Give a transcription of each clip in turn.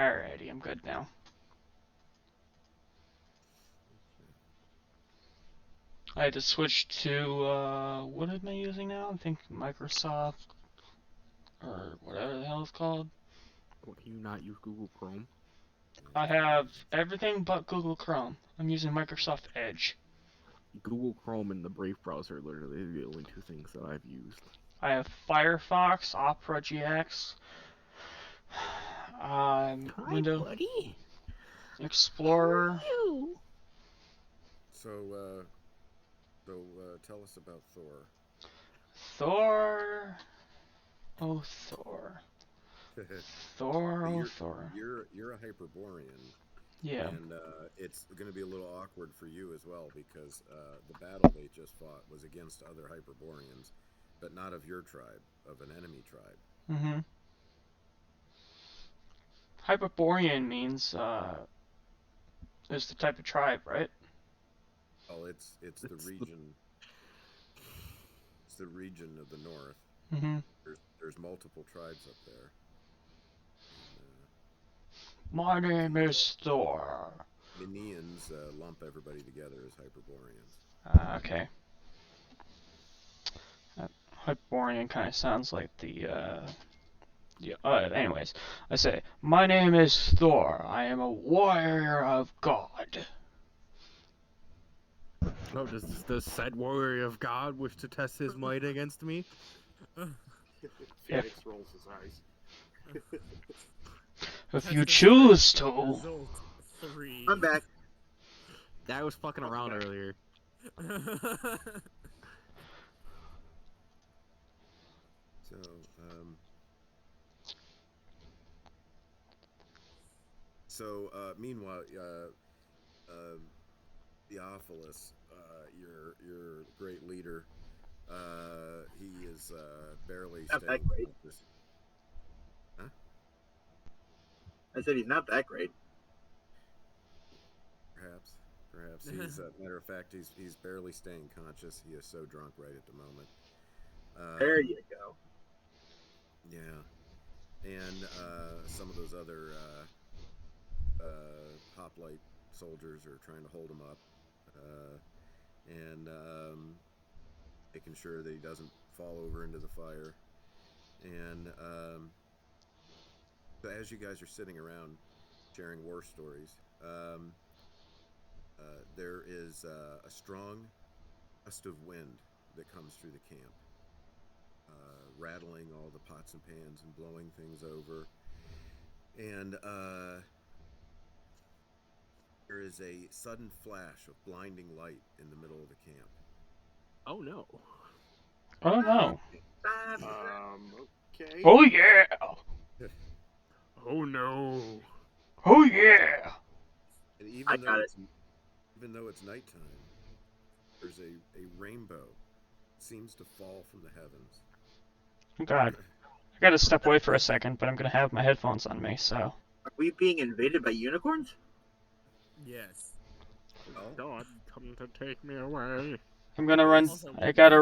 Alrighty, I'm good now. I had to switch to, what am I using now? I think Microsoft, or whatever the hell it's called. What, can you not use Google Chrome? I have everything but Google Chrome. I'm using Microsoft Edge. Google Chrome and the Brave browser are literally the only two things that I've used. I have Firefox, Opera GX, Hi, Windows buddy. How are Explorer. you? So, tell us about Thor. Thor. Oh, Thor. Thor, oh, you're Thor. you're a Hyperborean, Yeah. and it's going to be a little awkward for you as well because the battle they just fought was against other Hyperboreans, but not of your tribe, of an enemy tribe. Mm-hmm. Hyperborean means, is the type of tribe, right? Well, it's the It's the region. It's the region of the north. Mm-hmm. There's multiple tribes up there, and My name the is Thor. Minions lump everybody together as Hyperboreans. Okay. Hyperborean kind of sounds like the, yeah, anyways, I say, my name is Thor. I am a warrior of God. Oh, does said warrior of God wish to test his might against me? If Phoenix rolls his eyes. if you choose to. Result 3. I'm back. I was fucking around Okay. earlier. So, um, meanwhile, Theophilus, your great leader, he is barely Not that staying great. conscious. Huh? I said he's not that great. Perhaps he's. Matter of fact, he's barely staying conscious. He is so drunk right at the moment. There you go. Yeah, and some of those other hoplite soldiers are trying to hold him up, and making sure that he doesn't fall over into the fire. And so as you guys are sitting around sharing war stories, there is a strong gust of wind that comes through the camp, rattling all the pots and pans and blowing things over. And there is a sudden flash of blinding light in the middle of the camp. Oh no. Oh no. Okay. Oh yeah. Oh no. Oh yeah. And I got it. even though it's nighttime, there's a rainbow seems to fall from the heavens. Oh God. I gotta step away for a second, but I'm gonna have my headphones on me, so. Are we being invaded by unicorns? Yes. Well, God, come to take me away. I'm gonna run. Also, I gotta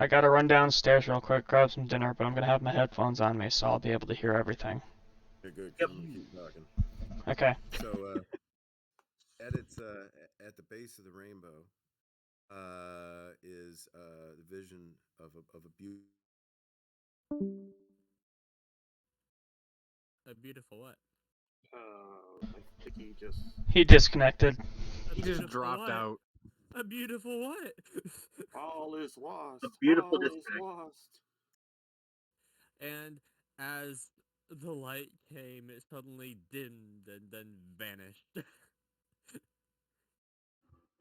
unicorn. run downstairs real quick, grab some dinner, but I'm gonna have my headphones on me, so I'll be able to hear everything. you're good. Yep. Keep talking. Okay. So at the base of the rainbow is the vision of a beautiful. A beautiful what? I think he just. He disconnected. A He just beautiful dropped what? out. A beautiful what? All is lost. A beautiful All is disconnect. lost. And as the light came, it suddenly dimmed and then vanished.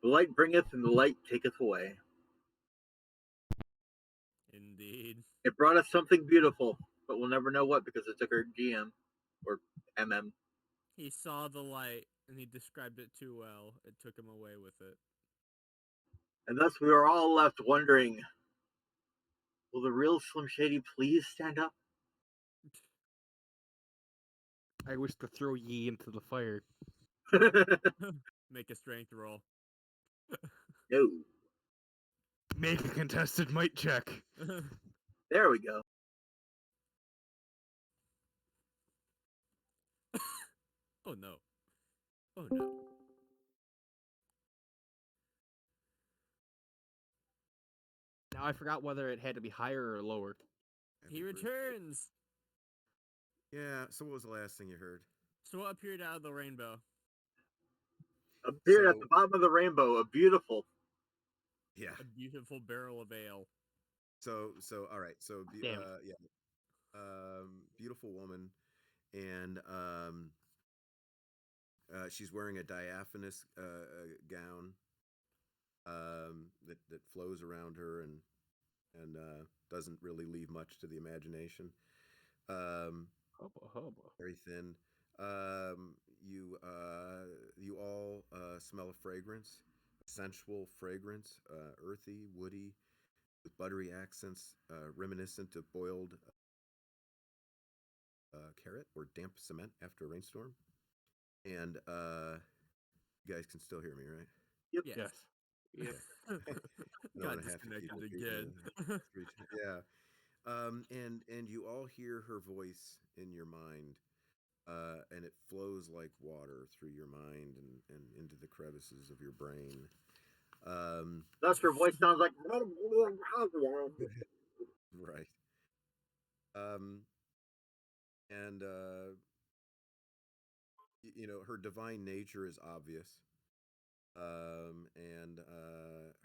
The light bringeth and the light taketh away. Indeed. It brought us something beautiful, but we'll never know what because it took our GM or MM. He saw the light and he described it too well. It took him away with it. And thus we are all left wondering, will the real Slim Shady please stand up? I wish to throw ye into the fire. Make a strength roll. No. Make a contested might check. There we go. Oh no. Oh no. Now I forgot whether it had to be higher or lower. He Happy birthday. returns. Yeah. So what was the last thing you heard? So what appeared out of the rainbow? Appeared at So the bottom of the rainbow, a beautiful. yeah. A beautiful barrel of ale. So all right. So Damn it. yeah. Beautiful woman, and she's wearing a diaphanous gown that flows around her and doesn't really leave much to the imagination. Um, Hubba hubba. Very thin. You all smell a fragrance, a sensual fragrance, earthy, woody, with buttery accents, reminiscent of boiled carrot or damp cement after a rainstorm. And you guys can still hear me, right? Yep. Yes. Yes. Yep. I don't Got want to have to keep disconnected repeating again. yeah. And you all hear her voice in your mind, and it flows like water through your mind and into the crevices of your brain. Thus, her voice sounds like. Right. Um, and her divine nature is obvious. And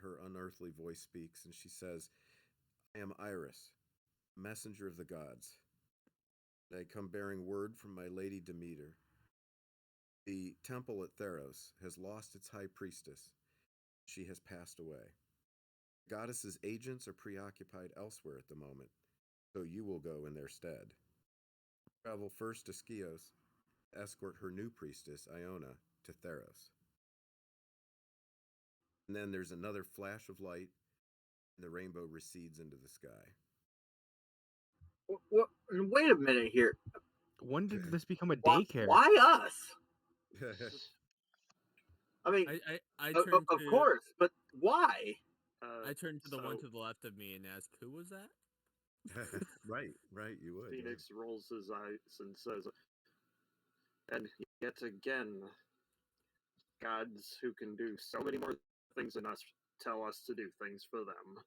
her unearthly voice speaks, and she says, "I am Iris, messenger of the gods. I come bearing word from my lady Demeter. The temple at Theros has lost its high priestess. She has passed away. The goddess's agents are preoccupied elsewhere at the moment, so you will go in their stead. Travel first to Skios, escort her new priestess, Iona, to Theros. And then there's another flash of light, and the rainbow recedes into the sky." Wait a minute here. When did this become a Why, daycare? why us? I mean, I turned of to course, but why? I turned to the one So to the left of me and asked, "Who was that?" Right, you would. Yeah. Phoenix rolls his eyes and says, and yet again, gods who can do so many more things than us tell us to do things for them.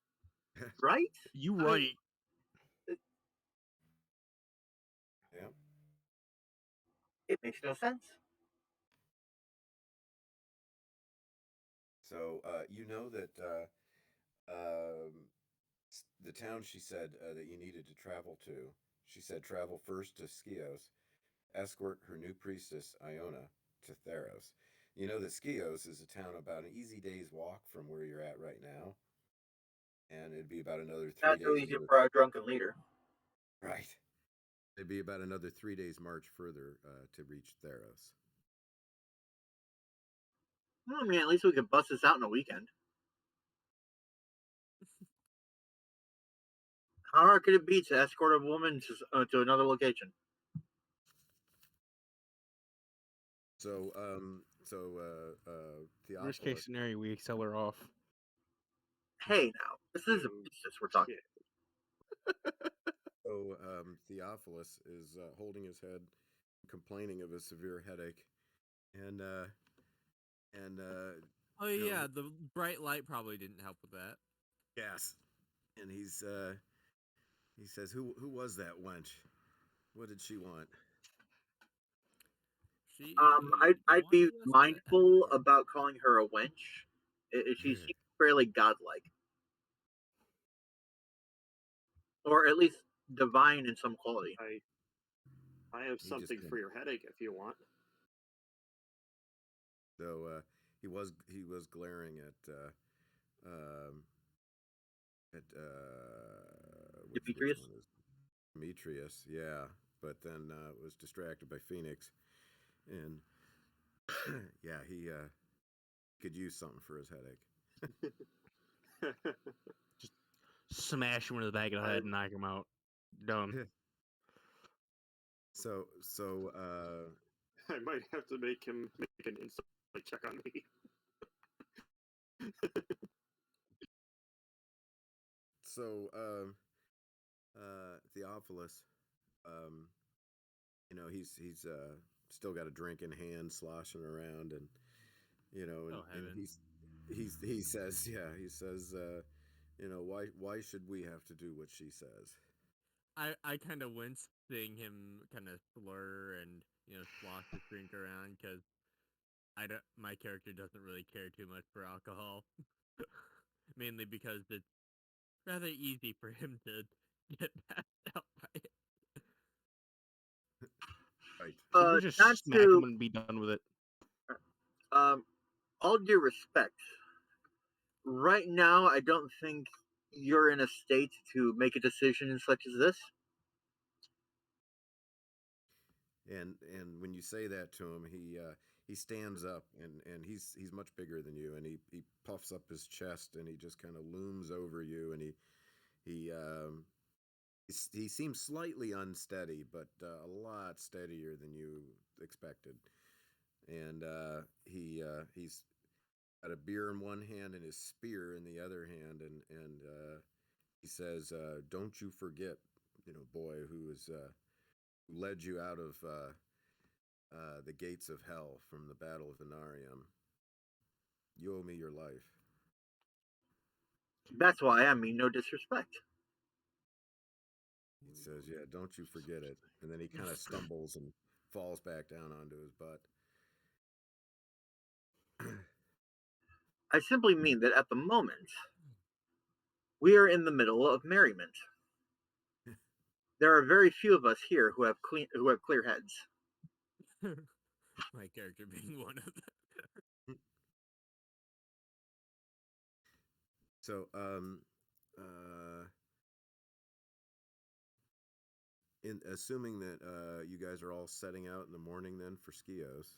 Right? You I mean, right. Yeah. it makes no sense. So you know that the town she said that you needed to travel to. She said travel first to Skios, escort her new priestess Iona to Theros. You know that Skios is a town about an easy day's walk from where you're at right now, and it'd be about another three Not so days. easy for our drunken leader. Right. It'd be about another 3 days march further to reach Theros. Well, I mean, at least we could bust this out in a weekend. How hard could it be to escort a woman to another location? So, Worst Theophilus. case scenario, we sell her off. Hey, now this is a Oh, business we're talking. shit. So, Theophilus is holding his head, complaining of a severe headache, and and Oh you know, yeah, the bright light probably didn't help with that. yes, and he says, "Who was that wench? What did she want?" She I'd be wanted us to mindful about calling her a wench. She seems fairly godlike, or at least divine in some quality. I have He just something kind for of your headache if you want. so he was glaring um, at which Demetrius, one is Demetrius, yeah, but then was distracted by Phoenix, and yeah, he could use something for his headache. Just smash him in the back of the head and knock him out. Done. So I might have to make him make an insight check on me. so Theophilus, he's still got a drink in hand, sloshing around, and Oh, and heavens. he says, why should we have to do what she says? I kind of wince seeing him kind of slur and slosh his drink around because my character doesn't really care too much for alcohol, mainly because it's rather easy for him to get passed out by it. Right. You could just Not smack him to and be done with it. um, all due respect, right now I don't think you're in a state to make a decision such as this. And when you say that to him, he stands up, and he's much bigger than you, and he puffs up his chest, and he just kind of looms over you, and he seems slightly unsteady, but a lot steadier than you expected. And he's got a beer in one hand and his spear in the other hand, and he says, "Don't you forget, boy, who led you out of the gates of hell from the Battle of Venarium. You owe me your life." That's why I mean no disrespect. He says, "Yeah, don't you forget it." And then he kind of stumbles and falls back down onto his butt. I simply mean that at the moment we are in the middle of merriment. There are very few of us here who have clear heads. My character being one of them. So, uh, in assuming that you guys are all setting out in the morning, then for Skios,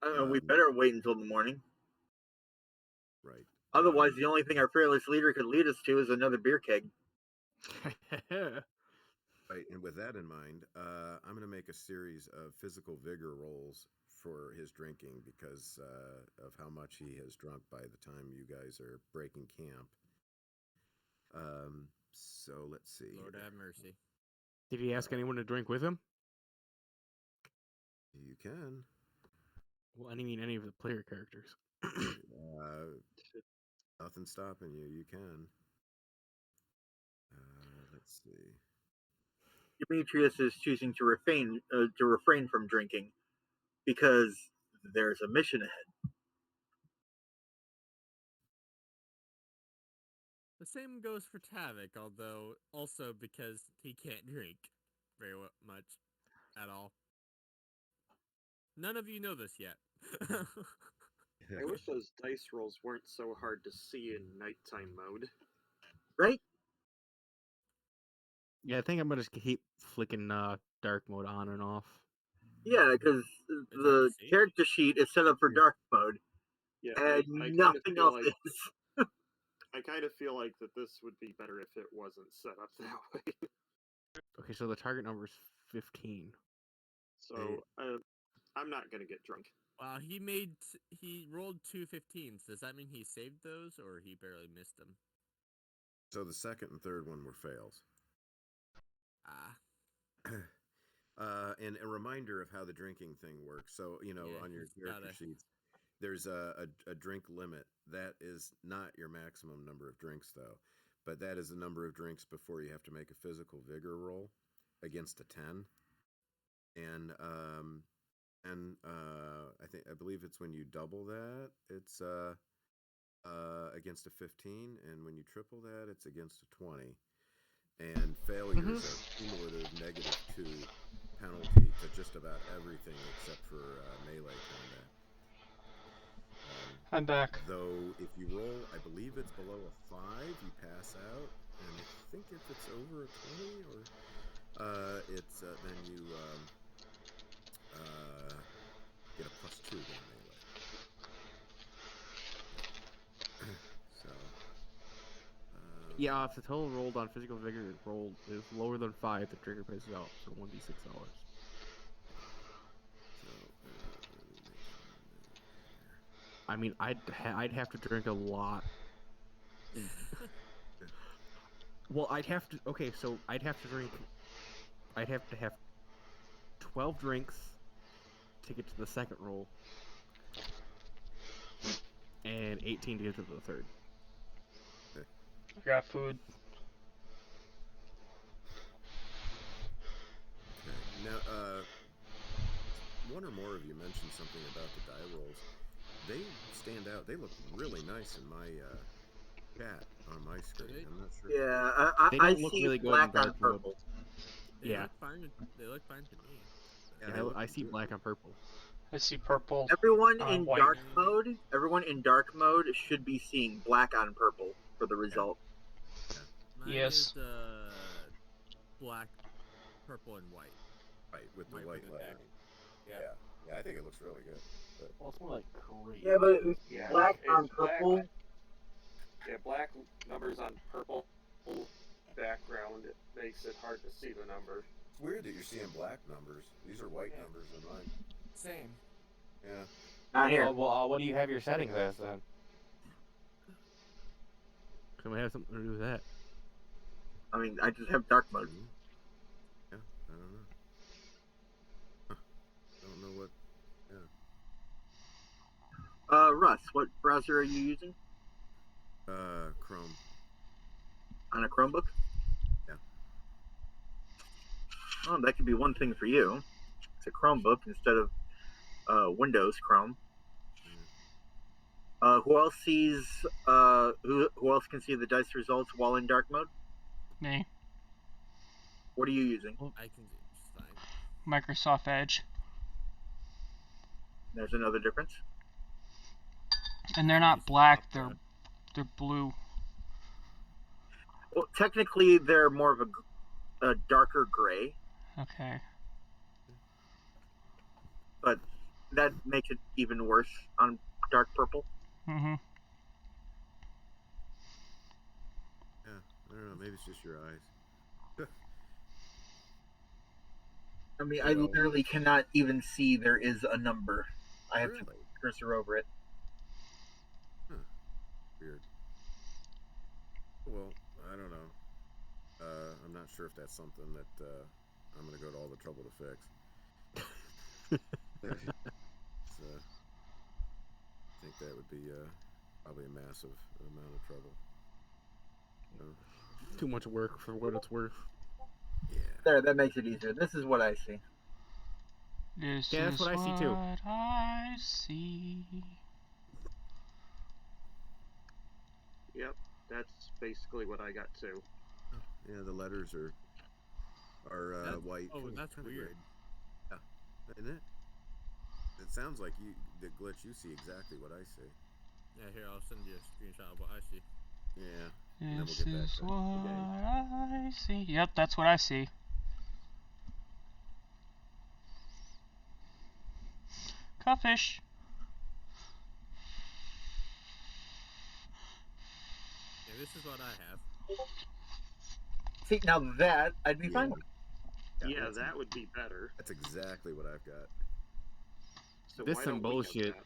We um, better wait until the morning. right? Otherwise, the only thing our fearless leader could lead us to is another beer keg. Right, and with that in mind, I'm going to make a series of physical vigor rolls for his drinking because of how much he has drunk by the time you guys are breaking camp. So let's see. Lord here. have mercy. Did he ask anyone to drink with him? You can. Well, I mean any of the player characters. Uh, Nothing stopping you. You can. Let's see. Demetrius is choosing to refrain from drinking because there's a mission ahead. The same goes for Tavik, although also because he can't drink very much at all. None of you know this yet. I wish those dice rolls weren't so hard to see in nighttime mode. Right? Yeah, I think I'm gonna just keep flicking dark mode on and off. Yeah, because It's hard to the see. character sheet is set up for dark mode, Yeah, and I kind of nothing feel else like is. I kind of feel like that this would be better if it wasn't set up that way. Okay, so the target number is 15. So I'm not gonna get drunk. Wow, he rolled 2 15s. Does that mean he saved those, or he barely missed them? So the second and third one were fails. Ah, And a reminder of how the drinking thing works. So, yeah, on your he's character gotta. sheets, there's a drink limit. That is not your maximum number of drinks, though, but that is the number of drinks before you have to make a physical vigor roll against a 10. And I believe it's when you double that, it's against a 15, and when you triple that, it's against a 20. And failures are cumulative -2 penalty to just about everything except for melee combat. I'm back. Though if you roll, I believe it's below a 5, you pass out, and I think if it's over a 20, or it's then you get a +2 to melee. So. Yeah, if the total rolled on physical vigor is lower than 5, the trigger passes out for $1d6. So, let me make a note here. I mean, I'd have to drink a lot. Well, I'd have to. Okay, so I'd have to have 12 drinks take it to the second roll. And 18 to get to the third. I got food. Okay. Now, one or more of you mentioned something about the die rolls. They stand out. They look really nice in my chat on my screen. I'm not sure. Yeah, They I don't look see really good black in dark on mode. purple. They Yeah. look fine. They look fine to me. Yeah, they look I see good. black on purple. I see purple. Everyone in white. dark mode should be seeing black on purple for the result. Mine Yes. is black, purple, and white. Right, with the White white with the lettering. tag. Yeah, I think it looks really good. But Well, it's more like green. Yeah, but Yeah, black it's on purple. Yeah, black numbers on purple background, it makes it hard to see the number. it's weird that you're seeing black numbers. These are white numbers in mine. Same. Yeah. Not here. What do you have your settings as then? Can we have something to do with that? I mean, I just have dark mode. Yeah, I don't know. Huh. Don't know what. Russ, what browser are you using Chrome. on a Chromebook? Yeah. Oh, that could be one thing for you. It's a Chromebook instead of Windows Chrome. Who else sees? Who else can see the dice results while in dark mode? Me. What are you using? I can do just fine. Microsoft Edge. There's another difference. And they're not black, they're blue. Well, technically, they're more of a darker gray, Okay. but that makes it even worse on dark purple. Mm-hmm. Yeah, I don't know. Maybe it's just your eyes. I mean, I Well- literally cannot even see there is a number. I have to Really? cursor over it. Weird. Well, I don't know. I'm not sure if that's something that I'm going to go to all the trouble to fix. I think that would be probably a massive amount of trouble. Too much work for what it's worth. Yeah. There, that makes it easier. This is what I see. This Yeah, that's is what I see too. what I see. Yep, that's basically what I got too. Yeah, the letters are That's- white. Oh, that's Kinda weird. gray. Yeah, isn't it? It sounds like the glitch. You see exactly what I see. Yeah, here, I'll send you a screenshot of what I see. Yeah. And then we'll This get back is to the what game. I see. Yep, that's what I see. Crawfish. Yeah, this is what I have. See, now that I'd be fine with. Yeah, that's- that would be better. That's exactly what I've got. So This why some don't we get bullshit. that?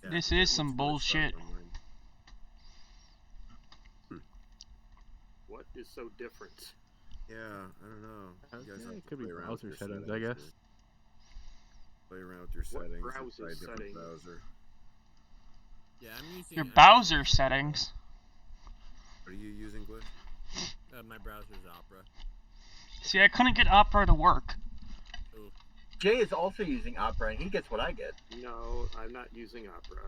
Yeah, This it is looks some really bullshit. sharp on mine. What is so different? Yeah, I don't know. You guys Yeah, have it to could be play around with browser your settings, I guess. too. Play around with your What settings. browser Try a different settings? browser. Yeah, I'm using Your I'm Bowser using- settings. What are you using, Glitch? My browser's Opera. See, I couldn't get Opera to work. Jay is also using Opera, and he gets what I get. No, I'm not using Opera.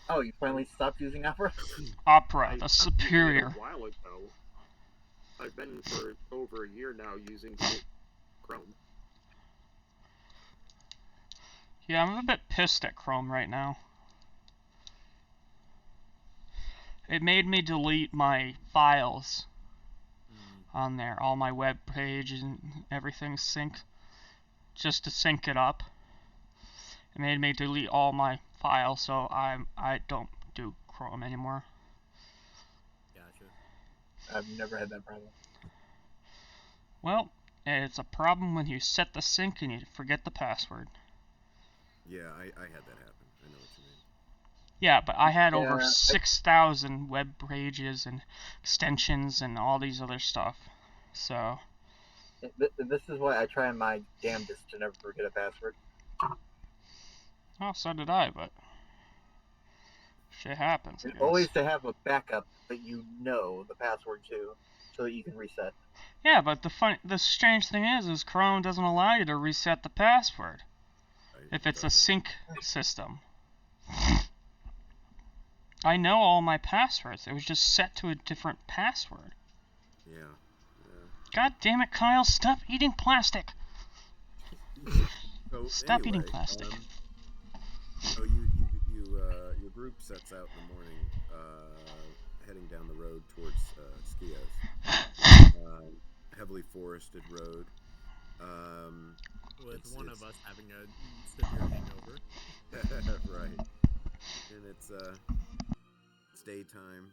Oh, you finally stopped using Opera? Opera, I the stopped using it superior. a while ago. I've been for over a year now using Chrome. Yeah, I'm a bit pissed at Chrome right now. It made me delete my files on there, all my web pages and everything sync, just to sync it up. It made me delete all my files, so I don't do Chrome anymore. Gotcha. I've never had that problem. Well, it's a problem when you set the sync and you forget the password. Yeah, I had that happen. I know what you mean. Yeah, but I had Yeah, over 6,000 web pages and extensions and all these other stuff. So, This is why I try my damnedest to never forget a password. Oh, so did I, but shit happens. I It's guess. always to have a backup that you know the password to, so that you can reset. Yeah, but the strange thing is Chrome doesn't allow you to reset the password Right? if It it's a doesn't. sync system. I know all my passwords. It was just set to a different password. Yeah. Yeah. God damn it, Kyle! Stop eating plastic. So Stop eating anyway, plastic. so your group sets out in the morning, heading down the road towards Skios, heavily forested road. With one of It's us having a severe hangover. right, and it's daytime.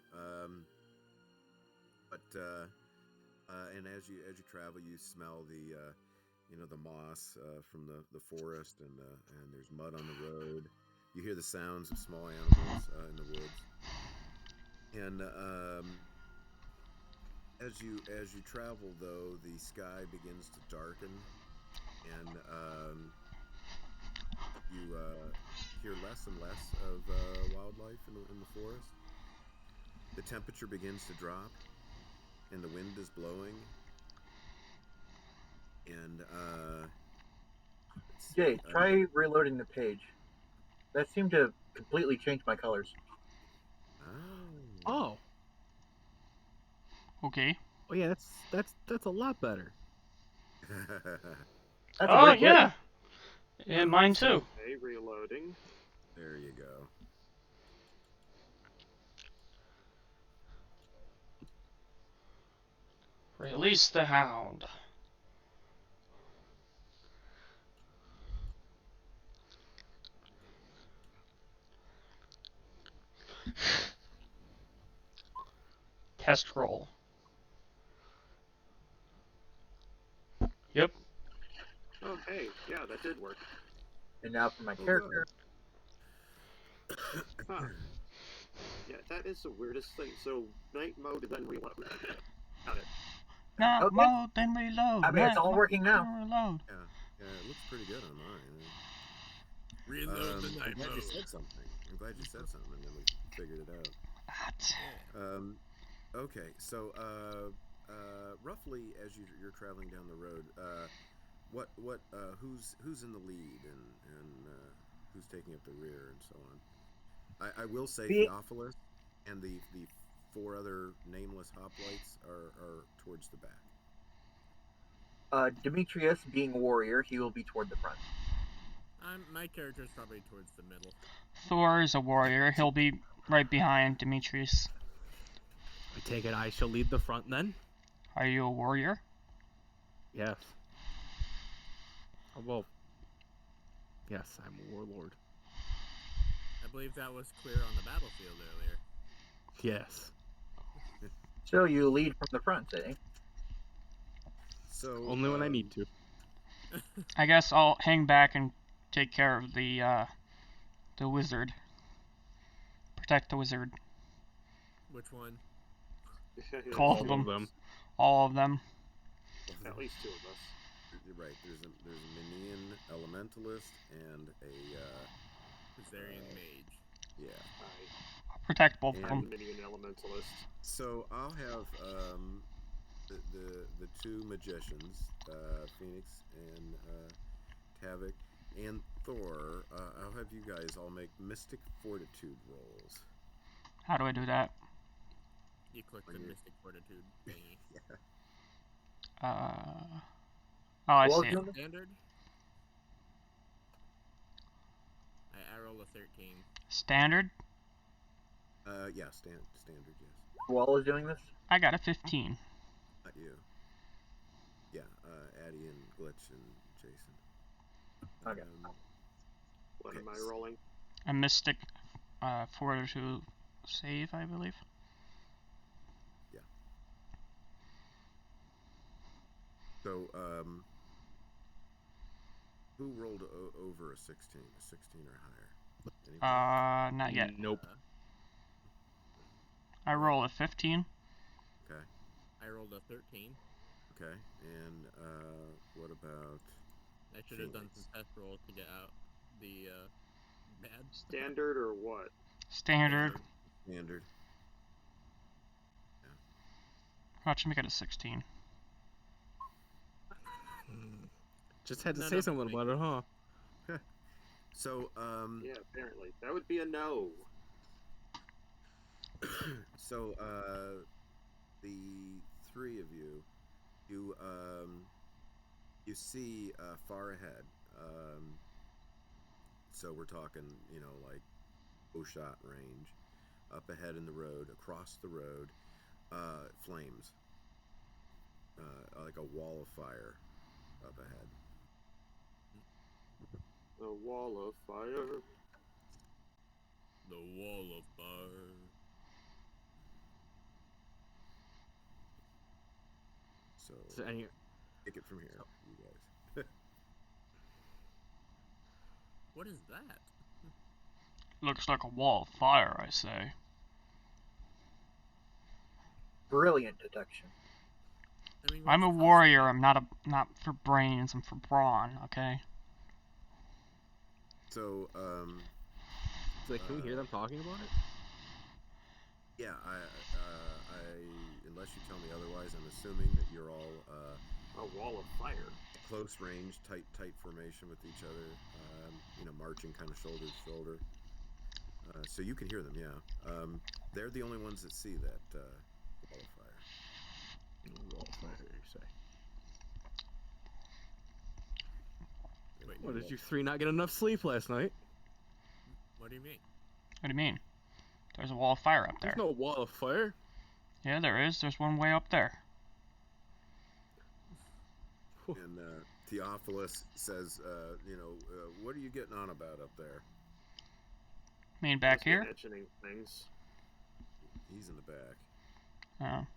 And as you travel, you smell the moss from the forest, and there's mud on the road. You hear the sounds of small animals in the woods, and as you travel, though, the sky begins to darken, and you hear less and less of wildlife in the forest. The temperature begins to drop, and the wind is blowing, and let's Jay, see. try reloading the page. That seemed to completely change my colors. Oh. Okay. Oh yeah, that's a lot better. That's Oh pretty good. yeah. Yeah, mine too. Okay, reloading. There you go. Release the hound. Test roll. Yep. Oh, hey, yeah, that did work. And now for my Oh, character. Huh. Yeah, that is the weirdest thing. So, night mode, then reload. Got it. Not Okay. mode, then reload. I mean, it's Night all mode, working now. then reload. Yeah, it looks pretty good on mine. Reload the I'm night glad you mode. said something. I'm glad you said something, and then we figured it out. What? Yeah. Okay, so roughly as you're traveling down the road, who's in the lead and who's taking up the rear and so on. I will say Theophilus and the four other nameless hoplites are towards the back. Demetrius, being a warrior, he will be toward the front. My character's probably towards the middle. Thor is a warrior. He'll be right behind Demetrius. I take it I shall lead the front then? Are you a warrior? Yes. Well, yes, I'm a warlord. I believe that was clear on the battlefield earlier. Yes. So you lead from the front, eh? So Only when I need to. I guess I'll hang back and take care of the wizard. Protect the wizard. Which one? All of them. All of them. At least two of us. You're right. There's a Minion elementalist and a Kazarian mage. yeah. I Protect both of And- them. Minion Elementalist. So I'll have the two magicians, Phoenix and Tavik, and Thor. I'll have you guys all make Mystic Fortitude rolls. How do I do that? You click the Mystic Fortitude thingy. Yeah. Oh, I Well, see it. Jim, Standard? I roll a 13. Standard? Yeah, standard, yes. who all is doing this? I got a 15. Not you. Yeah, Addie and Glitch and Jason. Okay. What Okay. am I rolling? A mystic fortitude save, I believe. Yeah. So, who rolled over a 16? A 16 or higher? Anybody? Not yet. Nope. I roll a 15. Okay. I rolled a 13. Okay. And what about? I should have done some Phoenix? test rolls to get out the bad. Standard or what? Standard. Standard. Watch me make it a 16. Just had to None say of something them about it, huh? So, Yeah, apparently. That would be a no. so, the three of you, you see far ahead. So we're talking, like bow-shot range. Up ahead in the road, across the road, flames, like a wall of fire up ahead. A wall of fire. The wall of fire. So, So, any, take it from here, you guys. What is that? Looks like a wall of fire, I say. Brilliant deduction. I mean, I'm a what's the warrior. cost I'm not for brains. I'm for brawn. Okay. So, can we hear them talking about it? yeah, I unless you tell me otherwise, I'm assuming that you're all A wall of fire. close range, tight formation with each other. Marching kind of shoulder to shoulder. So you can hear them, yeah. They're the only ones that see that wall of fire. Wall of fire, you say. Wait, What, did you three not get enough sleep last night? What do you mean? What do you mean? There's a wall of fire up there. There's no wall of fire. Yeah, there is. There's one way up there. And Theophilus says, what are you getting on about up there? Mean back Just here? Mentioning things. He's in the back. Oh.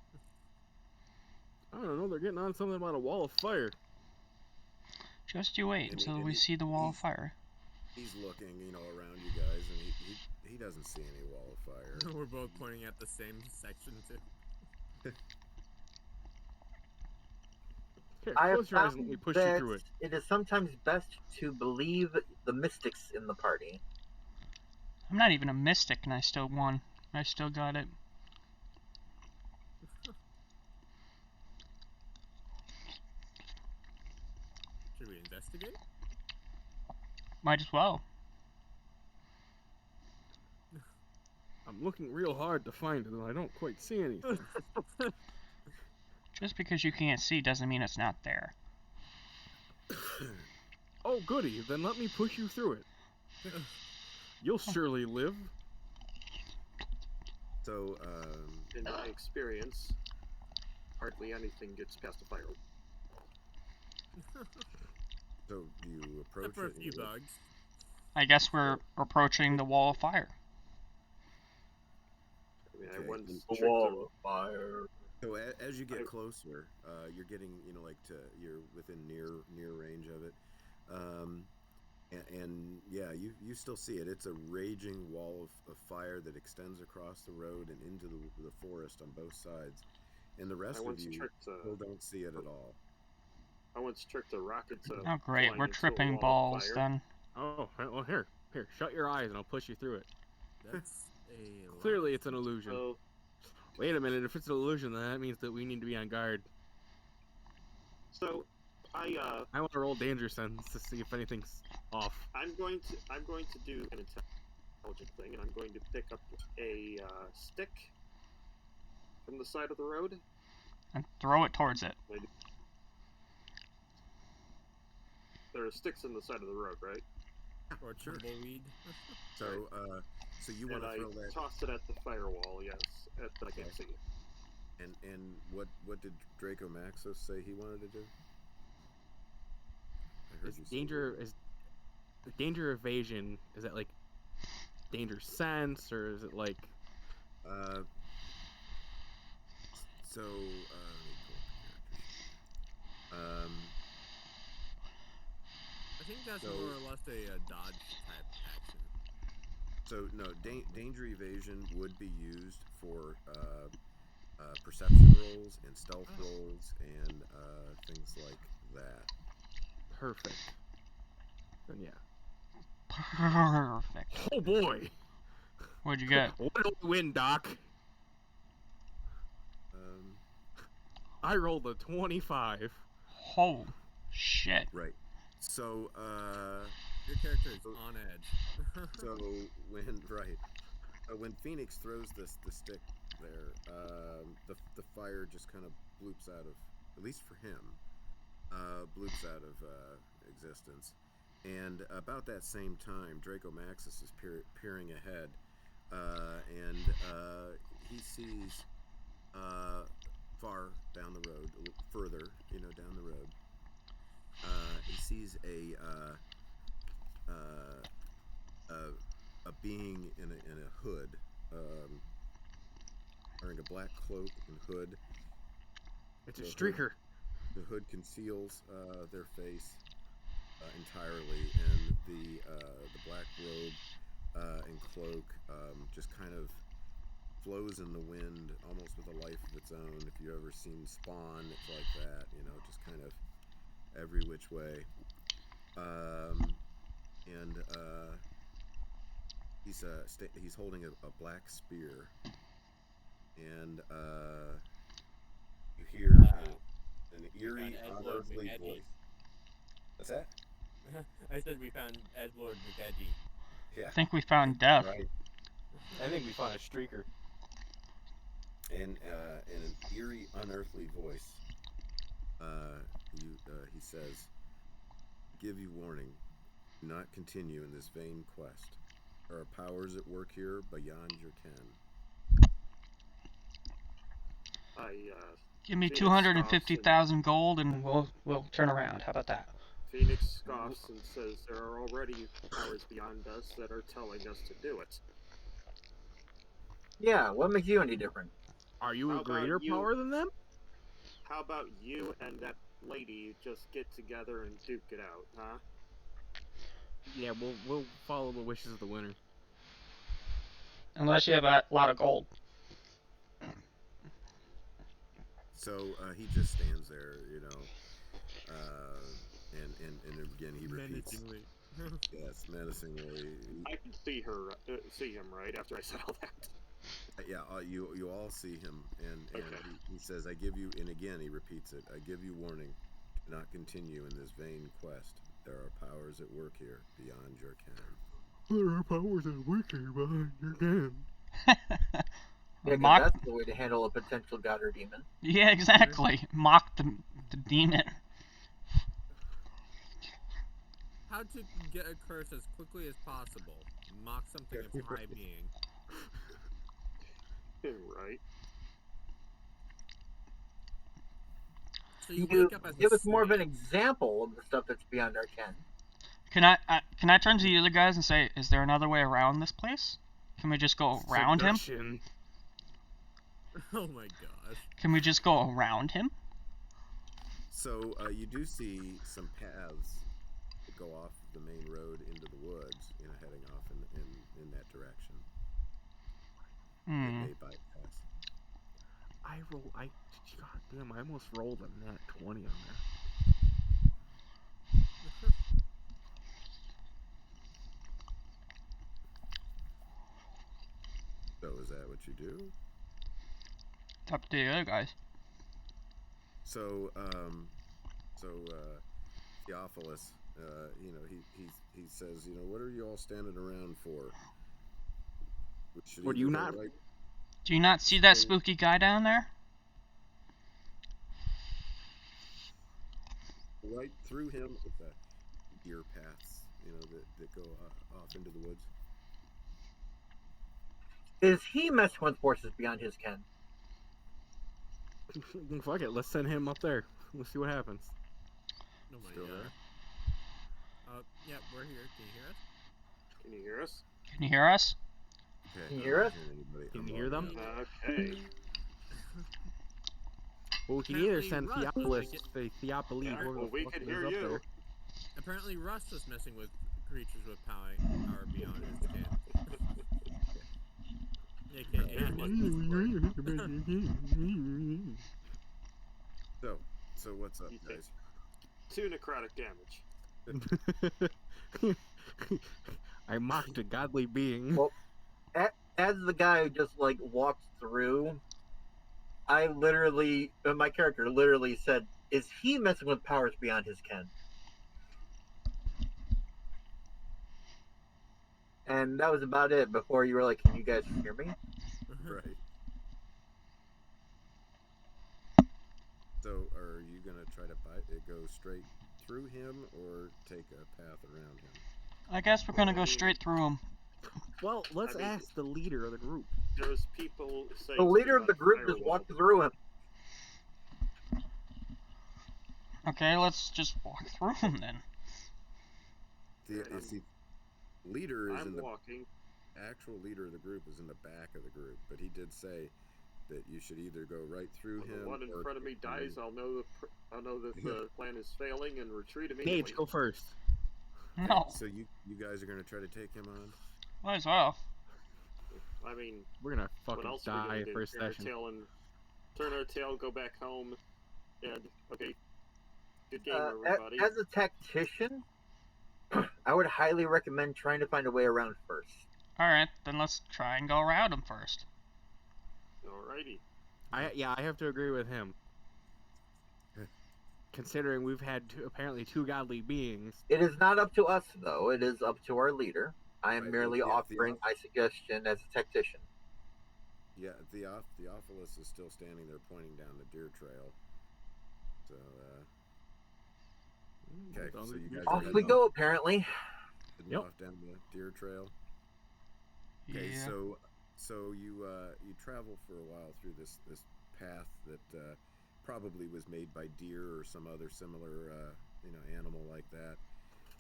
I don't know, they're getting on something about a wall of fire. Just you wait And until and we see the wall of fire. He's looking, around you guys, and he doesn't see any wall of fire. We're both pointing at the same section too. Here, I have close your eyes and found let me push you that through it. it is sometimes best to believe the mystics in the party. I'm not even a mystic and I still won. I still got it. Should we investigate? Might as well. I'm looking real hard to find it, and I don't quite see anything. Just because you can't see doesn't mean it's not there. Oh, goody, then let me push you through it. You'll surely live. So, In my experience, hardly anything gets past a fire. so do you approach Except for a it? few bugs. I guess we're approaching the wall of fire. I mean, Okay. I once The tricked wall a- of fire. So as you get closer, you're getting, you're within near range of it, and yeah, you still see it. It's a raging wall of fire that extends across the road and into the forest on both sides, and the rest I of once you tricked still don't see it at all. I once tricked a rocket to. Oh great, flying we're into a tripping wall of balls fire. then. Oh, well, here, shut your eyes and I'll push you through it. That's a Clearly it's an illusion. So Wait a minute, if it's an illusion, then that means that we need to be on guard. I I want to roll danger sense to see if anything's off. I'm going to do an intelligent thing, and I'm going to pick up a stick from the side of the road. And throw it towards it. There are sticks in the side of the road, right? or tumbleweed. So you want And to I throw that? tossed it at the firewall, yes, that I can't see. And what did Draco Maxos say he wanted to do? I heard Is you say danger evasion, is that like danger sense, or is it like So, let me pull up the character sheet. I think that's So- more or less a dodge type action. So no, danger evasion would be used for perception rolls and stealth rolls and things like that. perfect? Then yeah. Perfect. Oh boy. What'd you get? What do we win, Doc? I rolled a 25. Oh, shit. Right. So, Your character is on edge. so when Phoenix throws the stick there, the fire just kind of bloops out of, at least for him, bloops out of existence. And about that same time, Draco Maxis is peering ahead, and he sees far down the road, a little further, down the road. He sees a being in a hood, wearing a black cloak and hood. It's a streaker. The hood conceals their face entirely, and the black robe and cloak just kind of flows in the wind, almost with a life of its own. If you've ever seen Spawn, it's like that, just kind of every which way. And he's holding a black spear, and you hear an eerie, unearthly voice. What's that? I said we found Edward McGeddy. Yeah. I think we found death. Right. I think we found a streaker. And in an eerie, unearthly voice, he says, "Give you warning. Do not continue in this vain quest. There are powers at work here beyond your ken." Give me Phoenix 250,000 gold and we'll turn around. How about that? Phoenix scoffs and says there are already powers beyond us that are telling us to do it. Yeah, what makes you any different? Are you How a about greater you- power than them? How about you and that lady just get together and duke it out, huh? Yeah, we'll follow the wishes of the winner. Unless you have a lot of gold. So he just stands there, and again he repeats. Menacingly. Yes, menacingly. I can see him right after I said all that. Yeah, you all see him, and Okay. he says, "I give you," and again he repeats it. "I give you warning. Do not continue in this vain quest. There are powers at work here beyond your ken." There are powers at work here behind your ken. Yeah, 'cause Mock. that's the way to handle a potential god or demon. Yeah, exactly. Mock the demon. How to get a curse as quickly as possible. Mock something of high being. Right. So you You wake up as give a us more of an snake. example of the stuff that's beyond our ken. Can I turn to the other guys and say, is there another way around this place? Can we just go around him? Seduction. Oh my gosh. Can we just go around him? So you do see some paths that go off the main road into the woods, heading off in that direction. That may bypass. God damn, I almost rolled a nat 20 on there. So is that what you do? It's up to the other guys. So Theophilus, he says, "What are you all standing around for? Would you not- Do you not see that spooky guy down there? right through him with the deer paths, that go off into the woods?" Is he messing with forces beyond his ken? Fuck it, let's send him up there. Let's see what happens. Oh my Still god. there? Yeah, we're here. Can you hear us? Can you hear us? Can you hear us? Okay, Can you I'm hear not us? hearing anybody. Can I'm you hear them? logging Okay. Well, we can either Apparently send Russ was Theophilus, making- Theopolis, Yeah, whoever well, the we fuck can is hear up you. there. Apparently Russ was messing with creatures with power beyond his kin. AKA So what's up, You think- guys? 2 necrotic damage. I mocked a godly being. Well, as the guy who just like walked through, my character literally said, "Is he messing with powers beyond his ken?" And that was about it. Before you were like, "Can you guys hear me?" Right. So, are you gonna try to go straight through him or take a path around him? I guess we're gonna go straight through them. Well, let's I mean- ask the leader of the group. There's people saying The leader something of the about group just firewall. walked through him. Okay, let's just walk through them then. The leader is I'm in the walking. actual leader of the group is in the back of the group, but he did say that you should either go right through When him. the one in or front of me take dies, the- I'll know that the plan is failing and retreat immediately. Mage, go first. No, So you guys are gonna try to take him on? might as well. I mean, We're gonna what fucking else are we die gonna do? first session. Turn our tail, go back home, and okay. Good game, Uh, everybody. as a tactician, I would highly recommend trying to find a way around first. Alright, then let's try and go around them first. Alrighty. I have to agree with him. Considering we've had apparently two godly beings. It is not up to us, though. It is up to our leader. I am Right, merely the offering my suggestion as a tactician. Yeah, the Theophilus is still standing there pointing down the deer trail. So, okay, so you guys are Off we heading go, apparently. heading off down the deer trail. Okay, Yeah. so you travel for a while through this path that probably was made by deer or some other similar animal like that.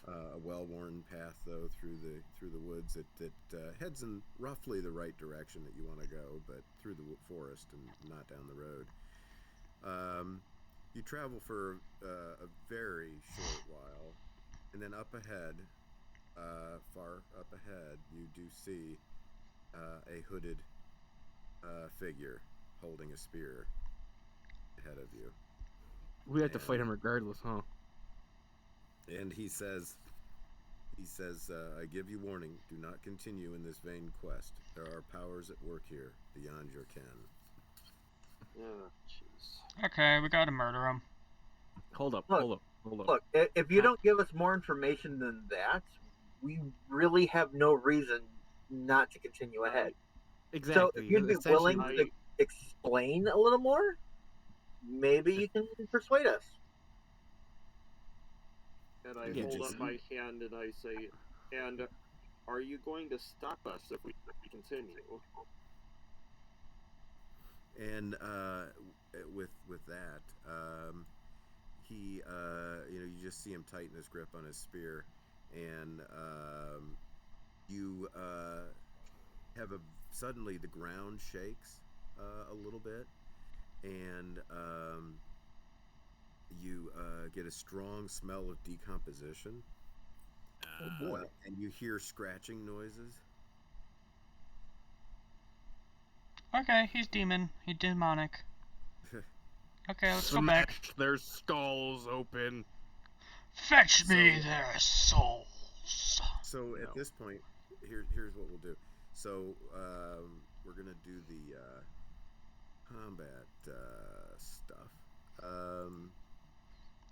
A well-worn path though through the woods that heads in roughly the right direction that you want to go, but through the forest and not down the road. You travel for a very short while, and then up ahead, far up ahead, you do see a hooded figure holding a spear ahead of you. We have to fight him regardless, huh? And he says, I give you warning, do not continue in this vain quest. There are powers at work here beyond your ken. Oh, jeez. Okay, we gotta murder him. Hold up. Look, if you don't give us more information than that, we really have no reason not to continue ahead. Exactly. So if you'd be willing to explain a little more, maybe you can persuade us. And I hold up my hand and I say, and are you going to stop us if we continue? And with that, he you just see him tighten his grip on his spear, and you have suddenly the ground shakes a little bit, and you get a strong smell of decomposition. Oh boy! And you hear scratching noises. Okay, he's demon. He's demonic. Okay, let's go back. Smash their skulls open. Fetch me their souls. So at this point, here's what we'll do. So we're gonna do the combat stuff. You're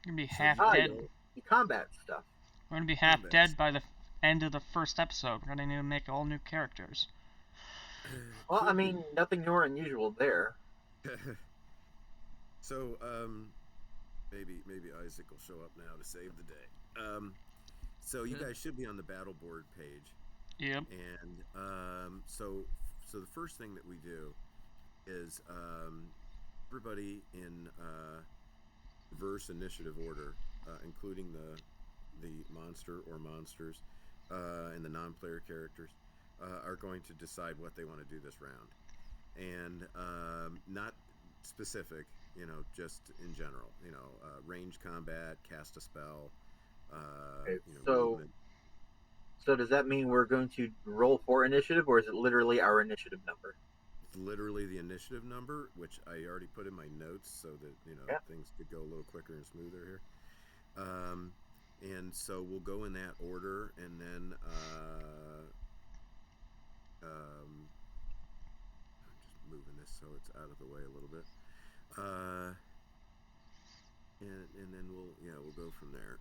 gonna be half dead. The combat stuff. We're gonna be half dead by the end of the first episode. We're gonna need to make all new characters. Well, I mean, nothing more unusual there. So maybe Isaac will show up now to save the day. So you guys should be on the battle board page. Yep. And so the first thing that we do is everybody in reverse initiative order, including the monster or monsters and the non-player characters, are going to decide what they want to do this round, and not specific, just in general, range combat, cast a spell. Okay, so does that mean we're going to roll for initiative, or is it literally our initiative number? It's literally the initiative number, which I already put in my notes so that things could go a little quicker and smoother here. And so we'll go in that order, and then it's out of the way a little bit. And then we'll go from there.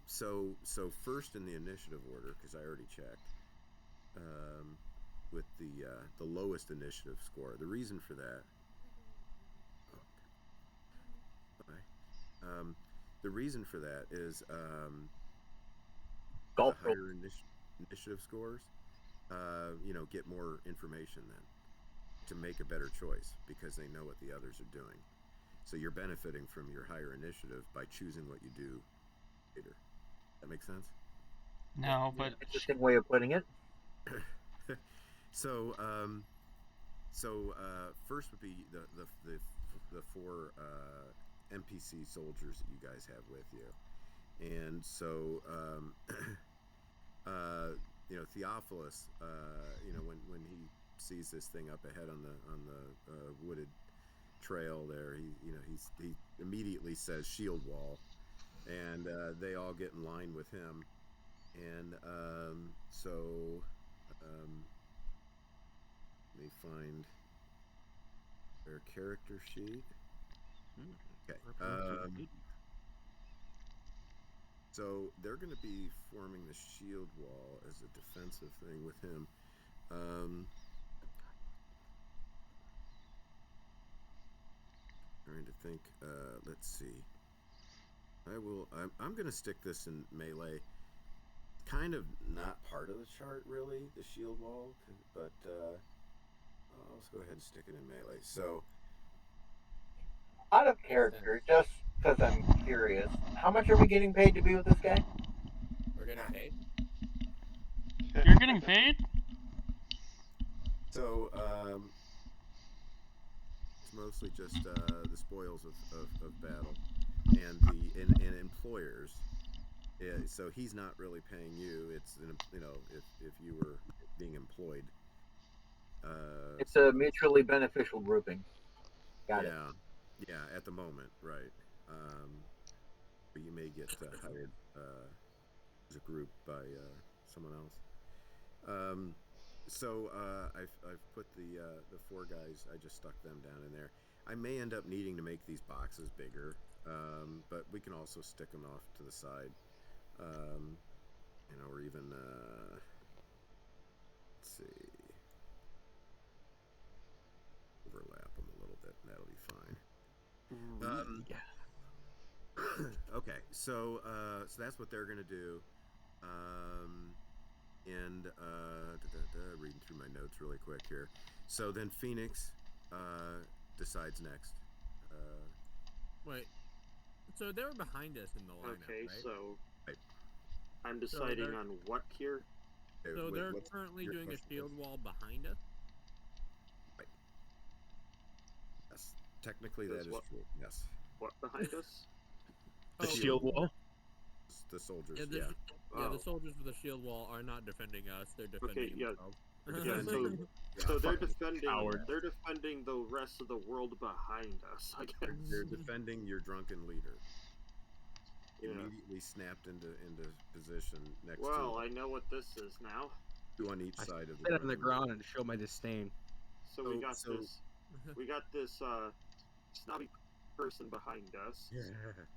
So first in the initiative order, because I already checked, with the lowest initiative score. The reason for that. The reason for that is Golf the higher initiative scores, get more information then to make a better choice because they know what the others are doing. So you're benefiting from your higher initiative by choosing what you do later. That makes sense? No, but Interesting way of putting it. So first would be the four NPC soldiers that you guys have with you, and so Theophilus, when he sees this thing up ahead on the wooded trail there, he immediately says shield wall, and they all get in line with him, and let me find their character sheet. Okay. So they're going to be forming the shield wall as a defensive thing with him. Trying to think. Let's see. I'm going to stick this in melee. Kind of not part of the chart, really, the shield wall, but let's go ahead and stick it in melee. So, Out of character, just because I'm curious, how much are we getting paid to be with this guy? We're getting paid. you're getting paid? So, it's mostly just the spoils of battle and employers. Yeah, so he's not really paying you. It's if you were being employed. It's a mutually beneficial grouping. Got it. Yeah. At the moment, right. But you may get hired as a group by someone else. So I've put the four guys. I just stuck them down in there. I may end up needing to make these boxes bigger, but we can also stick them off to the side, or even let's see, overlap them a little bit, and that'll be fine. Okay, so that's what they're gonna do. And reading through my notes really quick here. So then Phoenix decides next. Wait. So they were behind us in the lineup, Okay, right? so Right. I'm deciding on what here. So they're currently doing a shield wall behind us? Right. Yes. Technically, That's that is what- true. Yes. What behind us? The Oh, shield wall. The soldiers. Yeah, Yeah. the soldiers with the shield wall are not defending us. They're defending yeah. themselves. Yeah, Defending- so they're fucking defending. coward. They're defending the rest of the world behind us. I guess. They're defending your drunken leader. Yeah. Immediately snapped into position next Well, to I know what this is now. two on each I side of the Sit on the drunken ground and show my disdain. So we got this. We got this snobby person behind us. Yeah.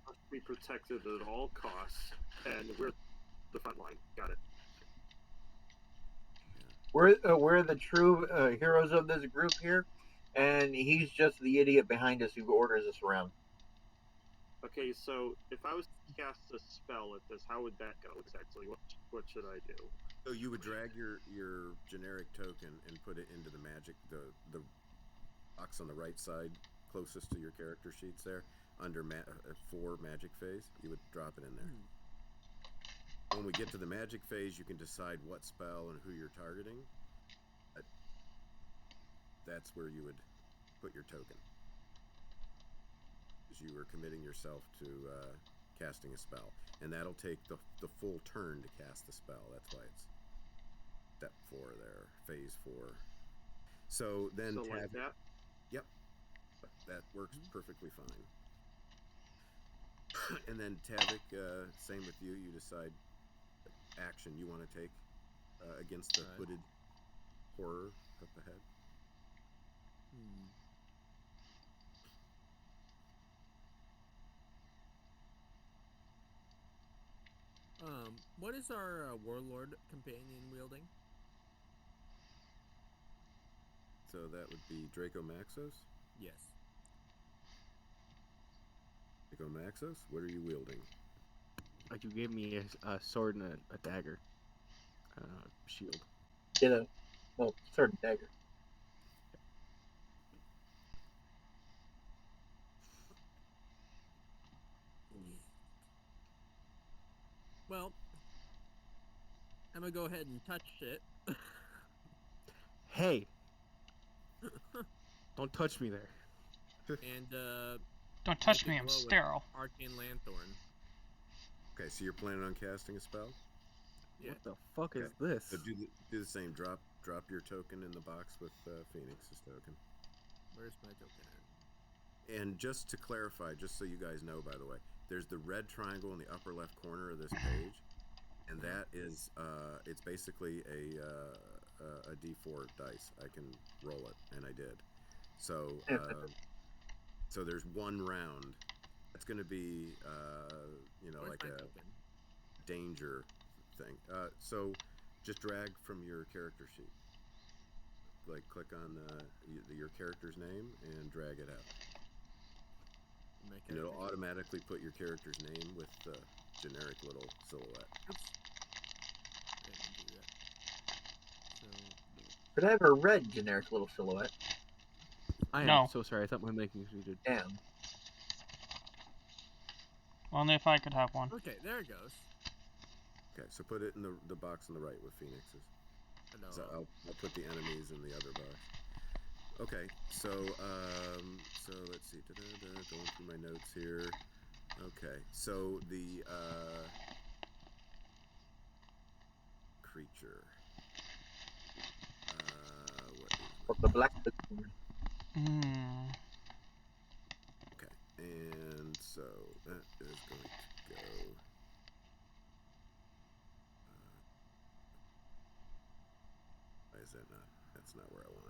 Must be protected at all costs, and we're the front line. Got it. We're the true heroes of this group here, and he's just the idiot behind us who orders us around. Okay, so if I was to cast a spell at this, how would that go exactly? What should I do? So you would drag your generic token and put it into the magic the box on the right side closest to your character sheets there under 4 magic phase. You would drop it in there. When we get to the magic phase, you can decide what spell and who you're targeting. That's where you would put your token, because you were committing yourself to casting a spell, and that'll take the full turn to cast the spell. That's why it's step 4 there, phase 4. So then So like that? Yep, that works perfectly fine. And then Tavik, same with you. You decide what action you want to take against the hooded horror up ahead. What is our warlord companion wielding? So that would be Draco Maxos. Yes. Draco Maxos, what are you wielding? You gave me a sword and a dagger. Shield. Get a sword and dagger. Well, I'm gonna go ahead and touch it. Hey, don't touch me there. And Don't touch make me, it I'm glow with sterile. Arcane Lanthorn. Okay, so you're planning on casting a spell? Yeah. What the fuck Okay. is this? So do the same. Drop your token in the box with Phoenix's token. Where's my token at? And just to clarify, just so you guys know, by the way, there's the red triangle in the upper left corner of this page, and that is it's basically a D4 dice. I can roll it, and I did. So so there's one round. That's going to be Where's like my a token? danger thing. So just drag from your character sheet. Like click on your character's name and drag it out. My And it'll character sheet? automatically put your character's name with the generic little silhouette. Oops. I didn't do that. So, Could I have a red generic little silhouette? I am No. so sorry. I thought my mic was muted. Damn. Only if I could have one. okay, there it goes. Okay, so put it in the box on the right with Phoenix's. Hello. So I'll put the enemies in the other box. Okay, so let's see. Going through my notes here. Okay, so the creature. Or the black. Hmm. Okay, and so that is going to go. Why is that not? That's not where I want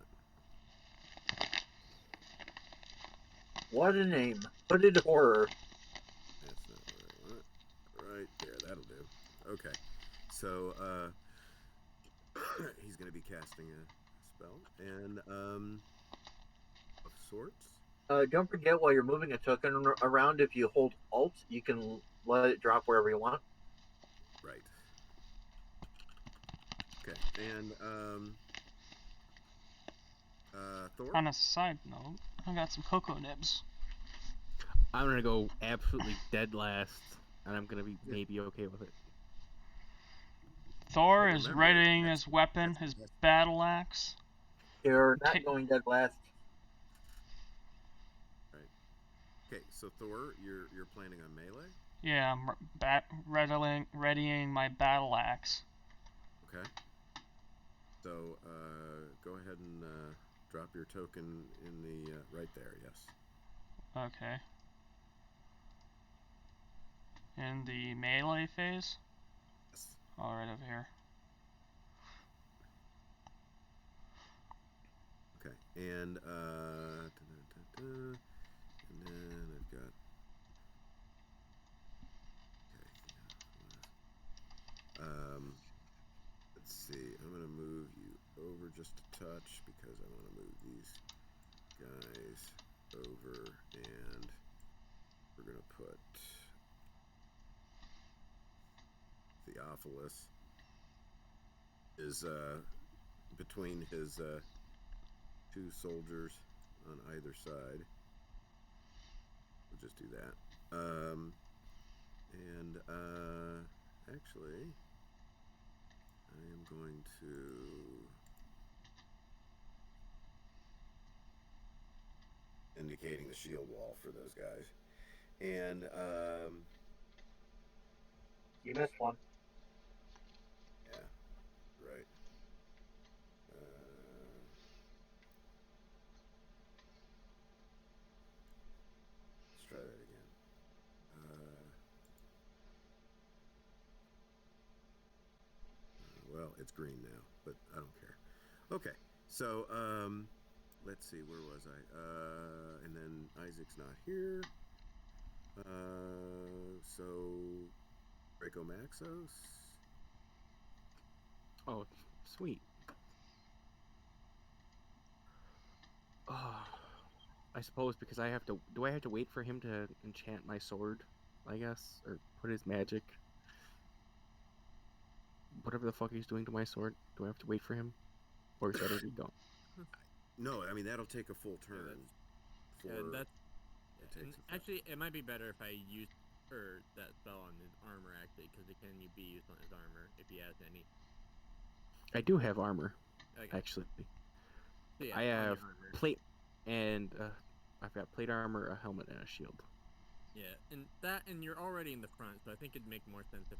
it. What a name. Hooded horror. That's not where I want it. Right there, that'll do. Okay, so he's going to be casting a spell and of sorts. Don't forget, while you're moving a token around, if you hold Alt, you can let it drop wherever you want. Right. Okay, and Thor. On a side note, I got some cocoa nibs. I'm gonna go absolutely dead last, and I'm gonna be maybe okay with it. Thor But is remember, readying that's- his weapon, that's- his that's- battle axe. You're not Okay. going dead last. Right. Okay, so Thor, you're planning on melee. Yeah, I'm readying my battle axe. Okay. So go ahead and drop your token in the right there. Yes. Okay. In the melee phase? Yes. All right, over here. Okay, and and then I've got. Okay. Let's see. I'm gonna move you over just a touch because I want to move these guys over, and we're gonna put Theophilus is between his two soldiers on either side. We'll just do that. And actually, I am going to indicating the shield wall for those guys. And You missed one. yeah, right. Let's try that again. Well, it's green now, but I don't care. Okay, so let's see, where was I? And then Isaac's not here. So Draco Maxos. Oh, sweet. Oh, I suppose because I have to. Do I have to wait for him to enchant my sword? I guess, or put his magic. Whatever the fuck he's doing to my sword. Do I have to wait for him, or is that already done? No, I mean that'll take a full turn. That's it takes effect. actually it might be better if I use that spell on his armor actually, because it can be used on his armor if he has any. I do have armor, Okay. actually. So yeah, I on your have armor. plate, and I've got plate armor, a helmet, and a shield. Yeah, and you're already in the front, so I think it'd make more sense if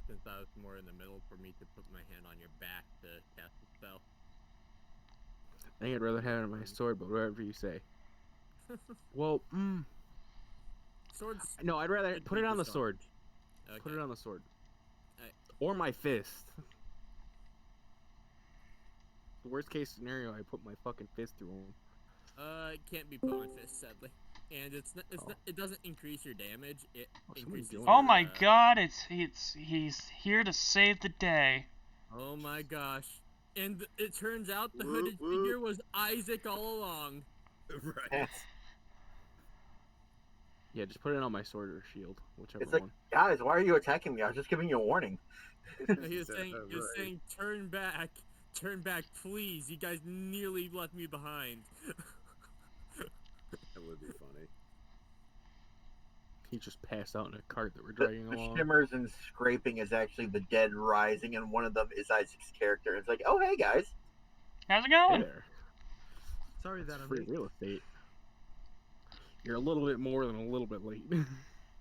since I was more in the middle for me to put my hand on your back to cast the spell. I think I'd rather have it on my sword, but whatever you say. Well, Swords. no, I'd rather should put be it on the sword. disarmed. Put Okay. it on the sword. Alright. Or my fist. The worst case scenario, I put my fucking fist through him. It can't be put on fist, sadly, and Oh. it doesn't increase your damage. It Oh, somebody increases. joined. Oh your, my god, he's here to save the day. Oh my gosh! And it turns out the Whoop, hooded whoop. figure was Isaac all along. Right. Yeah, just put it on my sword or shield, whichever It's like, one. guys, why are you attacking me? I was just giving you a warning. He was saying, Right. turn back, please. You guys nearly left me behind. That would be funny. He just passed out in a cart that we're dragging The along. shimmers and scraping is actually the dead rising, and one of them is Isaac's character. It's like, oh, hey, guys. How's it Hey going? there. Sorry That's that I'm free late. real estate. You're a little bit more than a little bit late.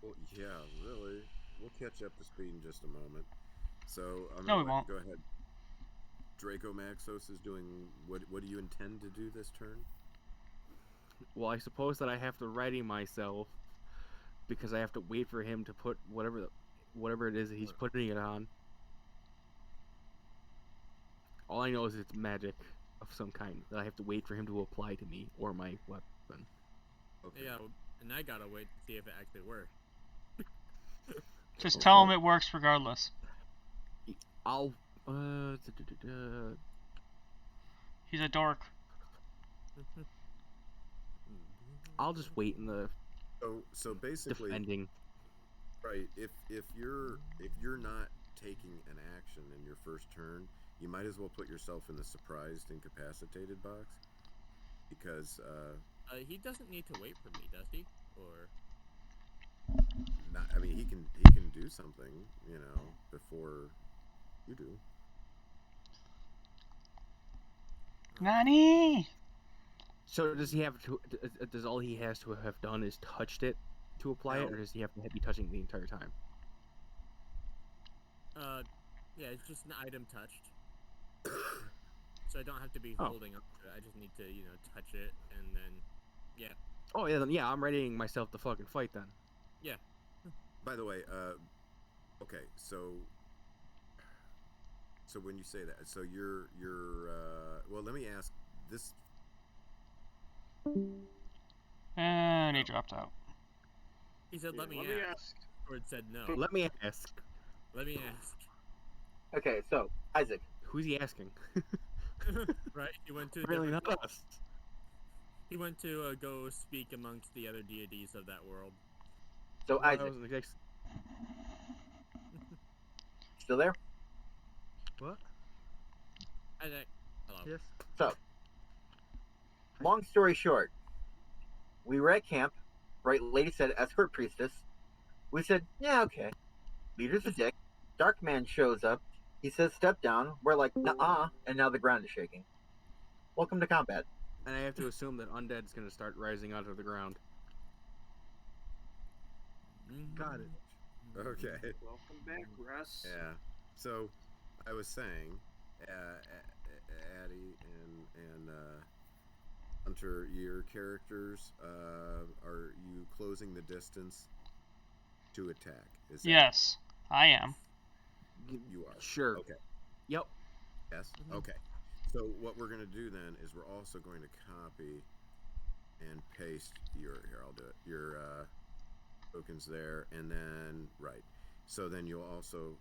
Well, yeah, really. We'll catch up to speed in just a moment. So I'm No, gonna we won't. go ahead. Draco Maxos is doing what? What do you intend to do this turn? Well, I suppose that I have to ready myself because I have to wait for him to put whatever it is that he's putting it on. All I know is it's magic of some kind that I have to wait for him to apply to me or my weapon. Okay. Yeah, and I gotta wait to see if it actually works. Just tell him it works regardless. I'll He's a dork. I'll just wait in the So basically, defending. right? If you're not taking an action in your first turn, you might as well put yourself in the surprised incapacitated box because He doesn't need to wait for me, does he? Or not. I mean, he can do something, you know, before you do. Nani? So does he have to? Does all he has to have done is touched it to apply it, No. or does he have to be touching the entire time? yeah, it's just an item touched. So I don't have to be Oh. holding up to it. I just need to, touch it, and then, yeah. Oh yeah, then yeah, I'm readying myself to fucking fight then. Yeah. By the way, okay, so when you say that, so you're well, let me ask this. And he dropped out. He said, let me ask. Or it said no. Let me ask. Let me ask. Okay, so, Isaac. Who's he asking? Right? He went to Really different- not us. He went to go speak amongst the other deities of that world. So, I Isaac, wasn't exact- still there? What? Isaac, hello. Yes. So, long story short, we were at camp, right? Lady said, escort priestess. We said, yeah, okay. Leader's a dick. Dark man shows up. He says, step down. We're like, nuh-uh. And now the ground is shaking. Welcome to combat. And I have to assume that undead's gonna start rising out of the ground. Got it. Okay. Welcome back, Russ. Yeah. So, I was saying, Addie and Hunter, your characters, are you closing the distance to attack? Is that Yes, I am. you are? Sure. Okay. Yep. Yes. Mhm. Okay. So what we're gonna do then is we're also going to copy and paste your I'll do it your tokens there, and then right, So then you'll also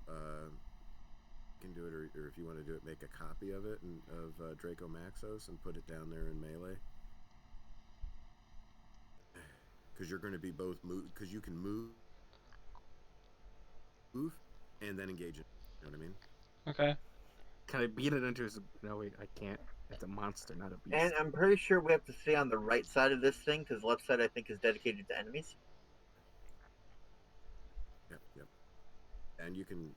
can do it, or if you want to do it, make a copy of it of Draco Maxos and put it down there in melee. Because you're going to be both move, because you can move and then engage it. You know what I mean? Okay. Can I beat it into his? No, wait, I can't. It's a monster, not a beast. And I'm pretty sure we have to stay on the right side of this thing because the left side I think is dedicated to enemies. Yep. And you can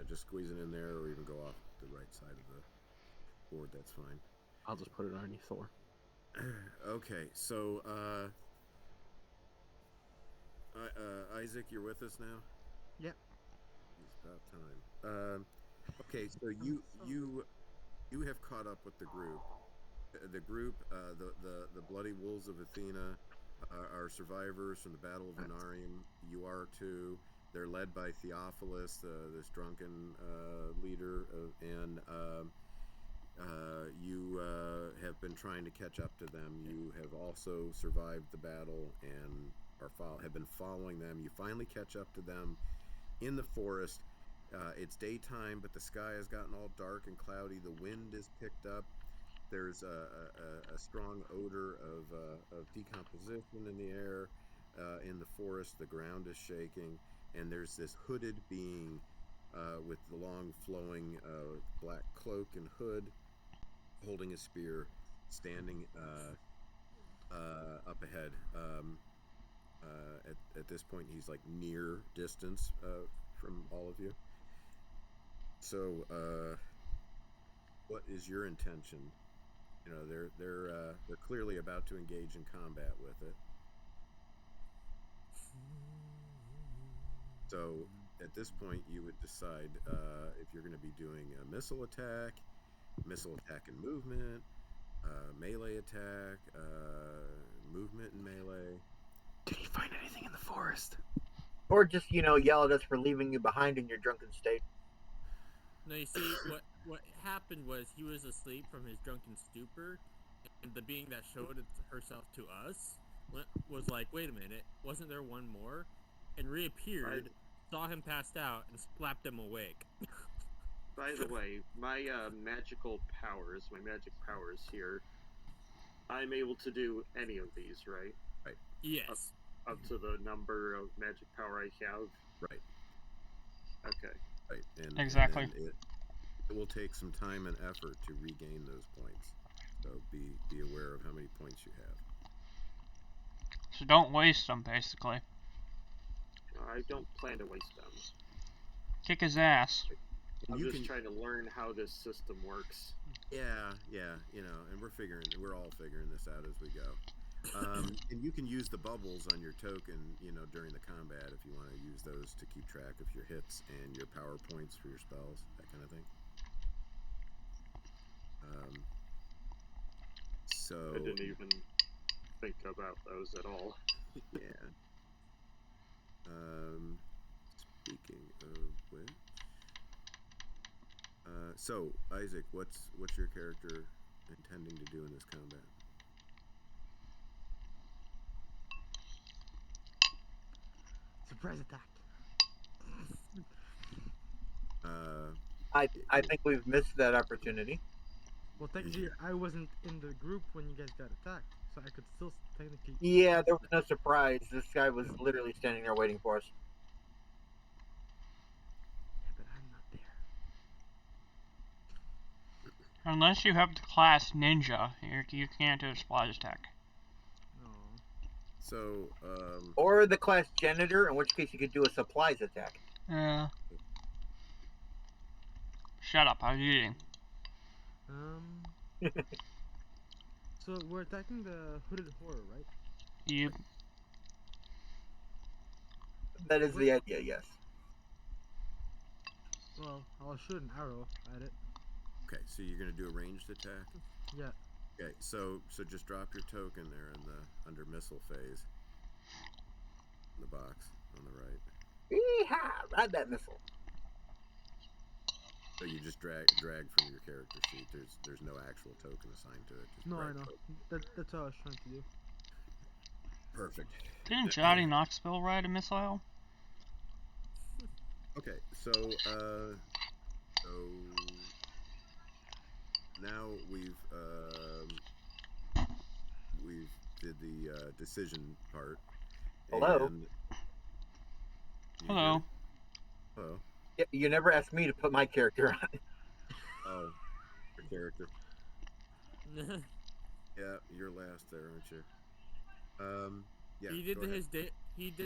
just squeeze it in there, or even go off the right side of the board. That's fine. I'll just put it underneath Thor. Okay, so Isaac, you're with us now. Yep. It's about time. Okay, so you have caught up with the group. The group, the Bloody Wolves of Athena, are survivors from the Battle of Venarium. You are too. They're led by Theophilus, this drunken leader, and you have been trying to catch up to them. You have also survived the battle and have been following them. You finally catch up to them in the forest. It's daytime, but the sky has gotten all dark and cloudy. The wind is picked up. There's a strong odor of decomposition in the air. In the forest, the ground is shaking, and there's this hooded being with the long flowing black cloak and hood, holding a spear, standing up ahead. At this point, he's like near distance from all of you. So, what is your intention? You know, they're clearly about to engage in combat with it. So, at this point, you would decide if you're going to be doing a missile attack and movement, melee attack, movement and melee. Did you find anything in the forest? Or just, yell at us for leaving you behind in your drunken state. No, you see, what happened was he was asleep from his drunken stupor, and the being that showed herself to us was like, wait a minute, wasn't there one more? And reappeared, saw him passed out, and slapped him awake. By the way, my magic powers here, I'm able to do any of these, right? Right. Yes. Up to the number of magic power I have. Right. Okay. Right. And Exactly. And it will take some time and effort to regain those points. So be aware of how many points you have. So don't waste them, basically. I don't plan to waste them. Kick his ass. I'm just trying to learn how this system works. Yeah, and we're all figuring this out as we go. And you can use the bubbles on your token, during the combat if you want to use those to keep track of your hits and your power points for your spells, that kind of thing. So I didn't even think about those at all. Yeah. Speaking of which, so Isaac, what's your character intending to do in this combat? Surprise attack. I think we've missed that opportunity. Well, technically, I wasn't in the group when you guys got attacked, so I could still technically. Yeah, there was no surprise. This guy was literally standing there waiting for us. Yeah, but I'm not there. Unless you have the class ninja, you can't do a splash attack. No. So, Or the class janitor, in which case you could do a supplies attack. Shut up, I was eating. So we're attacking the hooded horror, right? You. That is the idea, yes. Well, I'll shoot an arrow at it. okay, so you're gonna do a ranged attack. Yeah. Okay, so just drop your token there in the under missile phase. In the box on the right. Yeehaw! Ride that missile. So you just drag from your character sheet. There's no actual token assigned to it. Just No, I drag know. token. That's what I was trying to do. Perfect. Didn't Johnny Knoxville ride a missile? Okay, so now we've did the decision part, Hello. and you hear me? Hello. Hello. You never asked me to put my character on. Oh, your character. Yeah, you're last there, aren't you? Yeah. He did Go ahead.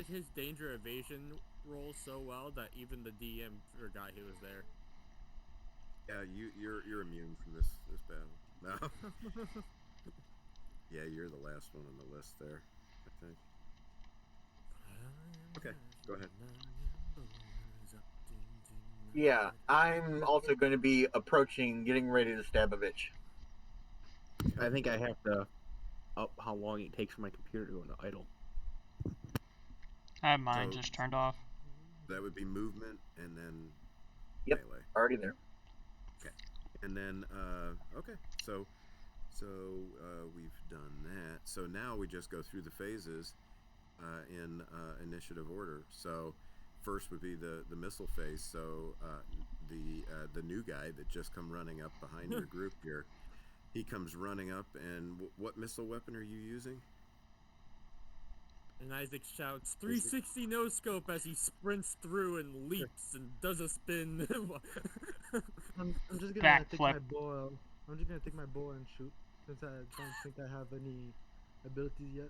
his danger evasion roll so well that even the DM forgot he was there. Yeah, you're immune from this battle. No. Yeah, you're the last one on the list there, I think. Okay, go ahead. Yeah, I'm also going to be approaching, getting ready to stab a bitch. I think I have to up how long it takes for my computer to go into idle. I have mine So just turned off. that would be movement and then Yep, melee. already there. Okay. And then okay. So we've done that. So now we just go through the phases in initiative order. So first would be the missile phase. So the new guy that just come running up behind your group here, he comes running up, and what missile weapon are you using? And Isaac shouts, 360 no scope as he sprints through and leaps and does a spin. I'm just gonna take Backflip. my bow. I'm just gonna take my bow and shoot, since I don't think I have any abilities yet.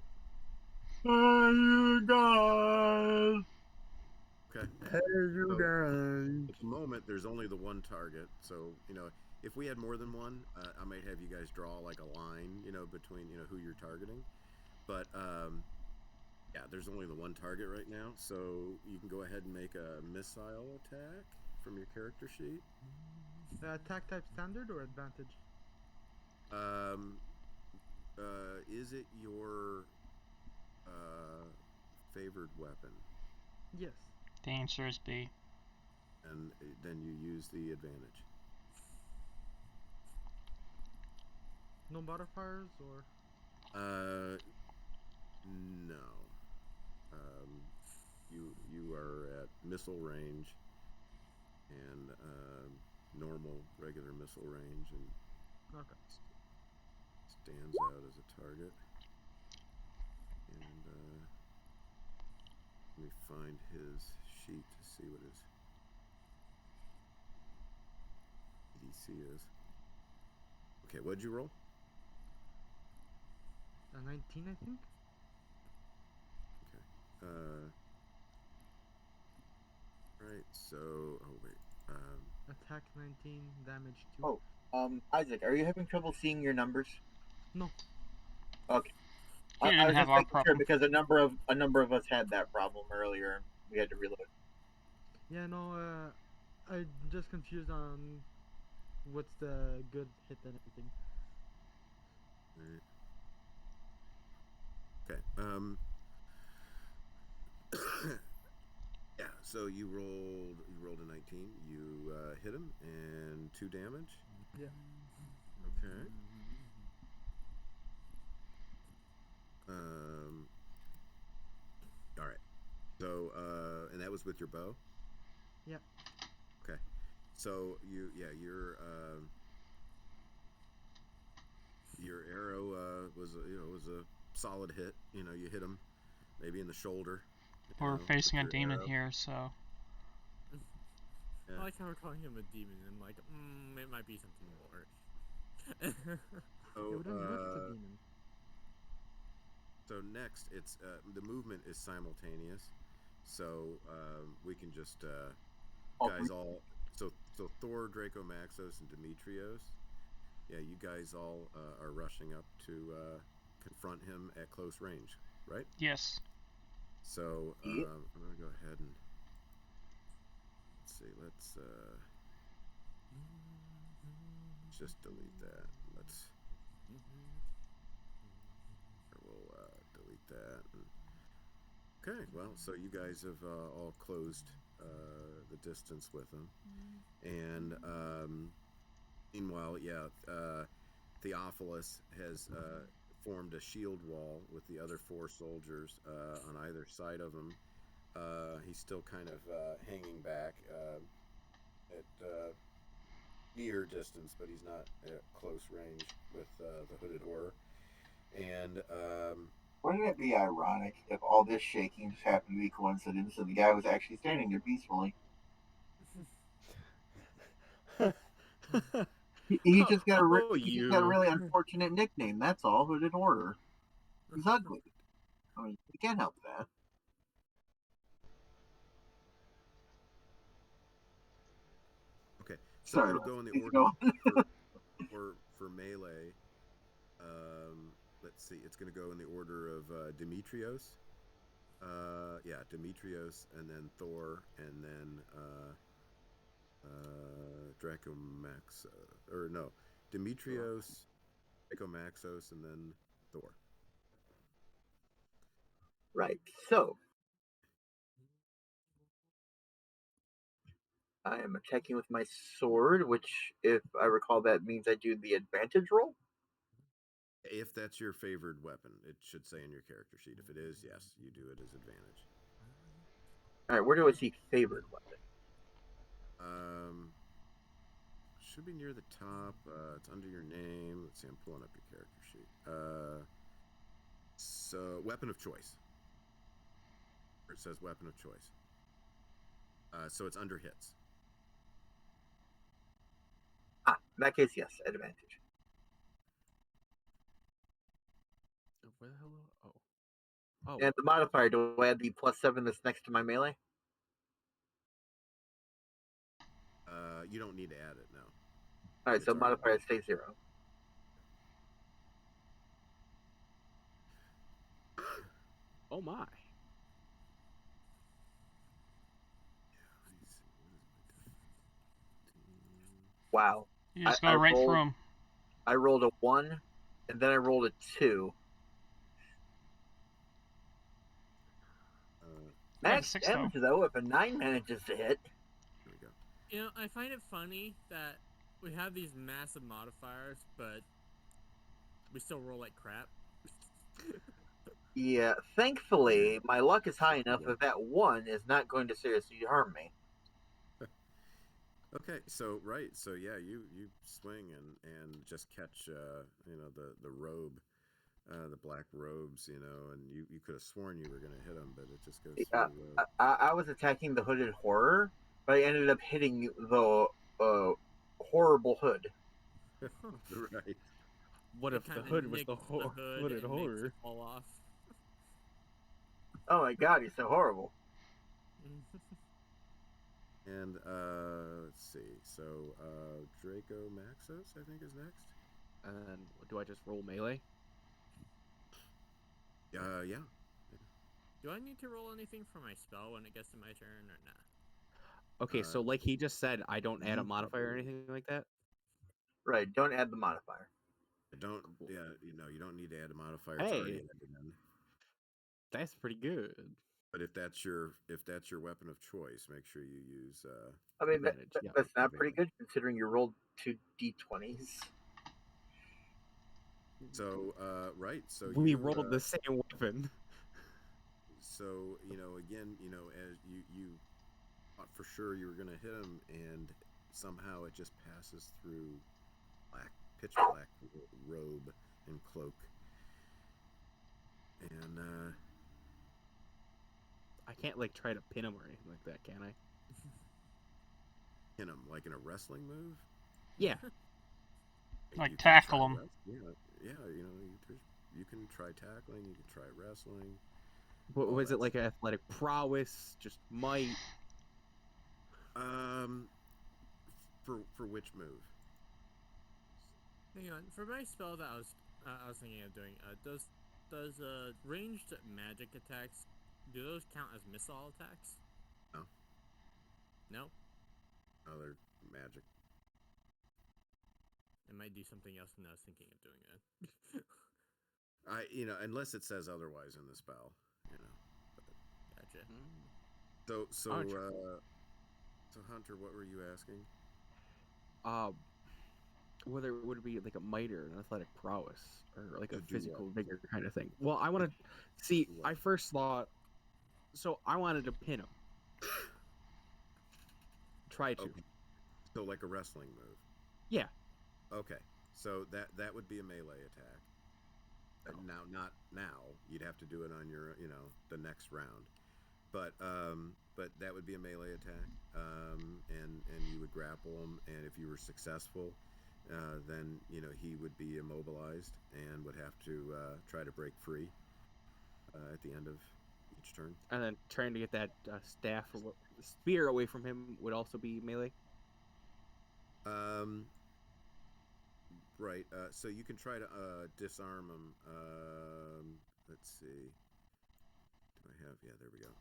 Hey, you guys! Okay. Hey, you So, guys! at the moment, there's only the one target. So, if we had more than one, I might have you guys draw like a line, between, who you're targeting. But, yeah, there's only the one target right now. So you can go ahead and make a missile attack from your character sheet. Attack type standard or advantage? Um, is it your favored weapon? Yes. The answer is B. And then you use the advantage. No modifiers or? No. You are at missile range and normal regular missile range, and Okay. stands out as a target. And let me find his sheet to see what his EDC is. Okay, what'd you roll? A 19, I think. Okay. Right. So, oh wait. Attack 19, damage 2. Oh, Isaac, are you having trouble seeing your numbers? No. Okay. He I didn't was have just our making sure problem. because a number of us had that problem earlier, and we had to reload. Yeah, no. I'm just confused on what's the good hit and everything. Right. Okay. Yeah. So you rolled a 19. You hit him and 2 damage. Yeah. Okay. Um. All right. So and that was with your bow. Yeah. Okay. So your arrow was a solid hit. You hit him maybe in the shoulder. We're With facing a your demon arrow. here, so Yeah. I like how we're calling him a demon. I'm like, it might be something more. Yeah, So but then what is a demon? so next, it's the movement is simultaneous, so we can just guys all. So Thor, Draco Maxos, and Demetrios. Yeah, you guys all are rushing up to confront him at close range, right? yes. So Yep. I'm gonna go ahead and let's see. Let's just delete that. We'll delete that. Okay, well, so you guys have all closed the distance with him, and meanwhile, yeah, Theophilus has formed a shield wall with the other 4 soldiers on either side of him, He's still kind of hanging back at near distance, but he's not at close range with the hooded horror. And Wouldn't it be ironic if all this shaking just happened to be coincidence and the guy was actually standing there peacefully? He just got he just got a you. really unfortunate nickname. That's all. Hooded horror. He's ugly. I mean, you can't help that. okay, so Sorry, it'll Les. go in the Please order go on. for melee. Let's see, it's going to go in the order of Demetrios. Yeah, Demetrios, and then Thor, and then Dracomax, or no, Demetrios, Dracomaxos, and then Thor. Right. So I am attacking with my sword, which, if I recall, that means I do the advantage roll. If that's your favored weapon, it should say in your character sheet. If it is, yes, you do it as advantage. All right. Where do I see favored weapon? Should be near the top. It's under your name. Let's see. I'm pulling up your character sheet. So weapon of choice. It says weapon of choice. So it's under hits. Ah, in that case, yes, advantage. Where the hell? Oh. Oh. And the modifier, do I add the +7 that's next to my melee? You don't need to add it now. All right, It's so already modifier stays 0. Oh my. Wow. You just go right through them. I rolled a 1, and then I rolled a 2. Max damage, though, if a 9 manages to hit. There we go. You know, I find it funny that we have these massive modifiers, but we still roll like crap. Yeah, thankfully, my luck is high enough that that 1 is not going to seriously harm me. Okay, so right, so yeah, you swing and just catch the robe, the black robes, and you could have sworn you were going to hit him, but it just goes through Yeah, the robe. I was attacking the hooded horror, but I ended up hitting the horrible hood. Right. What if the hood was the hooded horror? Fall off. Oh my god, he's so horrible. And let's see. So Draco Maxos, I think, is next. And then do I just roll melee? Yeah. Do I need to roll anything for my spell when it gets to my turn or not? Okay, so like he just said, I don't add a modifier or anything like that? Right, don't add the modifier. Don't. Yeah, you don't need to add a modifier. Hey. It's already added in. That's pretty good. But if that's your weapon of choice, make sure you use. I mean, yeah, that's not pretty good considering you rolled 2 d20s. So right, so we you rolled the same weapon. So again, as you thought for sure you were going to hit him, and somehow it just passes through pitch black robe and cloak, and I can't like try to pin him or anything like that, can I? hit him like in a wrestling move. Yeah. Like tackle him. Yeah. You can try tackling. You can try wrestling. What was it, like an athletic prowess, just might? For which move? Hang on. For my spell that I was thinking of doing, does ranged magic attacks, do those count as missile attacks? No. No? Oh, they're magic. I might do something else than I was thinking of doing that. Unless it says otherwise in the spell, But. Gotcha. So Hunter, what were you asking? Whether it would be like a might or an athletic prowess or like a Do physical what? vigor kind of thing. Well, I want to see. I first thought So I wanted to pin him. Try to. Okay. So like a wrestling move. Yeah. Okay. So that would be a melee attack. Now, not now. You'd have to do it on your, the next round. But that would be a melee attack. And you would grapple him, and if you were successful, then he would be immobilized and would have to try to break free at the end of each turn. And then trying to get that spear away from him would also be melee. Right. So you can try to disarm him. Let's see. Do I have? Yeah, there we go.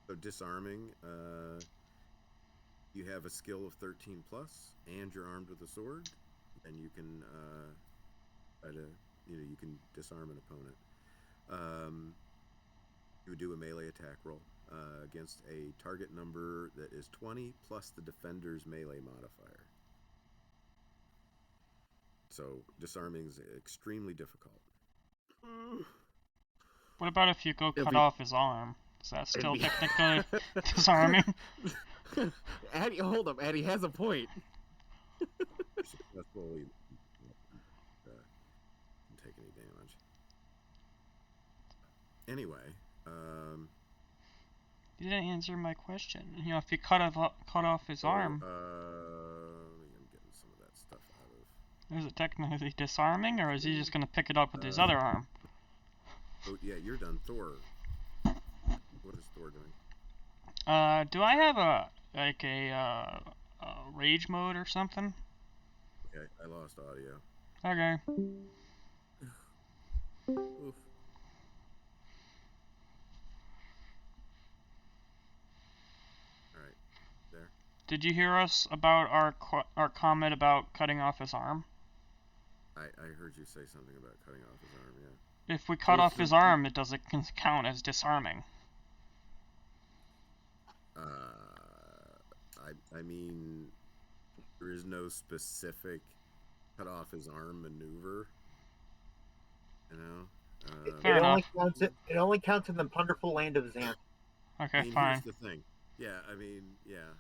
So disarming. You have a skill of 13 plus, and you're armed with a sword, and you can try to, you can disarm an opponent. You would do a melee attack roll against a target number that is 20 plus the defender's melee modifier. So disarming is extremely difficult. What about if you go cut off his arm? Is that still technically disarming? Addy, hold up. Addy has a point. Successful, you don't take any damage. Anyway, You didn't answer my question. If you cut off his arm, I'm getting some of that stuff out of. is it technically disarming, or is he just gonna pick it up with his other arm? Oh yeah, you're done. Thor. What is Thor doing? Do I have a rage mode or something? Okay, I lost audio. Okay. Oof. All right, there. Did you hear us about our comment about cutting off his arm? I heard you say something about cutting off his arm. Yeah. If we cut off his arm, it doesn't count as disarming. I mean, there is no specific cut off his arm maneuver. Fair enough. It only counts in the wonderful land of Xanth. Okay, I mean, fine. Here's the thing. Yeah, I mean, yeah.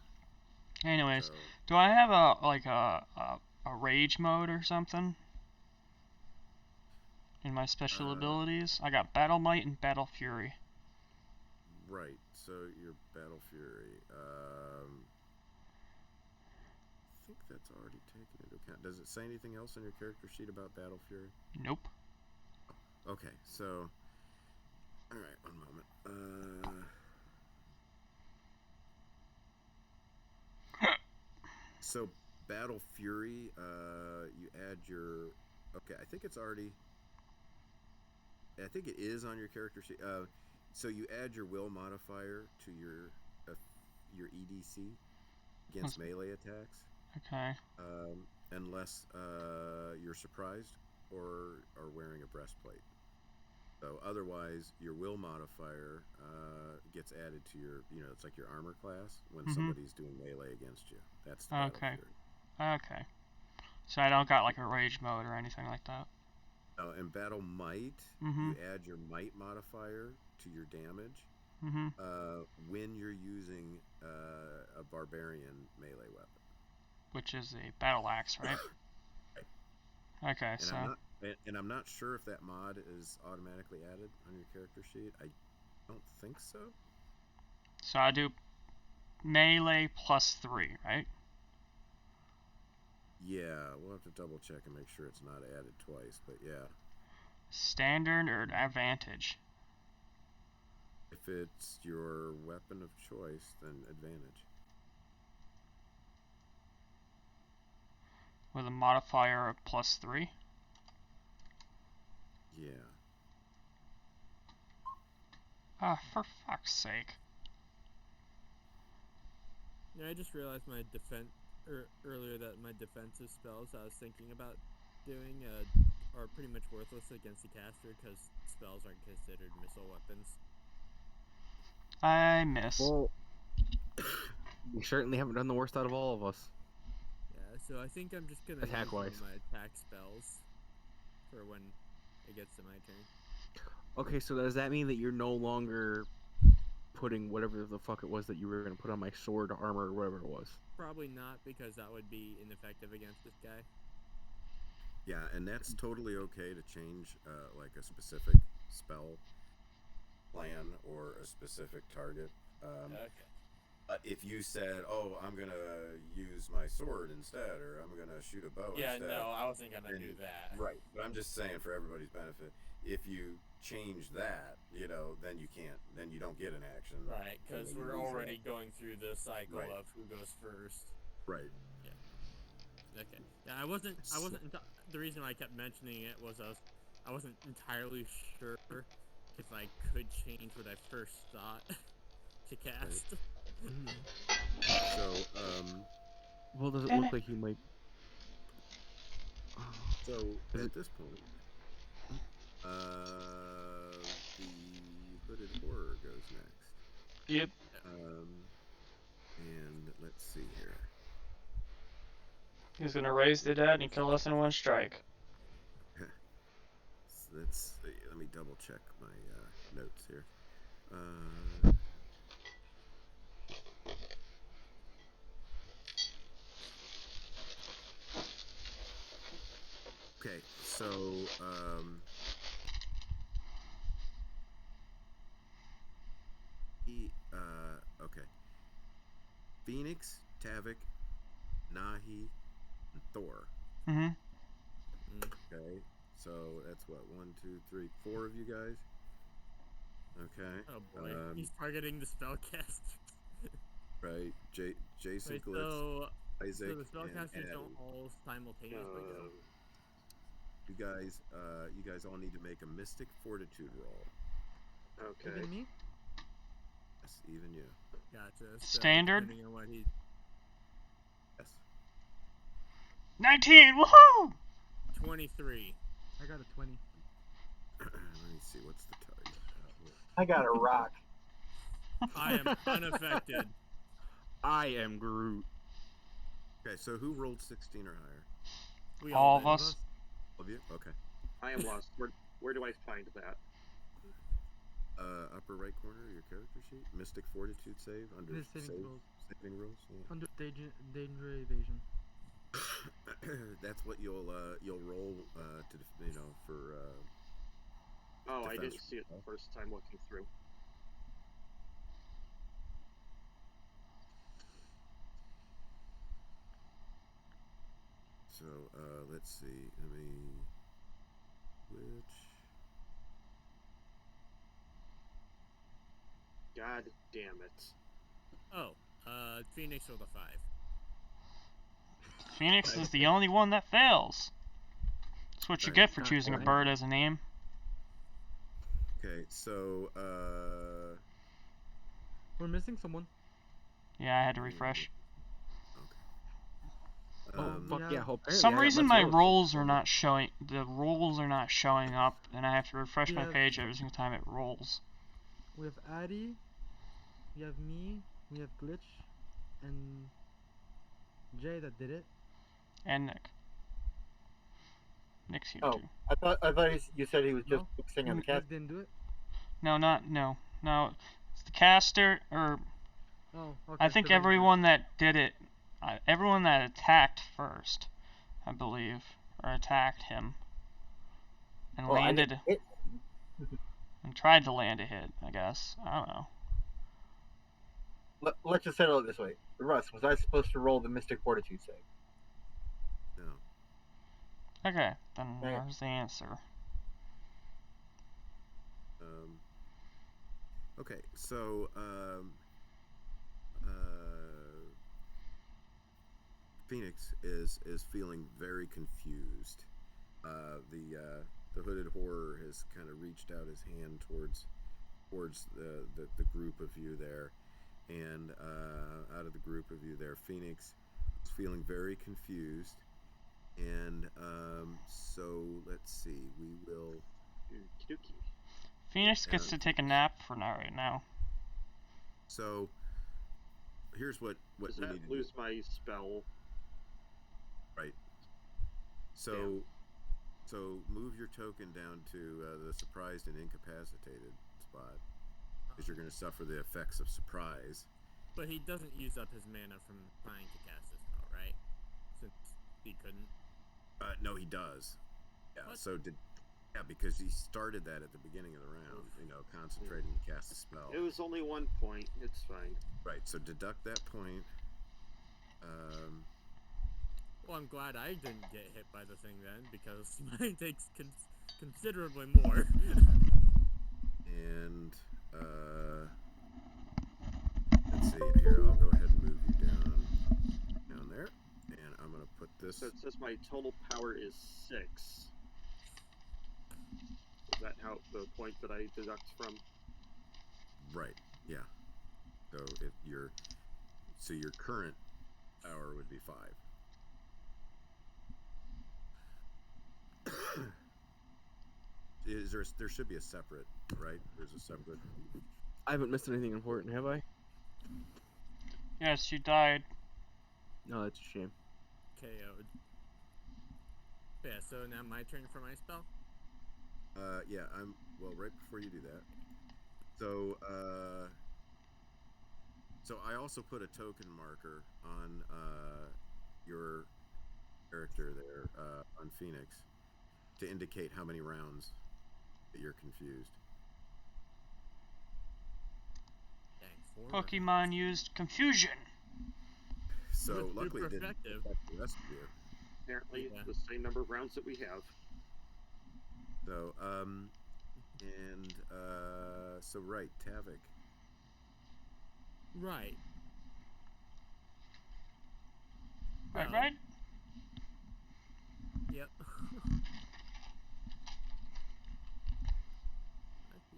Anyways, So, do I have a rage mode or something in my special abilities? I got Battle Might and Battle Fury. right. So your Battle Fury. I think that's already taken into account. Does it say anything else on your character sheet about Battle Fury? Nope. Okay, so. All right, one moment. So Battle Fury, you add your. Okay, I think it's already. I think it is on your character sheet. So you add your will modifier to your EDC against melee attacks. Okay. Unless you're surprised or are wearing a breastplate. So otherwise, your will modifier gets added to your, it's like your armor class when somebody's doing melee against you. That's the Battle Fury. Okay. So I don't got like a rage mode or anything like that. Oh, and Battle Might, you add your might modifier to your damage when you're using a barbarian melee weapon. Which is a battle axe, right? Okay, and I'm not sure if that mod is automatically added on your character sheet. I don't think so. So I do melee +3, right? Yeah, we'll have to double check and make sure it's not added twice, but yeah. Standard or advantage? If it's your weapon of choice, then advantage. With a modifier of +3? Yeah. Ah, for fuck's sake. Yeah, I just realized my earlier that my defensive spells I was thinking about doing are pretty much worthless against the caster because spells aren't considered missile weapons. I miss. Well, we certainly haven't done the worst out of all of us. Yeah, so I think I'm just gonna Attack-wise. use my attack spells for when it gets to my turn. Okay, so does that mean that you're no longer putting whatever the fuck it was that you were gonna put on my sword, armor, or whatever it was. Probably not, because that would be ineffective against this guy. Yeah, and that's totally okay to change like a specific spell plan or a specific target. Okay. If you said, "Oh, I'm gonna use my sword instead," or "I'm gonna shoot a bow Yeah, instead," no, I wasn't gonna then do that. right. But I'm just saying for everybody's benefit, if you change that, then you can't, then you don't get an action. Right, because when you we're use already that. going through the cycle Right. of who goes first. Right. Okay. Yeah, I wasn't. The reason I kept mentioning it was I wasn't entirely sure if I could change what I first thought to cast. So, Well, does it Damn look it. like he might? so Is at it- this point, the hooded horror goes next. Yep. And let's see here. He's gonna raise the dead and kill us in one strike. Let's see. Let me double check my notes here. Okay, so okay. Phoenix, Tavik, Nahi, and Thor. Mm-hmm. Okay, so that's what 1, 2, 3, 4 of you guys. Okay. Oh boy, he's targeting the spellcaster. Right, Jason Wait, Glitz, Isaac, so the and spellcasters Addy. don't all simultaneously go. You guys all need to make a Mystic Fortitude roll. Okay. Even me? Yes, even you. Gotcha. So Standard? depending on what he. Yes. 19! Woohoo! 23. I got a 20. Let me see. What's the target? I got a rock. I am unaffected. I am Groot. Okay, so who rolled 16 or higher? We All of did. us. All of you? Okay. I am lost. Where do I find that? Upper right corner of your character sheet. Mystic Fortitude save under This saving rules. saving rules. Yeah. Under danger evasion. That's what you'll roll to for. Oh, I Defense didn't see it the first time looking through. So let's see. Let me. Which. God damn it. Oh, Phoenix rolled a 5. Phoenix is the only one that fails. That's what you Right. get for choosing a bird as a name. Okay, so We're missing someone. Yeah, I had to refresh. Fuck yeah. yeah! For Apparently some I got reason much my lower rolls than are you. not showing. The rolls are not showing up, and I have to refresh my Yeah. page every single time it rolls. We have Addy. We have me. We have Glitch. And Jay that did it. And Nick. Nick's here Oh, too. I thought you said he was just No? focusing on the cast. Nick didn't do it? No, no. It's the caster, or Oh, okay. I think so that everyone that did it, everyone that attacked first, I believe, or attacked him, and Well, I landed, didn't hit. and tried to land a hit, I guess. I don't know. Let's just settle it this way. Russ, was I supposed to roll the Mystic Fortitude save? no. Okay, then Right. there's the answer. Okay, so Phoenix is feeling very confused. The hooded horror has kind of reached out his hand towards the group of you there, and out of the group of you there, Phoenix is feeling very confused. And so let's see, we will. Okey-dokey. Phoenix gets to take a nap for now, right now. So here's what Does we that need to lose do. my spell? Right. So move your token down to the surprised and incapacitated spot. because you're going to suffer the effects of surprise. But he doesn't use up his mana from trying to cast this spell, right? Since he couldn't. No, he does. Yeah. What? So because he started that at the beginning of the round. Concentrating to cast a spell. It was only 1 point. It's fine. Right. So deduct that point. Well, I'm glad I didn't get hit by the thing then, because mine takes considerably more. And let's see. Here, I'll go ahead and move you down there, and I'm gonna put this. So it says my total power is 6. Is that how the point that I deduct from? Right. Yeah. So your current power would be 5. There should be a separate, right? There's a separate. I haven't missed anything important, have I? Yes, you died. No, that's a shame. KO'd. Yeah, so now my turn for my spell? Yeah, right before you do that. So I also put a token marker on your character there on Phoenix to indicate how many rounds that you're confused. Dang, 4 Pokemon used confusion. So Super luckily it didn't effective. affect the rest of you. Apparently, Yeah. the same number of rounds that we have. So so right, Tavik. Right. Right, Well, right? Yep. Where's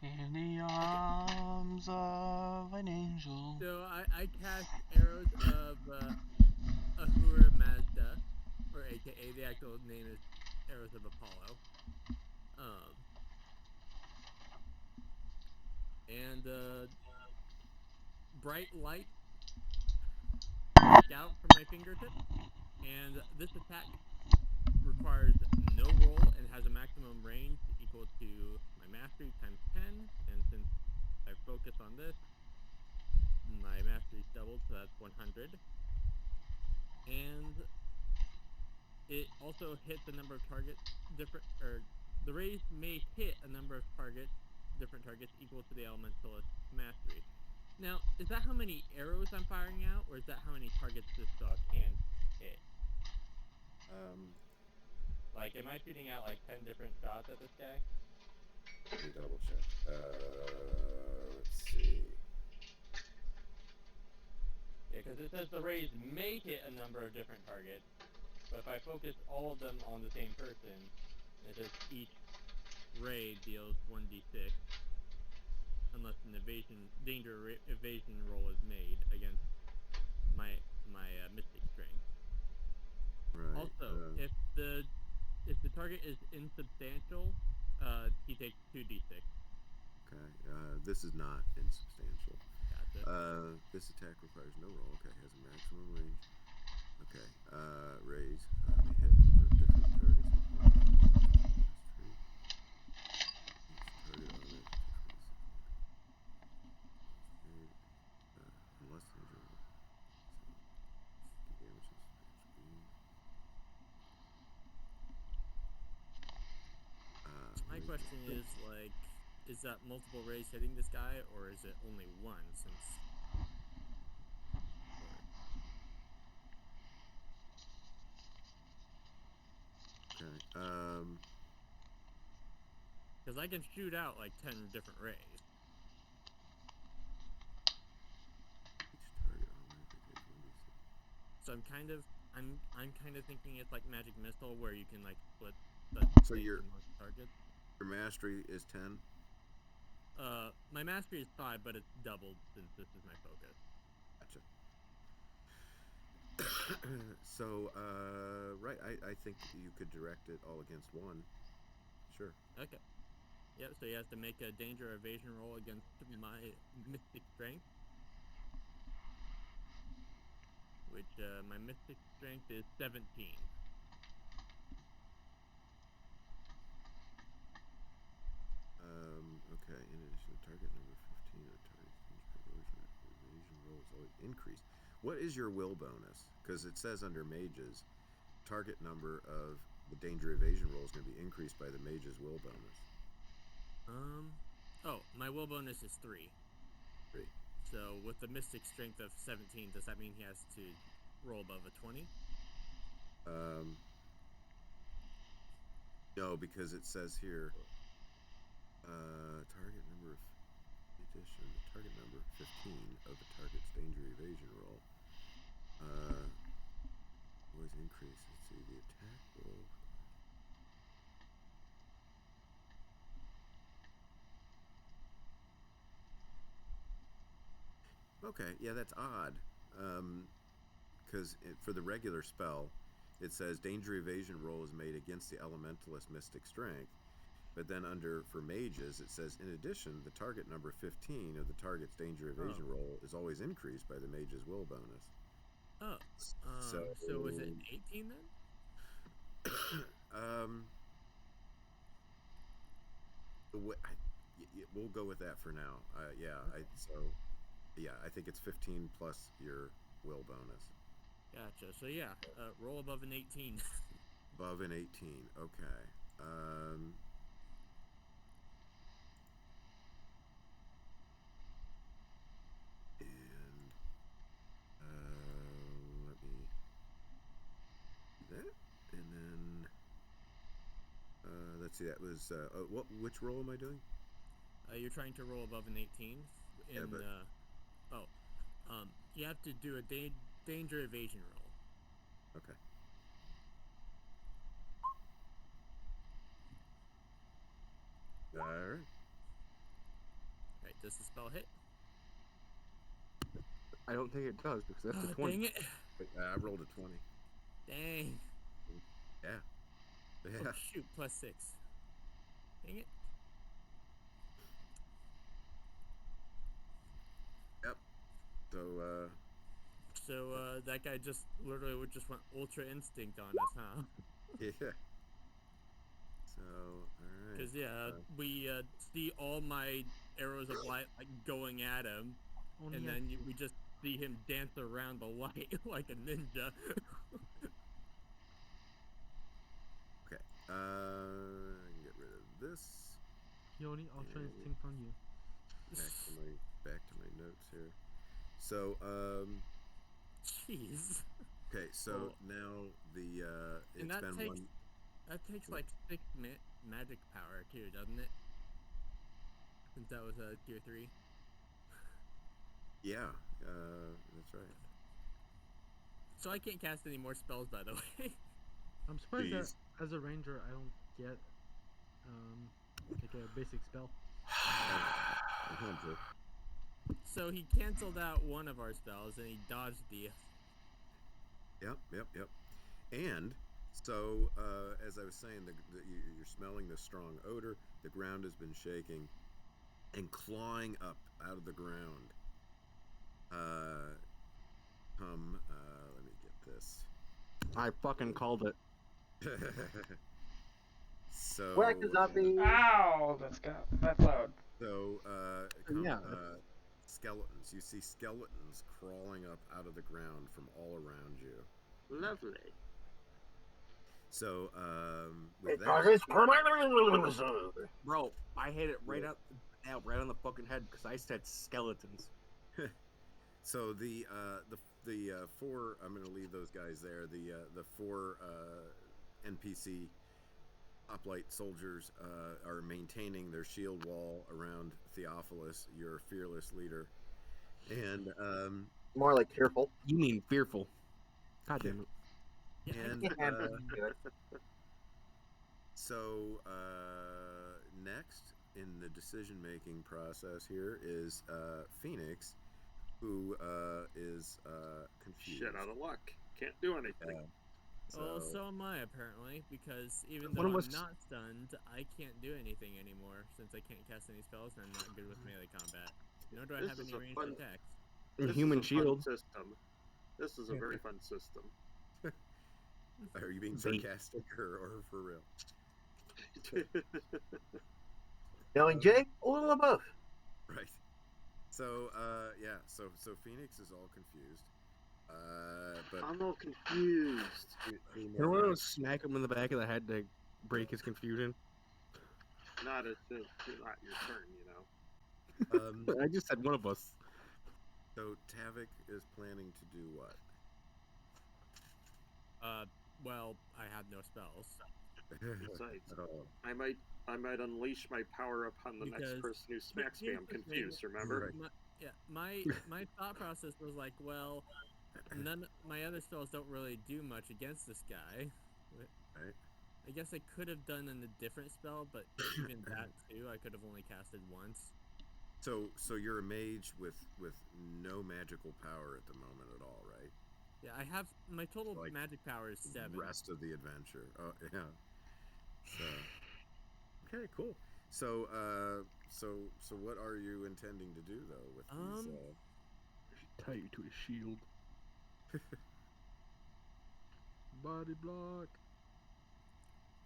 my... In the arms of an angel. So I cast Arrows of Ahura Mazda, or aka the actual name is Arrows of Apollo. And bright light out from my fingertip, and this attack requires no roll and has a maximum range equal to my mastery times 10, and since I focus on this, my mastery's doubled, so that's 100. And it also hits a number of targets the raise may hit a number of different targets equal to the elementalist mastery. Now, is that how many arrows I'm firing out, or is that how many targets this dog can hit? Like, am I shooting out like 10 different shots at this guy? Let me double check. Let's see. Yeah, because it says the raise may hit a number of different targets, but if I focus all of them on the same person, it says each raid deals 1d6, unless an danger evasion roll is made against my mystic strength. Right. Also, if the target is insubstantial, he takes 2d6. Okay. This is not insubstantial. Gotcha. This attack requires no roll. Okay, has a maximum range. Okay. Raise. May hit a number of different targets. Each target on it. Unless injured. Damage is My question is, like, is that multiple rays hitting this guy, or is it only one, since... Okay. Because I can shoot out, like, 10 different rays. Each target automatically takes 1d6. So I'm kind of thinking it's like Magic Missile, where you can, like, split the So your targets. Your mastery is 10? My mastery is 5, but it's doubled since this is my focus. Gotcha. So, right, I think you could direct it all against one. Sure. Okay. Yep, so he has to make a danger evasion roll against my mystic strength. Which, my mystic strength is 17. Okay, in addition to target number 15, the target's evasion roll is always increased. What is your will bonus? Because it says under mages, target number of the danger evasion roll is going to be increased by the mage's will bonus. Oh, my will bonus is 3. 3. So with the mystic strength of 17, does that mean he has to roll above a 20? No, because it says here, target number of addition, the target number 15 of the target's danger evasion roll. Always increase. Let's see, the attack roll. Okay, yeah, that's odd. Because for the regular spell, it says danger evasion roll is made against the elementalist mystic strength. But then for mages, it says, in addition, the target number 15 of the target's danger evasion roll is always increased by the mage's will bonus. Oh, so was it 18 then? We'll go with that for now. I think it's 15 plus your will bonus. Gotcha. So yeah, roll above an 18. Above an 18. Okay. Let me do that, and then let's see. That was which roll am I doing? You're trying to roll above an 18. You have to do a danger evasion roll. Okay. All right. Right, does the spell hit? I don't think it does because that's a 20. Dang it! I rolled a 20. Dang. Yeah. Oh, shoot, plus 6. Dang it. Yep. So that guy just literally went ultra instinct on us, huh? Yeah. So, all right. Because we see all my arrows of light like going at him, and then we just see him dance around the light like a ninja. Okay. I can get rid of this. He only ultra instinct on you. Back to my notes here. So, jeez. Okay, so now That takes like 6 magic power too, doesn't it? Since that was a tier 3. Yeah, that's right. So I can't cast any more spells, by the way. I'm surprised that as a ranger I don't get like a basic spell. So he canceled out one of our spells and he dodged the. Yep. And so, as I was saying, you're smelling the strong odor. The ground has been shaking, and clawing up out of the ground. Let me get this. I fucking called it. So. Whack the zombie. Ow! That's loud. So, skeletons. You see skeletons crawling up out of the ground from all around you. Lovely. So, Bro, I hit it right on the fucking head because I said skeletons. So the 4, I'm going to leave those guys there. The 4 NPC hoplite soldiers are maintaining their shield wall around Theophilus, your fearless leader, and more like fearful. You mean fearful? God damn it! And so next in the decision-making process here is Phoenix, who is confused. Shit out of luck. Can't do anything. So am I, apparently, because even though I'm not stunned, I can't do anything anymore, since I can't cast any spells and I'm not good with melee combat. Nor do I have any ranged attacks. Human shield system. This is a very fun system. Are you being sarcastic or for real? Knowing Jay, a little above. Right. So yeah, so Phoenix is all confused. But I'm all confused. three You more want to rounds. smack him in the back of the head to break his confusion? Not if it's not your turn, you know. I just said one of us. So Tavik is planning to do what? Well, I have no spells. Besides, At all. I might unleash my power upon the next Because person who smacks me. here's I'm the thing, confused. Remember? Right. my thought process was like, well, my other spells don't really do much against this guy. Right. I guess I could have done a different spell, but even that too, I could have only casted once. So you're a mage with no magical power at the moment at all, right? Yeah, I have my total Like, magic power is 7. Rest of the adventure. Oh yeah. So okay, cool. So so what are you intending to do though with these? Tie you to a shield. Body block.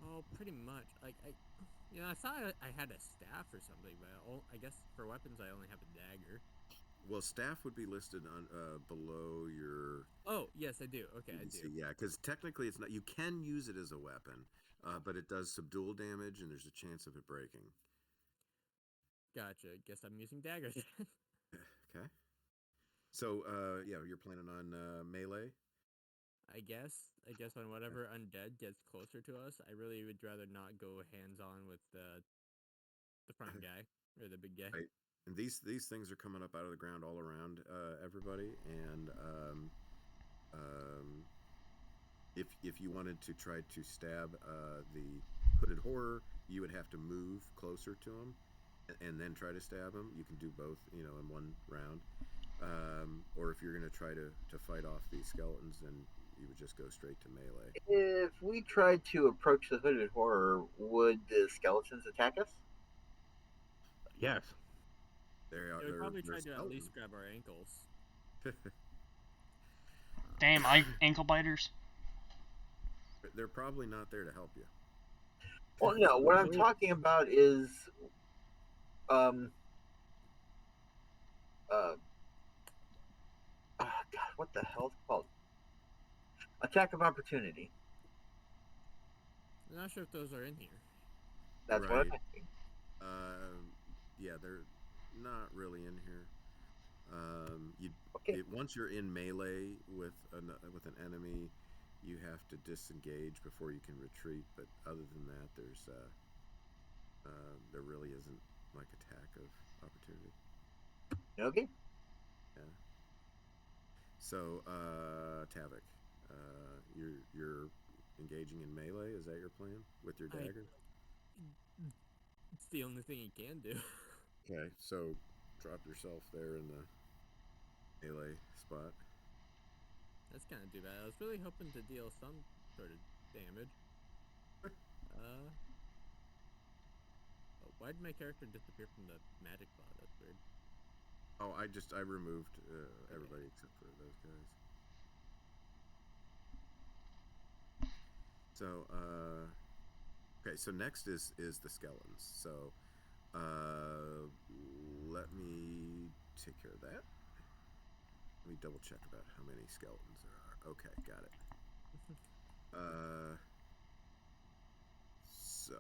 Oh, pretty much. Like I thought I had a staff or something, but I guess for weapons I only have a dagger. Well, staff would be listed on below your. Oh, yes, I do. Okay, I do. Yeah, because technically it's not. You can use it as a weapon, but it does subdual damage, and there's a chance of it breaking. Gotcha. Guess I'm using daggers. Okay. So yeah, you're planning on melee. I guess when whatever undead gets closer to us, I really would rather not go hands on with the front guy or the big guy. Right. And these things are coming up out of the ground all around everybody, and if you wanted to try to stab the hooded horror, you would have to move closer to him, and then try to stab him. You can do both, you know, in one round. Or if you're going to try to fight off these skeletons, then you would just go straight to melee. If we tried to approach the hooded horror, would the skeletons attack us? Yes. They are. They would probably try to at skeletons. least grab our ankles. Damn, ankle biters. They're probably not there to help you. Well, no. What I'm talking about is, oh, God, what the hell is it called? Attack of opportunity. I'm not sure if those are in here. That's what I'm Right. thinking. Yeah, they're not really in here. Okay. Once you're in melee with an enemy, you have to disengage before you can retreat. But other than that, there really isn't like attack of opportunity. Okay. Yeah. So Tavik, you're engaging in melee. Is that your plan with your dagger? It's the only thing he can do. Okay, so drop yourself there in the melee spot. That's kind of too bad. I was really hoping to deal some sort of damage. Why did my character disappear from the magic bot? That's weird. Oh, I removed everybody except for those guys. So okay, so next is the skeletons. So let me take care of that. Let me double check about how many skeletons there are. Okay, got it. So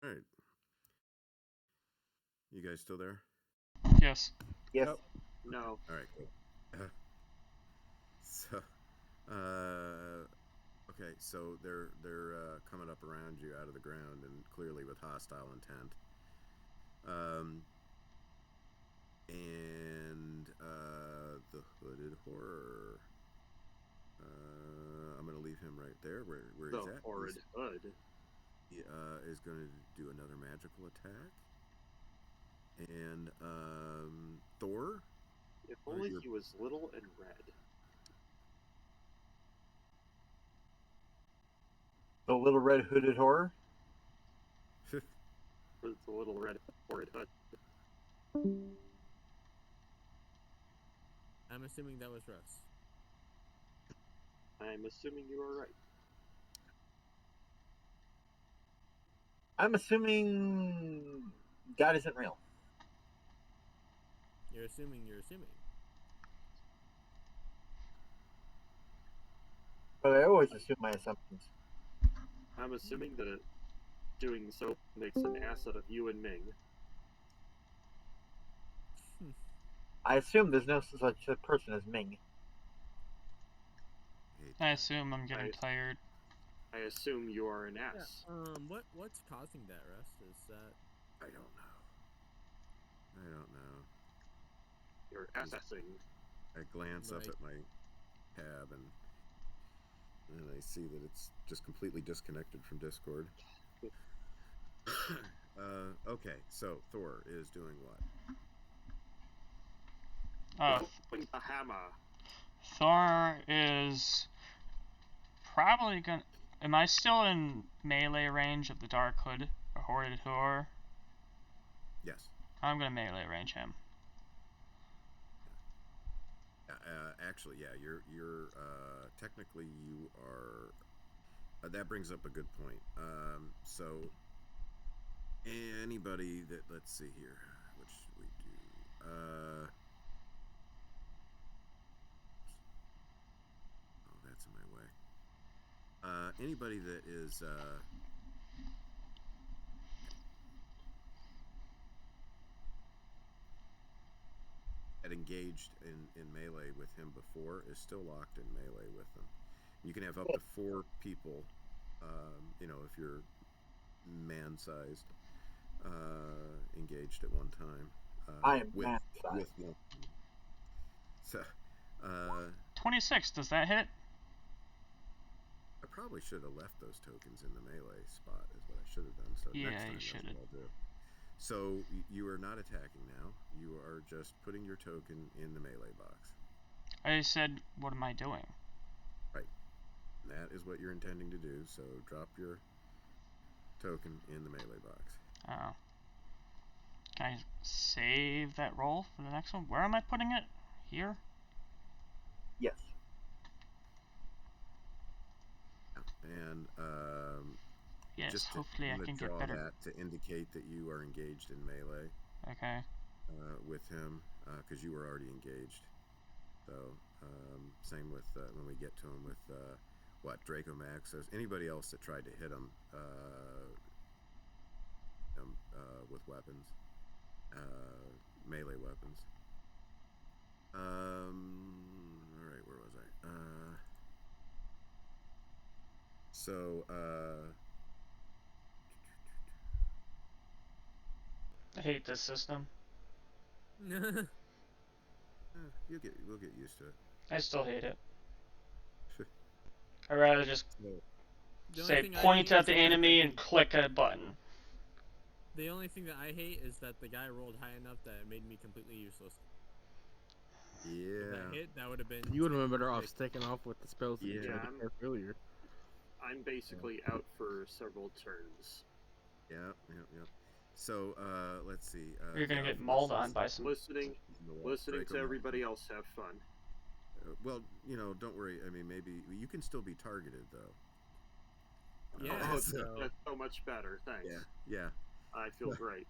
all right, you guys still there? Yes. Yes. Yep. No. All right, cool. So, Okay, so they're coming up around you out of the ground and clearly with hostile intent. And the hooded horror. I'm gonna leave him right there where The he's at. horrid hood. He is going to do another magical attack. And Thor. If only he was little and red. The little red hooded horror. The little red horrid hood. I'm assuming that was Russ. I'm assuming you are right. I'm assuming God isn't real. You're assuming. But I always assume my assumptions. I'm assuming that doing so makes an ass out of you and Ming. I assume there's no such a person as Ming. I assume I'm getting tired. I assume you are an ass. Yeah. What's causing that, Russ? Is that? I don't know. You're assing. I glance up at my tab and I see that it's just completely disconnected from Discord. Okay, so Thor is doing what? A hammer. Thor is probably gonna. Am I still in melee range of the Dark Hood or Horrid Horror? Yes. I'm gonna melee range him. Actually, yeah, you're technically you are. That brings up a good point. So anybody that, let's see here, what should we do? Oh, that's in my way. Anybody that is had engaged in melee with him before is still locked in melee with them. You can have up to 4 people. If you're man-sized, engaged at one time. I am man-sized. With one. So, 26. Does that hit? I probably should have left those tokens in the melee spot. Is what I should have done. So yeah, next time you should have. I'll do. So you are not attacking now. You are just putting your token in the melee box. I said, what am I doing? Right. And that is what you're intending to do. So drop your token in the melee box. Oh. Can I save that roll for the next one? Where am I putting it? Here? Yes. And yes, just hopefully I can get draw better. that to indicate that you are engaged in melee. Okay. With him, because you were already engaged. So same with when we get to him with Draco Maxos. Anybody else that tried to hit him with weapons, melee weapons. All right, where was I? I hate this system. We'll get used to it. I still hate it. I'd rather just say point at the enemy and click a button. The only thing that I hate is that the guy rolled high enough that it made me completely useless. Yeah. If that hit, that would have been. You would have been better off sticking off with the spells that you Yeah. tried to cast earlier. I'm basically out for several turns. Yeah. So let's see. You're gonna get mauled on by some. Listening to everybody else have fun. Well, don't worry. I mean, maybe you can still be targeted though. Yeah. That's so much better. Thanks. Yeah. I feel great.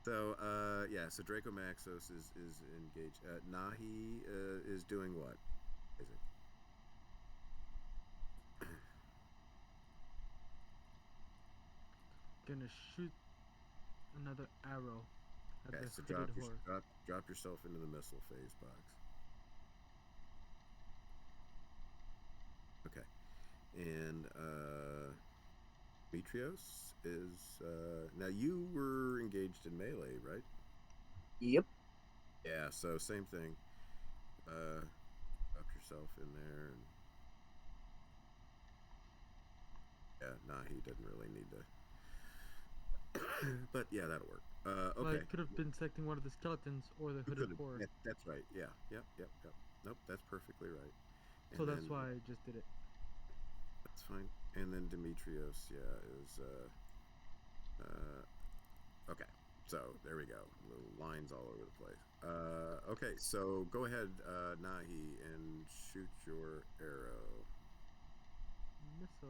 So so Draco Maxos is engaged. Nahi is doing what? Isaac? Gonna shoot another arrow at Okay, the so hooded horror. drop yourself into the missile phase box. Okay, And Demetrios is now you were engaged in melee, right? Yep. Yeah, so same thing. Up yourself in there, and yeah, nah, he doesn't really need to. But yeah, that'll work. Well, Okay. it could have been selecting one of the skeletons or the You hooded could've- whore. That's right. Yeah. Yep. Nope, that's perfectly right. And So that's then, why I just did it. that's fine. And then Demetrios, yeah, is okay. So there we go. Little lines all over the place. Okay, so go ahead, Nahi, and shoot your arrow. Missile.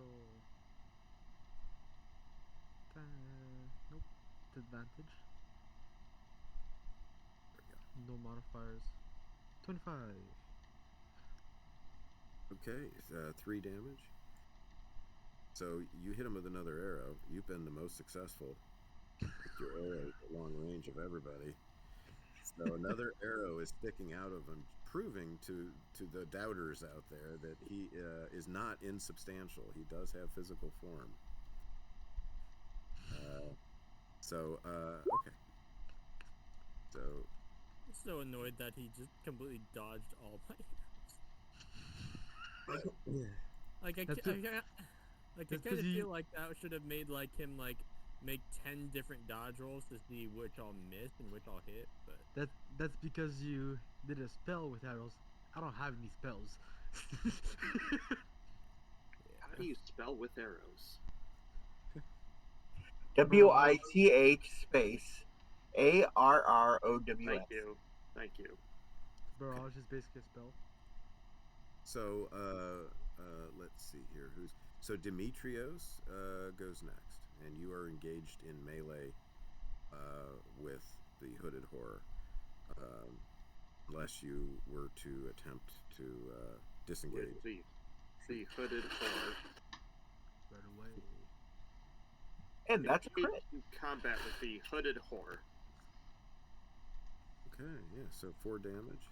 Nope. Advantage. No modifiers. 25. Okay, 3 damage. So you hit him with another arrow. You've been the most successful with your arrows at long range of everybody. So another arrow is sticking out of him, proving to the doubters out there that he is not insubstantial. He does have physical form. Okay. So I'm so annoyed that he just completely dodged all my. Like I, That's ca- I, it. ca- like I That's kind 'cause of he- feel like that should have made like him like make 10 different dodge rolls to see which I'll miss and which I'll hit. But That's because you did a spell with arrows. I don't have any spells. How do you spell with arrows? WITH space ARROWS. Thank you. Barrage is basically a spell. So let's see here. So Demetrios goes next, and you are engaged in melee with the hooded horror, unless you were to attempt to disengage. With the hooded whore. Right away. And that's a Engage crit. in combat with the hooded whore. Okay, yeah. So 4 damage.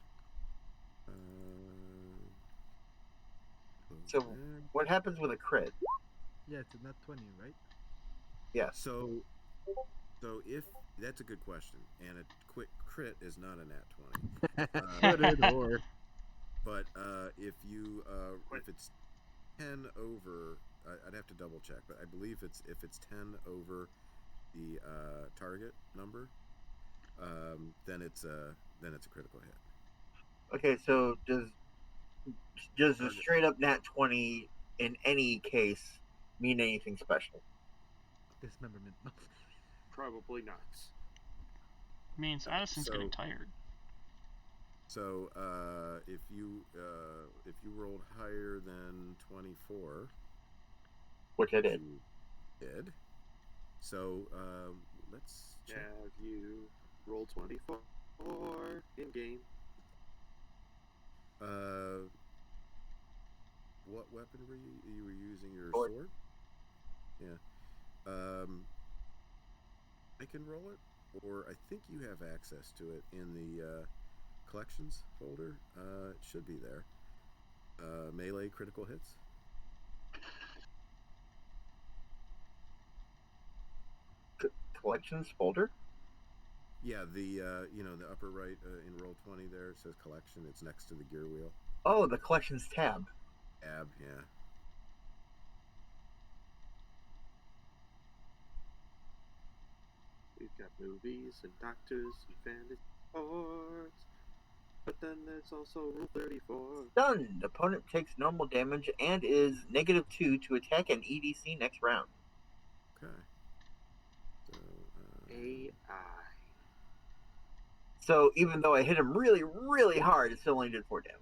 So there. what happens with a crit? Yeah, it's a nat 20, right? Yes. So if that's a good question, and a quick crit is not a nat 20. Hooded whore. But if it's 10 over, I'd have to double check, but I believe if it's 10 over the target number, then it's a critical hit. Okay, so does a Target. straight up nat 20 in any case mean anything special? Dismemberment. Probably not. Means Addison's so- getting tired. So if you rolled higher than 24, Which I did. you did. So let's check. Have you rolled 24 in game? What weapon were you were using? Your Sword. sword? Yeah. I can roll it, or I think you have access to it in the collections folder. It should be there. Melee critical hits. Collections folder? Yeah, the the upper right in roll 20 there, it says collection. It's next to the gear wheel. Oh, the collections tab. Tab, yeah. We've got movies and doctors and fantasy sports. But then there's also Rule 34. Stunned. Opponent takes normal damage and is -2 to attack and EDC next round. Okay. So AI. So even though I hit him really, really hard, it still only did 4 damage.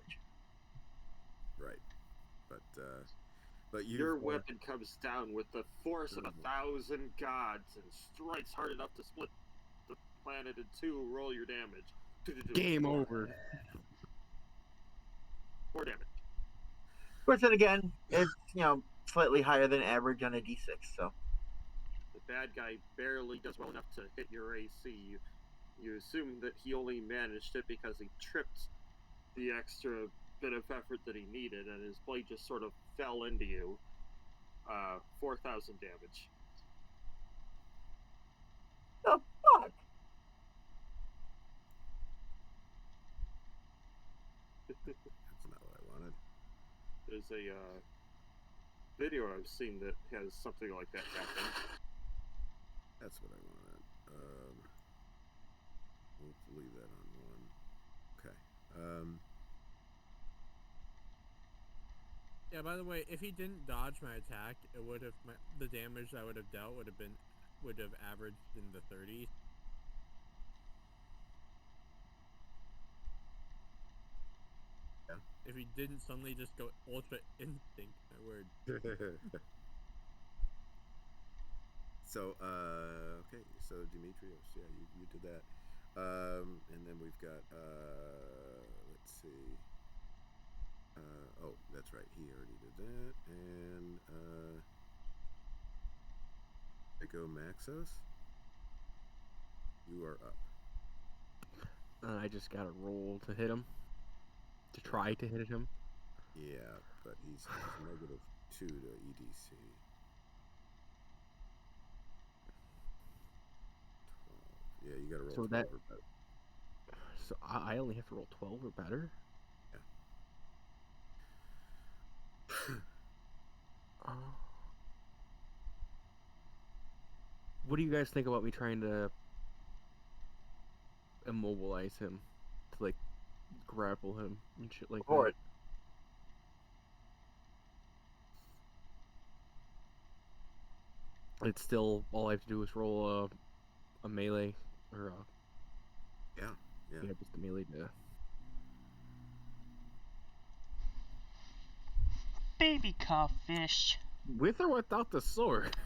right, but Your weapon comes down with the force of 1,000 gods and strikes hard enough to split the planet in two. Roll your damage. Game over. 4 damage. Of course, then again, it's slightly higher than average on a D6. So The bad guy barely does well enough to hit your AC. You assume that he only managed it because he tripped the extra bit of effort that he needed, and his blade just sort of fell into you. 4,000 damage. The fuck? That's not what I wanted. There's a video I've seen that has something like that happen. That's what I wanted. We'll leave that on one. Okay. Yeah, by the way, if he didn't dodge my attack, it would have the damage I would have dealt would have averaged in the 30s. Yeah. If he didn't suddenly just go ultra instinct, my word. So, okay. So Demetrios, yeah, you did that. And then we've got, let's see. Oh, that's right. He already did that. And Echo Maxos, you are up. I just got to roll to hit him. To try to hit him. Yeah, but he's -2 to EDC. 12. Yeah, you got to roll So 12 that- or better. So I only have to roll 12 or better? Yeah. What do you guys think about me trying to immobilize him? To, like, grapple him and shit like For that? it. It's still, all I have to do is roll a melee, or a... Yeah. Yeah, just a melee to... Baby crawfish. With or without the sword?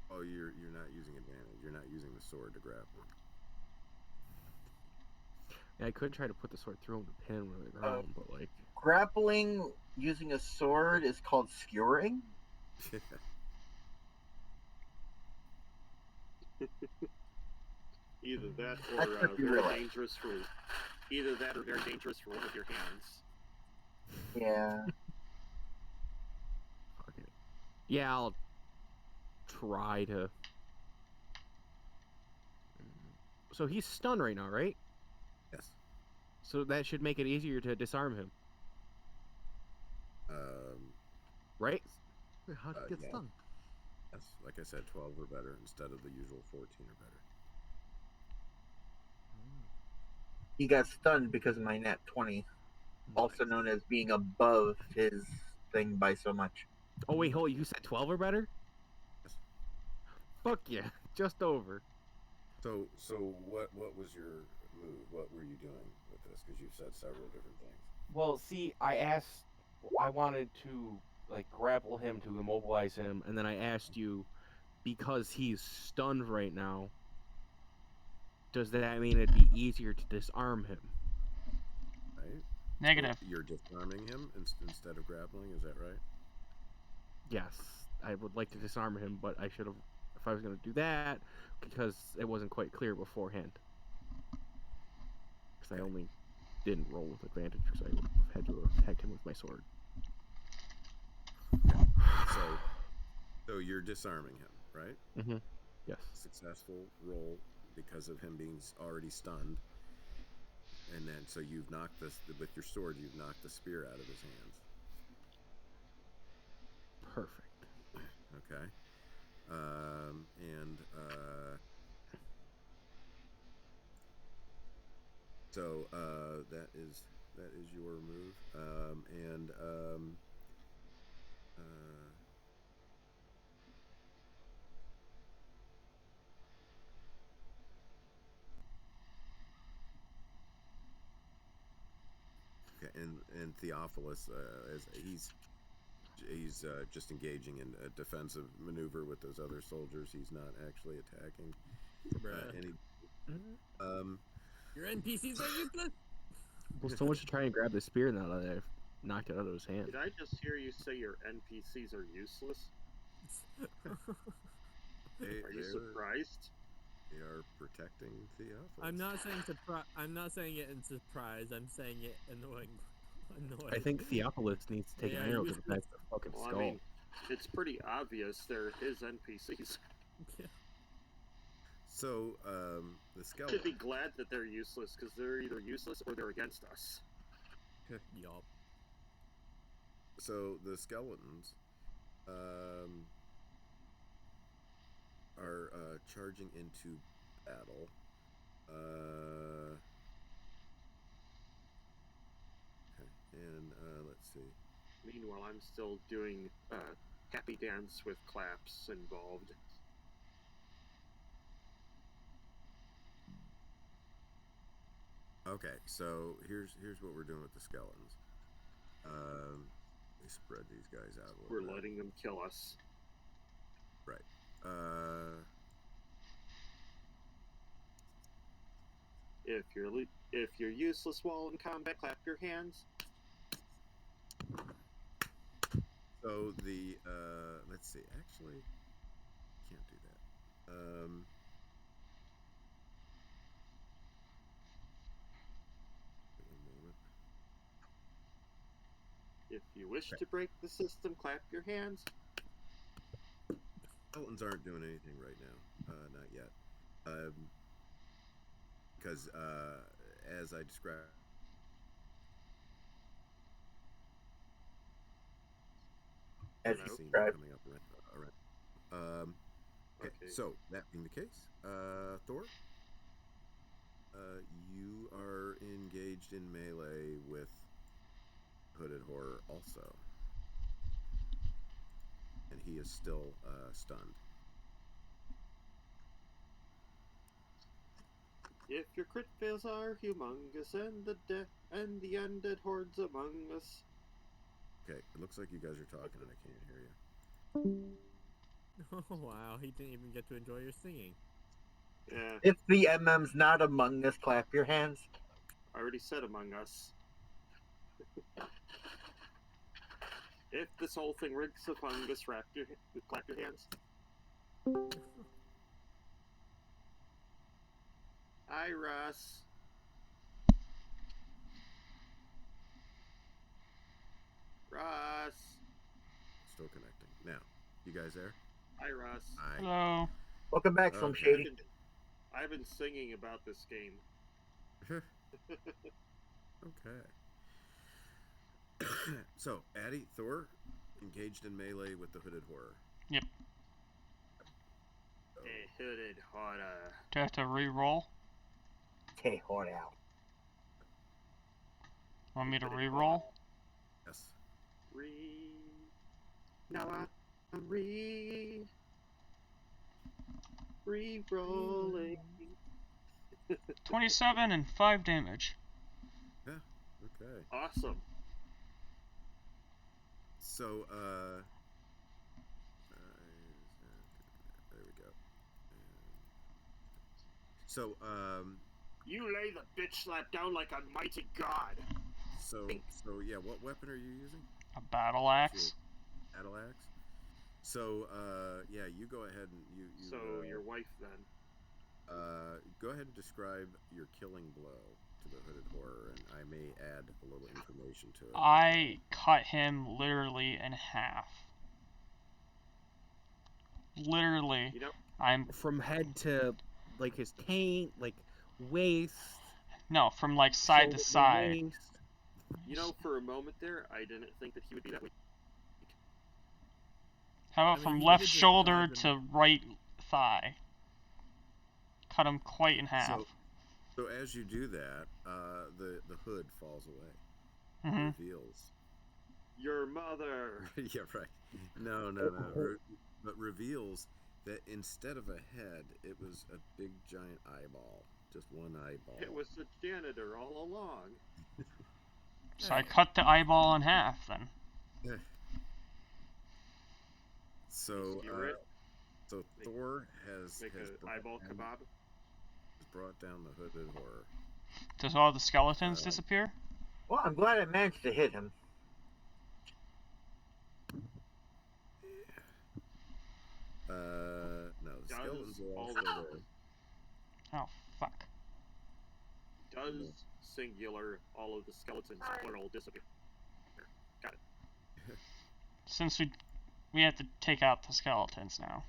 Oh, you're not using advantage. You're not using the sword to grapple. Yeah, I could try to put the sword through him to pin him to the ground, but like... Grappling using a sword is called skewering. Either that That's or what you very realize. dangerous for either that or very dangerous for one of your hands. Yeah. Fuck it. Yeah, I'll try to... So he's stunned right now, right? Yes. So that should make it easier to disarm him, right? Wait, how'd he get Yeah. stunned? Yes, like I said, 12 or better instead of the usual 14 or better. He got stunned because of my nat 20, also known as being above his thing by so much. Oh wait, hold. You said 12 or better? Yes. Fuck yeah, just over. So what was your move? What were you doing with this? Because you've said several different things. Well, see, I wanted to like grapple him to immobilize him, and then I asked you, because he's stunned right now, does that mean it'd be easier to disarm him? Right. Negative. So you're disarming him instead of grappling. Is that right? Yes, I would like to disarm him, but I should have, if I was going to do that, because it wasn't quite clear beforehand. Because I only didn't roll with advantage, because I would have had to have attacked him with my sword. So you're disarming him, right? Mm-hmm. Yes. Successful roll because of him being already stunned. And then, so you've knocked this, with your sword, you've knocked the spear out of his hands. Perfect. Okay. So that is your move. Okay, and Theophilus, as he's just engaging in a defensive maneuver with those other soldiers. He's not actually attacking any. Your NPCs are useless. Well, so much to try and grab the spear now that I've knocked it out of his hand. Did I just hear you say your NPCs are useless? Are you surprised? They are protecting Theophilus. I'm not saying surprise. I'm not saying it in surprise. I'm saying it annoyingly. Annoyed. I think Theophilus needs to take Yeah, an arrow you to the back of the fucking Well, I skull. mean, it's pretty obvious they're his NPCs. So the Should skeleton. be glad that they're useless because they're either useless or they're against us. Yup. So the skeletons are charging into battle. Okay, and let's see. Meanwhile, I'm still doing happy dance with claps involved. Okay, so here's what we're doing with the skeletons. We spread these guys out a little We're bit. letting them kill us. Right. If you're useless while in combat, clap your hands. So the let's see. Actually, can't do that. One moment. If you wish to break the system, clap your hands. Skeletons aren't doing anything right now. Not yet. Because as I described. As the you scene described. coming up around. Okay, Okay. so that being the case, Thor, you are engaged in melee with Hooded Horror also, and he is still stunned. If your crit fails are humongous and the undead hordes among us. Okay, it looks like you guys are talking and I can't hear you. Oh wow, he didn't even get to enjoy your singing. Yeah, If the MM's not among us, clap your hands. I already said among us. If this whole thing reeks of fungus, clap your hands. Hi, Russ. Russ. Still connecting. Now, you guys there? Hi, Russ. Hi. Hello. Welcome back, Slim Okay. Shady. I've been singing about this game. Okay. So, Addie, Thor, engaged in melee with the Hooded Horror. Yep. So, A hooded horror. Do I have to re-roll? Hey, hold out. Want me to re-roll? yes. Now I'm re-rolling. 27 and 5 damage. Yeah. Okay. Awesome. So, there we go. So, You lay the bitch slap down like a mighty god. so yeah, what weapon are you using? A battle axe. Battle axe. So, yeah, you go ahead and you. So your wife then. Go ahead and describe your killing blow to the Hooded Horror, and I may add a little information to it. I cut him literally in half. Literally. You know, I'm From head to like his taint, like waist. no, from like side to shoulder side. waist. for a moment there, I didn't think that he would be that weak. How about I mean, from he left did just shoulder dodge to right thigh? Cut him quite in half. So as you do that, the hood falls away. Mm-hmm. Reveals. Your mother. Yeah, right. No. But reveals that instead of a head, it was a big giant eyeball. Just one eyeball. It was the janitor all along. So I cut the eyeball in half then. So, Skewer it. so Thor has Make an eyeball kebab. has brought down the Hooded Horror. Does all the skeletons disappear? Well, I'm glad I managed to hit him. No, the skeletons are all all still the- there. Oh, fuck. Does singular all of the skeletons plural disappear? since we have to take out the skeletons now.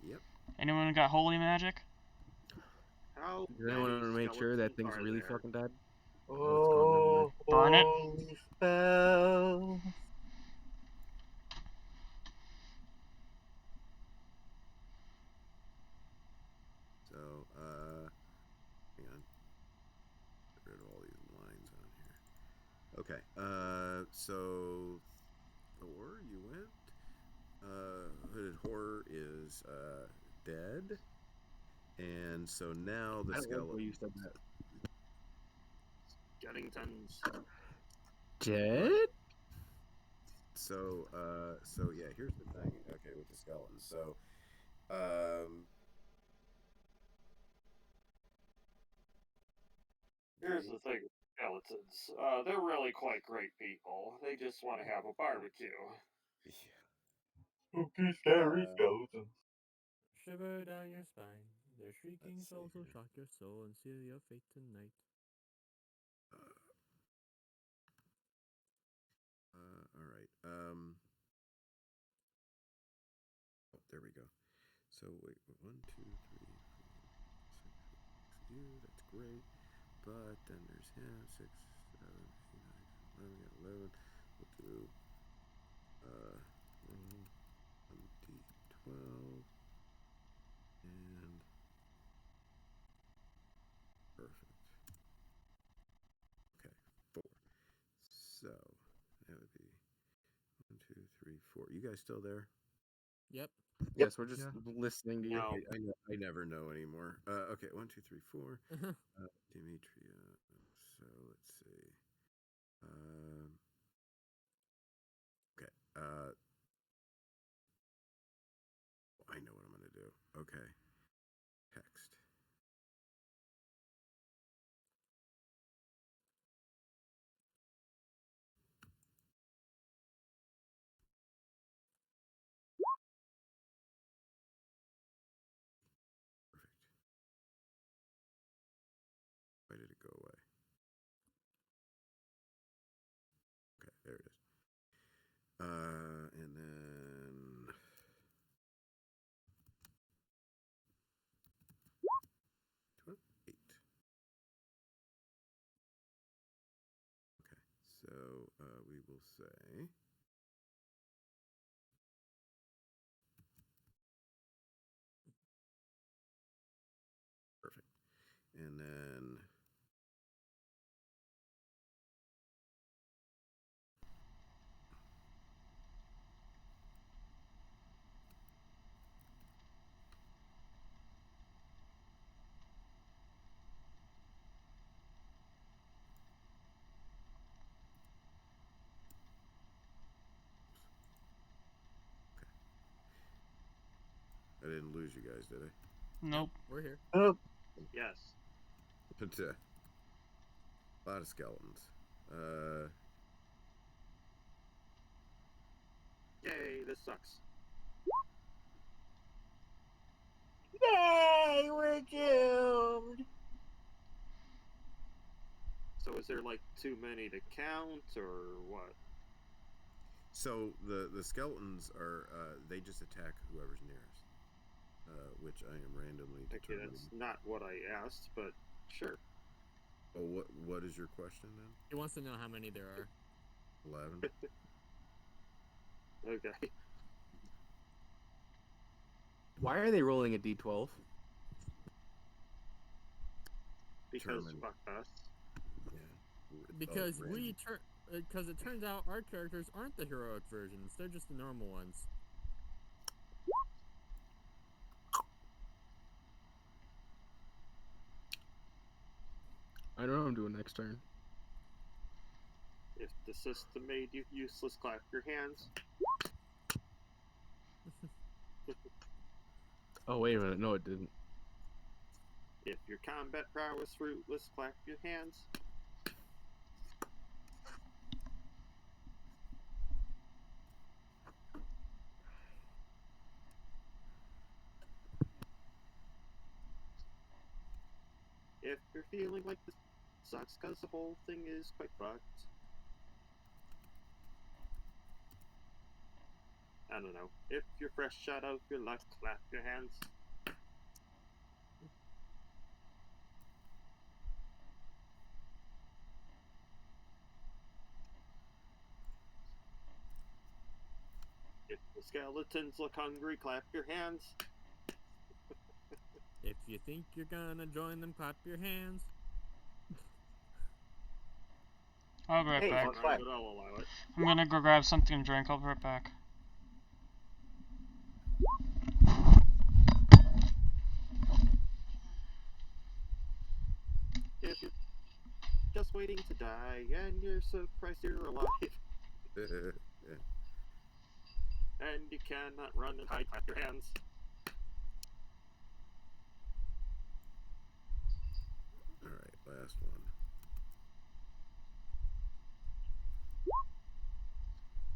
Yep. Anyone got holy magic? How Does anyone want to many make sure that skeletons thing's are really there? fucking dead? Oh, Burn it. holy spells. So, hang on. Get rid of all these lines on here. Okay. So Thor, you went. Hooded Horror is dead. And so now the I don't like the way skeleton. you said that. Geddington's. Dead? So yeah, here's the thing. Okay, with the skeletons. So, Here's the thing with skeletons. They're really quite great people. They just want to have a barbecue. yeah. Spooky, scary skeletons. Shiver down your spine. Their shrieking Let's see souls will here. shock your soul and seal your fate tonight. All right. Oh, there we go. So wait, 1, 2, 3, 4, 6. You, that's great. But then there's him. 6, 7, 8, 9, 10, 11. We got 11. We'll do one D12 and perfect. Okay, 4. So that would be 1, 2, 3, 4. You guys still there? Yep. Yes, we're just Yeah. listening to you. No. I never know anymore. Okay, 1, 2, 3, 4. Demetria. So let's see. Okay. I know what I'm gonna do. Okay. Text. Perfect. Why did it go away? Okay, there it is. And then 8. Okay, so we will say perfect, and then I didn't lose you guys, did I? Nope. We're here. Oh, Yes. But a lot of skeletons. Yay, this sucks. yay, we're doomed. So is there like too many to count or what? So the skeletons are they just attack whoever's nearest, which I am randomly Okay, determining. that's not what I asked, but sure. Oh, what is your question then? He wants to know how many there are. 11. Okay. Why are they rolling a d12? Because Determine. fuck us. Yeah. Because random. because it turns out our characters aren't the heroic versions; they're just the normal ones. I don't know what I'm doing next turn. If the system made you useless, clap your hands. Oh, wait a minute. No, it didn't. If your combat prowess fruitless, clap your hands. If you're feeling like this sucks because the whole thing is quite fucked. I don't know. If you're fresh out of your life, clap your hands. If the skeletons look hungry, clap your hands. If you think you're gonna join them, clap your hands. I'll be right Hey, back. fun fact. But I'll allow it. I'm gonna go grab something to drink. I'll be right back. If you're just waiting to die and you're surprised you're alive and you cannot run and hide, clap your hands. All right, last one.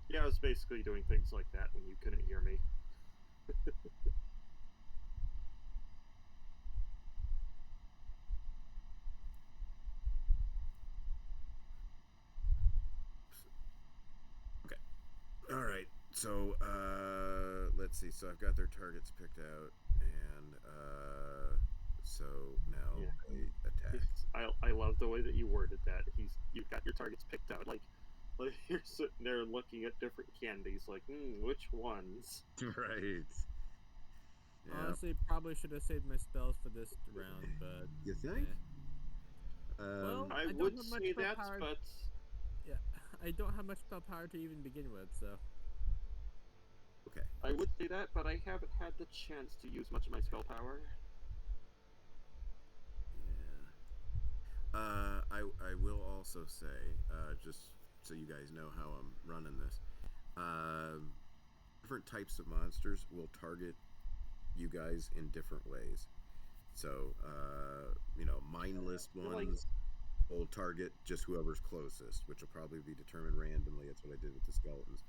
Yeah, I was basically doing things like that when you couldn't hear me. Okay. All right. So let's see. So I've got their targets picked out, and so now Yeah. they attack. I love the way that you worded that. You've got your targets picked out. Like you're sitting there looking at different candies, like, which ones? Right. Yeah. Honestly, probably should have saved my spells for this round, but You think? Well, I I don't would have much say spell that, power. but Yeah, I don't have much spell power to even begin with, so. Okay. I would say that, but I haven't had the chance to use much of my spell power. Yeah. I will also say, just so you guys know how I'm running this, different types of monsters will target you guys in different ways. So, mindless ones will target just whoever's closest, which will probably be determined randomly. That's what I did with the skeletons.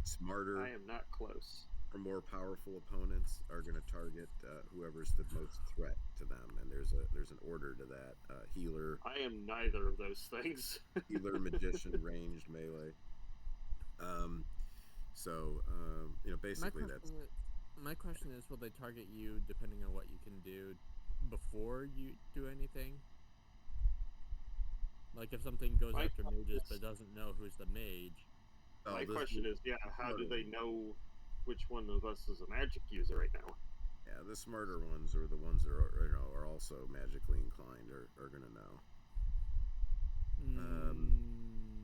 Smarter I am not close. or more powerful opponents are going to target whoever's the most threat to them, and there's an order to that. Healer, I am neither of those things. healer, magician, ranged, melee. So basically that's My question is, will they target you depending on what you can do before you do anything? Like if something goes after mages but doesn't know who's the mage. My question is, how do they know which one of us is a magic user right now? Yeah, the smarter ones or the ones that are also magically inclined are gonna know.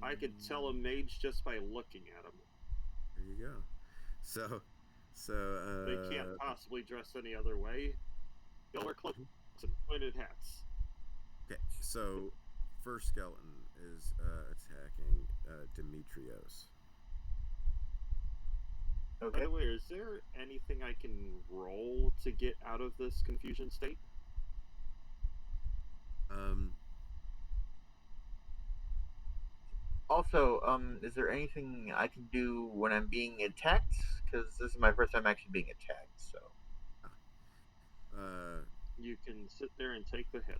I could tell a mage just by looking at him. There you go. So They can't possibly dress any other way. They'll wear cloaks and pointed hats. Okay, so first skeleton is attacking Demetrios. Okay. By the way, is there anything I can roll to get out of this confusion state? Also, is there anything I can do when I'm being attacked? Because this is my first time actually being attacked, so. You can sit there and take the hit.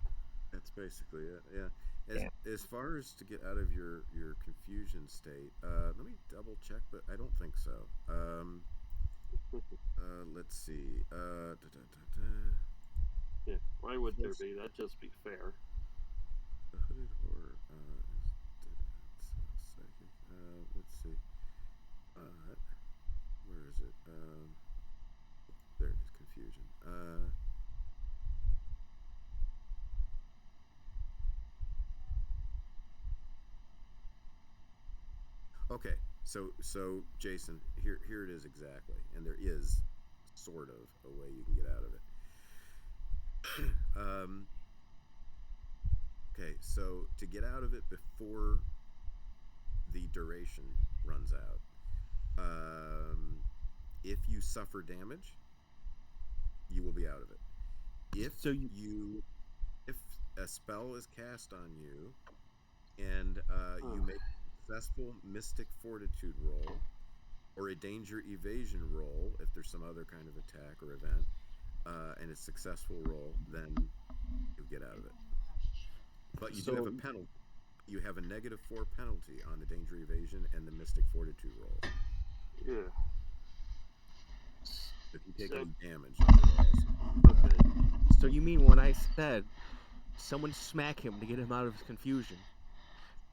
That's basically it. Yeah. As far as to get out of your confusion state, let me double check, but I don't think so. Let's see. Yeah, why would there be? That'd just be fair. The hooded horror is psychic. Let's see. Where is it? There it is. Confusion. Okay, so Jason, here it is exactly, and there is sort of a way you can get out of it. Okay, so to get out of it before the duration runs out, if you suffer damage, you will be out of it. If a spell is cast on you and you make a successful Mystic Fortitude roll or a Danger Evasion roll, if there's some other kind of attack or event, and a successful roll, then you get out of it. But you do have a penalty. You have a -4 penalty on the Danger Evasion and the Mystic Fortitude rolls. Yeah. If you take So- any damage, it will also. Okay. So you mean when I said someone smack him to get him out of his confusion,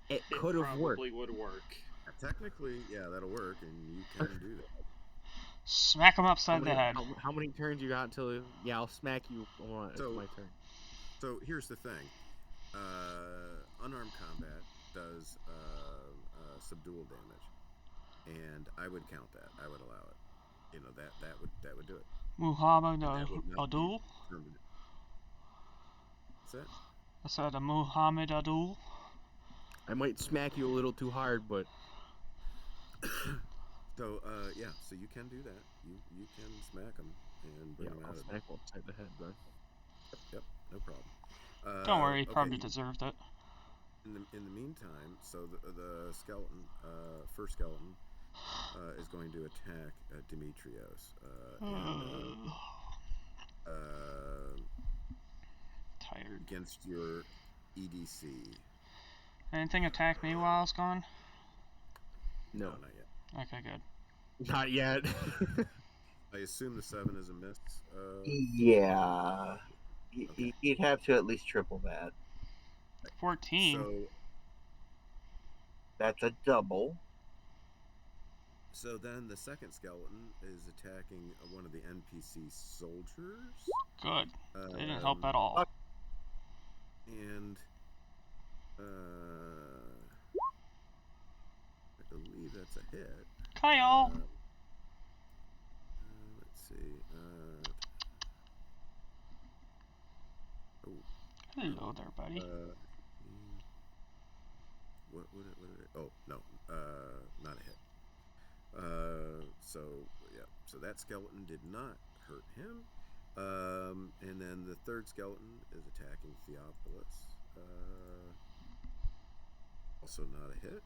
it It could have worked. probably would work. Technically, yeah, that'll work, and you can do that. Smack him How upside the many, head. how many turns you got until? Yeah, I'll smack you. It's So- my turn. So here's the thing: unarmed combat does subdual damage, and I would count that. I would allow it. You know that would do it. Muhammad And that would not be Adul? permanent. What's that? I said a Muhammad Adul. I might smack you a little too hard, but So yeah, so you can do that. You can smack them and bring yeah, them I'll out of smack him upside the head then. Yep, no problem. Don't worry, he okay, probably deserved it. in the meantime, so the skeleton, first skeleton, is going to attack Demetrios. Tired. Against your EDC. Anything attack me while I was gone? No, not yet. Okay, good. not yet. I assume the 7 is a miss. Yeah. Okay. He'd have to at least triple that. 14. That's a double. So then the second skeleton is attacking one of the NPC soldiers. Good. They didn't help at all. And I believe that's a hit. Kyle! Let's see. Hello there, buddy. What would it? Oh no, not a hit. So yeah, so that skeleton did not hurt him. And then the third skeleton is attacking Theophilus. Also not a hit.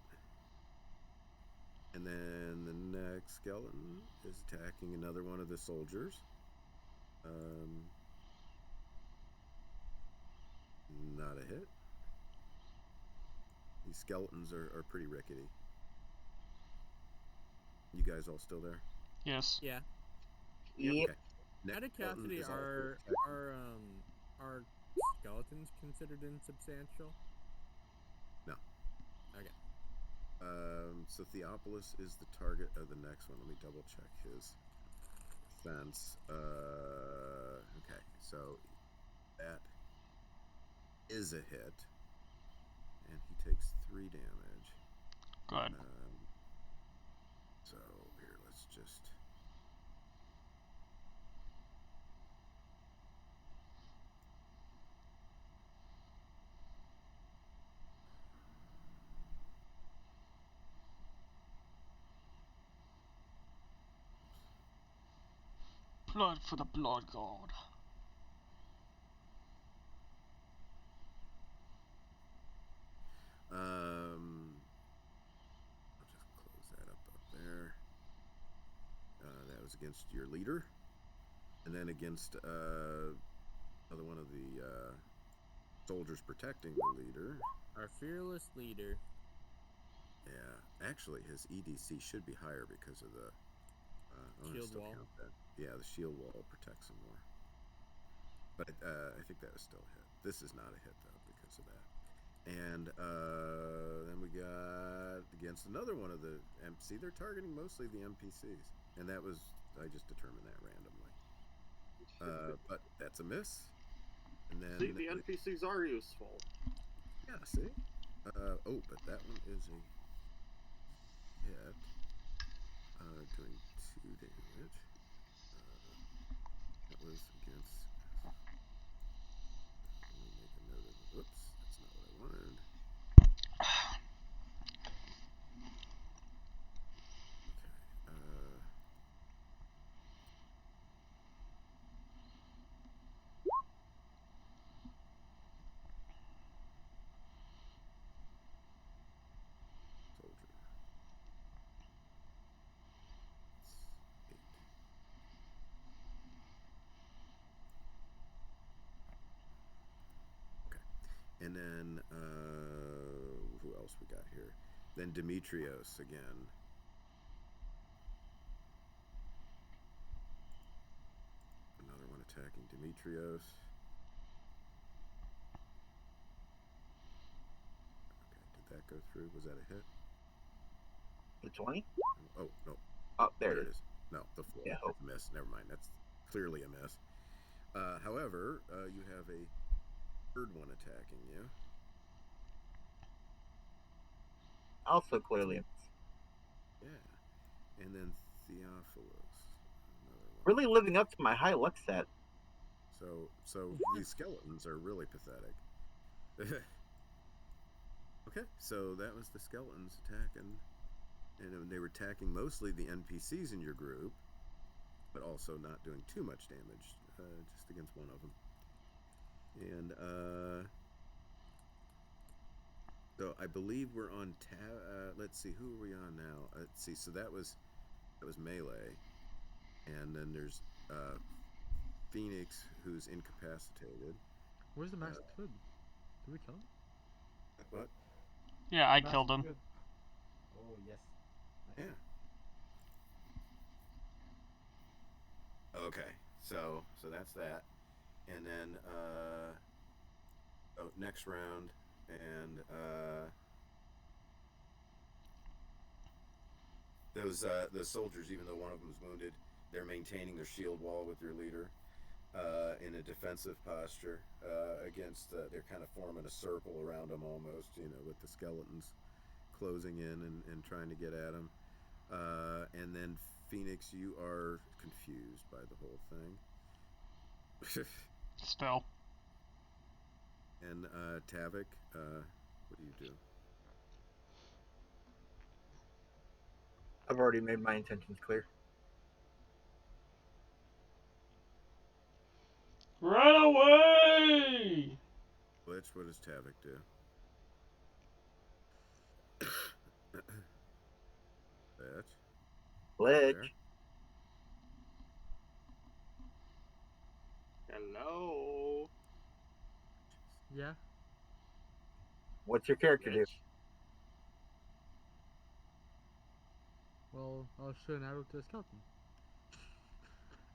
And then the next skeleton is attacking another one of the soldiers. Not a hit. These skeletons are pretty rickety. You guys all still there? Yes. Yeah. Yep. Okay. Next Out of skeleton curiosity, is also are skeletons considered insubstantial? No. Okay. So Theophilus is the target of the next one. Let me double check his defense. Okay, so that is a hit, and he takes 3 damage. Good. So here, let's just. Blood for the blood god. I'll just close that up there. That was against your leader, and then against another one of the soldiers protecting the leader. Our fearless leader. Yeah, actually, his EDC should be higher because of the Shield wall. Count that. Yeah, the shield wall protects him more. But I think that was still a hit. This is not a hit though because of that. And then we got against another one of the NPC. They're targeting mostly the NPCs, and that was I just determined that randomly. But that's a miss. And then See, the NPCs are useful. Yeah, see. Oh, but that one is a hit. Doing 2 damage. That was against. Let me make a note of it. Oops, that's not what I wanted. Okay. Soldier. It's 8. Okay. And then who else we got here? Then Demetrios again. Demetrios. Okay, did that go through? Was that a hit? The 20? Oh, no. Oh, there it is. No, the 4. Yeah. That's a miss. Never mind. That's clearly a miss. However, you have a third one attacking you. Also clearly a miss. Yeah. And then Theophilus. Another one. Really living up to my high luck set. So these skeletons are really pathetic. Okay, so that was the skeletons attacking. And they were attacking mostly the NPCs in your group, but also not doing too much damage, just against one of them. And so I believe we're on let's see, who are we on now? Let's see. So that was melee, and then there's Phoenix, who's incapacitated. Where's the masked hood? Did we kill him? What? Yeah, I Masked killed him. hood. Oh yes. Nice. Yeah. Okay, so that's that, and then next round, and those soldiers, even though one of them is wounded, they're maintaining their shield wall with their leader in a defensive posture against. They're kind of forming a circle around them almost, with the skeletons closing in and trying to get at them. And then Phoenix, you are confused by the whole thing. Still. And Tavik, what do you do? I've already made my intentions clear. Run away! Glitch, what does Tavik do? That. Glitch. There. Hello. Yeah. What's your character do? Rich. Well, I'll shoot an arrow to a skeleton.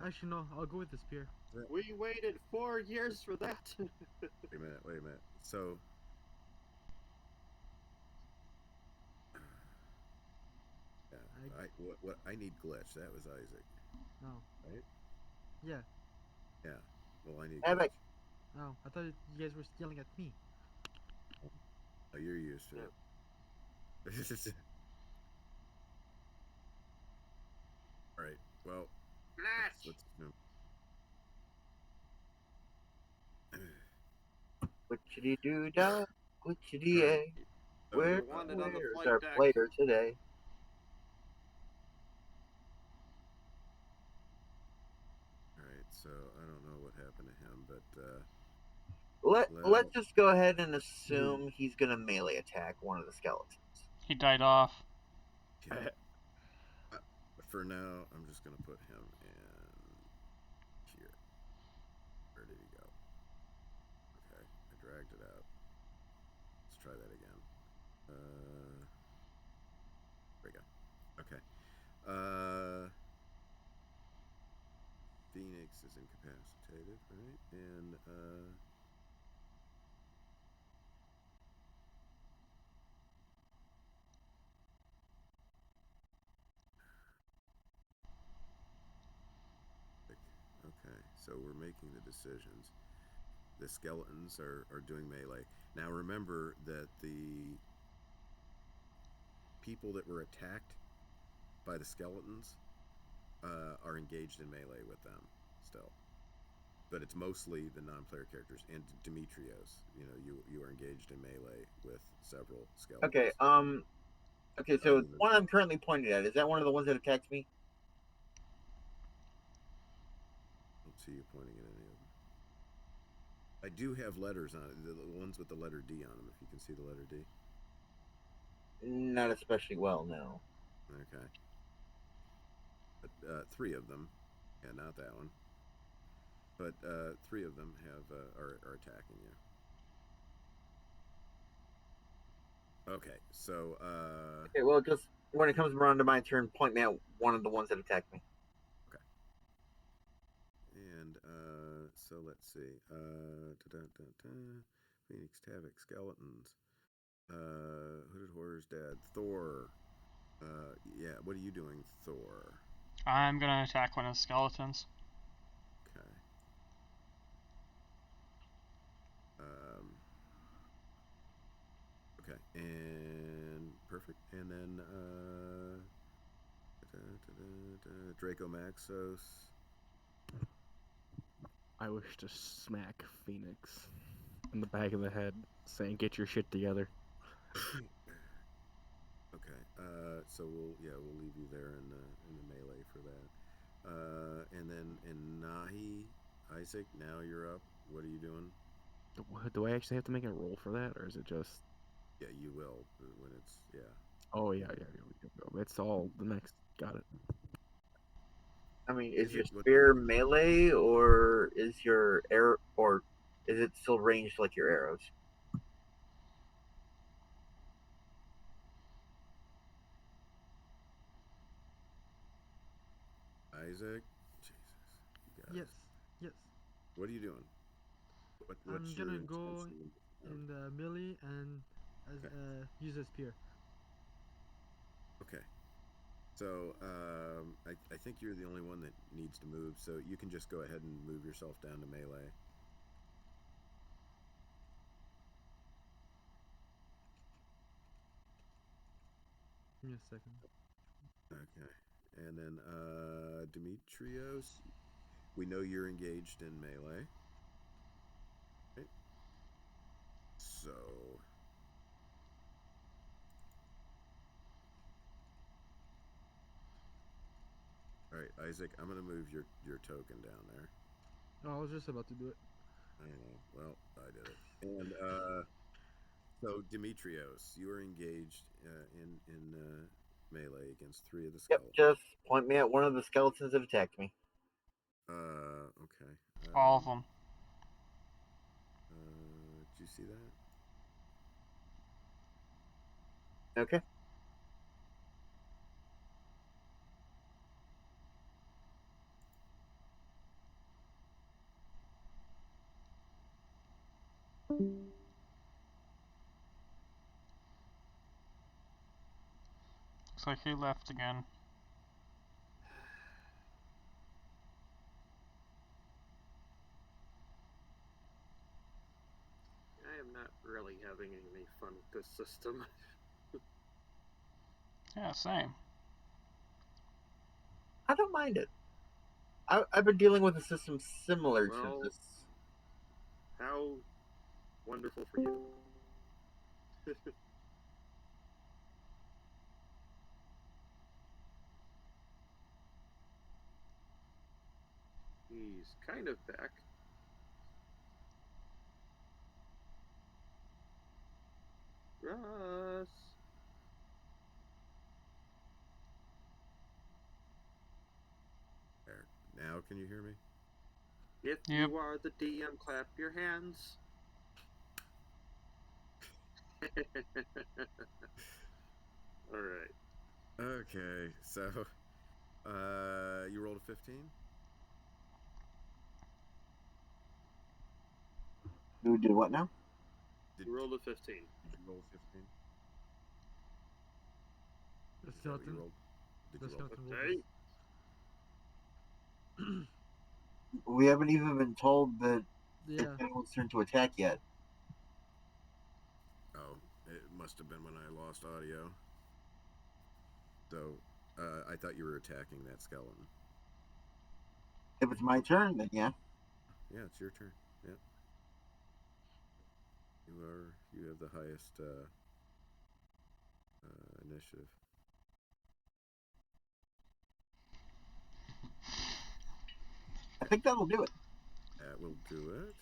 Actually, no. I'll go with the spear. We waited 4 years for that. Wait a minute. So. Yeah, what I need glitch. That was Isaac. No. Right? Yeah. Yeah. Well, I need Tavik. glitch. No. I thought you guys were yelling at me. Oh, you're used to it. All right. Well, let's Witchity doo da, witchity Right. a. Where's wanted on the flight our deck. plater today? All right. So I don't know what happened to him, but Let's just go ahead and assume he's gonna melee attack one of the skeletons. He died off. yeah. For now, I'm just gonna put him in here. Where did he go? Okay, I dragged it out. Let's try that again. There we go. Okay. Phoenix is incapacitated, right? And okay, so we're making the decisions. The skeletons are doing melee. Now remember that the people that were attacked by the skeletons are engaged in melee with them still. But it's mostly the non-player characters and Demetrios. You are engaged in melee with several skeletons. Okay, okay, so one I'm currently pointed at, is that one of the ones that attacked me? I don't see you pointing at any of them. I do have letters on it, the ones with the letter D on them, if you can see the letter D. Not especially well, no. Okay. But 3 of them, yeah, not that one. But 3 of them are attacking you. Okay, so Okay, well, just when it comes around to my turn, point me at one of the ones that attacked me. Okay. And So let's see. Phoenix, Tavik, skeletons. Hooded Horror's dad. Thor. Yeah. What are you doing, Thor? I'm gonna attack one of the skeletons. Okay. Okay. And perfect. And then Draco Maxos. I wish to smack Phoenix in the back of the head, saying, "Get your shit together." Okay. So we'll leave you there in the melee for that. And then in Nahi, Isaac, now you're up. What are you doing? Do I actually have to make a roll for that, or is it just? Yeah, you will when it's Oh yeah. It's all the next. Got it. I mean, is Is your it what? spear melee or is your arrow or is it still ranged like your arrows? Isaac, Jesus, you guys. Yes, yes. What are you doing? I'm What's your gonna go intention? in the melee and as Okay. use a spear. Okay. So I think you're the only one that needs to move. So you can just go ahead and move yourself down to melee. Give me a second. Okay. And then Demetrios, we know you're engaged in melee. Right? So all right, Isaac, I'm gonna move your token down there. Oh, I was just about to do it. I know. Well, I did it. And so Demetrios, you are engaged in melee against 3 of the Yep, skeletons. just point me at one of the skeletons that attacked me. Okay. All of them. Did you see that? Okay. Looks like he left again. I am not really having any fun with this system. Yeah, same. I don't mind it. I've been dealing with a system similar to Well, this. how wonderful for you. He's kind of back. Russ! There. Now can you hear me? If Yep. you are the DM, clap your hands. Alright. Okay. So you rolled a 15? Who did what now? You rolled a 15. Did you roll a 15? The Is that what you skeleton. rolled? Did The you roll? skeleton Okay. We haven't even been told that Yeah. it's almost turned to attack yet. Oh, it must have been when I lost audio. So I thought you were attacking that skeleton. If it's my turn, then yeah. Yeah, it's your turn. Yeah. You have the highest initiative. I think that'll do it. That will do it.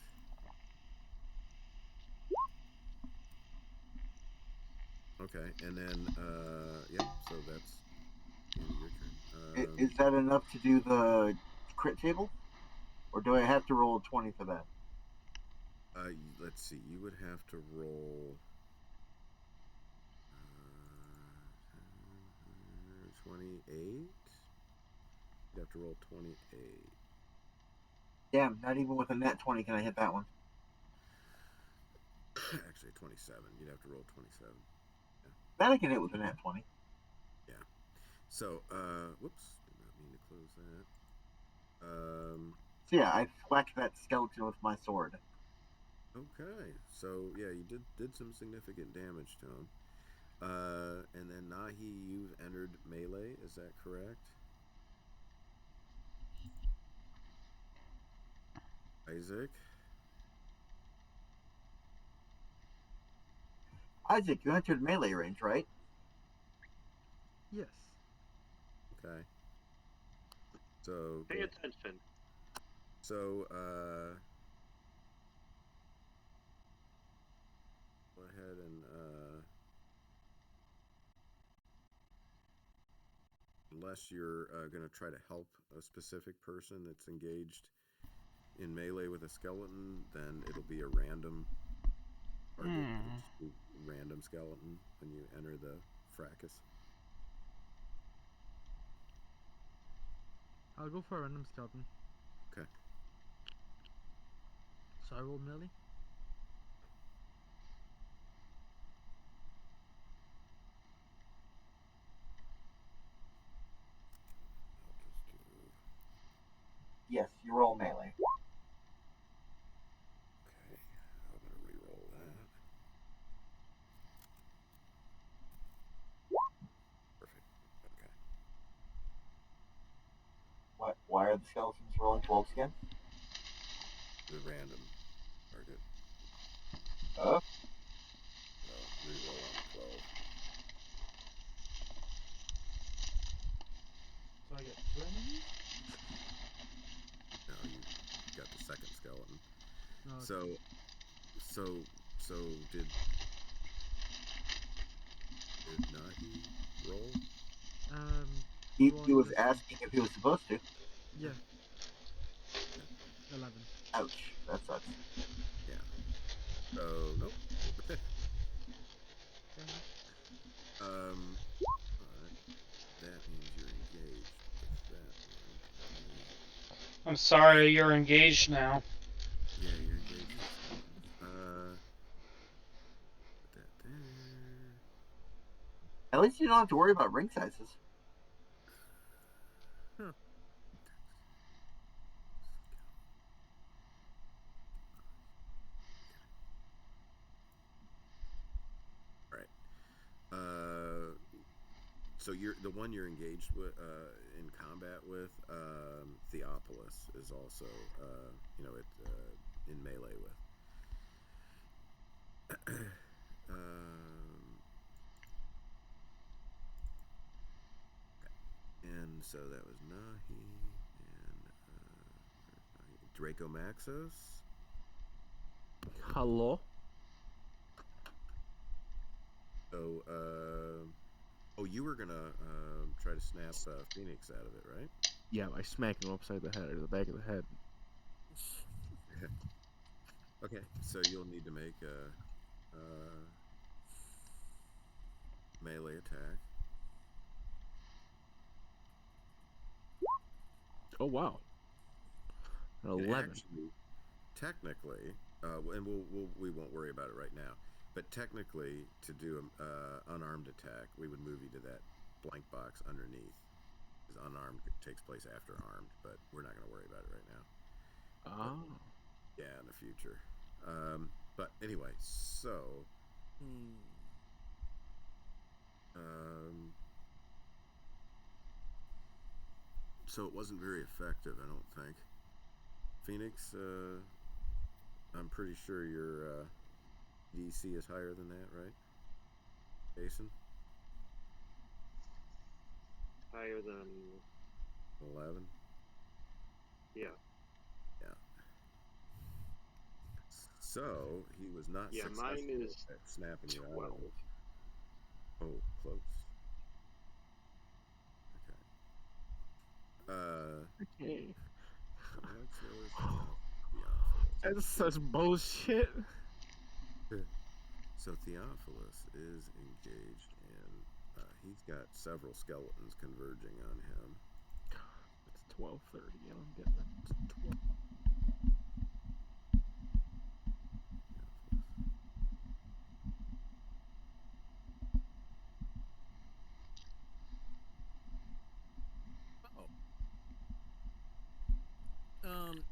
Okay, and then yep. So that's the end of your turn. Is that enough to do the crit table? Or do I have to roll a 20 for that? Let's see. You would have to roll 28. You'd have to roll 28. Damn, not even with a net 20 can I hit that one. Actually, 27. You'd have to roll 27. That I can hit with a net 20. So, whoops, did not mean to close that. So yeah, I whacked that skeleton with my sword. Okay, so yeah, you did some significant damage to him. And then Nahi, you've entered melee. Is that correct? Isaac. Isaac, you entered melee range, right? Yes. Okay. So Pay attention. So go ahead and unless you're going to try to help a specific person that's engaged in melee with a skeleton, then it'll be a random target. It'll just be random skeleton when you enter the fracas. I'll go for a random skeleton. Okay. So I roll melee. I'll just do. Yes, you roll melee. Okay. I'm gonna re-roll that. Perfect. Okay. Why are the skeletons rolling 12 again? The random target. Oh. So re-roll on 12. So I get 2 enemies? No, you got the second skeleton. No. So did Nahi roll? He rolling was this one. asking if he was supposed to. Yeah. 11. Ouch, that sucks. Yeah. So nope. Alright. That means you're engaged with that one. I'm sorry, you're engaged now. Yeah, you're engaged with skeletons. Put that there. At least you don't have to worry about ring sizes. Huh. Alright. So you're the one you're engaged with in combat with. Theopolis is also in melee with. And so that was Nahi and Draco Maxos. Hello. So, you were gonna try to snap Phoenix out of it, right? Yeah, I smacked him upside the head or the back of the head. Okay, so you'll need to make a melee attack. Oh wow. An And 11. actually, technically, and we won't worry about it right now. But technically, to do an unarmed attack, we would move you to that blank box underneath. Because unarmed takes place after armed, but we're not going to worry about it right now. Oh. Yeah, in the future. But anyway, so. So it wasn't very effective, I don't think. Phoenix, I'm pretty sure your DC is higher than that, right? Jason? Higher than 11? yeah. Yeah. So he was not Yeah, successful mine is at snapping you out 12. of it. Oh, close. Okay. Okay. Let's Theophilus. That's such bullshit. So Theophilus is engaged, and he's got several skeletons converging on him. It's 12:30. I don't get that. It's 12.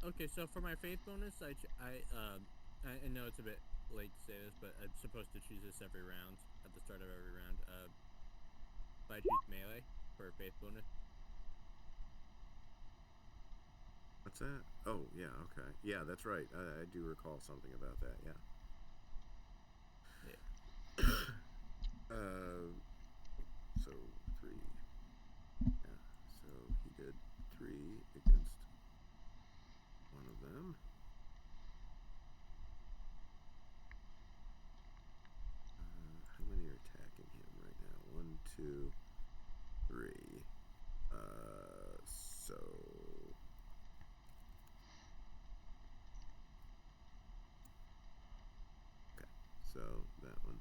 Okay, so for my faith bonus, I know it's a bit late to say this, but I'm supposed to choose this every round at the start of every round. But I choose melee for faith bonus. What's that? Oh, yeah, okay. Yeah, that's right. I do recall something about that, yeah. So 3. Yeah, so he did 3 against one of them. How many are attacking him right now? 1, 2, 3. So okay, so that one.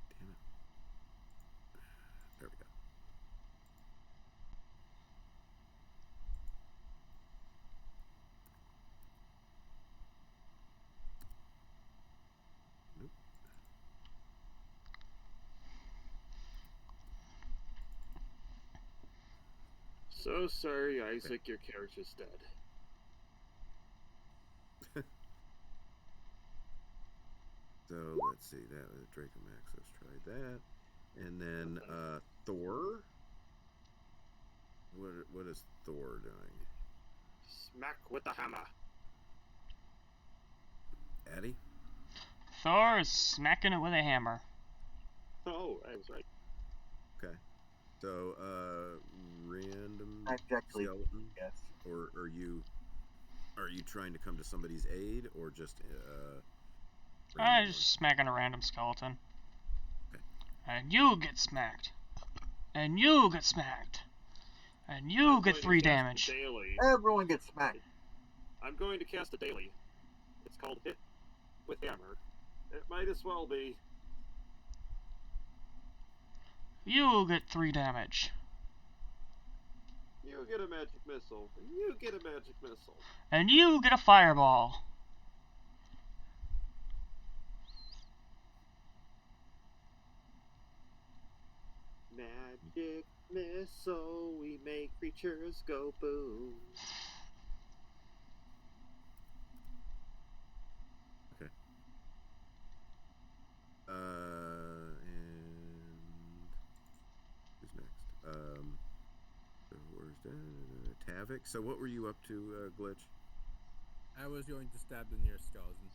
Damn it. There we go. Nope. So sorry, Isaac, your character's dead. So let's see. That was Dracomax. Let's try that. And then Thor. What is Thor doing? Smack with the hammer. Addy? Thor is smacking it with a hammer. Oh, I was right. Okay. So random Exactly. skeleton. Yes. Or are you trying to come to somebody's aid or just I randomly? just smacking a random skeleton. Okay. And you get smacked. And you get smacked. And you I'm get going 3 to cast damage. Daily. Everyone gets smacked. I'm going to cast a daily. It's called Hit with Hammer. It might as well be. You get 3 damage. You get a magic missile. And you get a magic missile. And you get a fireball. Magic missile, we make creatures go boom. Okay. And who's next? So where's that? Tavik. So what were you up to, Glitch? I was going to stab the nearest skeleton.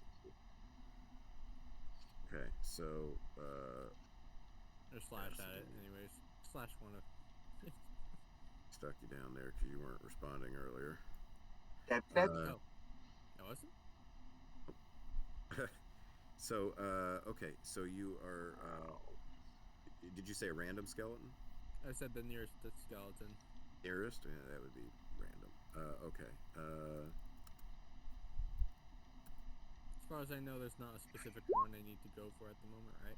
Okay, so Or slash at it, anyways. Slash one of. stuck you down there because you weren't responding earlier. That's Oh, I wasn't. So okay, so you are. Did you say a random skeleton? I said the nearest skeleton. Nearest? Yeah, that would be random. Okay. As far as I know, there's not a specific one I need to go for at the moment, right?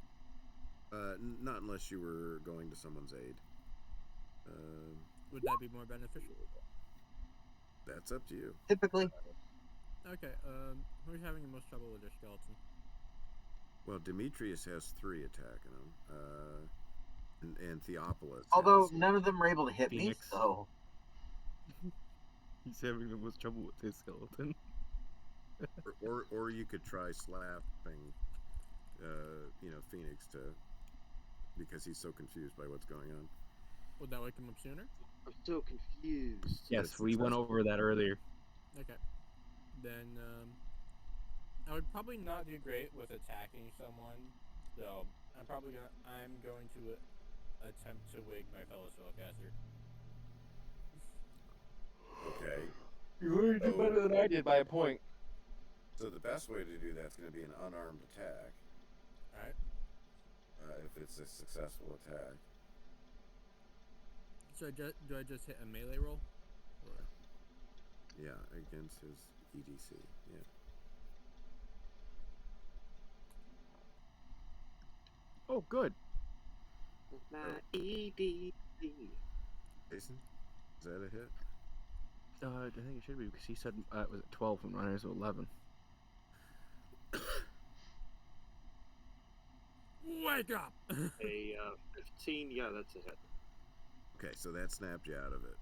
Not unless you were going to someone's aid. Would that be more beneficial? That's up to you. typically. Okay, who's having the most trouble with their skeleton? Well, Demetrius has 3 attacking him, and Theopolis. Although has, none of them are able to hit Phoenix. me, so He's having the most trouble with his skeleton. or you could try slapping, Phoenix because he's so confused by what's going on. Would that wake him up sooner? I'm so confused. Yes, we went over that earlier. Okay. Then, I would probably not do great with attacking someone, so I'm going to attempt to wake my fellow spellcaster. Okay. You already did better than I did by a point. So the best way to do that's going to be an unarmed attack. Alright. If it's a successful attack. So do I just hit a melee roll? Or... Yeah, against his EDC. Yeah. Oh, good. My EDC. Jason, is that a hit? I think it should be because he said it was at 12 and mine is 11. Wake up! A 15, yeah, that's a hit. Okay, so that snapped you out of it.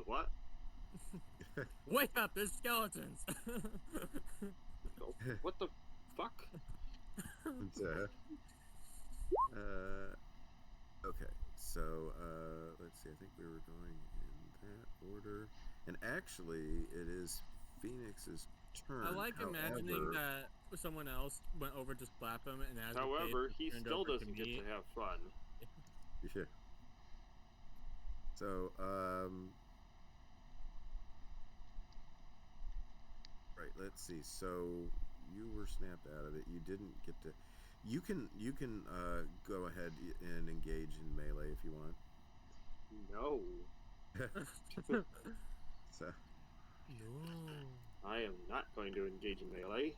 What? Wake up! There's skeletons. Oh, what the fuck? And, okay, so let's see. I think we were going in that order, and actually, it is Phoenix's turn. I like imagining However, that someone else went over to slap him, and as However, the he face still turned over doesn't to get me, to have fun. yeah. So, right. Let's see. So you were snapped out of it. You didn't get to. You can go ahead and engage in melee if you want. No, So no. I am not going to engage in melee.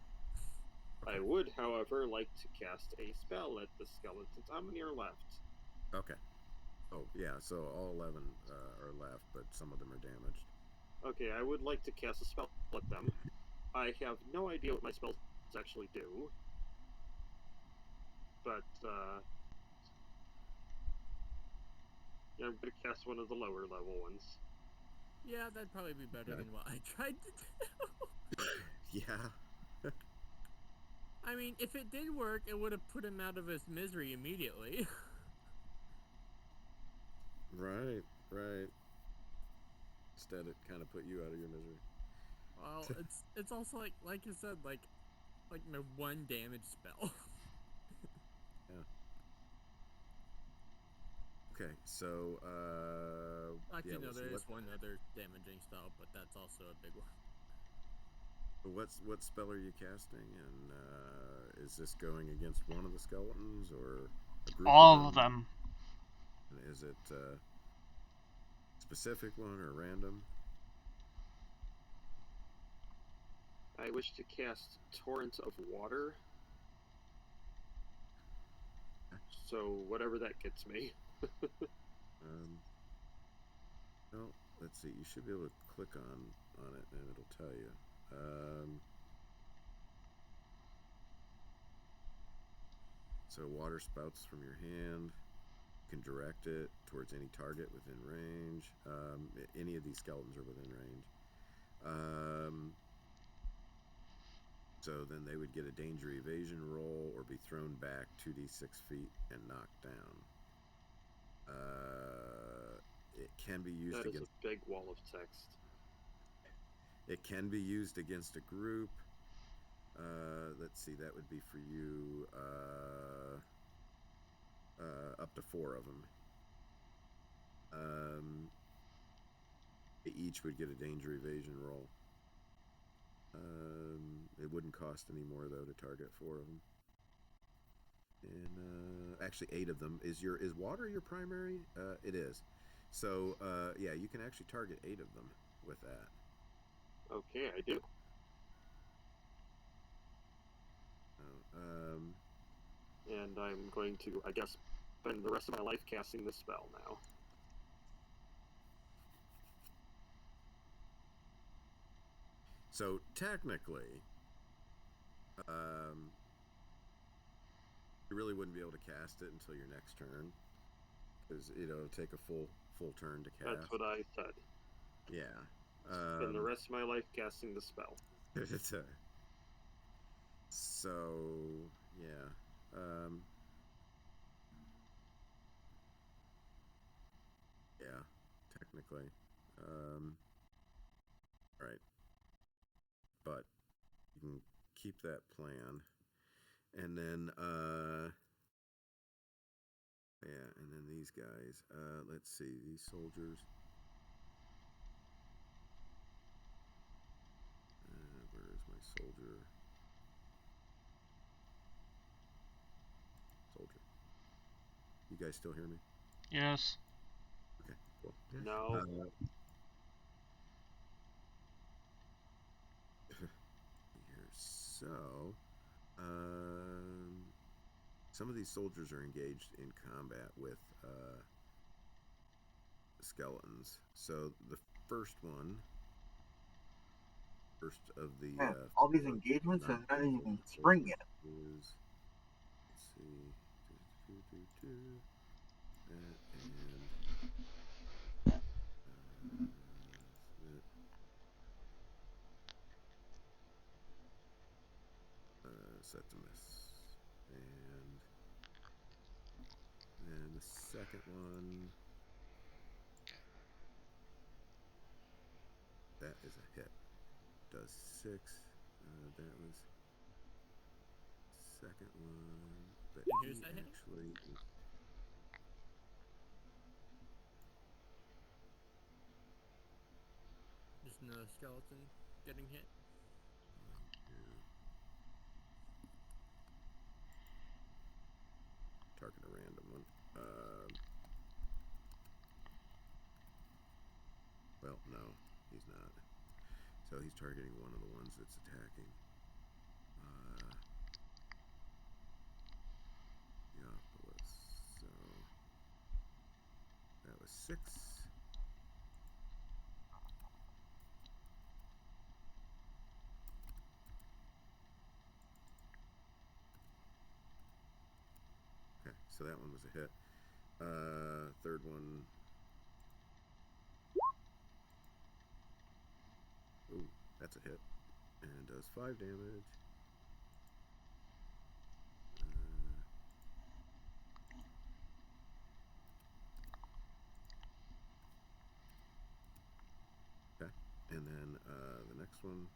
I would, however, like to cast a spell at the skeletons on your left. okay. Oh yeah. So all 11 are left, but some of them are damaged. Okay, I would like to cast a spell at them. I have no idea what my spells actually do, but yeah, I'm going to cast one of the lower level ones. Yeah, that'd probably be better Okay. than what I tried to do. Yeah. I mean, if it did work, it would have put him out of his misery immediately. Right. Right. Instead, it kind of put you out of your misery. Well, it's also like you said, like my one damage spell. Yeah. Okay. So Actually, yeah. no, We'll see there what. is one other damaging spell, but that's also a big one. What spell are you casting, and is this going against one of the skeletons or a group All of of them. And is it a specific one or random? I wish to cast Torrent of Water. So whatever that gets me. No, let's see. You should be able to click on it, and it'll tell you. So water spouts from your hand. You can direct it towards any target within range. Any of these skeletons are within range. So then they would get a danger evasion roll or be thrown back 2d6 feet and knocked down. It can be used That is against. a big wall of text. It can be used against a group. Let's see, that would be for you up to 4 of them. They each would get a danger evasion roll. It wouldn't cost any more though to target 4 of them. And actually 8 of them. Is water your primary? It is. So yeah, you can actually target 8 of them with that. Okay, I do. And I'm going to, I guess, spend the rest of my life casting this spell now. So technically, you really wouldn't be able to cast it until your next turn, because it'll take a full turn to cast. That's what I said. Yeah. Spend the rest of my life casting the spell. So yeah. Yeah, technically. Right. But you can keep that plan. And then yeah, and then these guys. Let's see, these soldiers. Where is my soldier? Soldier. You guys still hear me? Yes. Okay, cool. Yes. No. Here. So, some of these soldiers are engaged in combat with skeletons. So the first of the Man, all these engagements have not even spring yet. is, let's see, that and set to miss. And then the second one, that is a hit. Does 6. That was second one, but And he who's that hitting? actually Just another skeleton getting hit. Target a random one. Well, no, he's not. So he's targeting one of the ones that's attacking. Theophilus. So that was 6. Okay, so that one was a hit. Third one. Ooh, that's a hit. And does 5 damage. Okay, and then the next one.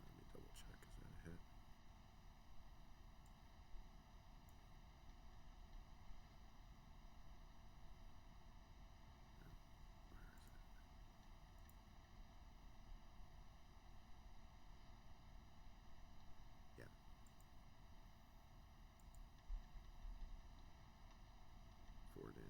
Let me double check. Is that a hit? Yeah. 4 damage.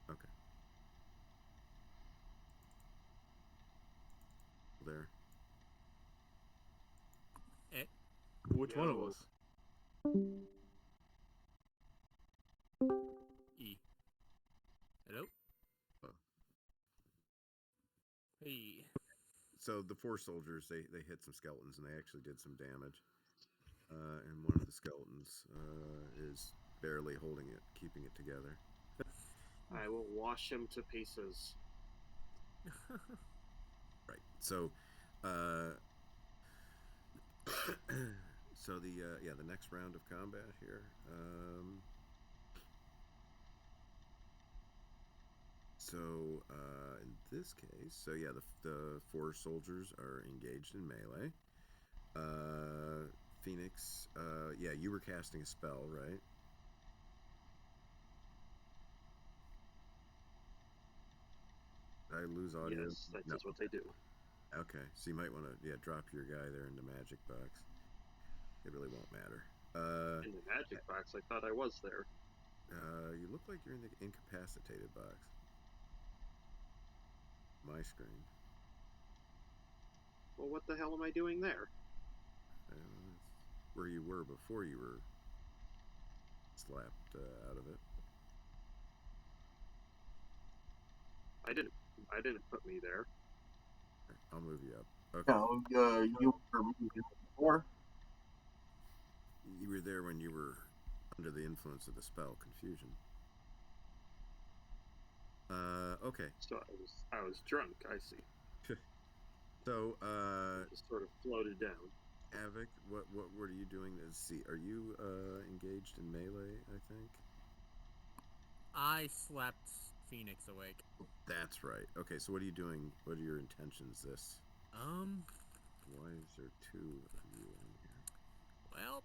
Okay. There. Which one of Yo. us? E. Hello? Oh. Hey. So the 4 soldiers, they hit some skeletons and they actually did some damage. And one of the skeletons is barely holding it, keeping it together. I will wash him to pieces. Right. So, so the next round of combat here. So in this case, so yeah, the 4 soldiers are engaged in melee. Phoenix, yeah, you were casting a spell, right? Did I lose audio? Yes, that No. is what they do. Okay, so you might want to drop your guy there into magic box. It really won't matter. In the magic box, I thought I was there. You look like you're in the incapacitated box. My screen. Well, what the hell am I doing there? That's where you were before you were slapped out of it. I didn't put me there. Okay, I'll move you up. Okay. No, you were before. You were there when you were under the influence of the spell Confusion. Okay. So I was drunk. I see. So, It just sort of floated down. Avic, what are you doing? Let's see. Are you engaged in melee? I think. I slapped Phoenix awake. That's right. Okay, so what are you doing? What are your intentions? Why is there 2 of you on here? Well,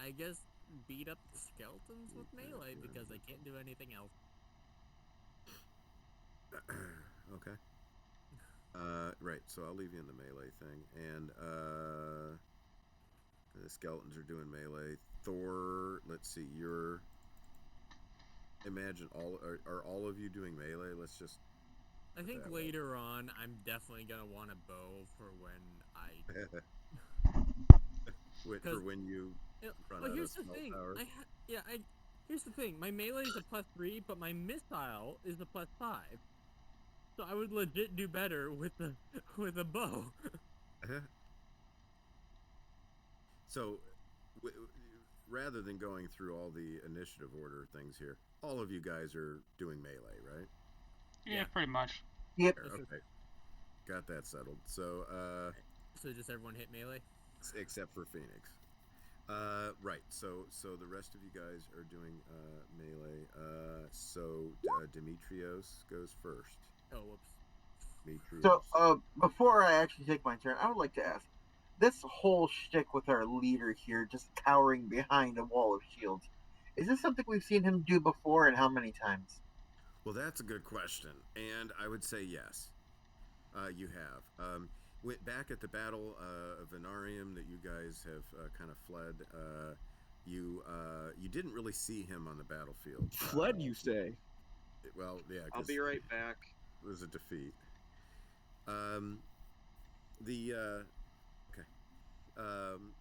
I guess beat up the skeletons with melee because I can't do anything else. Okay. Right. So I'll leave you in the melee thing, and the skeletons are doing melee. Thor, let's see. Imagine are all of you doing melee? Let's just. I think later on, I'm definitely gonna want a bow for when I. For when you run well, out here's of the spell thing. powers. Here's the thing. My melee is a +3, but my missile is a +5. So I would legit do better with a bow. So, rather than going through all the initiative order things here, all of you guys are doing melee, right? Yeah, pretty much. Yep. Okay, got that settled. So, So just everyone hit melee. except for Phoenix. Right. So the rest of you guys are doing melee. So Demetrios goes first. Oh, whoops. Demetrios. So, before I actually take my turn, I would like to ask, this whole shtick with our leader here, just cowering behind a wall of shields, is this something we've seen him do before, and how many times? Well, that's a good question, and I would say yes. You have. Went back at the Battle of Venarium that you guys have kind of fled. You didn't really see him on the battlefield. Fled, you say? Well, yeah. I'll be right back. It was a defeat.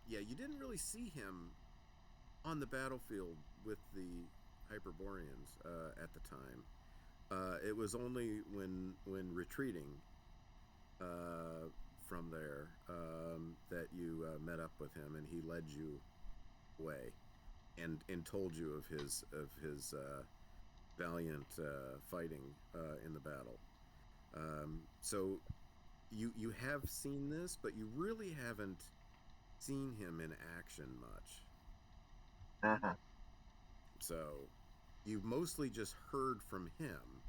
Yeah, you didn't really see him on the battlefield with the Hyperboreans at the time. It was only when retreating from there that you met up with him, and he led you away, and told you of his valiant fighting in the battle. So you have seen this, but you really haven't seen him in action much. Uh-huh. So you've mostly just heard from him,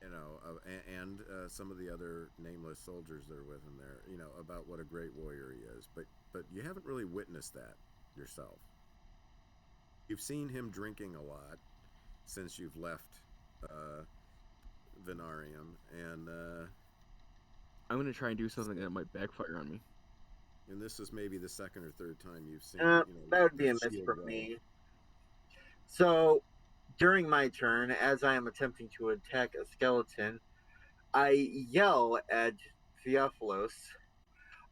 and some of the other nameless soldiers that are with him there, about what a great warrior he is. But you haven't really witnessed that yourself. You've seen him drinking a lot since you've left Venarium, and I'm gonna try and do something that might backfire on me. and this is maybe the second or third time you've seen. That would be the a miss shield for well. me. So, during my turn, as I am attempting to attack a skeleton, I yell at Theophilos,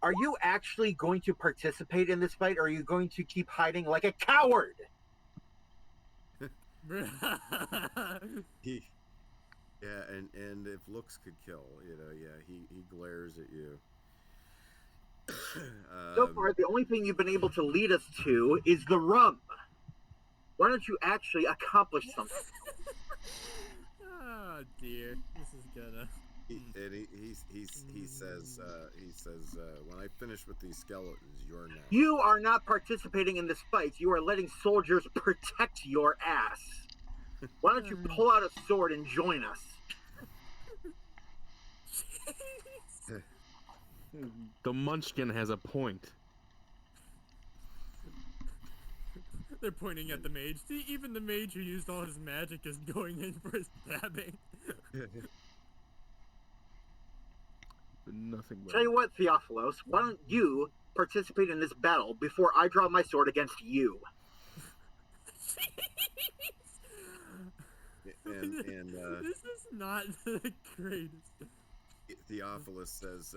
"Are you actually going to participate in this fight, or are you going to keep hiding like a coward?" And if looks could kill, he glares at you. So far, the only thing you've been able to lead us to is the rum. Why don't you actually accomplish something? Oh dear, this is gonna. He says when I finish with these skeletons, you're next. You are not participating in this fight. You are letting soldiers protect your ass. Why don't you pull out a sword and join us? The Munchkin has a point. They're pointing at the mage. See, even the mage who used all his magic is going in for his stabbing. Nothing but. Tell you what, Theophilos, why don't you participate in this battle before I draw my sword against you? and this is not the greatest. Theophilus says,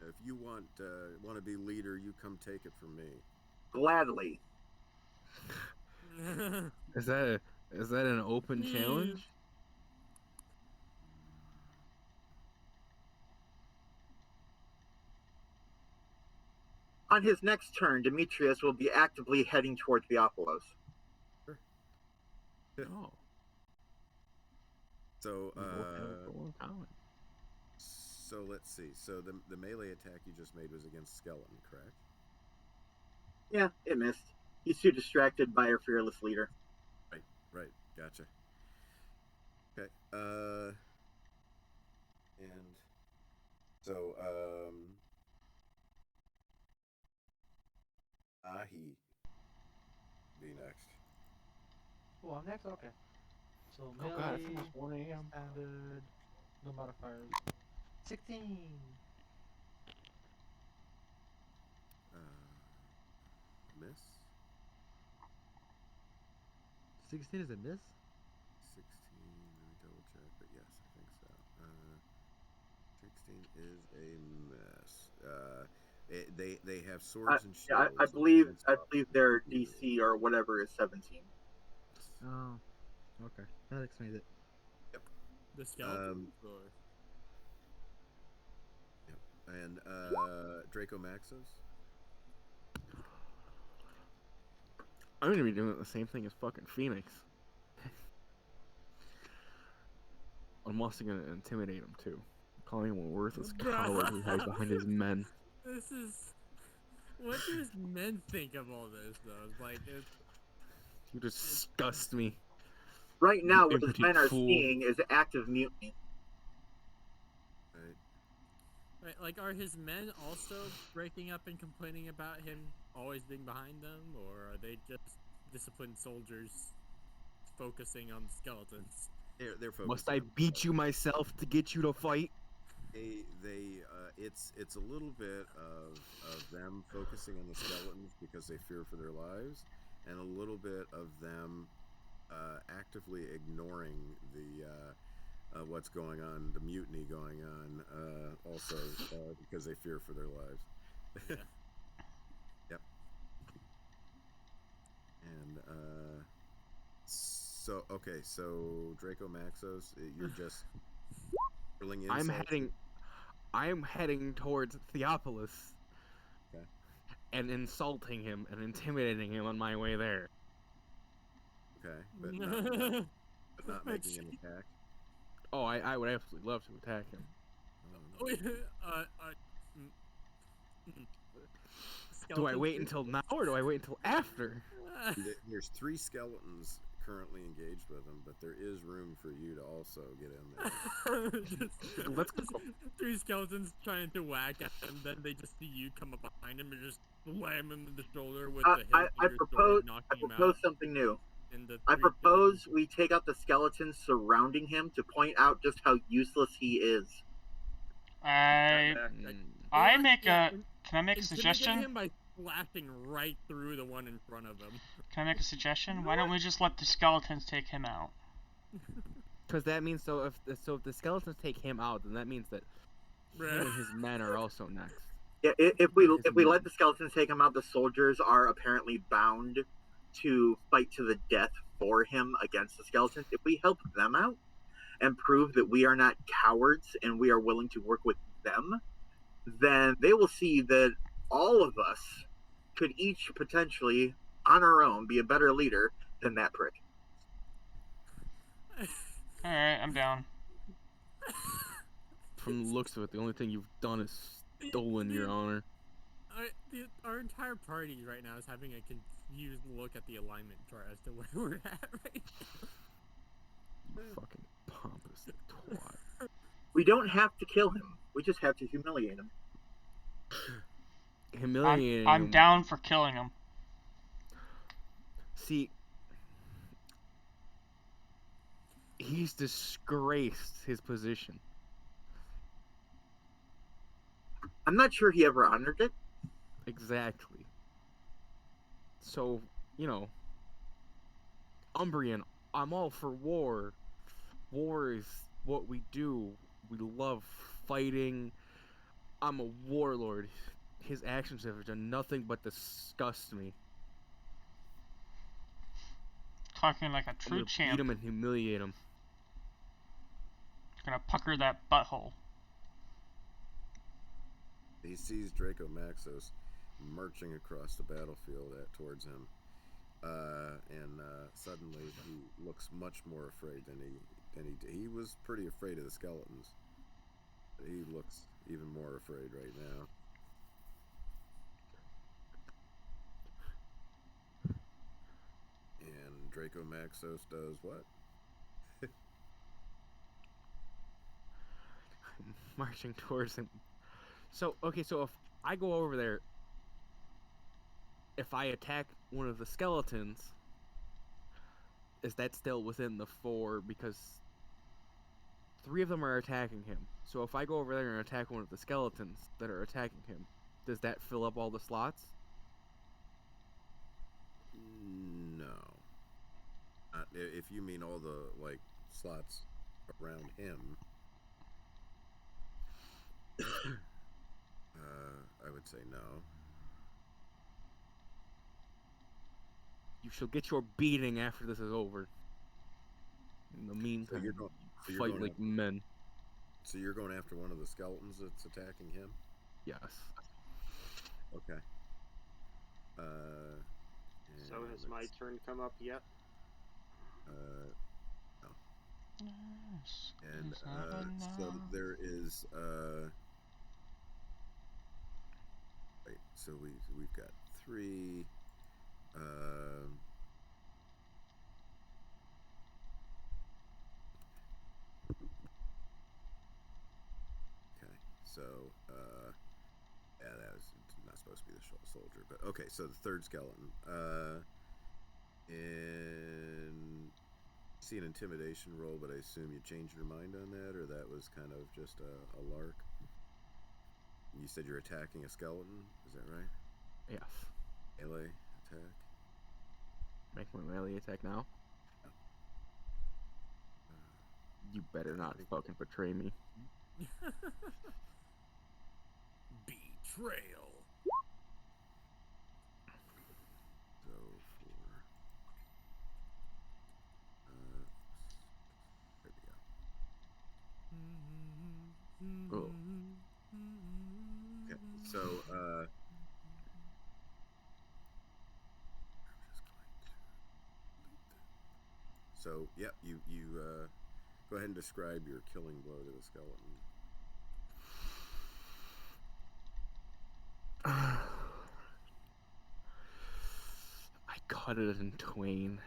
if you want to be leader, you come take it from me. Gladly. Is that an open challenge? On his next turn, Demetrius will be actively heading toward Theophilos. Sure. Oh. So, We both have a goal in common. so let's see. So the melee attack you just made was against Skeleton, correct? Yeah, it missed. He's too distracted by our fearless leader. Right. Gotcha. Okay. And so, Ahi be next. Oh, I'm next? Okay. So Oh melee, god, it's almost 1 a.m. standard, no modifiers. 16! Miss? 16 is a miss? 16, let me double check, but yes, I think so. 16 is a miss. They have swords and shields. I believe their DC or whatever is 17. Oh, okay. That explains it. Yep. The skeleton. Yep. And Draco Maxos. I'm gonna be doing the same thing as fucking Phoenix. I'm also gonna intimidate him too, calling him a worthless coward who hides behind his men. This is. What do his men think of all this, though? It's like, You disgust me. Right You now, what his impotent men are fool. seeing is active mutiny. Right. right, like, are his men also breaking up and complaining about him always being behind them, or are they just disciplined soldiers focusing on the skeletons? They're focused. Must I beat you myself to get you to fight? It's a little bit of them focusing on the skeletons because they fear for their lives, and a little bit of them actively ignoring the what's going on, the mutiny going on, also because they fear for their lives. Yeah. Yep. And so okay, so Draco Maxos, you're just hurling insults. I'm heading towards Theopolis. Okay. And insulting him and intimidating him on my way there. Okay, but not making an attack. Oh, I would absolutely love to attack him. Do I wait until now or do I wait until after? There's 3 skeletons currently engaged with him, but there is room for you to also get in there. Let's go. 3 skeletons trying to whack at him, then they just see you come up behind him and just slam him in the shoulder with the hilt of your sword, knocking him out. I propose something new. And the I 3 propose we take out the skeletons surrounding him to point out just how useless he is. Can I make a suggestion? him by slashing right through the one in front of him. Can I make a suggestion? Why don't we just let the skeletons take him out? Because that means if the skeletons take him out, then that means that him and his men are also next. Yeah, if we let the skeletons take him out, the soldiers are apparently bound to fight to the death for him against the skeletons. If we help them out and prove that we are not cowards and we are willing to work with them, then they will see that all of us could each potentially, on our own, be a better leader than that prick. Alright, I'm down. From the looks of it, the only thing you've done is stolen your honor. Our entire party right now is having a confused look at the alignment chart as to where we're at right now. You fucking pompous twat. We don't have to kill him. We just have to humiliate him. Humiliating I'm him. down for killing him. See, he's disgraced his position. I'm not sure he ever honored it. Exactly. So, Umbrian, I'm all for war. War is what we do. We love fighting. I'm a warlord. His actions have done nothing but disgust me. Talking like a true champ. Beat him and humiliate him. Gonna pucker that butthole. He sees Draco Maxos marching across the battlefield towards him, and suddenly he looks much more afraid than he was pretty afraid of the skeletons. But he looks even more afraid right now. And Draco Maxos does what? Marching towards him. So if I go over there, if I attack one of the skeletons, is that still within the 4? Because 3 of them are attacking him. So if I go over there and attack one of the skeletons that are attacking him, does that fill up all the slots? No. If you mean all the slots around him, I would say no. You shall get your beating after this is over. In the meantime, So you're fight going like after, men. so you're going after one of the skeletons that's attacking him? Yes. Okay. So And has my let's- turn come up yet? no. Yes, And is that so enough? there is wait, so we've got 3 okay. So yeah, that was not supposed to be the soldier, but okay, so the third skeleton. And see an intimidation roll, but I assume you changed your mind on that, or that was kind of just a lark. You said you're attacking a skeleton, is that right? Yes. Melee attack. Make my melee attack now. You better not fucking betray me. Betrayal. So for there we go. Oh. Okay, so so yeah, you go ahead and describe your killing blow to the skeleton. I cut it in twain.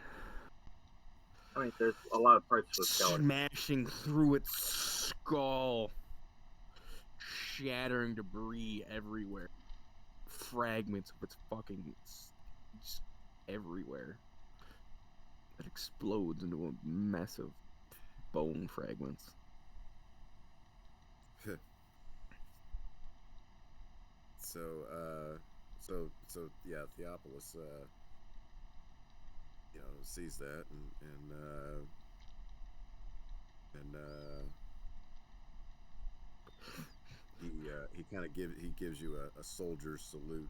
I mean, there's a lot of parts to the skeleton. Smashing through its skull. Shattering debris everywhere. Fragments of its fucking just everywhere. It explodes into a mess of bone fragments. So yeah, Theopolis sees that and he kind of gives you a soldier's salute,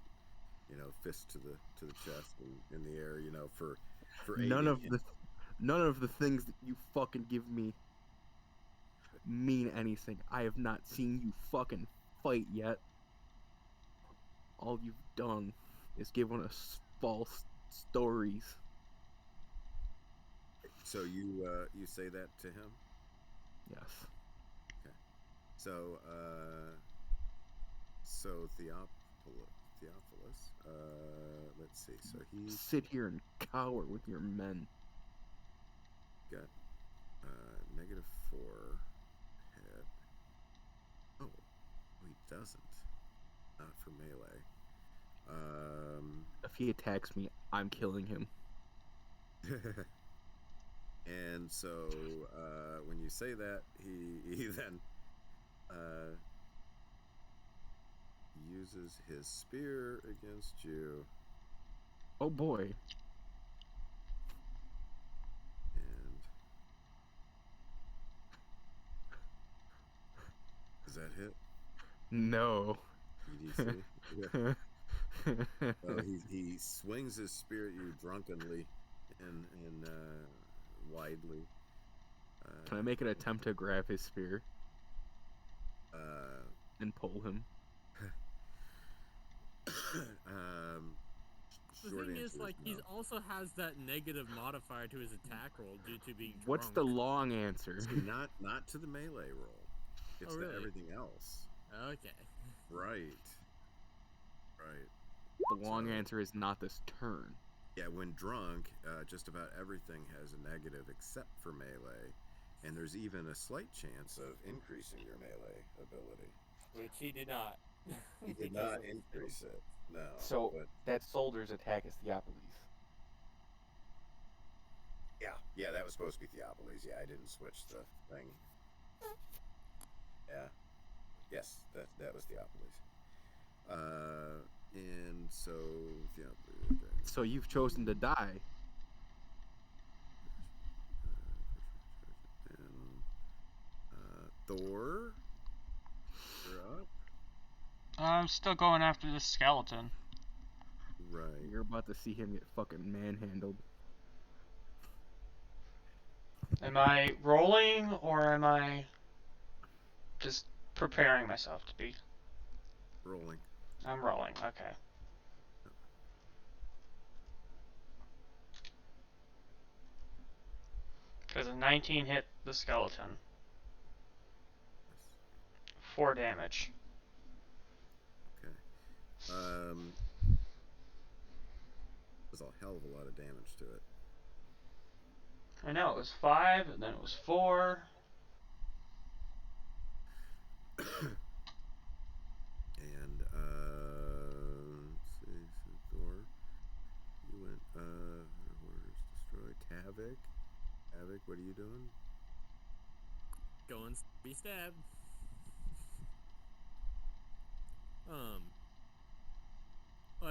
fist to the chest and in the air, for None aiding of the things that you fucking give me mean anything. I have not seen you fucking fight yet. All you've done is given us false stories. So you say that to him? Yes. Okay. So Theophilus, let's see. So he Sit here and cower with your men. got -4 hit. Oh, he doesn't. Not for melee. If he attacks me, I'm killing him. And so when you say that, he then uses his spear against you. Oh boy. And does that hit? No. EDC? So he swings his spear at you drunkenly and widely. Can I make an attempt to grab his spear and pull him? The thing is, like, he also has that negative modifier to his attack roll due to being drunk. What's the long answer? See, not to the melee roll. It's really? to everything else. Okay. Right. The long answer is not this turn. Yeah, when drunk, just about everything has a negative except for melee, and there's even a slight chance of increasing your melee ability. Which he did not. He did not increase it. No. So but that soldier's attack is Theopolis. yeah, that was supposed to be Theopolis. Yeah, I didn't switch the thing. Yeah. Yes, that was Theopolis. And so Theopolis. So you've chosen to die. And Thor, you're up. I'm still going after this skeleton. Right. You're about to see him get fucking manhandled. Am I rolling or am I just preparing myself to be? Rolling. I'm rolling, okay. Because a 19 hit the skeleton. Yes. 4 damage. Okay. There's a hell of a lot of damage to it. I know, it was 5, and then it was 4. And let's see, so Thor, you went orders destroyed. Havoc, what are you doing? Going be stabbed. Well,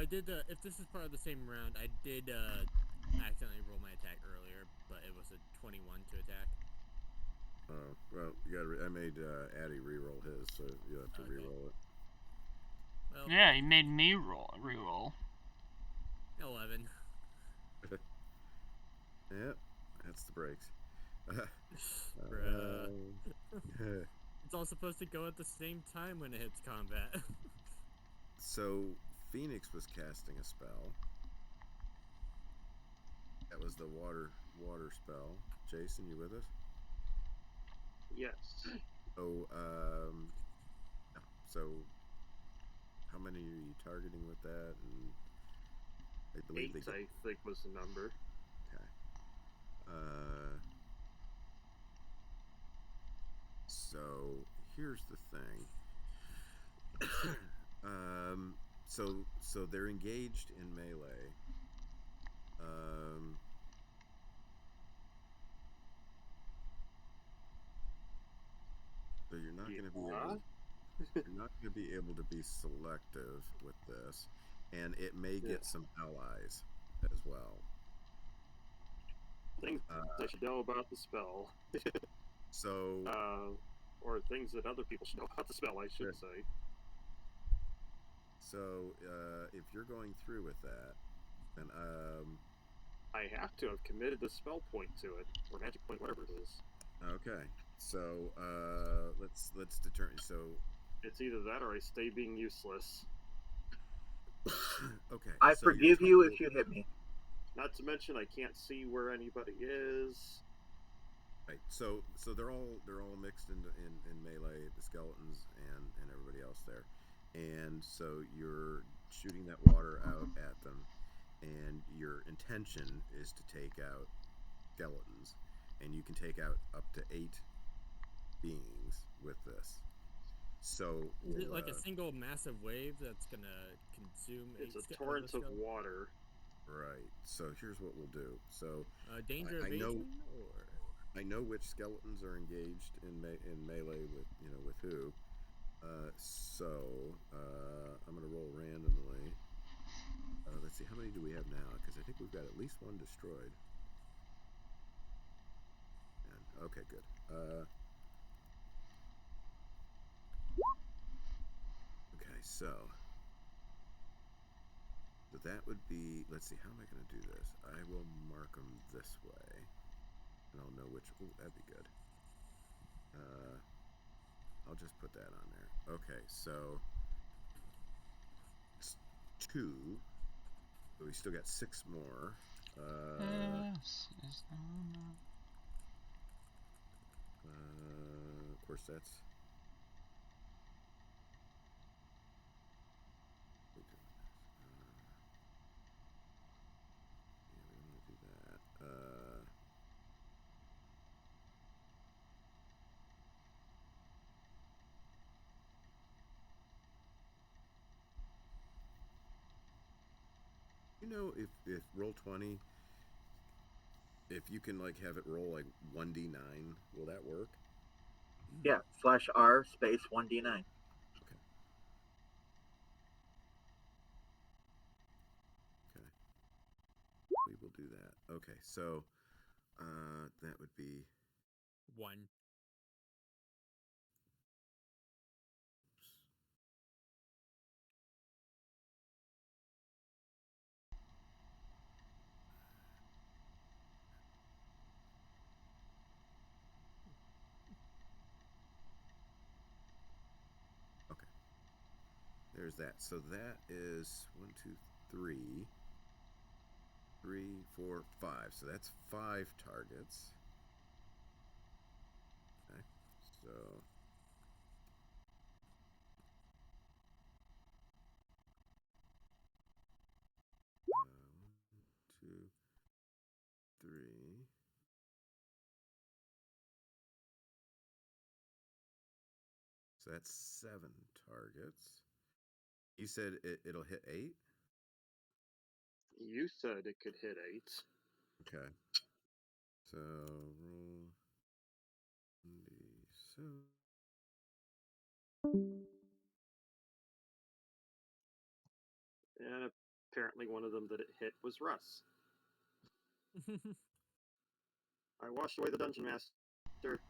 I did. If this is part of the same round, I did accidentally roll my attack earlier, but it was a 21 to attack. Oh well, you got. I made Addy re-roll his, so you have to Okay. re-roll it. Well, Yeah, he made me re-roll. 11. Yep, that's the breaks. Bruh. It's all supposed to go at the same time when it hits combat. So Phoenix was casting a spell. That was the water spell. Jason, you with us? Yes. So how many are you targeting with that? And I believe 8, I think, was the number. Okay. So here's the thing. So they're engaged in melee. So you're not going to be able. You're not going to be able to be selective with this, and it may get some allies as well. Things I should know about the spell. So, or things that other people should know about the spell, I should say. So, if you're going through with that, then I have to have committed the spell point to it, or magic point, whatever it is. Okay. So, let's determine. So, it's either that or I stay being useless. Okay. I forgive you if you hit me. Not to mention, I can't see where anybody is. Right. So they're all mixed in melee, the skeletons and everybody else there, and so you're shooting that water out at them, and your intention is to take out skeletons, and you can take out up to 8 beings with this. So is it like a single massive wave that's gonna consume? It's a torrent of water. Right. So here's what we'll do. So danger evasion, or I know which skeletons are engaged in melee with with who. I'm gonna roll randomly. Let's see, how many do we have now? Because I think we've got at least one destroyed. And, okay, good. Okay, so that would be. Let's see, how am I going to do this? I will mark them this way, and I'll know which. Oh, that'd be good. I'll just put that on there. Okay, so it's 2. So we still got 6 more. Of course, that's. Yeah, we don't want to do that. You know, if Roll20, if you can like have it roll like 1d9, will that work? Yeah, /R space 1d9. Okay. We will do that. Okay, so that would be 1. there's that. So that is 1, 2, 3, 3, 4, 5. So that's 5 targets. Okay. So 1, 2, 3. So that's 7 targets. You said it'll hit 8? You said it could hit 8. Okay. So roll d7. And apparently one of them that it hit was Russ. I washed away the dungeon master.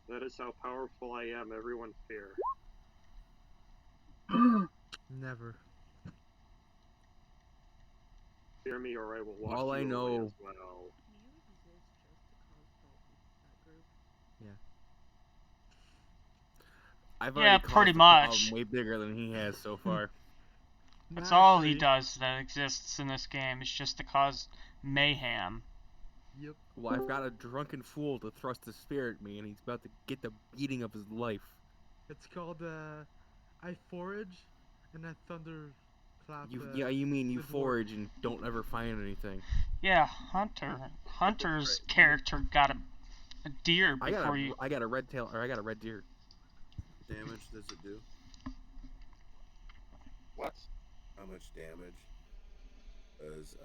That is how powerful I am, everyone fear. Never. Fear me or I will wash All I you away know- as well. You exist just to cause trouble, that group. I've Yeah, already pretty caused a much. problem way bigger than he has so far. That's Nah, all he actually, does that exists in this game. Is just to cause mayhem. Yep. Well, I've got a drunken fool to thrust his spear at me, and he's about to get the beating of his life. It's called I forage and I thunderclap. You mean you the dwarf. forage and don't ever find anything. Yeah, Hunter's character got a deer I before you. got a red tail, or I got a red deer. Damage does it do? What? How much damage does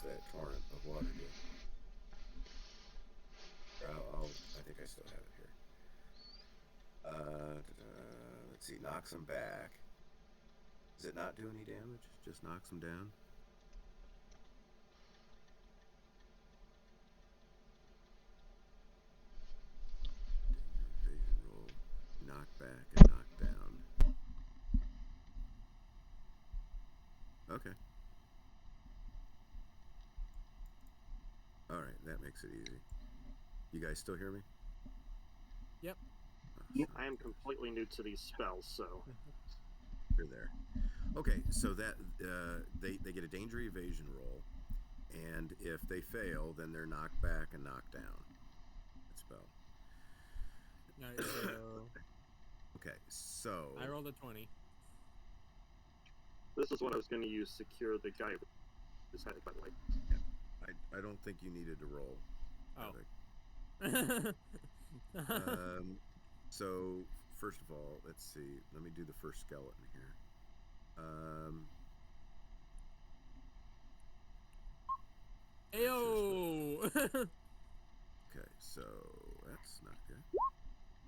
that torrent of water do? I think I still have it here. Let's see, knocks him back. Does it not do any damage? Just knocks him down? Danger evasion roll. Knock back and knock down. Okay. Alright, that makes it easy. You guys still hear me? Yep. I am completely new to these spells, so. You're there. Okay, so that they get a danger evasion roll, and if they fail, then they're knocked back and knocked down. That spell. Alright, so Okay, so I rolled a 20. This is what I was going to use secure the guy with his head, by the way. I don't think you needed to roll. Oh. So first of all, let's see. Let me do the first skeleton here. Ayo! Okay, so that's not good.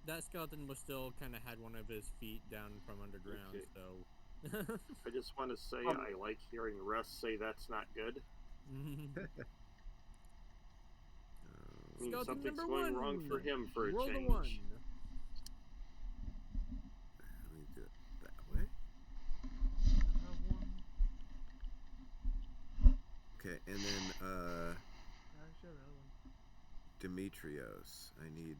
That skeleton was still kind of had one of his feet down from underground, Okay. so. I just want to say I like hearing Russ say that's not good. Means Skeleton something's number going 1. wrong for him for a Roll change. the 1. Let me do it that way. I have one. Okay, and then I actually have another one. Demetrios, I need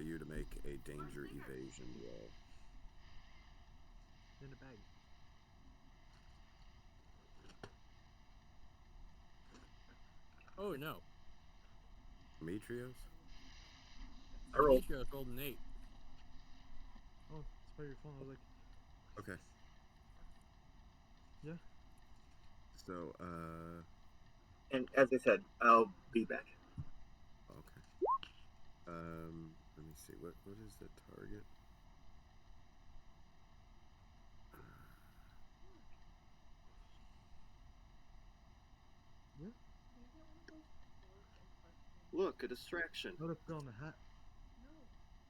you to make a danger evasion roll. In the bag. Oh no. Demetrios? I rolled. Demetrius rolled an 8. Oh, it's by your phone. I was like, Okay. yeah. So, And as I said, I'll be back. okay. Let me see. What is the target? Yeah. Look, a distraction. I would have put on a hat.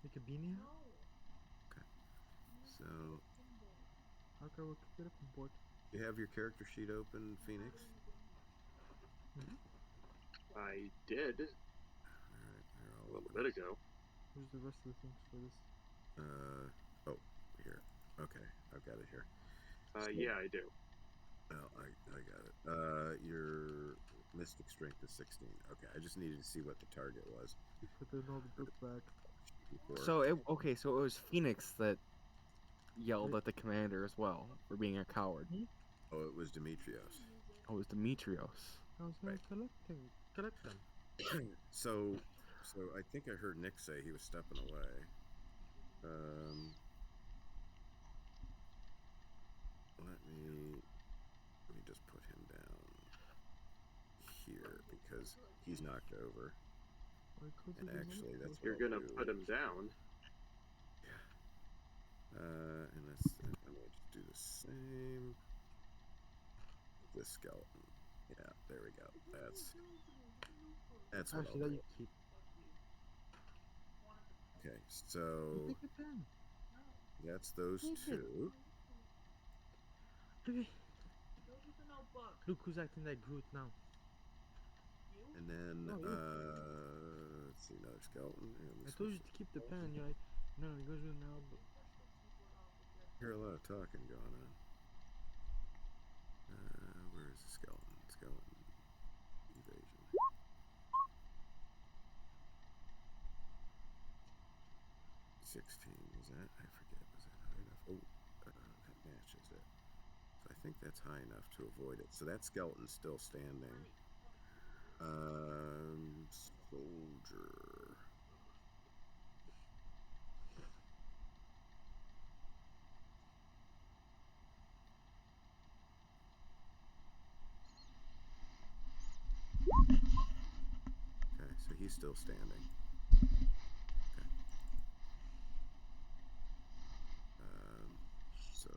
Like a beanie hat. So, Okay, we'll get up on board. you have your character sheet open, Phoenix? I did Alright, they're a all little open. bit ago. Where's the rest of the things for this? Oh, here. Okay, I've got it here. Yeah, I do. Well, I got it. Your mystic strength is 16. Okay, I just needed to see what the target was. Put in all the book back. Before. So it was Phoenix that yelled at the commander as well for being a coward. Oh, it was Demetrios. Oh, it was Demetrios. I was gonna Right. collect them. So I think I heard Nick say he was stepping away. Let me just put him down here because he's knocked over. And actually, that's what You're I'll gonna do. put him down. Yeah. And I'm going to just do the same with this skeleton. Yeah, there we go. That's what I'll Actually, that do. you keep. Okay, so Take the pen. that's those Take it. two. Look who's acting like Groot now. And then, Oh, you. let's see, another skeleton. Here, let me I told switch you to keep the pen. You're like, no, it goes with now. But Hear a lot of talking going on. Where is the skeleton? Skeleton evasion. 16 was that? I forget. Was that high enough? Oh, that matches it. So I think that's high enough to avoid it. So that skeleton's still standing. Soldier. Okay, so he's still standing. Okay. So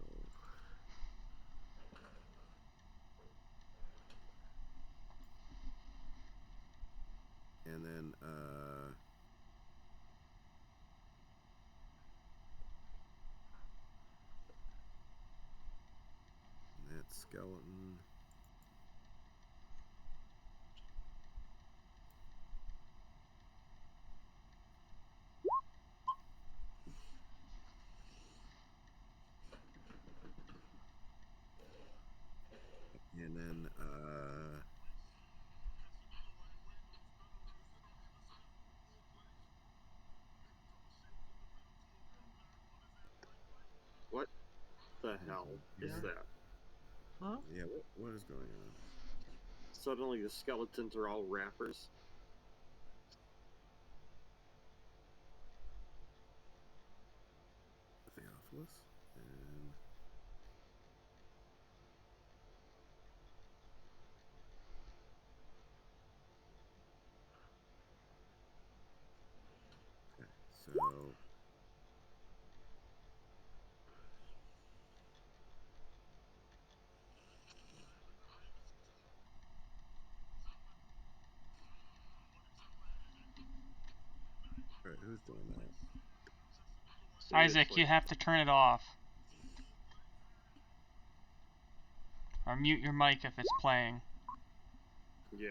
and then that skeleton. And then What the hell is yeah. that? Huh? Yeah, what is going on? Suddenly the skeletons are all rappers. Theophilus and okay, so right, who's doing that? Isaac, Seriously. you have to turn it off. Or mute your mic if it's playing. Yeah.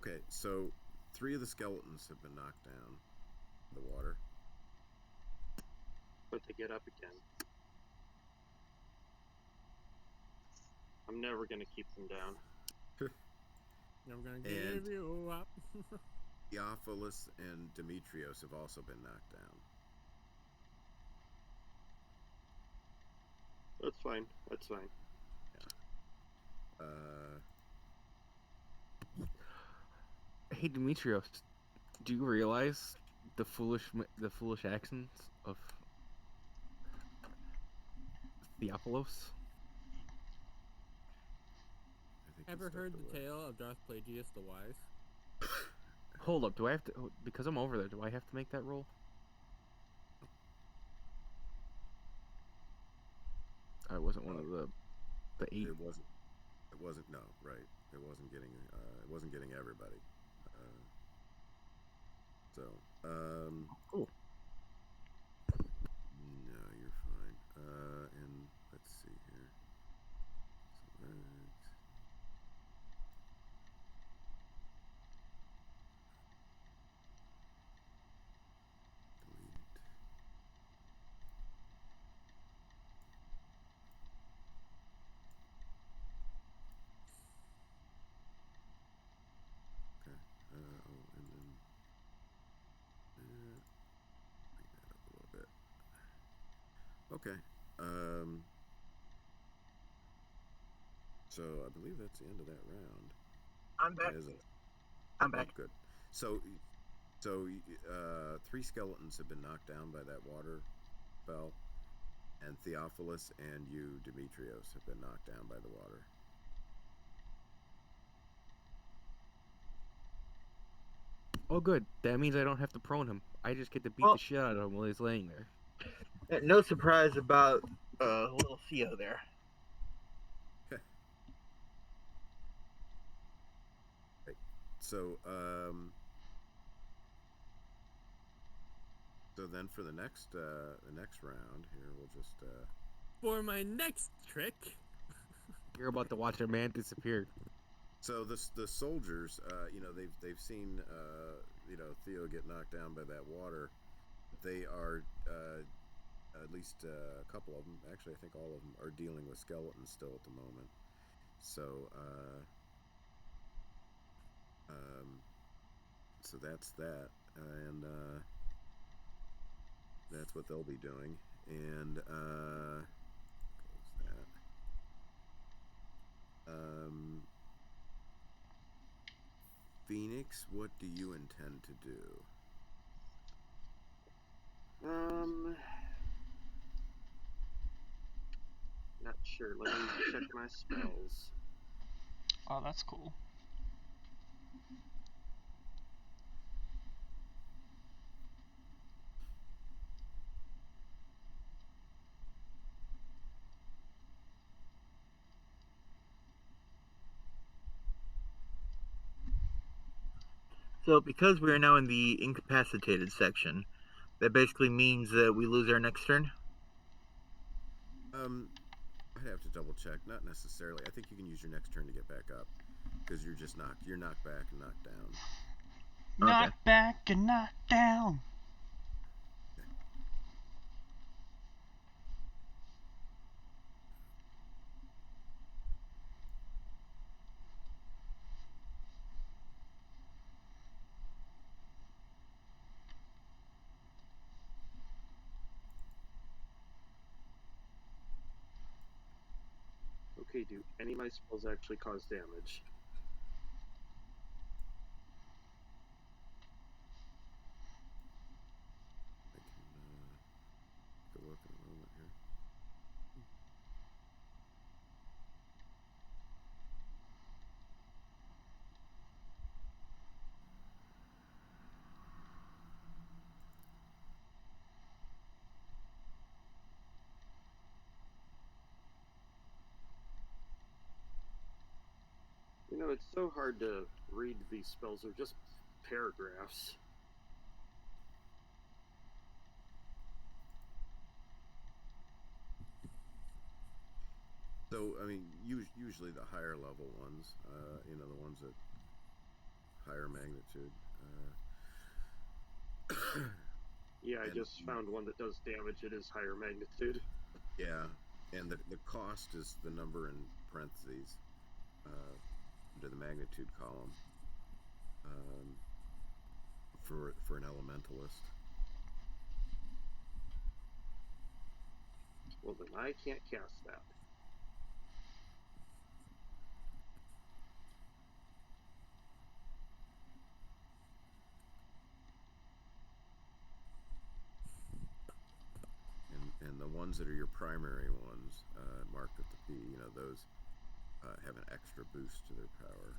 Okay, so 3 of the skeletons have been knocked down in the water. But they get up again. I'm never gonna keep them down. I'm gonna And give you up. Theophilus and Demetrios have also been knocked down. That's fine. That's fine. Yeah. Hey Demetrios, do you realize the foolish actions of Theophilus? I think Ever he heard stepped the away. tale of Darth Plagueis the Wise? Hold up, do I have to? Because I'm over there, do I have to make that roll? I wasn't one of the 8. It wasn't. It wasn't. No, right. It wasn't getting. It wasn't getting everybody. So, Cool. no, you're fine. And let's see here. Okay. So I believe that's the end of that round. I'm back. Is it? I'm Oh, back. good. So 3 skeletons have been knocked down by that water spell, and Theophilus and you, Demetrios, have been knocked down by the water. Oh, good. That means I don't have to prone him. I just get to beat Well- the shit out of him while he's laying there. No surprise about little Theo there. Right. So so then for the next round here, we'll just For my next trick, You're about to watch a man disappear. so the soldiers, you know, they've seen you know, Theo get knocked down by that water. They are at least a couple of them, actually I think all of them, are dealing with skeletons still at the moment. So so that's that, and that's what they'll be doing. And close that. Phoenix, what do you intend to do? Not sure. Let me check my spells. Oh, that's cool. So, because we are now in the incapacitated section, that basically means that we lose our next turn. I'd have to double check. Not necessarily. I think you can use your next turn to get back up, because you're knocked back and knocked down. Knocked back and knocked down. Okay, do any of my spells actually cause damage? I can take a look in a moment here. You know, it's so hard to read these spells. They're just paragraphs. So, I mean, usually the higher level ones, you know, the ones at higher magnitude. Yeah, I And- just found one that does damage. It is higher magnitude. Yeah, and the cost is the number in parentheses under the magnitude column for an elementalist. Well, then I can't cast that. And the ones that are your primary ones, marked with the P, you know, those have an extra boost to their power.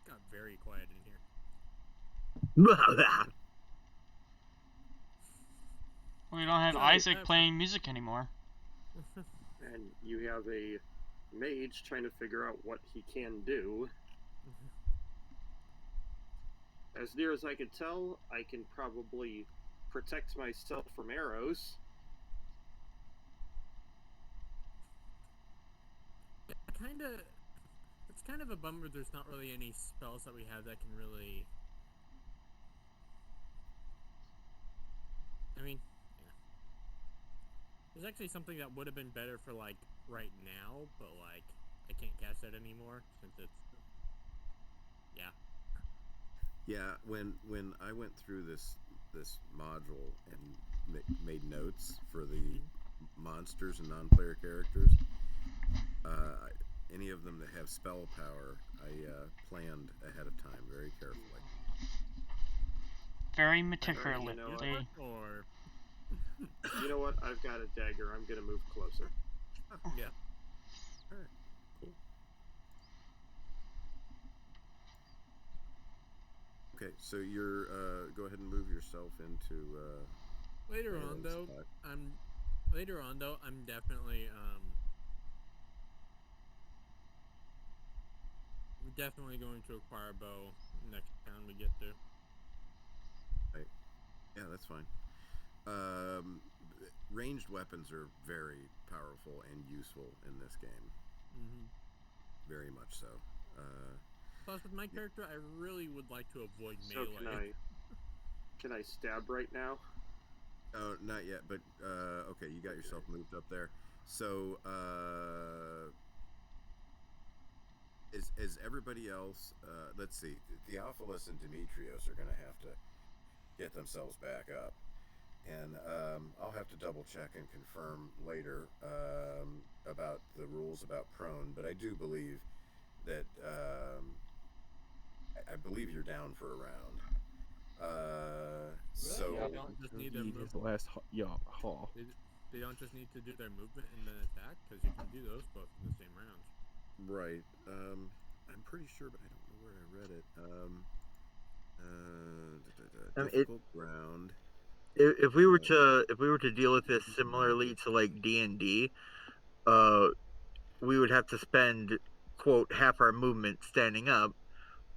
got very quiet in here. We don't have So, Isaac after- playing music anymore. And you have a mage trying to figure out what he can do. As near as I can tell, I can probably protect myself from arrows. kind of a bummer. There's not really any spells that we have that can really. I mean, yeah. There's actually something that would have been better for like right now, but like I can't cast that anymore since it's. Yeah. Yeah, when I went through this module and made notes for the monsters and non-player characters, any of them that have spell power, I planned ahead of time very carefully. Very You meticulously. know what? Or You know what? I've got a dagger. I'm gonna move closer. yeah. All right, cool. Okay, so you're go ahead and move yourself into Later on Maryland's though, spot. I'm definitely going to acquire a bow next town we get to. Right. Yeah, that's fine. Ranged weapons are very powerful and useful in this game. Very much so. Plus, with my character, I really would like to avoid So melee. can I stab right now? Oh, not yet, but okay, you got yourself moved up there. So, is everybody else? Let's see. Theophilus and Demetrios are going to have to get themselves back up, and I'll have to double check and confirm later about the rules about prone. But I do believe that I believe you're down for a round. So They don't just need their Eat movement. his last haul. They don't just need to do their movement and then attack, because you can do those both in the same round. right. I'm pretty sure, but I don't know where I read it. Difficult ground. If we were to deal with this similarly to like D&D, we would have to spend quote half our movement standing up.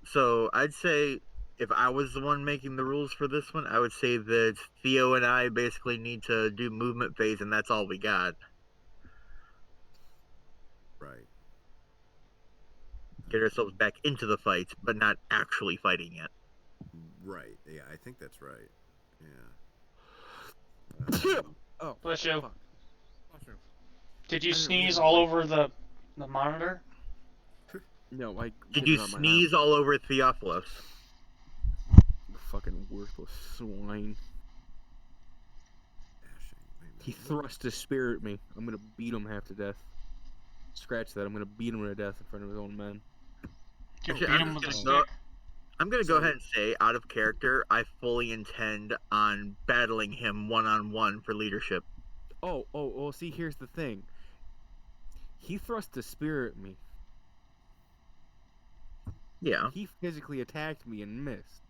So I'd say if I was the one making the rules for this one, I would say that Theo and I basically need to do movement phase, and that's all we got. Right. Get ourselves back into the fight, but not actually fighting yet. Right. Yeah, I think that's right. Yeah. Oh, Bless you. fuck. Awesome. Did you I didn't sneeze realize, all like- over the monitor? No, I Did did you it on my sneeze all over Theophilus? arm. Fucking worthless swine. Dashing. Wait a He minute. thrust his spear at me. I'm gonna beat him half to death. Scratch that. I'm gonna beat him to death in front of his own men. You Actually, beat him with a stick. I'm gonna go So- ahead and say, out of character, I fully intend on battling him one-on-one for leadership. Oh, see, here's the thing. He thrust a spear at me. Yeah. He physically attacked me and missed.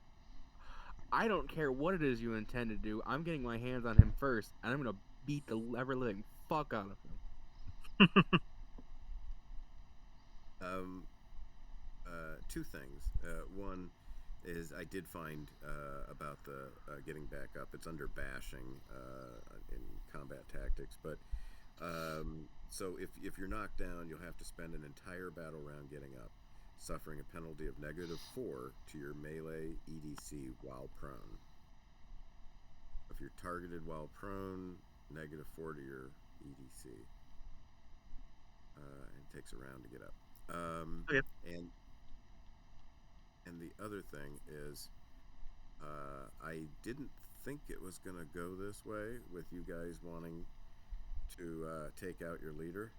I don't care what it is you intend to do. I'm getting my hands on him first, and I'm gonna beat the ever living fuck out of him. Two things. One is I did find about the getting back up. It's under bashing in combat tactics, but so if you're knocked down, you'll have to spend an entire battle round getting up, suffering a penalty of -4 to your melee EDC while prone. If you're targeted while prone, -4 to your EDC. And it takes a round to get up. Okay. And the other thing is, I didn't think it was going to go this way with you guys wanting to take out your leader,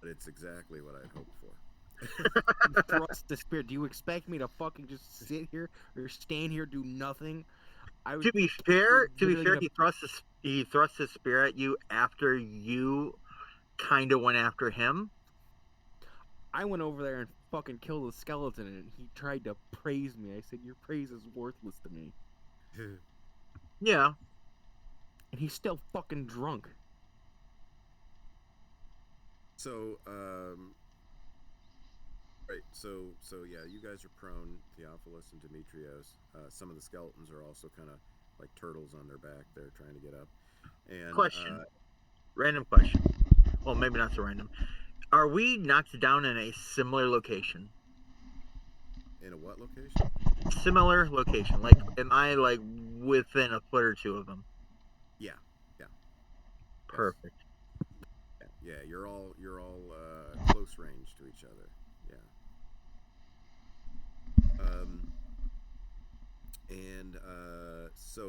but it's exactly what I'd hoped for. Thrust the spear. Do you expect me to fucking just sit here or stand here, do nothing? To be fair, literally he thrust his spear at you after you kind of went after him. I went over there and fucking killed a skeleton, and he tried to praise me. I said, "Your praise is worthless to me," Yeah. and he's still fucking drunk. So, right. So yeah, you guys are prone, Theophilus and Demetrios. Some of the skeletons are also kind of like turtles on their back. They're trying to get up. And Question. Random question. Well, maybe not so random. Are we knocked down in a similar location? In a what location? Similar location. Like, am I like within a foot or two of them? Yeah. Yes. Perfect. Yeah, you're all close range to each other. Yeah. And so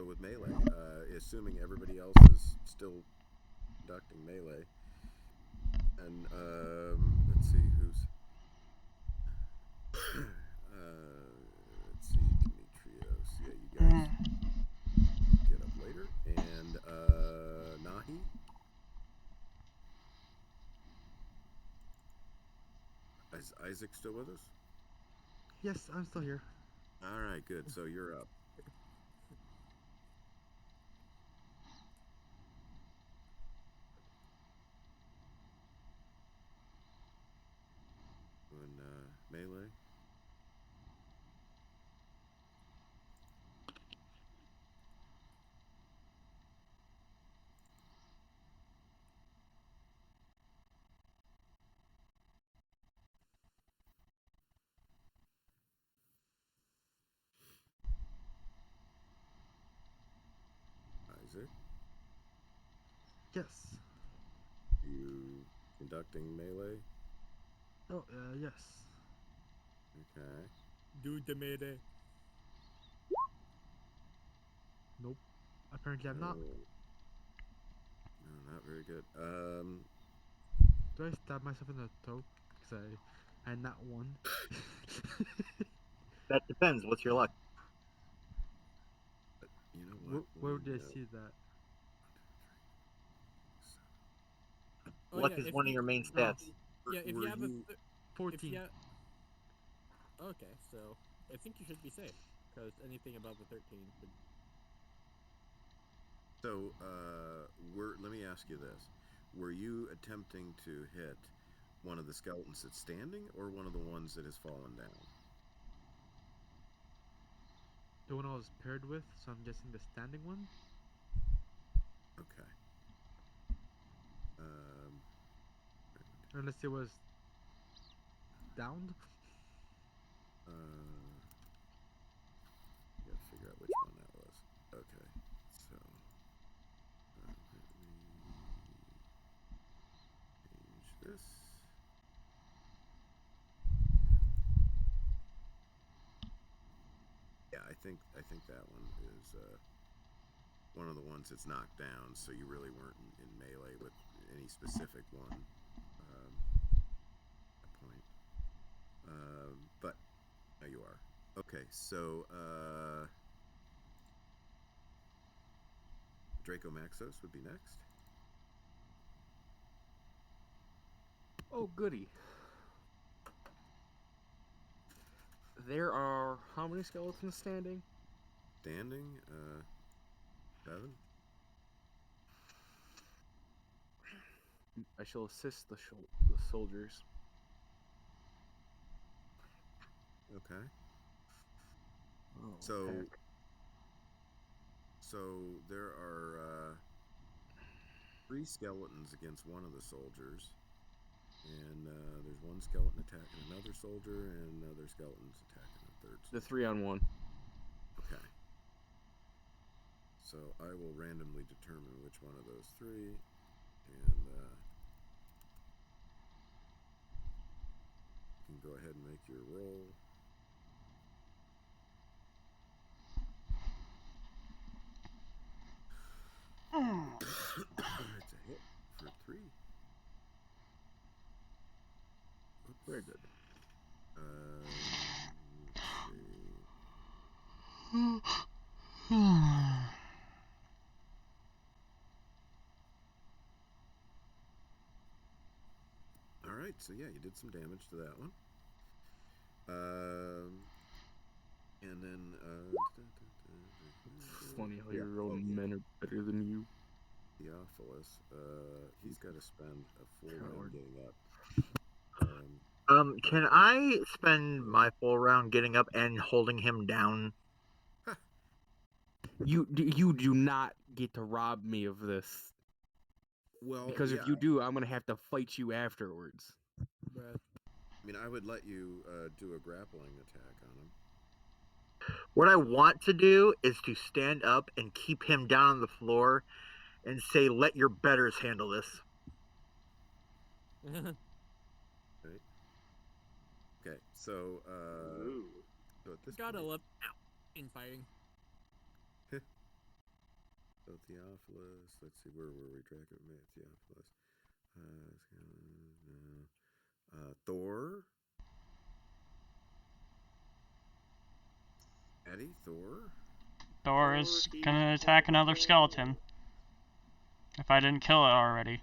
with melee, assuming everybody else is still conducting melee, and let's see who's let's see, Demetrios. Yeah, you guys get up later, and Nahi. Is Isaac still with us? Yes, I'm still here. All right, good. So you're up. Doing melee. Isaac, Yes. you conducting melee? Oh, yes. Okay. Do the melee. Nope. Apparently I'm not. No, not very good. Do I stab myself in the toe? Because I had not one. That depends. What's your luck? You know what? Where did I see that? Oh, Luck yeah, is if one of you- your main Oh. stats. Yeah, if Were you have you- a 14. Okay, so I think you should be safe because anything above a 13 would. So, let me ask you this: were you attempting to hit one of the skeletons that's standing, or one of the ones that has fallen down? The one I was paired with, so I'm guessing the standing one. Okay. Unless it was downed. Gotta figure out which one that was. Okay, so let me change this. Yeah, I think that one is one of the ones that's knocked down. So you really weren't in melee with any specific one at that point. But now you are. Okay, so Draco Maxos would be next. Oh, goody. There are how many skeletons standing? Standing, 7. I shall assist the soldiers. Okay. Oh, So, heck. so there are 3 skeletons against one of the soldiers, and there's one skeleton attacking another soldier, and another skeleton's attacking a third The soldier. 3-on-1. Okay. So I will randomly determine which one of those 3, and you can go ahead and make your roll. It's a hit for 3. Oops. Very good. Let's see. All right, so yeah, you did some damage to that one. And then It's funny how yeah, your own men are better than you. Theophilus, he's got to spend a full round Coward. getting up. Can I spend my full round getting up and holding him down? You do not get to rob me of this. Well, Because yeah, if you do, I'm gonna have to fight you afterwards. Bruh. I mean, I would let you do a grappling attack on him. What I want to do is to stand up and keep him down on the floor and say, "Let your betters handle this." Right? Okay, so Ooh. so at this Gotta point, love in fighting. so Theophilus. Let's see, where were we? Dragon, Theophilus. Thor. Eddie, Thor. Thor is he's gonna attack another skeleton. If I didn't kill it already.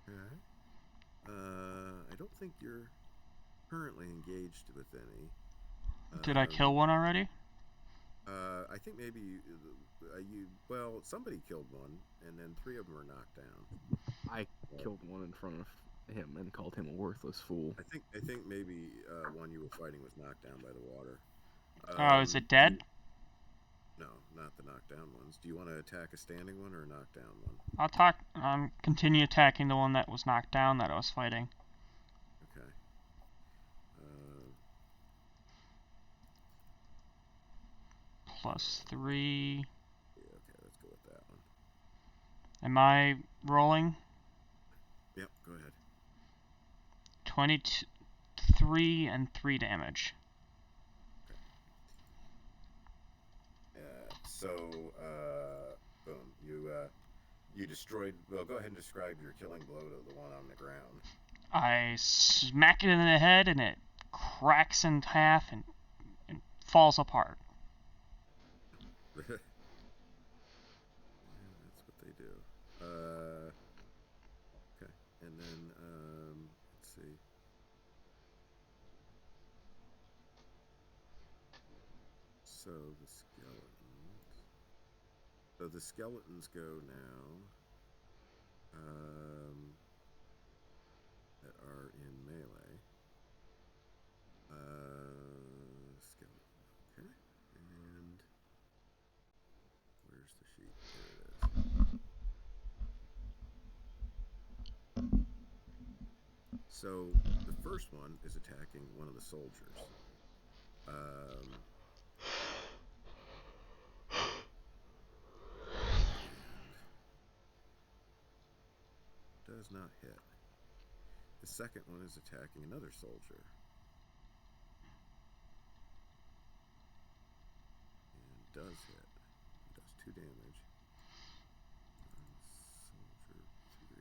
Okay. I don't think you're currently engaged with any. Did I kill one already? I think maybe well, somebody killed one, and then 3 of them are knocked down. I killed one in front of him and called him a worthless fool. I think maybe one you were fighting was knocked down by the water. Oh, is it dead? No, not the knockdown ones. Do you want to attack a standing one or a knockdown one? I'll continue attacking the one that was knocked down that I was fighting. Okay. +3. Yeah, okay, let's go with that one. Am I rolling? Yep, go ahead. 23 and 3 damage. So, boom, you destroyed. Well, go ahead and describe your killing blow to the one on the ground. I smack it in the head and it cracks in half and falls apart. Yeah, that's what they do. Okay, and then let's see. So the skeletons. So the skeletons go now. That are in melee. Skeleton. Okay, and where's the sheet? There it is. So the first one is attacking one of the soldiers. And does not hit. The second one is attacking another soldier. And does hit. Does 2 damage. Soldier 3.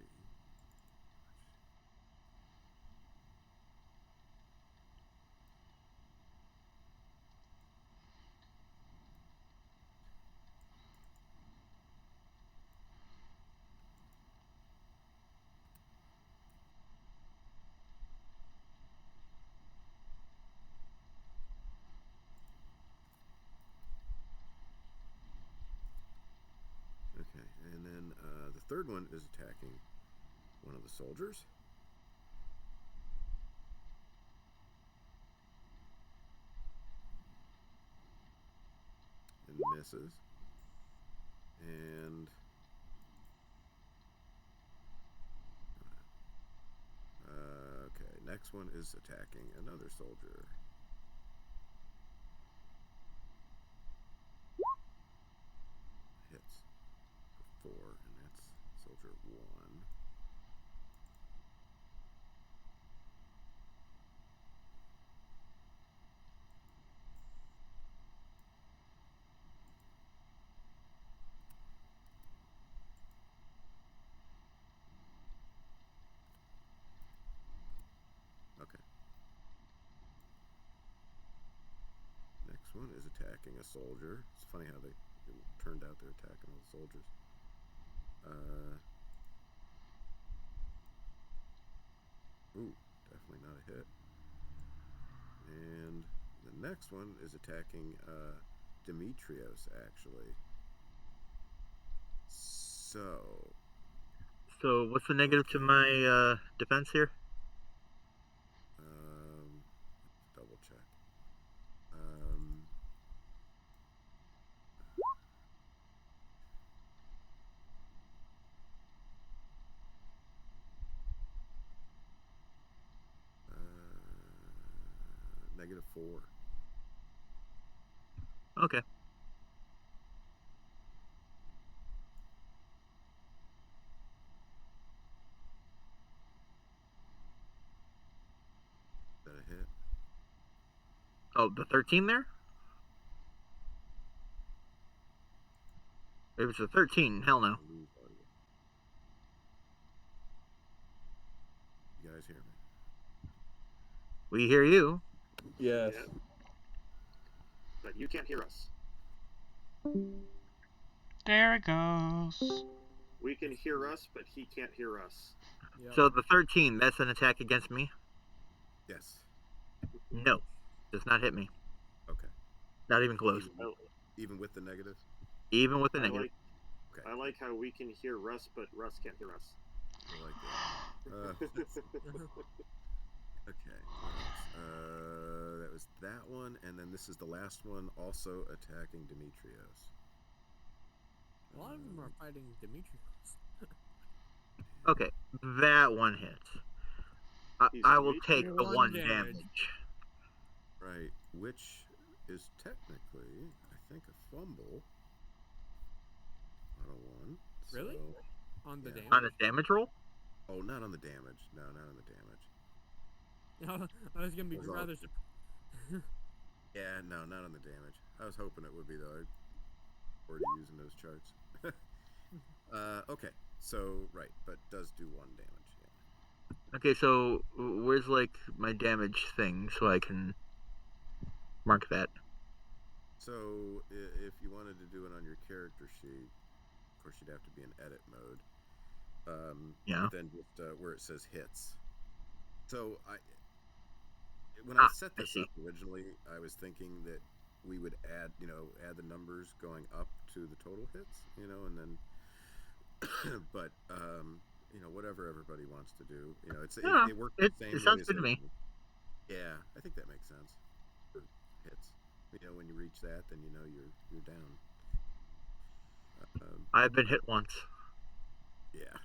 Okay, and then the third one is attacking one of the soldiers. And misses. And okay, next one is attacking another soldier. Hits for 4, and that's soldier 1. Okay. Next one is attacking a soldier. It's funny how it turned out they're attacking all the soldiers. Ooh, definitely not a hit. And the next one is attacking Demetrios, actually. So what's the negative to my defense here? double check. 4. Okay. Is that a hit? Oh, the 13 there? If it's a 13, hell no. I lose audio. You guys hear me? We hear you. Yes. Yeah. But you can't hear us. There it goes. We can hear us, but he can't hear us. Yep. So the 13, that's an attack against me? Yes. No. Does not hit me. Okay. Not even close. Even with the negative? Even with the negative. Okay. I like how we can hear Russ, but Russ can't hear us. I like that. Okay. What else? That was that one, and then this is the last one, also attacking Demetrios. A lot of them are fighting Demetrius. Okay, that one hits. I will take the 1 damage. Right, which is technically, I think, a fumble on a 1. Really? So, On the yeah. On damage? a damage roll? Oh, not on the damage. No, not on the damage. I was gonna be Was rather. Yeah, no, not on the damage. I was hoping it would be, though. I'm already using those charts. Okay, so, right, but does do 1 damage, yeah. Okay, so where's like my damage thing so I can mark that? So, if you wanted to do it on your character sheet, of course, you'd have to be in edit mode. Yeah. Then just where it says hits. So, when I set this up originally, I was thinking that we would add the numbers going up to the total hits, and then, but, whatever everybody wants to do, it works the same it way sounds as good to me. Yeah, I think that makes sense for hits. When you reach that, then you're down. I've been hit once. Yeah.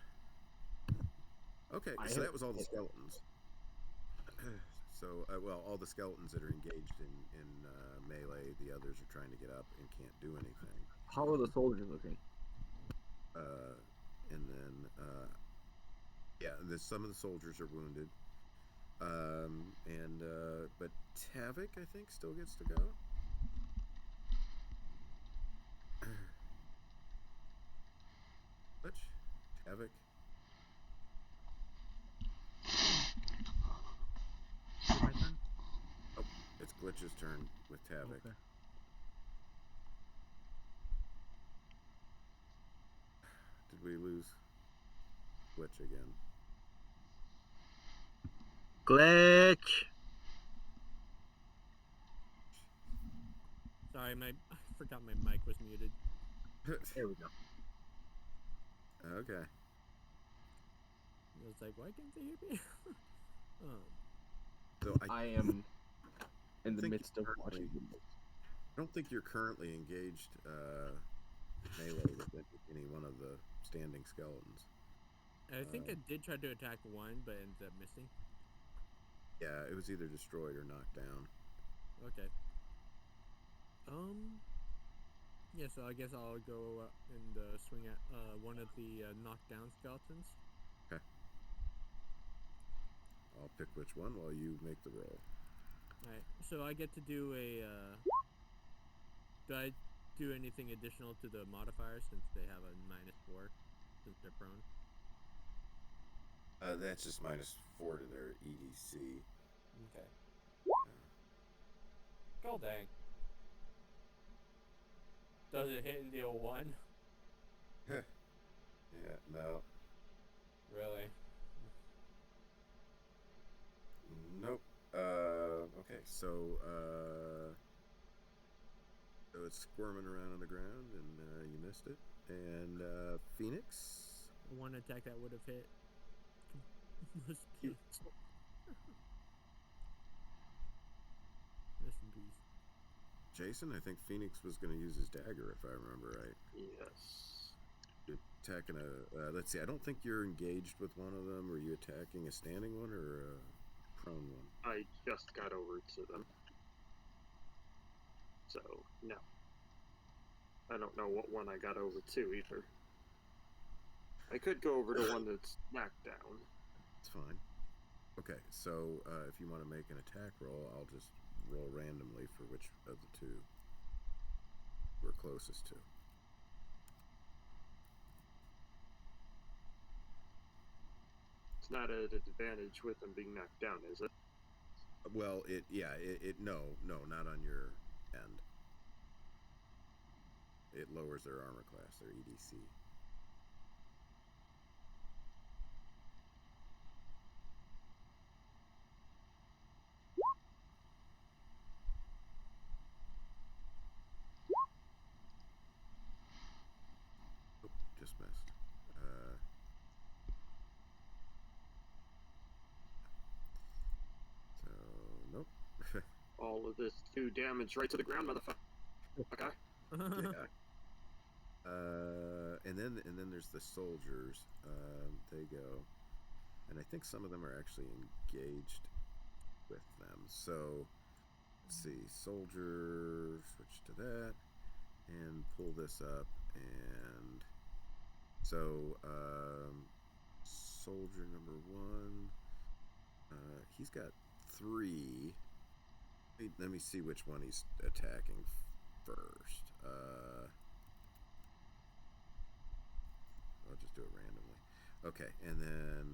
Okay, so that was all the skeletons. So, all the skeletons that are engaged in melee, the others are trying to get up and can't do anything. How are the soldiers looking? And then, some of the soldiers are wounded. But Tavik, I think, still gets to go. Which? Tavik? My turn? Oh, it's Glitch's turn with Tavik. Okay. Did we lose Glitch again? Glitch! Sorry, I forgot my mic was muted. There we go. Okay. I was like, why can't they hear me? So I am in the think midst of currently- watching. I don't think you're currently engaged melee with any one of the standing skeletons. I think I did try to attack one, but ended up missing. Yeah, it was either destroyed or knocked down. Okay. Yeah, so I guess I'll go and swing at one of the knockdown skeletons. Okay. I'll pick which one while you make the roll. Alright, so I get to do a. Do I do anything additional to the modifiers since they have a -4 since they're prone? That's just -4 to their EDC. Okay. God dang. Does it hit and deal 1? Yeah, no. Really? Nope. Okay, so it's squirming around on the ground, and you missed it. And Phoenix. One attack that would have hit. Rest You- in peace. Jason, I think Phoenix was going to use his dagger, if I remember right. Yes. You're attacking let's see, I don't think you're engaged with one of them. Were you attacking a standing one or a prone one? I just got over to them. So, no. I don't know what one I got over to either. I could go over to one that's knockdown. It's fine. Okay, so if you want to make an attack roll, I'll just roll randomly for which of the two we're closest to. It's not at an advantage with them being knocked down, is it? Well, no, not on your end. It lowers their armor class, their EDC. Oh, just missed. So, nope. All of this do damage right to the ground, motherfucker. Okay. Yeah. And then there's the soldiers. They go, and I think some of them are actually engaged with them. So let's see, soldier, switch to that, and pull this up, and so soldier number 1, he's got 3. Let me see which one he's attacking first. I'll just do it randomly. Okay, and then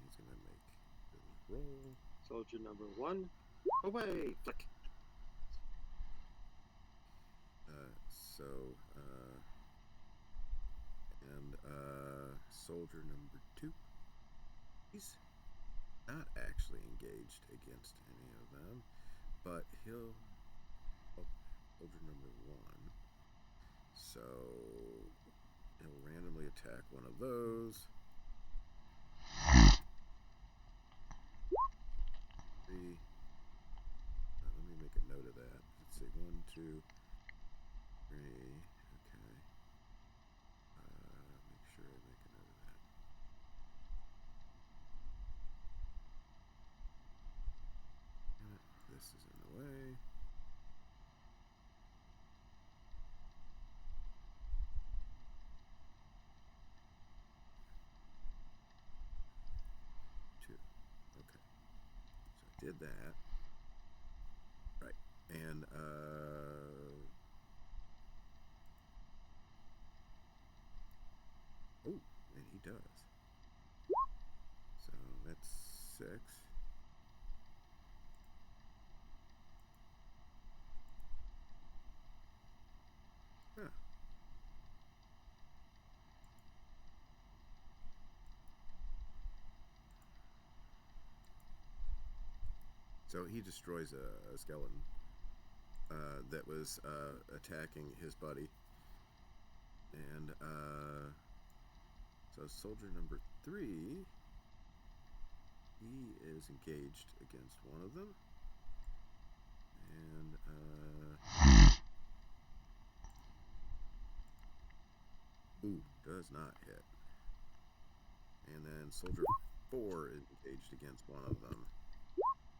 he's gonna make his roll. Soldier number 1. Away! Flick. So, soldier number 2, he's not actually engaged against any of them, but he'll soldier number 1. So he'll randomly attack one of those. 3. Let me make a note of that. Let's see, 1, 2, 3. Okay. Make sure I make a note of that. This is in the way. Okay, so I did that. Right, and oh, and he does. So that's 6. Huh. So he destroys a skeleton that was attacking his buddy. And so soldier number 3, he is engaged against one of them. And does not hit. And then soldier 4 is engaged against one of them.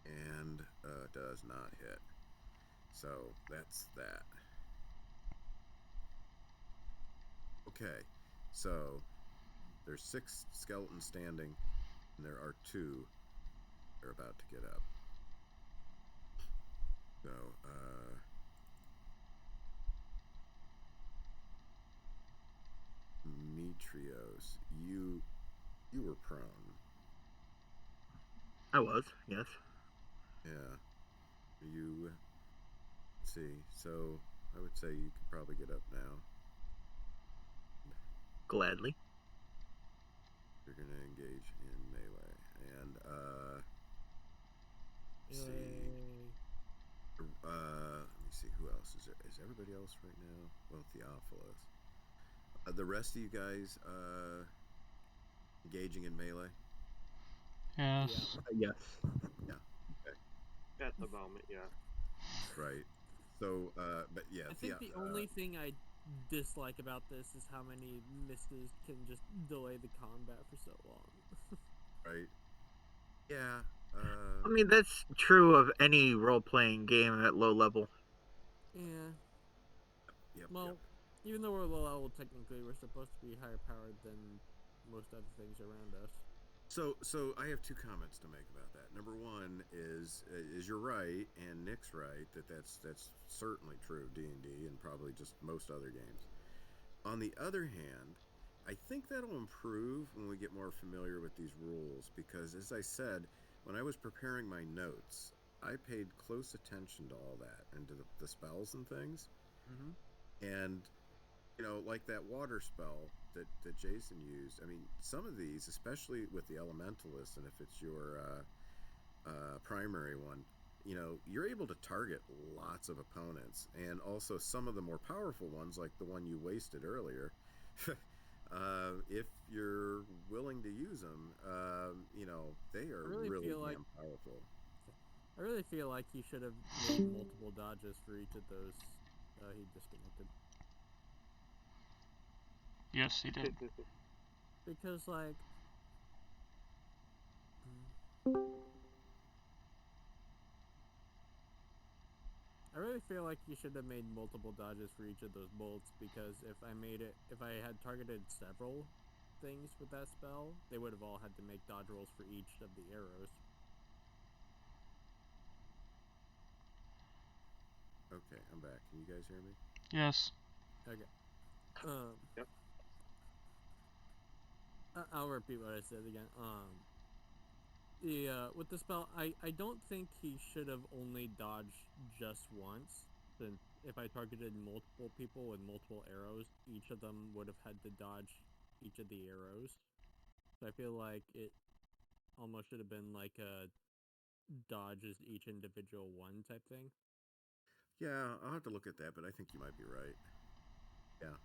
And does not hit. So that's that. Okay, so there's 6 skeletons standing, and there are 2 that are about to get up. So, Metrios, you were prone. I was, yes. Yeah. You, let's see, so I would say you could probably get up now. Gladly. You're going to engage in melee. And, let's see. Let me see, who else is there? Is everybody else right now? Well, Theophilus. The rest of you guys engaging in melee? Yes. Yes. Yeah. Okay. At the moment, yeah. Right. So, but yeah. I think the only thing I dislike about this is how many misses can just delay the combat for so long. Right. Yeah. I mean, that's true of any role-playing game at low level. Yeah. Yep. Well, even though we're low level, technically, we're supposed to be higher powered than most other things around us. So I have two comments to make about that. Number one is you're right, and Nick's right that that's certainly true D&D and probably just most other games. On the other hand, I think that'll improve when we get more familiar with these rules because, as I said, when I was preparing my notes, I paid close attention to all that and to the spells and things. Mm-hmm. And like that water spell that Jason used. I mean, some of these, especially with the elementalist, and if it's your primary one, you're able to target lots of opponents, and also some of the more powerful ones, like the one you wasted earlier. If you're willing to use them, they are really damn powerful. I really feel like he should have made multiple dodges for each of those. He disconnected. Yes, he did. Because, like, I really feel like he should have made multiple dodges for each of those bolts. Because if I had targeted several things with that spell, they would have all had to make dodge rolls for each of the arrows. Okay, I'm back. Can you guys hear me? Yes. Okay. Yep. I'll repeat what I said again. With the spell, I don't think he should have only dodged just once. Since if I targeted multiple people with multiple arrows, each of them would have had to dodge each of the arrows. So I feel like it almost should have been like a dodges each individual one type thing. Yeah, I'll have to look at that, but I think you might be right. Yeah.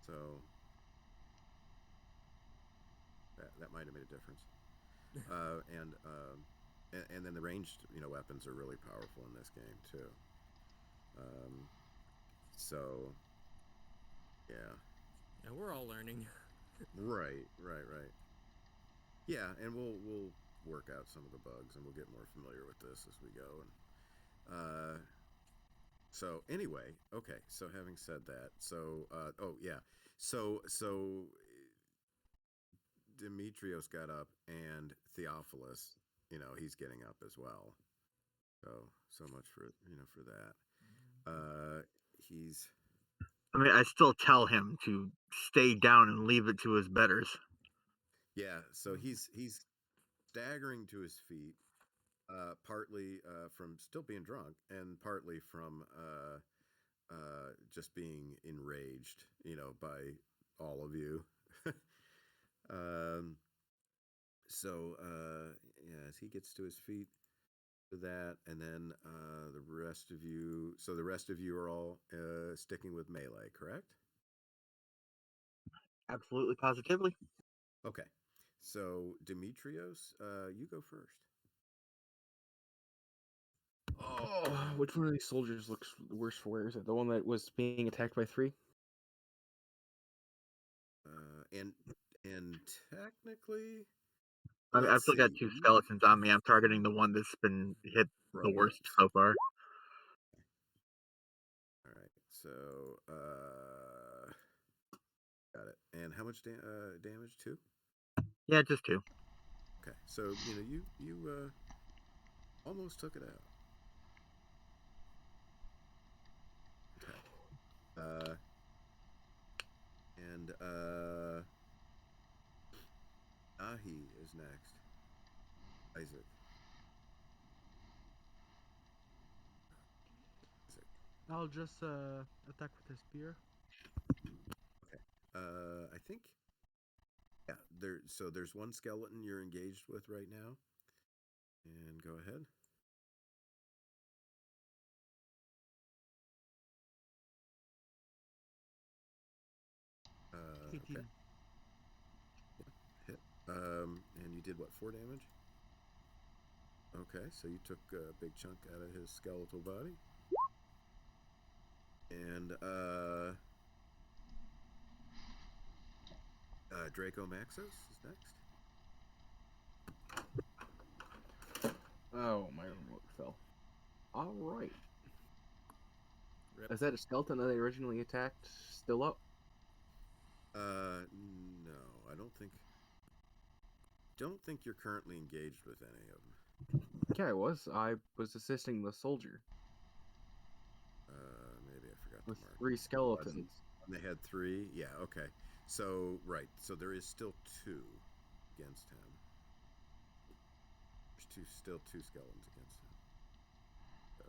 So that might have made a difference. And then the ranged weapons are really powerful in this game too. Um, so yeah, And we're all learning. right. Yeah, and we'll work out some of the bugs, and we'll get more familiar with this as we go. And so anyway, okay. So having said that, oh yeah, so Demetrios got up, and Theophilus, he's getting up as well. So much for that. He's I mean, I still tell him to stay down and leave it to his betters. yeah. So he's staggering to his feet, partly from still being drunk, and partly from just being enraged, by all of you. um, yeah, as he gets to his feet for that, and then the rest of you. So the rest of you are all sticking with melee, correct? Absolutely, positively. Okay. So Demetrios, you go first. Oh, which one of these soldiers looks worse for wear? Is it the one that was being attacked by 3? And technically, I mean, I've let's still got see. 2 skeletons on me. I'm targeting the one that's been hit the Right. worst so far. All right. So got it. And how much damage? 2? Yeah, just 2. Okay. So you almost took it out. Okay. And Ahi is next. Isaac. I'll just attack with a spear. Okay. I think yeah. There's one skeleton you're engaged with right now, and go ahead. Okay. 18. Yeah. Hit. And you did what? 4 damage. Okay, so you took a big chunk out of his skeletal body. And Draco Maxos is next. Oh, my remote fell. All right. Is that a skeleton that they originally attacked still up? No, I don't think. Don't think you're currently engaged with any of them. Yeah, I was. I was assisting the soldier Maybe I forgot with to mark 3 it. skeletons. And they had 3. Yeah, okay. So right, so there is still 2 against him. There's still 2 skeletons against him. So,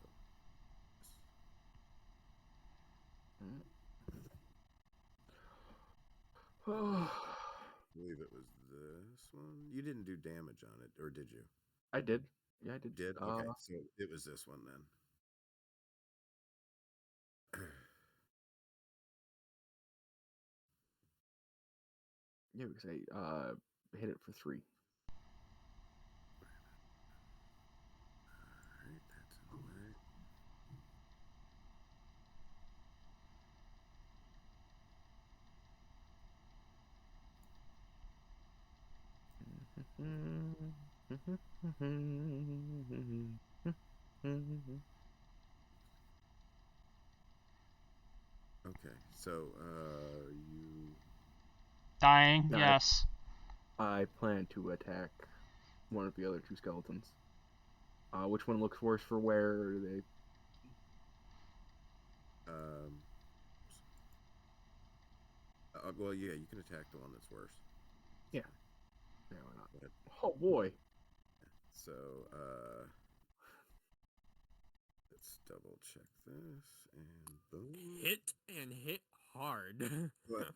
Oh, I believe it was this one. You didn't do damage on it, or did you? I did. Yeah, I did. Did? Okay, so it was this one then. Yeah, because I hit it for 3. Alright, that's in the way. Okay, so you Dying, Yeah, yes. I plan to attack one of the other 2 skeletons. Which one looks worse for wear? They well, yeah, you can attack the one that's worse. Yeah. Yeah, why not? Go ahead. Oh boy. So let's double check this and boom. Hit and hit hard.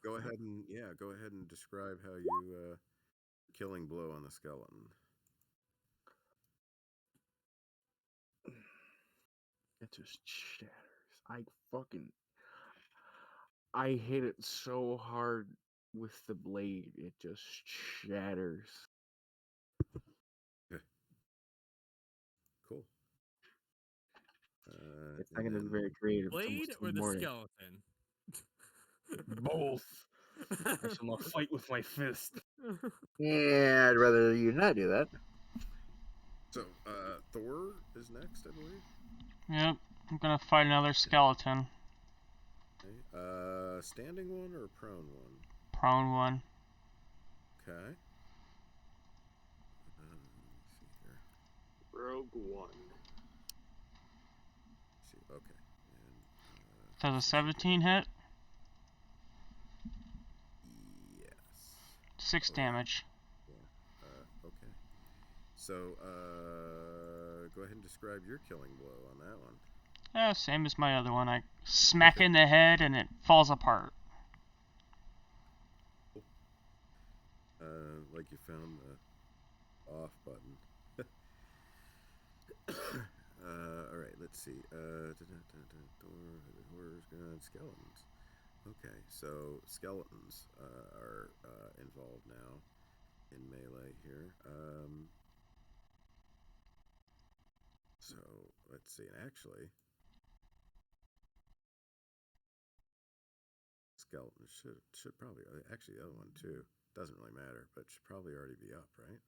Go ahead and describe how you killing blow on the skeleton. It just shatters. I hit it so hard with the blade, it just shatters. Yeah. Cool. It's not gonna be very creative. It's Blade almost or the morning. skeleton? Both. I shall not fight with my fist. Yeah, I'd rather you not do that. So Thor is next, I believe. Yep, I'm gonna fight another skeleton. Okay. Standing one or prone one? Prone one. Okay. Let me see here. Rogue One. See, okay. Does a 17 hit? Yes. 6 damage. Yeah. Okay. So go ahead and describe your killing blow on that one. Yeah, same as my other one. I smack Okay. in the head and it falls apart. Cool. Like you found the off button. All right, let's see. Horrors, guns, skeletons. Okay, so skeletons are involved now in melee here. So let's see. Actually, skeleton should probably actually the other one too. Doesn't really matter, but should probably already be up, right?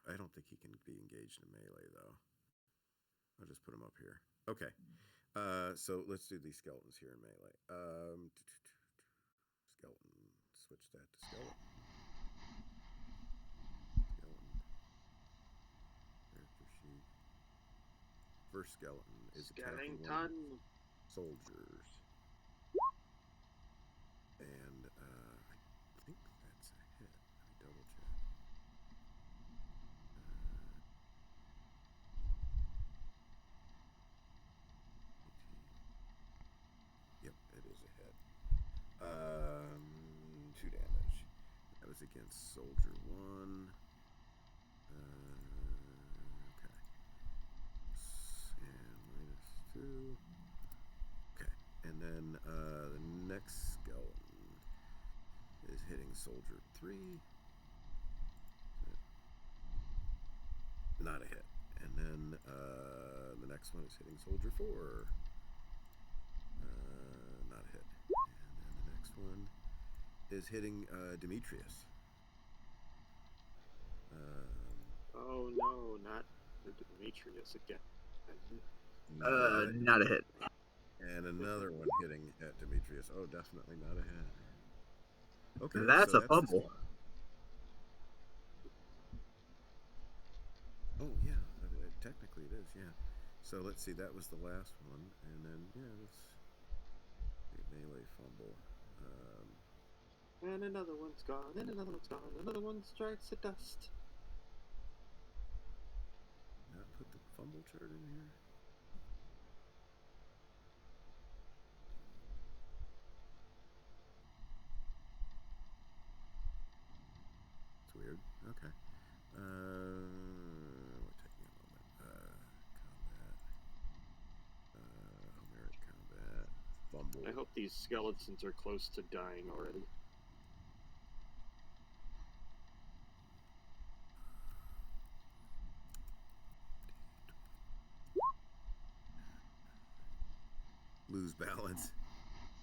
I don't think he can be engaged in melee though. I'll just put him up here. Okay. So let's do these skeletons here in melee. Skeleton. Switch that to skeleton. Skeleton. Character sheet. First skeleton is attacking one of the soldiers. And I think that's a hit. Let me double check. Yep, it is a hit. 2 damage. That was against soldier 1. Okay. And -2. Okay. And then the next skeleton is hitting soldier 3. Not a hit. And then the next one is hitting soldier 4. Not a hit. And then the next one is hitting Demetrius. Oh no, not the Demetrius again. Not a hit. And another one hitting at Demetrius. Oh, definitely not a hit. Okay, That's so a that's fumble. Oh yeah, technically it is. Yeah. So let's see. That was the last one, and then yeah, let's see, melee fumble. And another one's gone, and another one's gone, another one strikes at dust. Not put the fumble chart in here. It's weird. Okay. Will take me a moment. Combat. Homeric combat. Fumble. I hope these skeletons are close to dying already. Lose balance.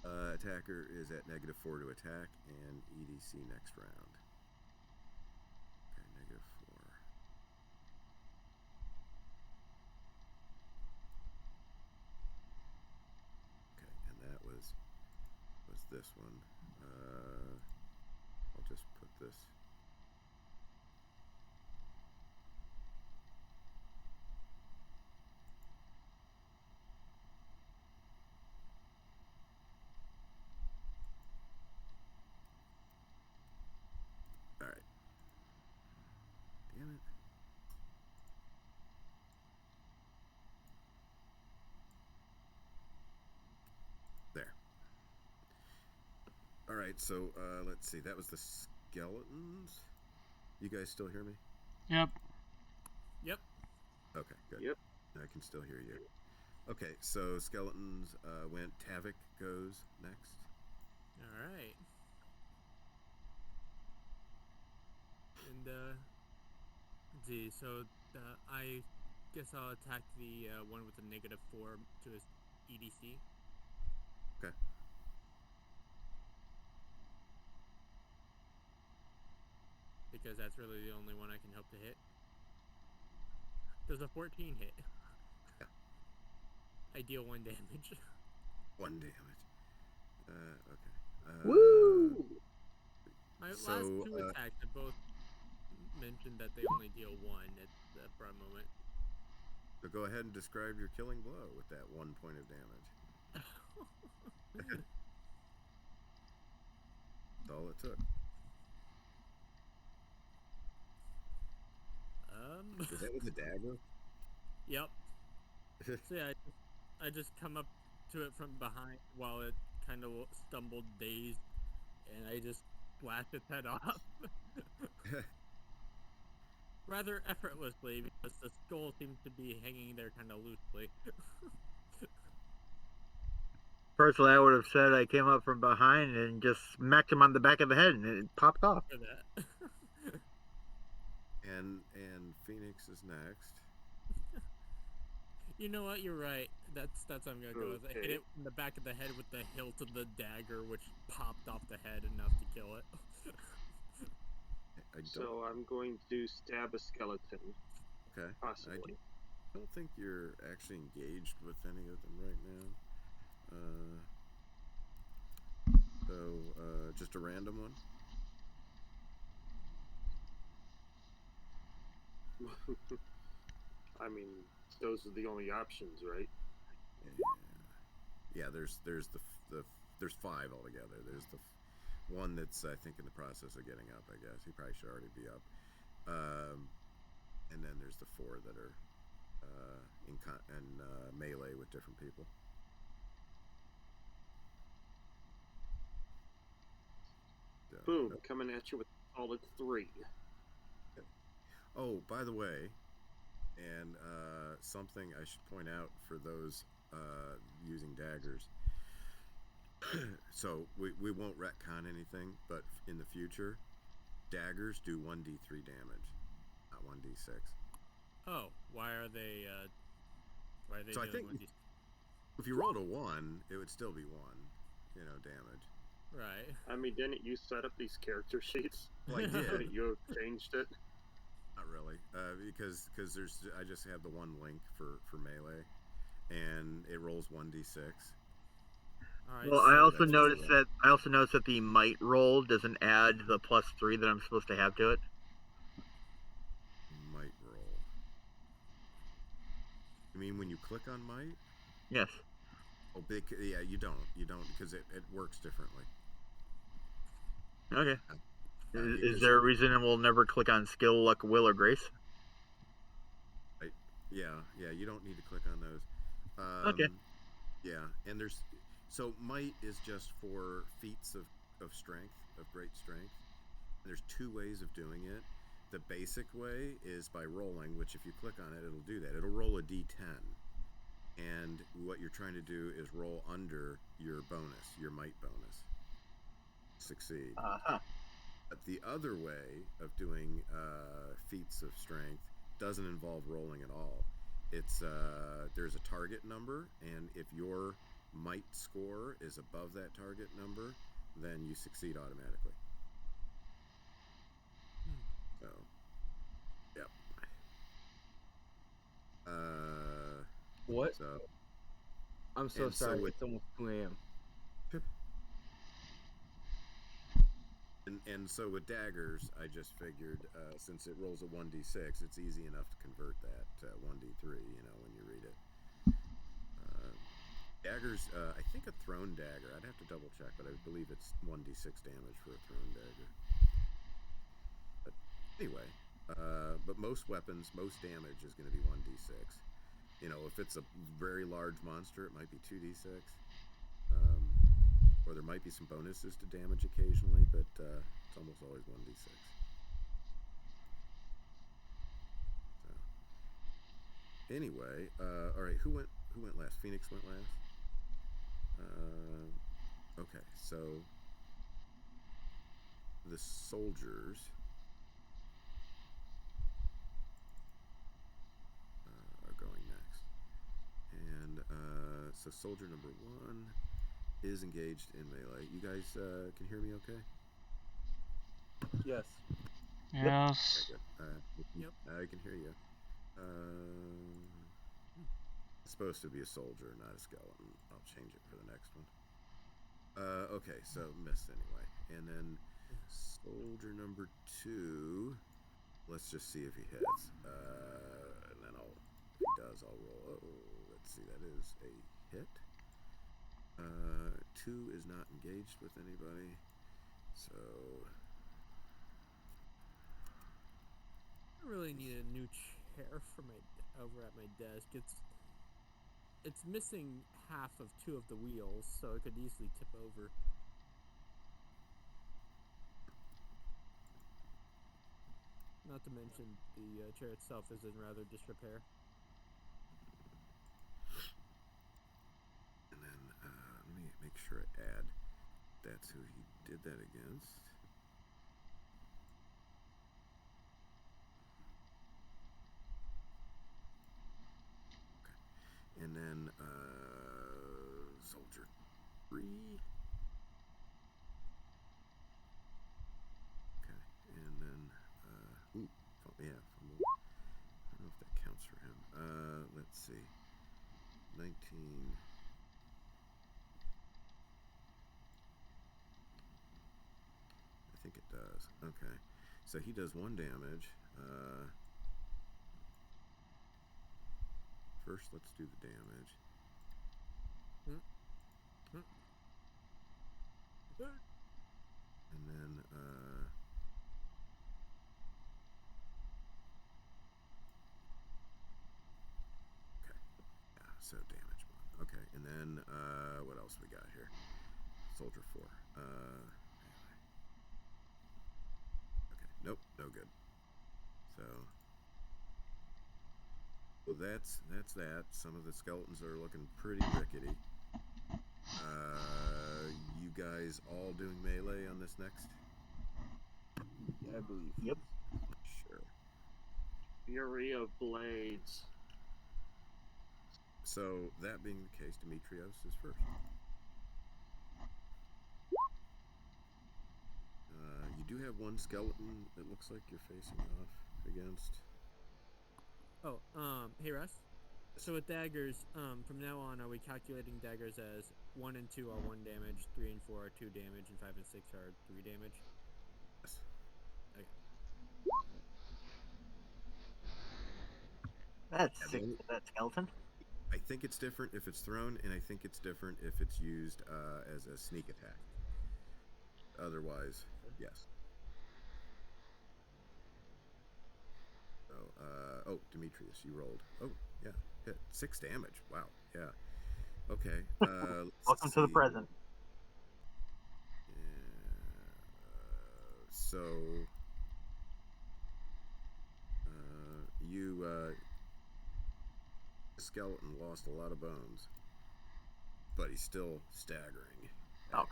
Attacker is at -4 to attack and EDC next round. Okay, -4. Okay, and that was this one. I'll just put this. All right. Damn it. There. All right, so let's see. That was the skeletons. You guys still hear me? Yep. Yep. Okay, good. Yep. I can still hear you. Okay, so skeletons went. Tavik goes next. All right. And let's see. So I guess I'll attack the one with the -4 to his EDC. Okay. Because that's really the only one I can hope to hit. Does a 14 hit? Yeah. I deal 1 damage. 1 damage. Okay. Woo! My So, last 2 attacks have both mentioned that they only deal 1 at the front moment. So go ahead and describe your killing blow with that 1 point of damage. That's all it took. Was that with a dagger? Yep. So yeah, I just come up to it from behind while it kind of stumbled dazed, and I just blast its head off. Rather effortlessly, because the skull seems to be hanging there kind of loosely. Personally, I would have said I came up from behind and just smacked him on the back of the head and it popped off. For that. and Phoenix is next. You know what? You're right. That's how I'm gonna go with it. I hit Okay. it in the back of the head with the hilt of the dagger, which popped off the head enough to kill it. So I'm going to stab a skeleton. Okay. Possibly. I don't think you're actually engaged with any of them right now. So just a random one. I mean, those are the only options, right? Yeah. There's there's 5 altogether. There's the one that's I think in the process of getting up. I guess he probably should already be up. And then there's the 4 that are in melee with different people. So, Boom! Coming at you with all the 3. Oh, by the way, and something I should point out for those using daggers. So we won't retcon anything, but in the future, daggers do 1d3 damage, not 1d6. Oh, why are they So I doing think 1d6? if you rolled a 1, it would still be 1, damage. Right. I mean, didn't you set up these character sheets? Well, I did. Didn't you have changed it? Not really, because I just have the one link for melee, and it rolls 1d6. All right, Well, so I also that's just noticed that the might roll doesn't add the +3 that I'm supposed to have to it. might roll. You mean when you click on might? Yes. Oh, big. Yeah, you don't because it works differently. Okay. Is Because there a reason we'll never click on skill, luck, will, or grace? yeah, you don't need to click on those. Okay. Yeah, and so might is just for feats of strength, of great strength. And there's two ways of doing it. The basic way is by rolling, which if you click on it, it'll do that. It'll roll a d10. And what you're trying to do is roll under your bonus, your might bonus. Succeed. Uh-huh. But the other way of doing feats of strength doesn't involve rolling at all. It's there's a target number, and if your might score is above that target number, then you succeed automatically. So, yep. What? So, I'm so and so sorry. with It's almost 2 a.m. and so with daggers, I just figured since it rolls a 1d6, it's easy enough to convert that to 1d3. You know, when you read it. Daggers, I think a thrown dagger. I'd have to double check, but I believe it's 1d6 damage for a thrown dagger. But anyway, but most weapons, most damage is going to be 1d6. You know, if it's a very large monster, it might be 2d6. Or there might be some bonuses to damage occasionally, but it's almost always 1d6. So, anyway, all right, who went last? Phoenix went last. Okay, so the soldiers are going next, and so soldier number 1 is engaged in melee. You guys can hear me okay? Yes. Yes. Okay, good. Yep. I can hear you. It's supposed to be a soldier, not a skeleton. I'll change it for the next one. Okay, so missed anyway. And then soldier number 2. Let's just see if he hits. And then if he does, I'll roll. Oh, let's see. That is a hit. 2 is not engaged with anybody. So I really need a new chair for over at my desk. It's missing half of 2 of the wheels, so it could easily tip over. Not to mention the chair itself is in rather disrepair. And then let me make sure I add that's who he did that against. Okay. And then soldier 3. Okay. And then yeah, fumble. I don't know if that counts for him. Let's see. 19. I think it does. Okay. So he does 1 damage. First, let's do the damage. And then okay. Yeah, so damage 1. Okay. And then what else we got here? Soldier 4. Okay. Nope, no good. So that's that. Some of the skeletons are looking pretty rickety. You guys all doing melee on this next? Yeah, I believe. Yep. Sure. Fury of Blades. So that being the case, Demetrios is first. You do have one skeleton that looks like you're facing off. against? Oh, hey Russ. So with daggers, from now on, are we calculating daggers as 1 and 2 are 1 damage, 3 and 4 are 2 damage, and 5 and 6 are 3 damage? Yes. Okay. That's Yeah, sick to that skeleton. I think it's different if it's thrown, and I think it's different if it's used as a sneak attack. Otherwise, yes. So, oh, Demetrius, you rolled. Oh, yeah, hit 6 damage. Wow, yeah. Okay. Let's Welcome to the see. present. So, you skeleton lost a lot of bones, but he's still staggering at Oh.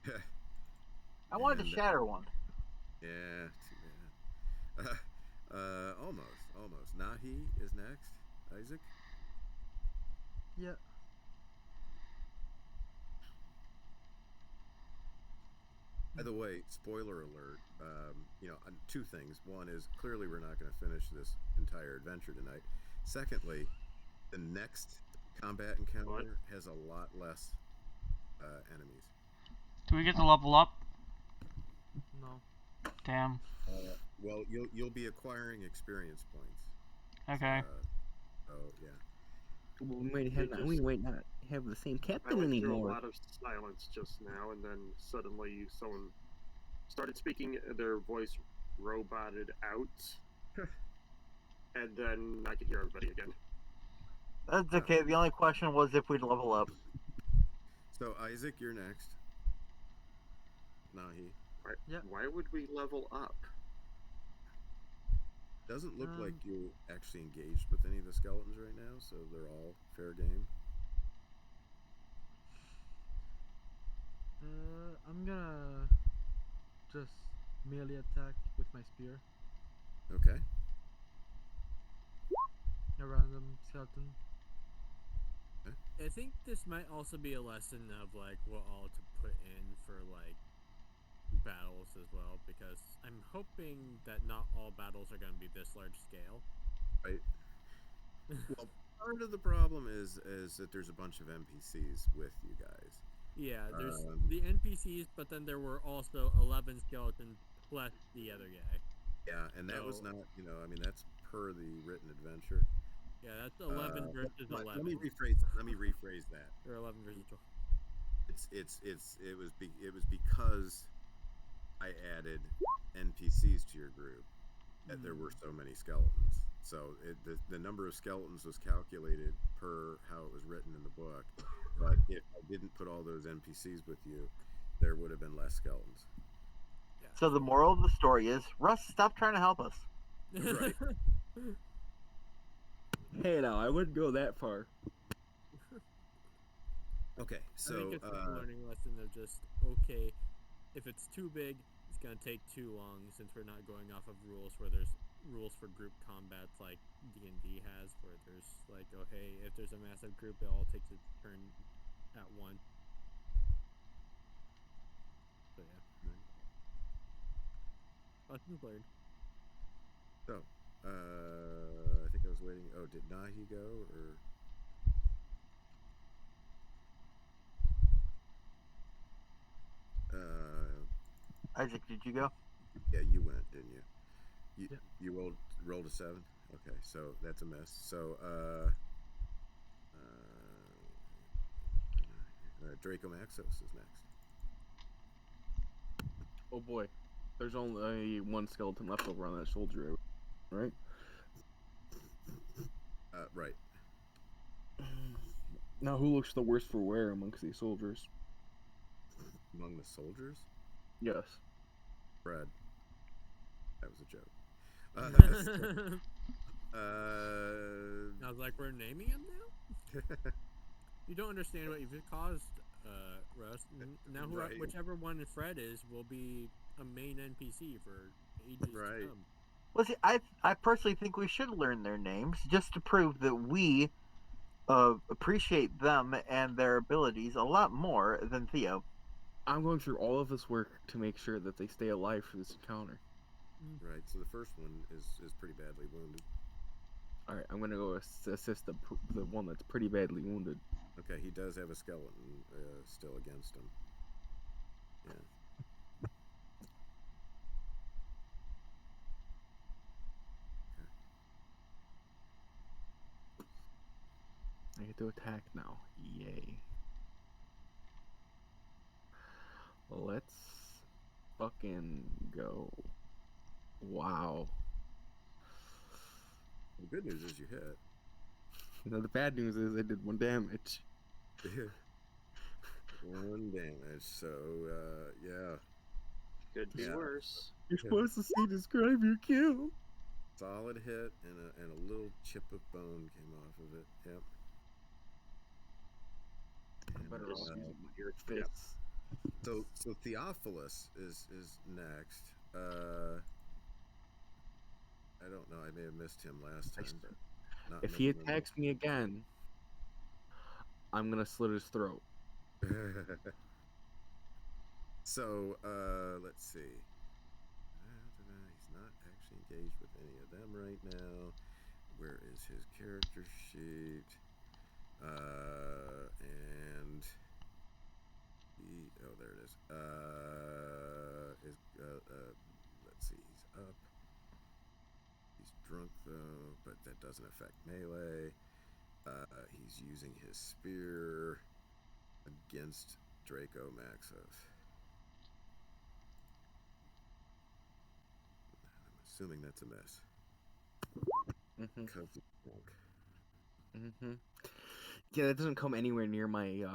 you. I wanted to And, shatter one. yeah, too bad. Almost. Nahi is next. Isaac. Yeah. By the way, spoiler alert. Two things. One is clearly we're not going to finish this entire adventure tonight. Secondly, the next combat encounter has a lot less enemies. Do we get to level up? No. Damn. Well, you'll be acquiring experience points. Okay. So yeah. We might not have the same I captain went through a anymore. lot of silence just now, and then suddenly someone started speaking. Their voice roboted out, and then I could hear everybody again. That's okay. The only question was if we'd level up. So Isaac, you're next. Nahi. Why would we level up? Doesn't look like you're actually engaged with any of the skeletons right now, so they're all fair game. I'm gonna just melee attack with my spear. Okay. A random skeleton. I think this might also be a lesson of like what all to put in for like battles as well, because I'm hoping that not all battles are going to be this large scale. Right. Well, part of the problem is that there's a bunch of NPCs with you guys. Yeah, there's the NPCs, but then there were also 11 skeletons plus the other guy. Yeah, and that was So- not, that's per the written adventure. Yeah, that's 11 versus 11. Let me rephrase that. Or 11 versus 12. It was because I added NPCs to your group that there were so many skeletons. So the number of skeletons was calculated per how it was written in the book. But if I didn't put all those NPCs with you, there would have been less skeletons. Yeah. So the moral of the story is, Russ, stop trying to help us. Right. Hey, now I wouldn't go that far. Okay, so I think it's a learning lesson of just, okay, if it's too big, it's going to take too long, since we're not going off of rules where there's rules for group combats like D&D has, where there's like, oh hey, if there's a massive group, it all takes its turn at once. So yeah. Lessons learned. So, I think I was waiting. Oh, did Nahi go or? Isaac, did you go? Yeah, you went, didn't you? Yeah. You rolled a 7. Okay, so that's a miss. So, Draco Maxos is next. Oh boy, there's only one skeleton left over on that soldier, right? Right. Now, who looks the worst for wear amongst these soldiers? Among the soldiers, Yes. Fred. That was a joke. I was like, we're naming him now? You don't understand what you've caused, Russ. Now, Right. whichever one Fred is will be a main NPC for ages Right. to come. Well, see, I personally think we should learn their names just to prove that we appreciate them and their abilities a lot more than Theo. I'm going through all of this work to make sure that they stay alive for this encounter. Right. So the first one is pretty badly wounded. All right, I'm gonna go assist the one that's pretty badly wounded. Okay, he does have a skeleton still against him. Yeah. I get to attack now. Yay. Let's fucking go. Wow. The good news is you hit. Now the bad news is I did 1 damage. 1 damage. So yeah. Could be Yeah. worse. You're supposed to see describe your kill. Solid hit and a little chip of bone came off of it. Yep. And, Better off using your Yep. fists. so Theophilus is next. I don't know. I may have missed him last time, but not If he attacks me again, I'm gonna slit his throat. So let's see. He's not actually engaged with any of them right now. Where is his character sheet? And oh, there it is. Let's see. He's up. He's drunk though, but that doesn't affect melee. He's using his spear against Draco Maxos. I'm assuming that's a miss. Because he's drunk. Yeah, that doesn't come anywhere near my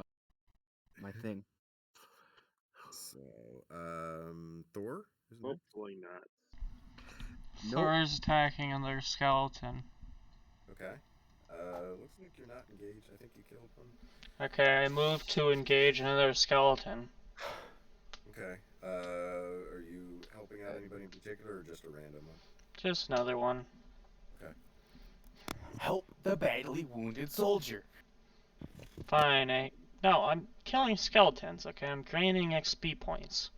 my thing. So, Thor is next. Hopefully not. Thor is attacking another skeleton. Okay. Looks like you're not engaged. I think you killed one. Okay, I move to engage another skeleton. Okay. Are you helping out anybody in particular, or just a random one? Just another one. Okay. Help the badly wounded soldier. Fine, No, I'm killing skeletons, okay? I'm draining XP points.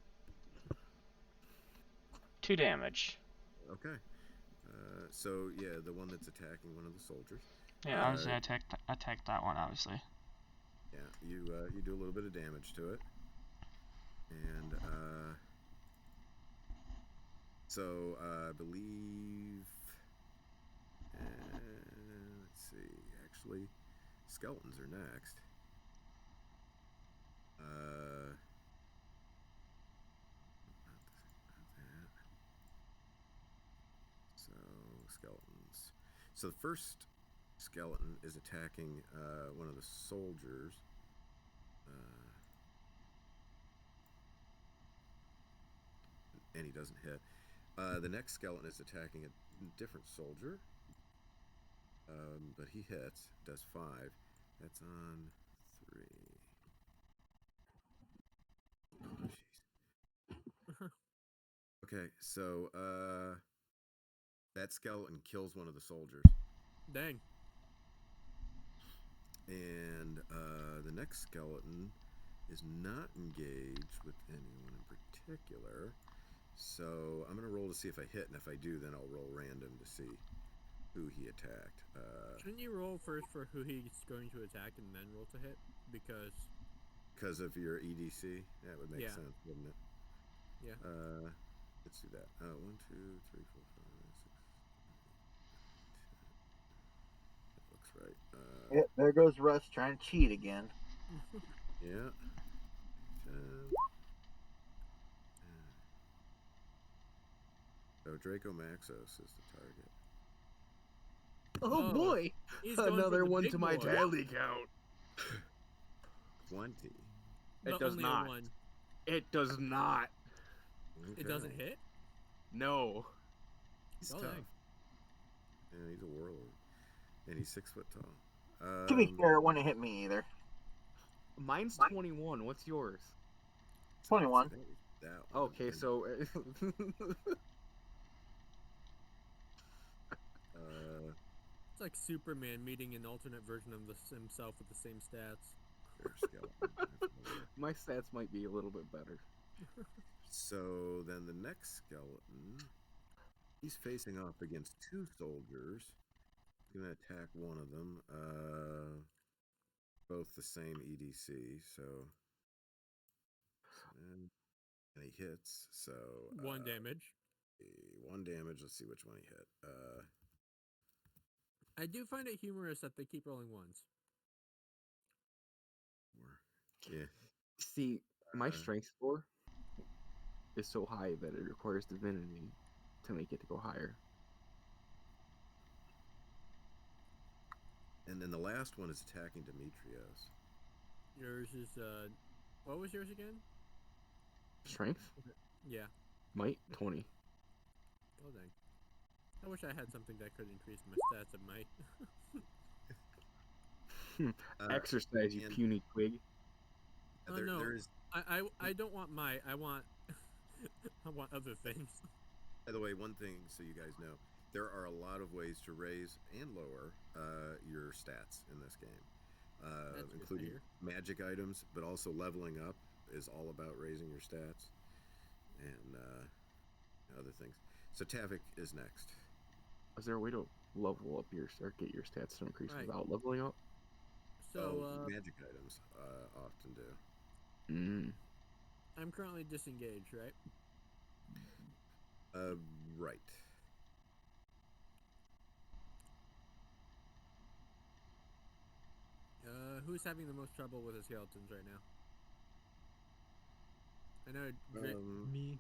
2 damage. Okay. So, yeah, the one that's attacking one of the soldiers. Yeah, I was gonna attack that one, obviously. Yeah, you do a little bit of damage to it. And, so, I believe... let's see, actually, skeletons are next. So, skeletons. So the first skeleton is attacking one of the soldiers. And he doesn't hit. The next skeleton is attacking a different soldier. But he hits, does 5. That's on 3. Oh, jeez. Okay, so that skeleton kills one of the soldiers. Dang. And the next skeleton is not engaged with anyone in particular. So I'm going to roll to see if I hit, and if I do, then I'll roll random to see who he attacked. Shouldn't you roll first for who he's going to attack and then roll to hit? Because of your EDC? That would make Yeah. sense, wouldn't it? Yeah. Let's do that. 1, 2, 3, 4, 5, 6, 10. That looks right. Yeah, there goes Russ trying to cheat again. Yeah. 10. So Draco Maxos is the target. Oh boy! He's going Another for the one big to my boy. tally count. 20. It does only not. A 1. It does not. Okay. It doesn't hit? No. He's Oh, tough. dang. Yeah, he's a warlord. And he's 6 foot tall. To be fair, it wouldn't hit me either. Mine's 21. What's yours? 21. That one. Okay, And, so It's like Superman meeting an alternate version of himself with the same stats. skeleton. my stats might be a little bit better. So then the next skeleton He's facing off against 2 soldiers. He's gonna attack one of them. Both the same EDC, so and he hits. So 1 damage. 1 damage. Let's see which one he hit. I do find it humorous that they keep rolling ones. 4. Yeah. See, my strength score is so high that it requires divinity to make it to go higher. And then the last one is attacking Demetrios. Yours is what was yours again? Strength? Yeah. Might 20. Oh dang. I wish I had something that could increase my stats of might. Exercise, you and- puny twig. Oh There, no, there is. I don't want might. I want I want other things. By the way, one thing so you guys know, there are a lot of ways to raise and lower your stats in this game, That's good to including hear. magic items, but also leveling up is all about raising your stats and other things. So Tavik is next. Is there a way to level up your or get your stats to increase Right. without leveling up? So Magic items often do. I'm currently disengaged, right? Right. Who's having the most trouble with the skeletons right now? I know Me.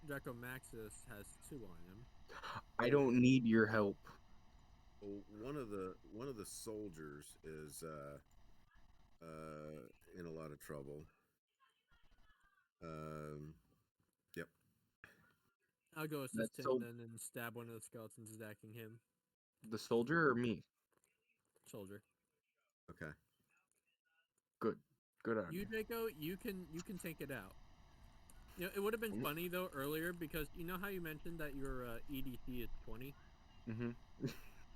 Draco Maxus has 2 on him. I don't need your help. Well, one of the soldiers is in a lot of trouble. Yep. I'll go assist That's him so- then and stab one of the skeletons attacking him. The soldier or me? Soldier. Okay. Good. Good on You, Draco, you can take it out. You know, it would have been funny though earlier because you know how you mentioned that your EDC is 20 Mm-hmm.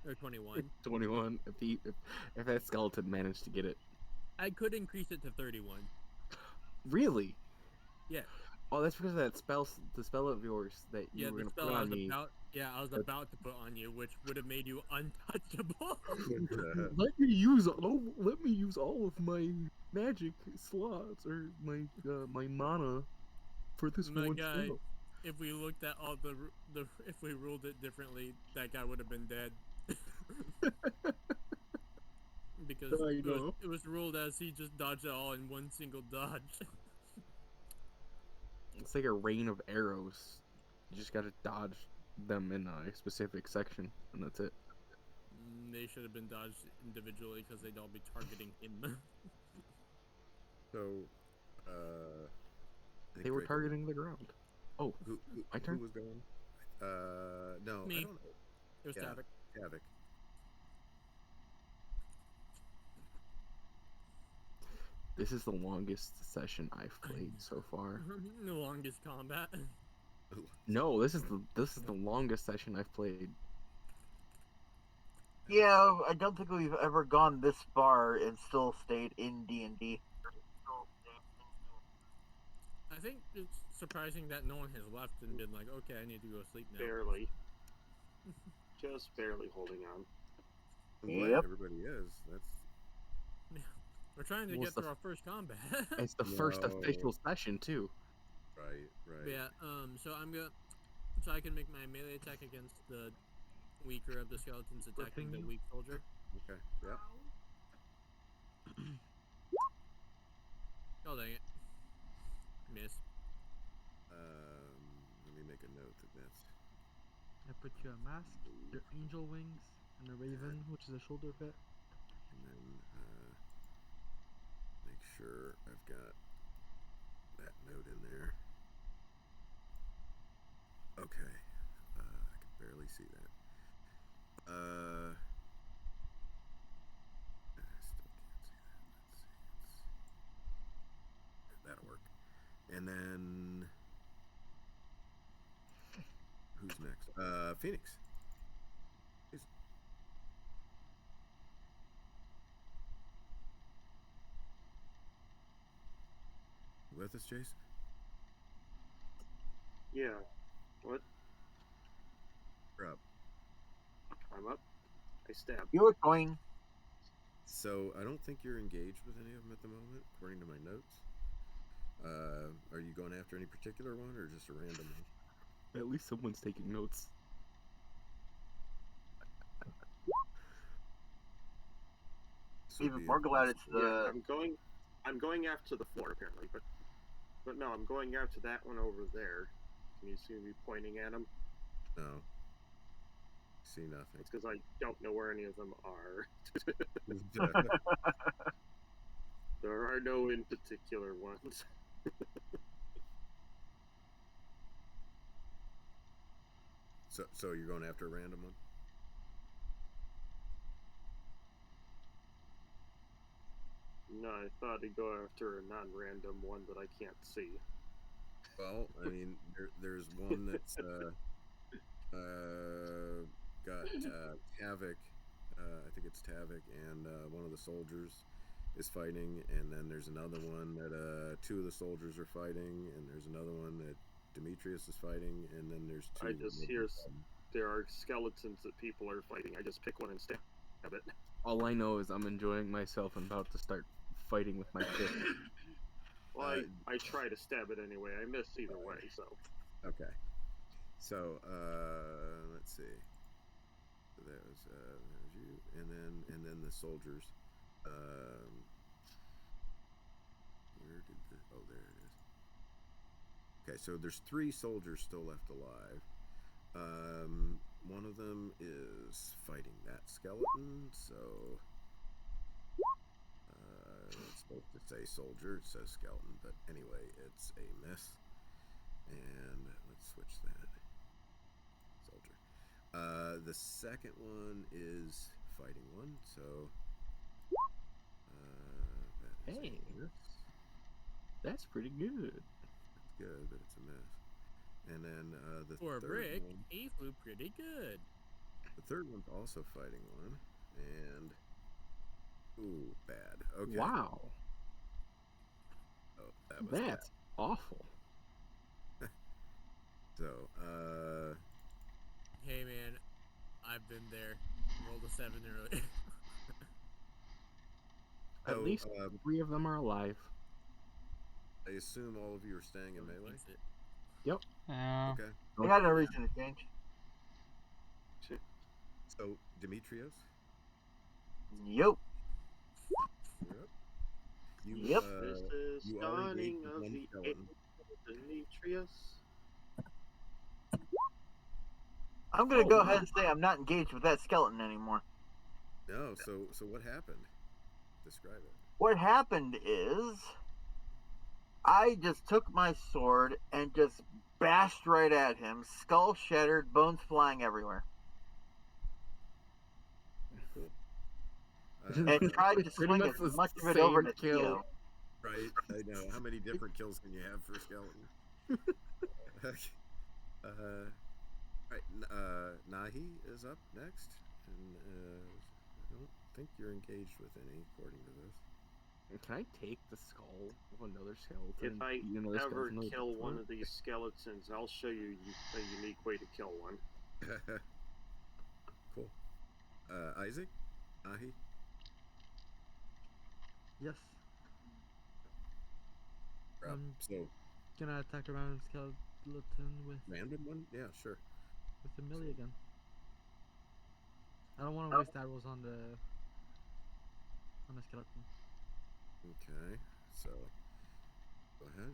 or 21. 21. If that skeleton managed to get it. I could increase it to 31. Really? Yeah. Oh, that's because of that spell. The spell of yours that you Yeah, were the gonna spell put I on was me. about. Yeah, I was about to put on you, which would have made you untouchable. Let me use all of my magic slots or my my mana for this My one guy, spell. if we looked at all the if we ruled it differently, that guy would have been dead. Because I know. it was ruled as he just dodged it all in one single dodge. It's like a rain of arrows. You just gotta dodge them in a specific section, and that's it. They should have been dodged individually because they'd all be targeting him. So, I think They were Draco- targeting the ground. Oh, my turn? Who was going? No, I Me. don't know. It was Yeah, Tavik. Tavik. This is the longest session I've played so far. The longest combat. No, this is the longest session I've played. Yeah, I don't think we've ever gone this far and still stayed in D&D. I think it's surprising that no one has left and been like, okay, I need to go sleep now. Barely. Just barely holding on. I'm glad Yep. everybody is. That's We're trying to Well, get it's the through our first combat. It's the first No. official session too. right. But yeah, so so I can make my melee attack against the weaker of the skeletons attacking the you. weak soldier. Okay. Yep. Oh dang it. Miss. Let me make a note that that's. I put you a mask, your angel wings, and a raven, which is a shoulder fit. And then make sure I've got that note in there. Okay. I can barely see that. I still can't see that. Let's see. That'll work. And then who's next? Phoenix. You with us, Jason? Yeah. What? You're up. I'm up. I stab. You were going. So I don't think you're engaged with any of them at the moment, according to my notes. Are you going after any particular one or just a random one? At least someone's taking notes. This would Even be more glad it's impossible. Yeah, the. I'm going after the floor apparently, but no, I'm going after that one over there. Can you see me pointing at him? No. See nothing. It's because I don't know where any of them are. There are no in particular ones. So you're going after a random one? No, I thought I'd go after a non-random one that I can't see. Well, I mean, there's one that's got Tavik. I think it's Tavik, and one of the soldiers is fighting, and then there's another one that two of the soldiers are fighting, and there's another one that Demetrius is fighting, and then there's two. I just hear there are skeletons that people are fighting. I just pick one and stab it. All I know is I'm enjoying myself and about to start fighting with my fist. Well, I try to stab it anyway. I miss either way, so. Okay. So let's see. So that was you, and then the soldiers. Where did the? Oh, there it is. Okay, so there's 3 soldiers still left alive. One of them is fighting that skeleton, so it's supposed to say soldier, it says skeleton, but anyway, it's a miss. And let's switch that. Soldier. The second one is fighting one, so that is Hey. a miss. That's pretty good. It's good, but it's a miss. And then the For a third brick, one, he flew pretty good. the third one's also fighting one, and ooh, bad. Okay. Wow. Oh, that was That's awful. bad. So, Hey man, I've been there. Rolled a 7 early. At least 3 of them are alive. I assume all of you are staying in melee. Fix it. Yep. Yeah. Okay. I got no reason to change. So, Demetrios, Yep. you're up. You, Yep. This is you are dawning engaged with of one the skeleton. Demetrius. I'm gonna go ahead and say I'm not engaged with that skeleton anymore. No, so what happened? Describe it. What happened is I just took my sword and just bashed right at him, skull shattered, bones flying everywhere, and tried to Pretty swing much as the much of it over same to kill. Theo. Right, I know. How many different kills can you have for a skeleton? Right, Nahi is up next, and I don't think you're engaged with any, according to this. Can I take the skull of another skeleton? If and I beat another ever skeleton with kill it? one of these skeletons, I'll show you a unique way to kill one. Cool. Isaac? Nahi? Yes. So, Gonna attack a random skeleton with random one? Yeah, sure. a melee again. I don't want to waste arrows on the skeleton. Okay, so go ahead.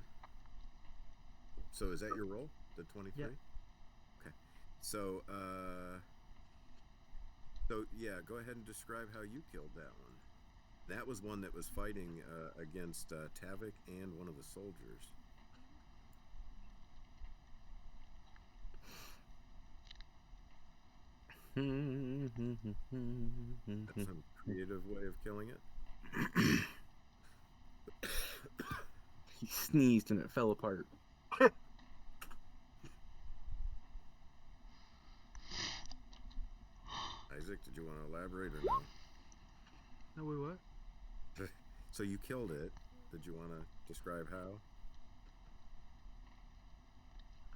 So is that your roll? The 23? Yeah. Okay. So yeah, go ahead and describe how you killed that one. That was one that was fighting against Tavik and one of the soldiers. That's some creative way of killing it. He sneezed and it fell apart. Isaac, did you want to elaborate or no? No, wait, what? So you killed it. Did you want to describe how?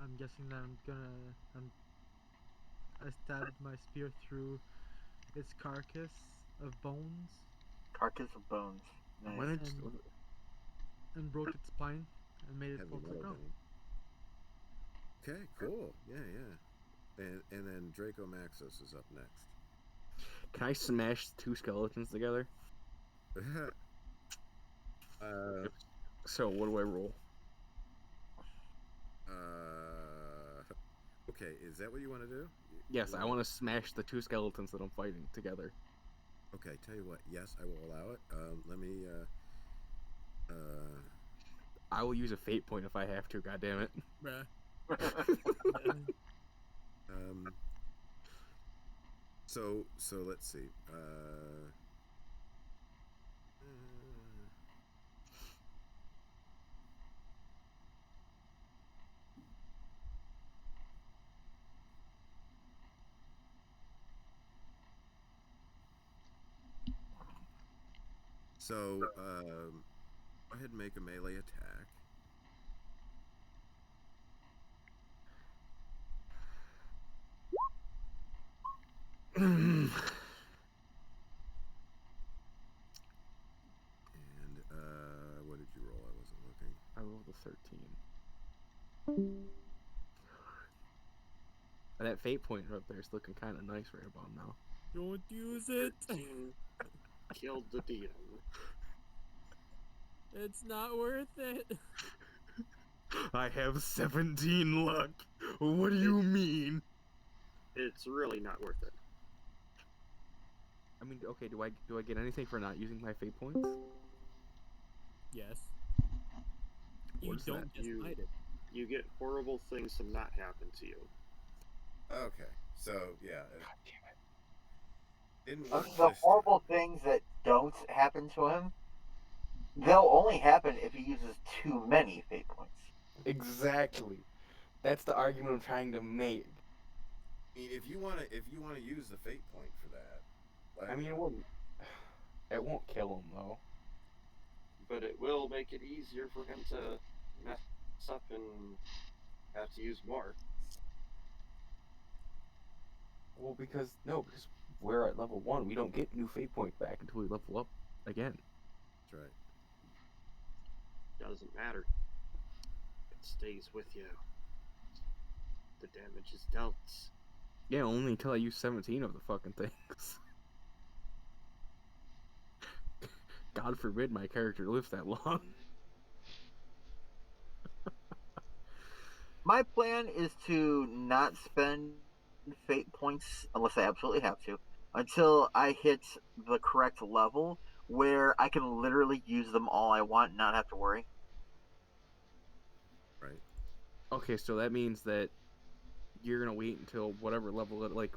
I'm guessing that I stabbed my spear through its carcass of bones Carcass of bones. Nice. Why did and broke its spine and made it Heavy fall to the metal ground. vein. Okay, cool. Yeah. And then Draco Maxos is up next. Can I smash 2 skeletons together? uh, So what do I roll? okay, is that what you want to do? Yes, I want to smash the 2 skeletons that I'm fighting together. Okay, tell you what. Yes, I will allow it. Let me. I will use a fate point if I have to. God damn it. Bruh. Um. So let's see. So go ahead and make a melee attack. And what did you roll? I wasn't looking. I rolled a 13. That fate point up there is looking kind of nice right about now. Don't use it. 13 killed the DM. It's not worth it. I have 17 luck. What do you mean? It's really not worth it. I mean, okay, do I get anything for not using my fate points? Yes. You What is don't that? just hide it. You get horrible things to not happen to you. Okay, so yeah. Didn't Of work the this horrible things that don't happen to him, they'll only happen if he uses too many fate points. Exactly. That's the argument I'm trying to make. I mean, if you wanna use the fate point for that. I mean, it won't kill him though. But it will make it easier for him to mess up and have to use more. Well, because we're at level 1. We don't get new fate points back until we level up again. That's right. Doesn't matter. It stays with you. The damage is dealt. Yeah, only until I use 17 of the fucking things. God forbid my character lives that long. My plan is to not spend fate points unless I absolutely have to until I hit the correct level where I can literally use them all I want and not have to worry. Right. Okay, so that means that you're gonna wait until whatever level, like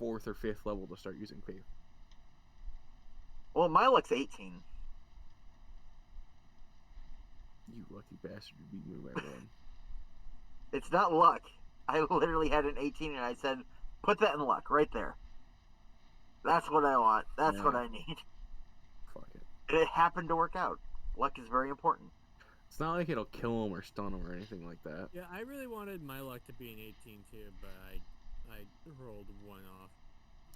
4th or 5th level, to start using fate. Well, my luck's 18. You lucky bastard! You beat me by 1. It's not luck. I literally had an 18 and I said, put that in luck right there. That's what I want. That's what Yeah. I need. Fuck it. It happened to work out. Luck is very important. It's not like it'll kill him or stun him or anything like that. Yeah, I really wanted my luck to be an 18 too, but I rolled 1 off.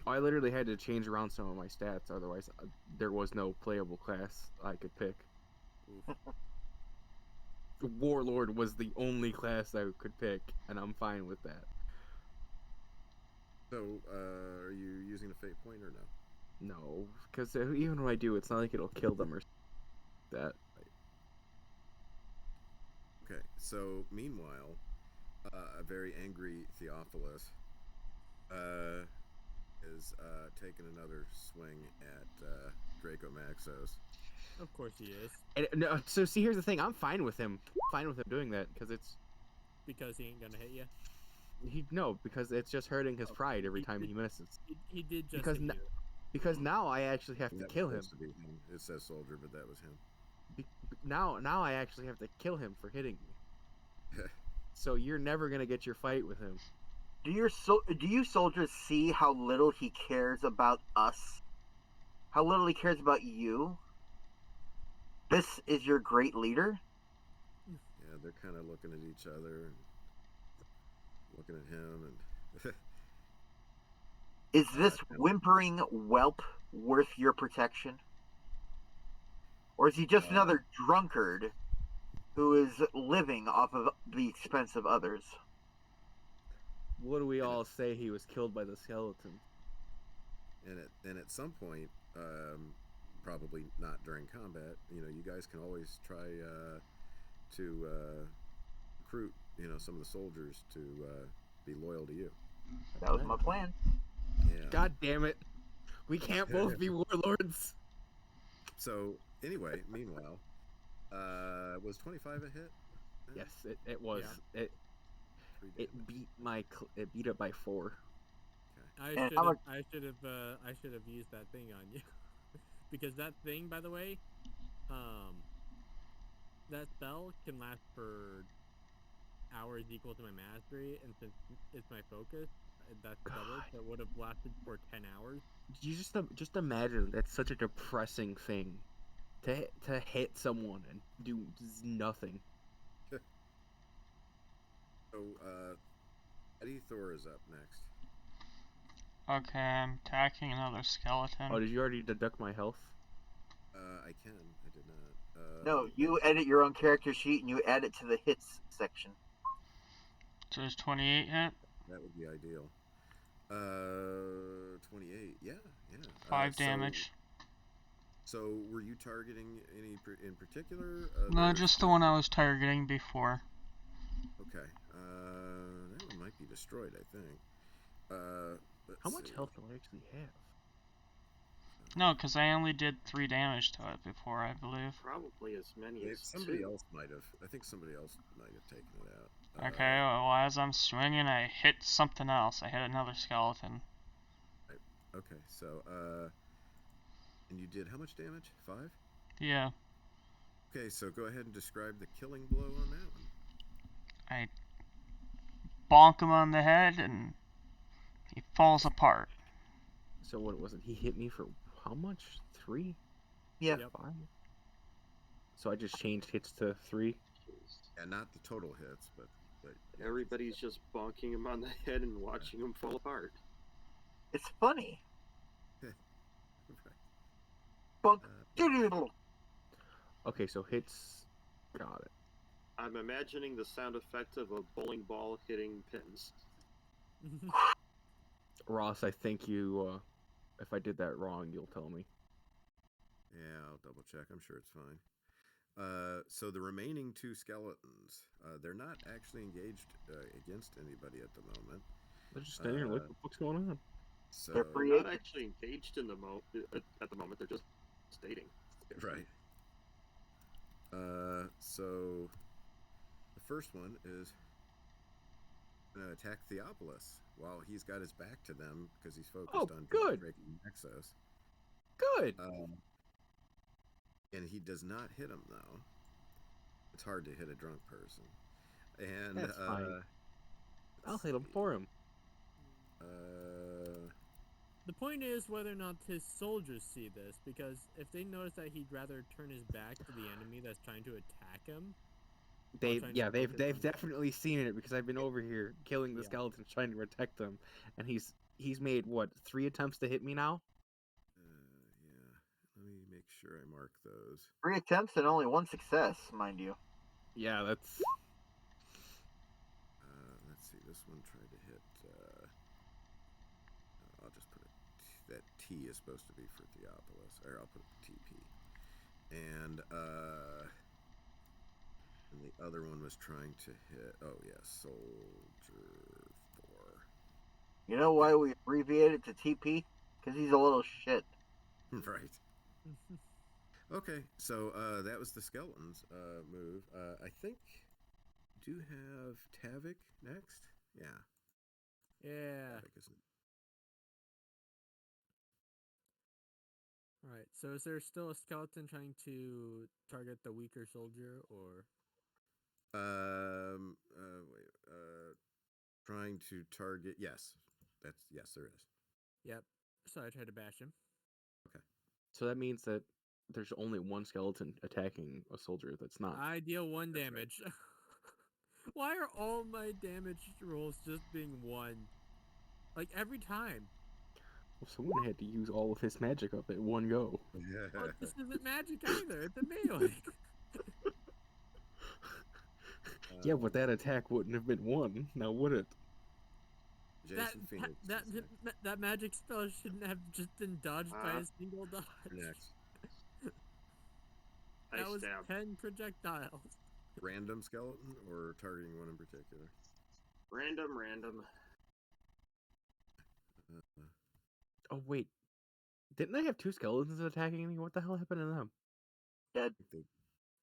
I literally had to change around some of my stats, otherwise there was no playable class I could pick. Oof. Warlord was the only class I could pick, and I'm fine with that. So, are you using a fate point or no? No, because even when I do, it's not like it'll kill them or that. Okay. So, meanwhile, a very angry Theophilus is taking another swing at Draco Maxos. Of course he is, And, no, so see, here's the thing: I'm fine with him doing that because because he ain't gonna hit you. because it's just hurting his pride every time he misses. He did just Because hit you. Because now I actually have to That was kill him. supposed to be him. It says soldier, but that was him. Now I actually have to kill him for hitting me. So you're never gonna get your fight with him. Do you soldiers see how little he cares about us? How little he cares about you? This is your great leader? Yeah, they're kind of looking at each other, and looking at him, and Is this whimpering whelp worth your protection? Or is he just another drunkard who is living off of the expense of others? What do we all say? He was killed by the skeleton. And at some point, probably not during combat, you guys can always try to recruit, some of the soldiers to be loyal to you. That was my plan. Yeah. God damn it. We can't both be warlords. So, anyway, meanwhile, was 25 a hit? Yes, it was. Yeah. It beat it beat it by 4. I And should have used that thing on you. Because that thing, by the way, that spell can last for hours equal to my mastery, and since it's my focus, that's doubled, so it would have lasted for 10 hours. You just imagine that's such a depressing thing to hit someone and do nothing. So, Eddie Thor is up next. Okay, I'm attacking another skeleton. Oh, did you already deduct my health? I can. I did not. no, you edit your own character sheet and you add it to the hits section. So does 28 hit? That would be ideal. 28. Yeah. 5 damage. So, were you targeting any in particular? No, just the one I was targeting before. Okay. That one might be destroyed, I think. How much health do I actually have? No, because I only did 3 damage to it before, I believe. Probably as many as somebody 2. else might have. I think somebody else might have taken it out. Okay, well, as I'm swinging, I hit something else. I hit another skeleton. Right. Okay, so, and you did how much damage? 5? Yeah. Okay, so go ahead and describe the killing blow on that one. I bonk him on the head, and he falls apart. So what was it? He hit me for how much? 3? Yeah. 5? So I just changed hits to 3? Yeah, not the total hits, but yeah. Everybody's just bonking him on the head and watching him fall apart. It's funny. Right. Bonk. Okay, so hits. Got it. I'm imagining the sound effect of a bowling ball hitting pins. Ross, I think you. If I did that wrong, you'll tell me. Yeah, I'll double check. I'm sure it's fine. So the remaining 2 skeletons, they're not actually engaged against anybody at the moment. They're just standing here like, what the fuck's going on? So They're not actually engaged in at the moment. They're just dating. Right. So the first one is going to attack Theopolis while he's got his back to them because he's focused on breaking Nexus. Good. And he does not hit him though. It's hard to hit a drunk person. And that's fine. I'll hit him for him. The point is whether or not his soldiers see this, because if they notice that he'd rather turn his back to the enemy that's trying to attack him. They've definitely seen it because I've been over here killing the skeletons trying to protect them, and he's made what 3 attempts to hit me now. Let me make sure I mark those. 3 attempts and only 1 success, mind you. Yeah, that's. Let's see. This one tried to hit. I'll just put that T is supposed to be for Theopolis, or I'll put TP. And the other one was trying to hit. Oh yeah, Soldier 4. You know why we abbreviated to TP? Because he's a little shit. Right. Okay, so that was the skeletons move. I think do have Tavik next. Yeah. Tavik, isn't it? Alright, so is there still a skeleton trying to target the weaker soldier, or? Trying to target. Yes, yes, there is. Yep. So I tried to bash him. Okay. So that means that there's only 1 skeleton attacking a soldier that's not. I deal 1 damage. Right. Why are all my damage rolls just being 1? Like every time. Well, someone had to use all of his magic up at one go. Oh, this isn't magic either. It's a melee. Yeah, but that attack wouldn't have been one, now would it? Jason Phoenix is next. That magic spell shouldn't have just been dodged by a single dodge. Next. That I was stab. 10 projectiles. Random skeleton or targeting one in particular? Random. Uh, Oh wait, didn't I have two skeletons attacking me? What the hell happened to them? Dead. they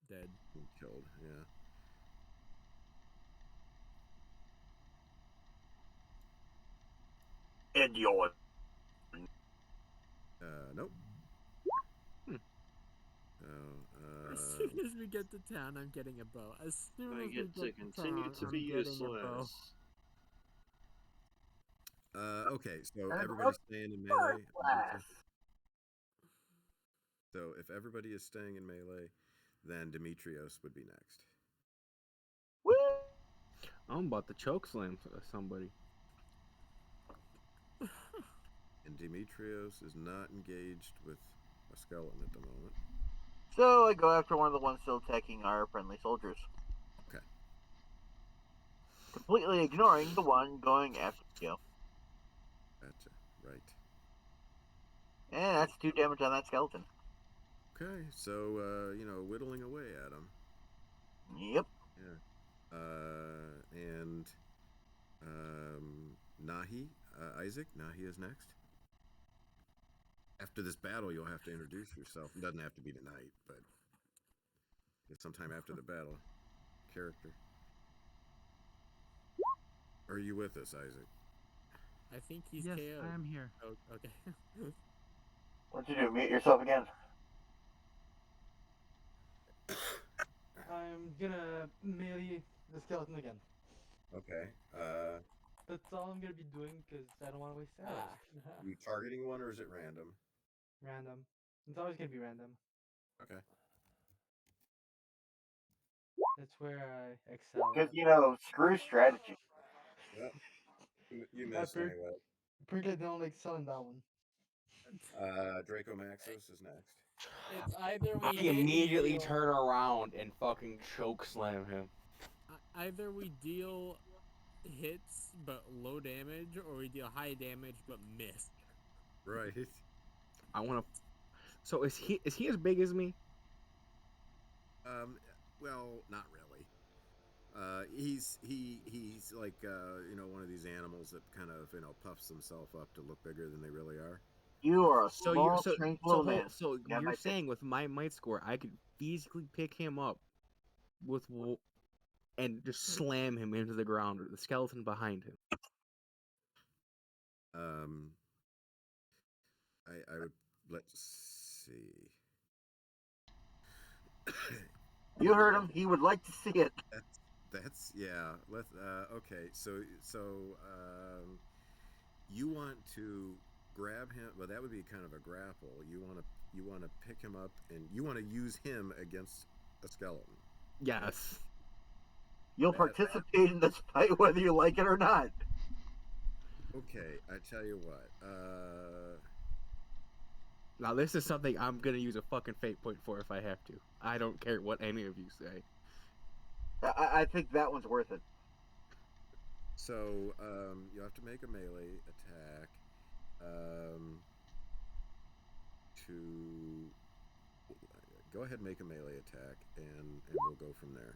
Dead. been killed. Yeah. And your Nope. Hmm. Oh, As soon as we get to town, I'm getting a bow. As soon I as we get to get to continue town, to I'm be getting a bow. useless. okay, so And everybody's staying in melee. class. So if everybody is staying in melee, then Demetrios would be next. Woo! I'm about to choke slam somebody. And Demetrios is not engaged with a skeleton at the moment. So I go after one of the ones still attacking our friendly soldiers. Okay. Completely ignoring the one going after you. Gotcha. Right. And that's 2 damage on that skeleton. Okay, so whittling away at him. Yep. Yeah. And Nahi, Isaac, Nahi is next. After this battle, you'll have to introduce yourself. It doesn't have to be tonight, but sometime after the battle. Character. Are you with us, Isaac? I think he's Yes, KO'd. I am here. Oh, okay. What'd you do? Mute yourself again? I'm gonna melee the skeleton again. Okay. That's all I'm gonna be doing because I don't want to waste arrows. You targeting one or is it random? Random. It's always gonna be random. Okay. That's where I excel. Because, screw strategy. Yep. You missed anyway. Apparently, they don't excel in that one. Draco Maxos is next. It's either we I hit and immediately deal- turn around and fucking choke slam him. Either we deal hits but low damage, or we deal high damage but miss. Right. I want to. So is he as big as me? Well, not really. He's like one of these animals that kind of puffs himself up to look bigger than they really are. You are a So small, strange little man. Yeah, you're saying with my might score, I could easily pick him up with and just slam him into the ground or the skeleton behind him. I would let's see. You heard him. He would like to see it. That's yeah. Let's okay. So you want to grab him? Well, that would be kind of a grapple. You want to pick him up and you want to use him against a skeleton. Yes. You'll participate in this fight whether you like it or not. Okay, I tell you what. Now this is something I'm gonna use a fucking fate point for if I have to. I don't care what any of you say. I think that one's worth it. So you have to make a melee attack. To go ahead and make a melee attack, and we'll go from there.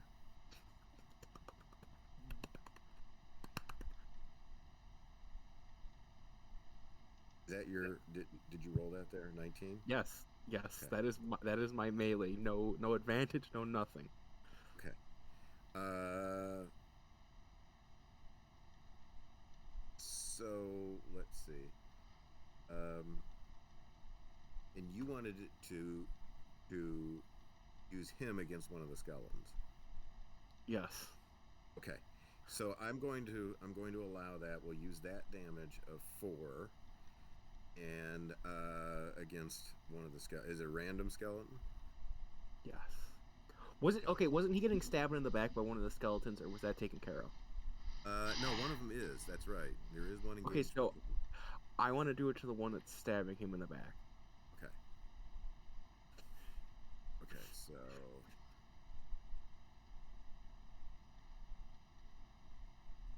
Is that your? Did you roll that there? 19. Yes. Yes. Okay. That is my melee. No advantage. No nothing. Okay. So let's see. And you wanted it to use him against one of the skeletons. Yes. Okay. So I'm going to allow that. We'll use that damage of 4, and against one of the skeletons. Is it a random skeleton? Yes. Wasn't he getting stabbed in the back by one of the skeletons, or was that taken care of? No, one of them is. That's right. There is one engaged. Okay, so I want to do it to the one that's stabbing him in the back. Okay.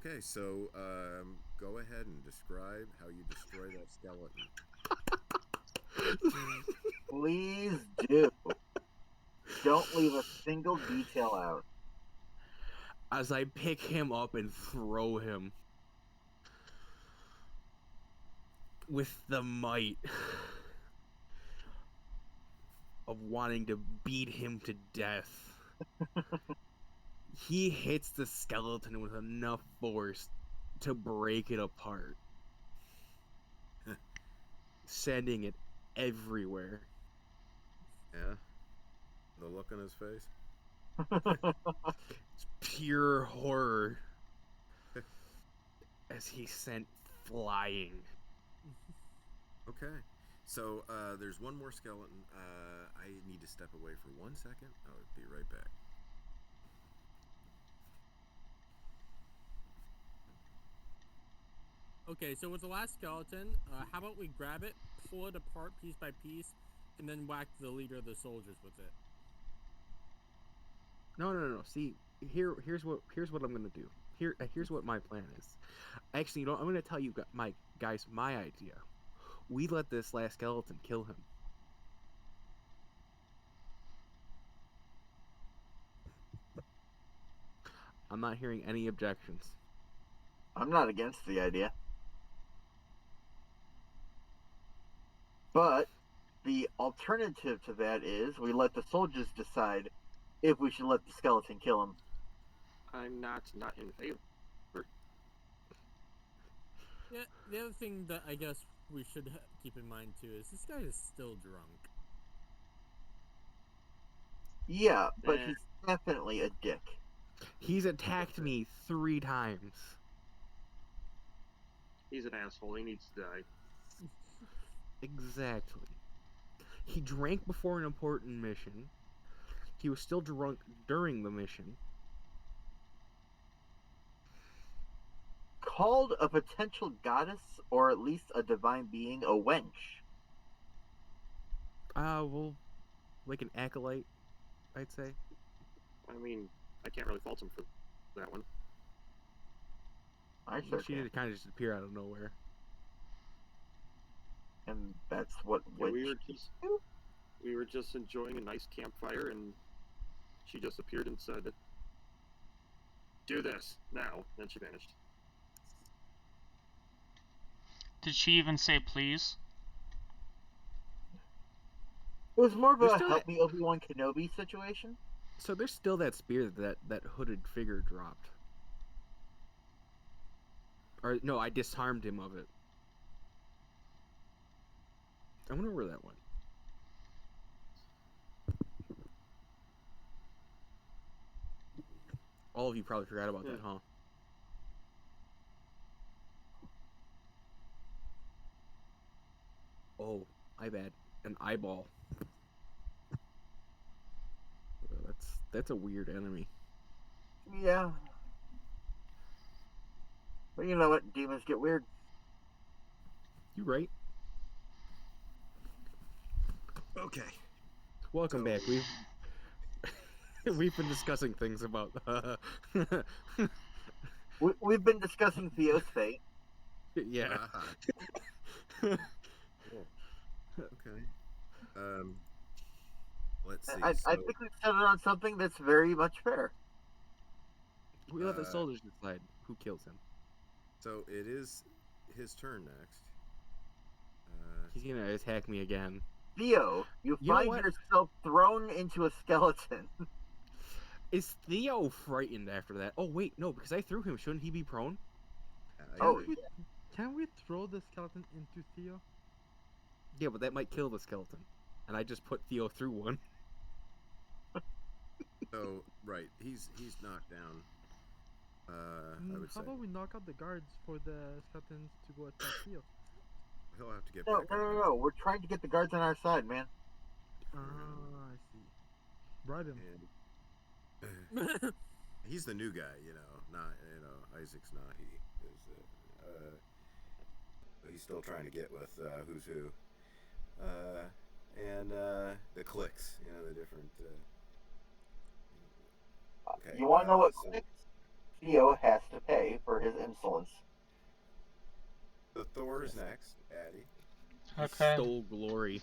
Okay, so go ahead and describe how you destroy that skeleton. Please do. Don't leave a single detail out. As I pick him up and throw him with the might of wanting to beat him to death. He hits the skeleton with enough force to break it apart, sending it everywhere. Yeah? The look on his face? It's pure horror as he's sent flying. Okay. So there's one more skeleton. I need to step away for 1 second. I'll be right back. Okay, so with the last skeleton, how about we grab it, pull it apart piece by piece, and then whack the leader of the soldiers with it? No. See, here's what I'm gonna do. Here's what my plan is. Actually, you know, I'm gonna tell you my idea. We let this last skeleton kill him. I'm not hearing any objections. I'm not against the idea. But the alternative to that is we let the soldiers decide if we should let the skeleton kill him. I'm not in favor. Yeah, the other thing that I guess we should keep in mind too is this guy is still drunk. Yeah, but he's definitely a dick. He's attacked me 3 times. He's an asshole. He needs to die. Exactly. He drank before an important mission. He was still drunk during the mission. Called a potential goddess, or at least a divine being, a wench. Well, like an acolyte, I'd say. I mean, I can't really fault him for that one. I sure She can. did kind of just appear out of nowhere. And that's what Yeah, wench we were just enjoying a nice campfire, and she just appeared and said, "Do this now." Then she vanished. Did she even say please? It was more of There's a still help me Obi-Wan Kenobi situation. So there's still that spear that hooded figure dropped. Or no, I disarmed him of it. I wonder where that went. All of you probably forgot about that, huh? Oh, my bad. An eyeball. That's a weird enemy. Yeah. But you know what? Demons get weird. You right. Okay. Welcome back. We've been discussing things about We've been discussing Theo's fate. yeah. Okay. Let's see. I think we've settled on something that's very much fair. We let the soldiers decide who kills him. So it is his turn next. He's gonna attack me again. Theo, you find yourself thrown into a skeleton. Is Theo frightened after that? Oh wait, no, because I threw him. Shouldn't he be prone? Can we throw the skeleton into Theo? Yeah, but that might kill the skeleton. And I just put Theo through one. So right, he's knocked down. I would How say about we knock out the guards for the skeletons to go attack Theo? he'll have to get No, back no, up. no, no. We're trying to get the guards on our side, man. I see. Bribe him. And he's the new guy, not Isaac's not he. He's still trying to get with who's who. And the cliques, the different. Okay. You want to know what So Theo has to pay for his insolence? the Thor is next, Addy. He Okay. stole glory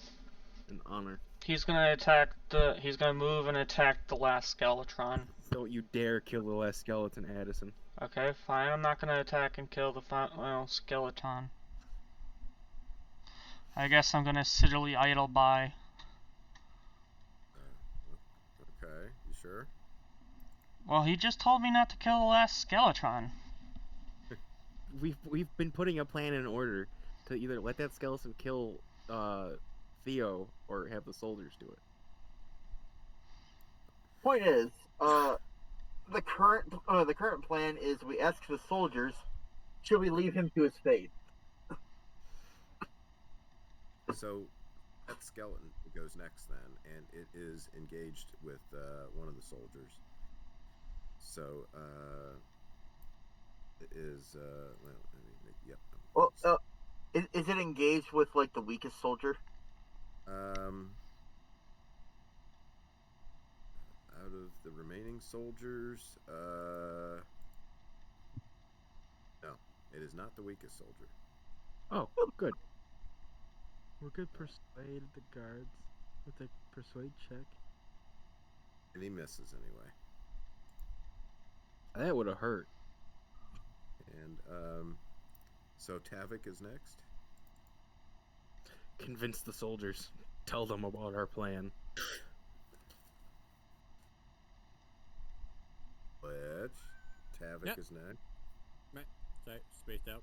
and honor. He's gonna move and attack the last Skeletron. Don't you dare kill the last skeleton, Addison. Okay, fine. I'm not gonna attack and kill the final Skeleton. I guess I'm gonna silly idle by. Okay, you sure? Well, he just told me not to kill the last Skeletron. We've been putting a plan in order to either let that skeleton kill Theo or have the soldiers do it. Point is, the current plan is we ask the soldiers, should we leave him to his fate? So that skeleton goes next then, and it is engaged with one of the soldiers. So it is yep. Well, is it engaged with like the weakest soldier? Out of the remaining soldiers, no, it is not the weakest soldier. Oh, good. We could persuade the guards with a persuade check. And he misses anyway. That would have hurt. And so Tavik is next. Convince the soldiers. Tell them about our plan. Which Tavik Yep. is next. Sorry, spaced out.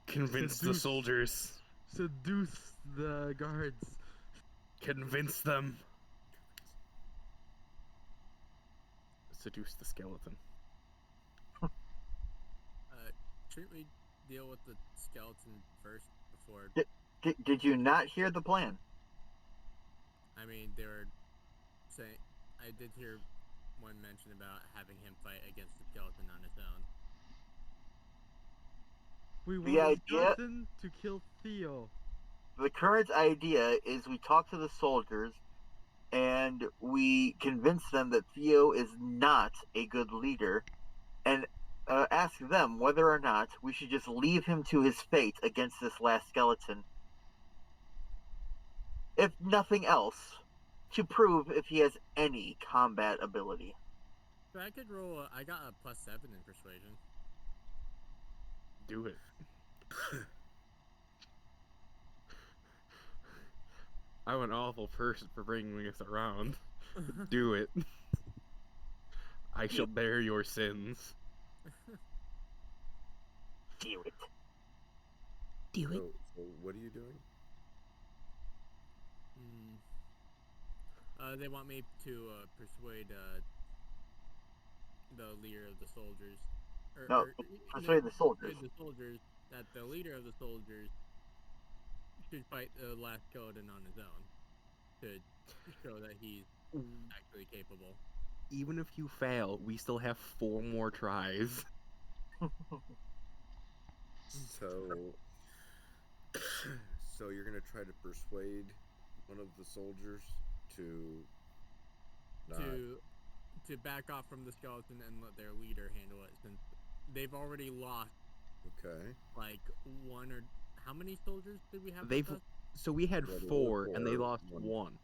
Convince the soldiers. Seduce the guards. Convince them. Seduce the skeleton. Shouldn't we deal with the skeleton first before? Did you not hear the plan? I mean, they were saying. I did hear one mention about having him fight against the skeleton on his own. We want The the idea- skeleton to kill Theo. The current idea is we talk to the soldiers and we convince them that Theo is not a good leader and ask them whether or not we should just leave him to his fate against this last skeleton. If nothing else, to prove if he has any combat ability. So I could roll. I got a +7 in persuasion. Do it. I'm an awful person for bringing this around. Do it. I shall bear your sins. Do it. Do it. So what are you doing? They want me to persuade the leader of the soldiers. Persuade the soldiers. Persuade the soldiers that the leader of the soldiers should fight the last skeleton on his own to show that he's actually capable. Even if you fail, we still have 4 more tries. So you're gonna try to persuade one of the soldiers to not... to back off from the skeleton and let their leader handle it, since they've already lost. Okay. Like one or how many soldiers did we have? So we had 4 and they lost 1.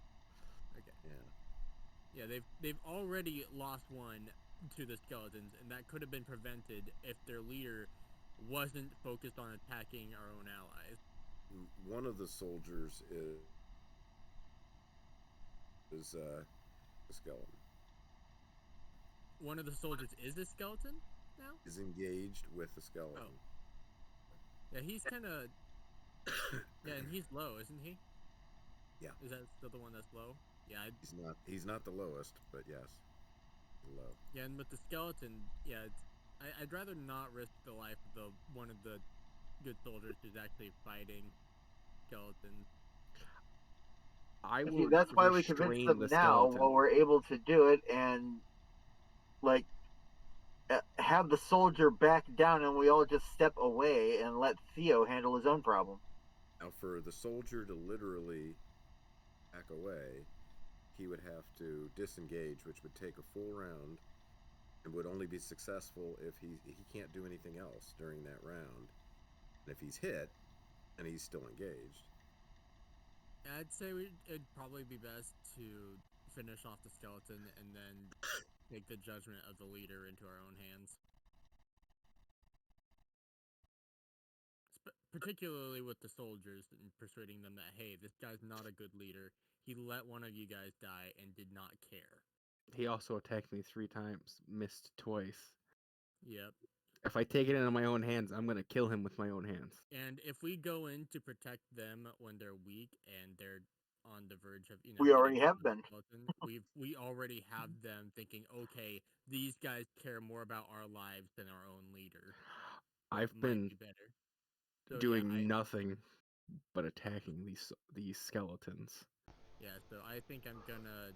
Okay. Yeah, they've already lost 1 to the skeletons, and that could have been prevented if their leader wasn't focused on attacking our own allies. One of the soldiers is a skeleton. One of the soldiers is a skeleton now? Is engaged with the skeleton. Oh. Yeah, he's kind of... yeah, and he's low, isn't he? Yeah. Is that still the one that's low? Yeah. He's not the lowest, but yes. Low. Yeah, and with the skeleton, yeah, I'd rather not risk the life of one of the good soldiers who's actually fighting skeletons. I will. That's why we convince them now while we're able to do it, and like have the soldier back down and we all just step away and let Theo handle his own problem. Now, for the soldier to literally back away, he would have to disengage, which would take a full round, and would only be successful if he can't do anything else during that round. And if he's hit, and he's still engaged. I'd say it'd probably be best to finish off the skeleton and then take the judgment of the leader into our own hands. Particularly with the soldiers, and persuading them that, hey, this guy's not a good leader. He let one of you guys die and did not care. He also attacked me 3 times, missed twice. Yep. If I take it into my own hands, I'm gonna kill him with my own hands. And if we go in to protect them when they're weak and they're on the verge of, We already have been. We already have them thinking, okay, these guys care more about our lives than our own leader. So I've it been might be better. So, doing nothing but attacking these skeletons. Yeah, so I think I'm gonna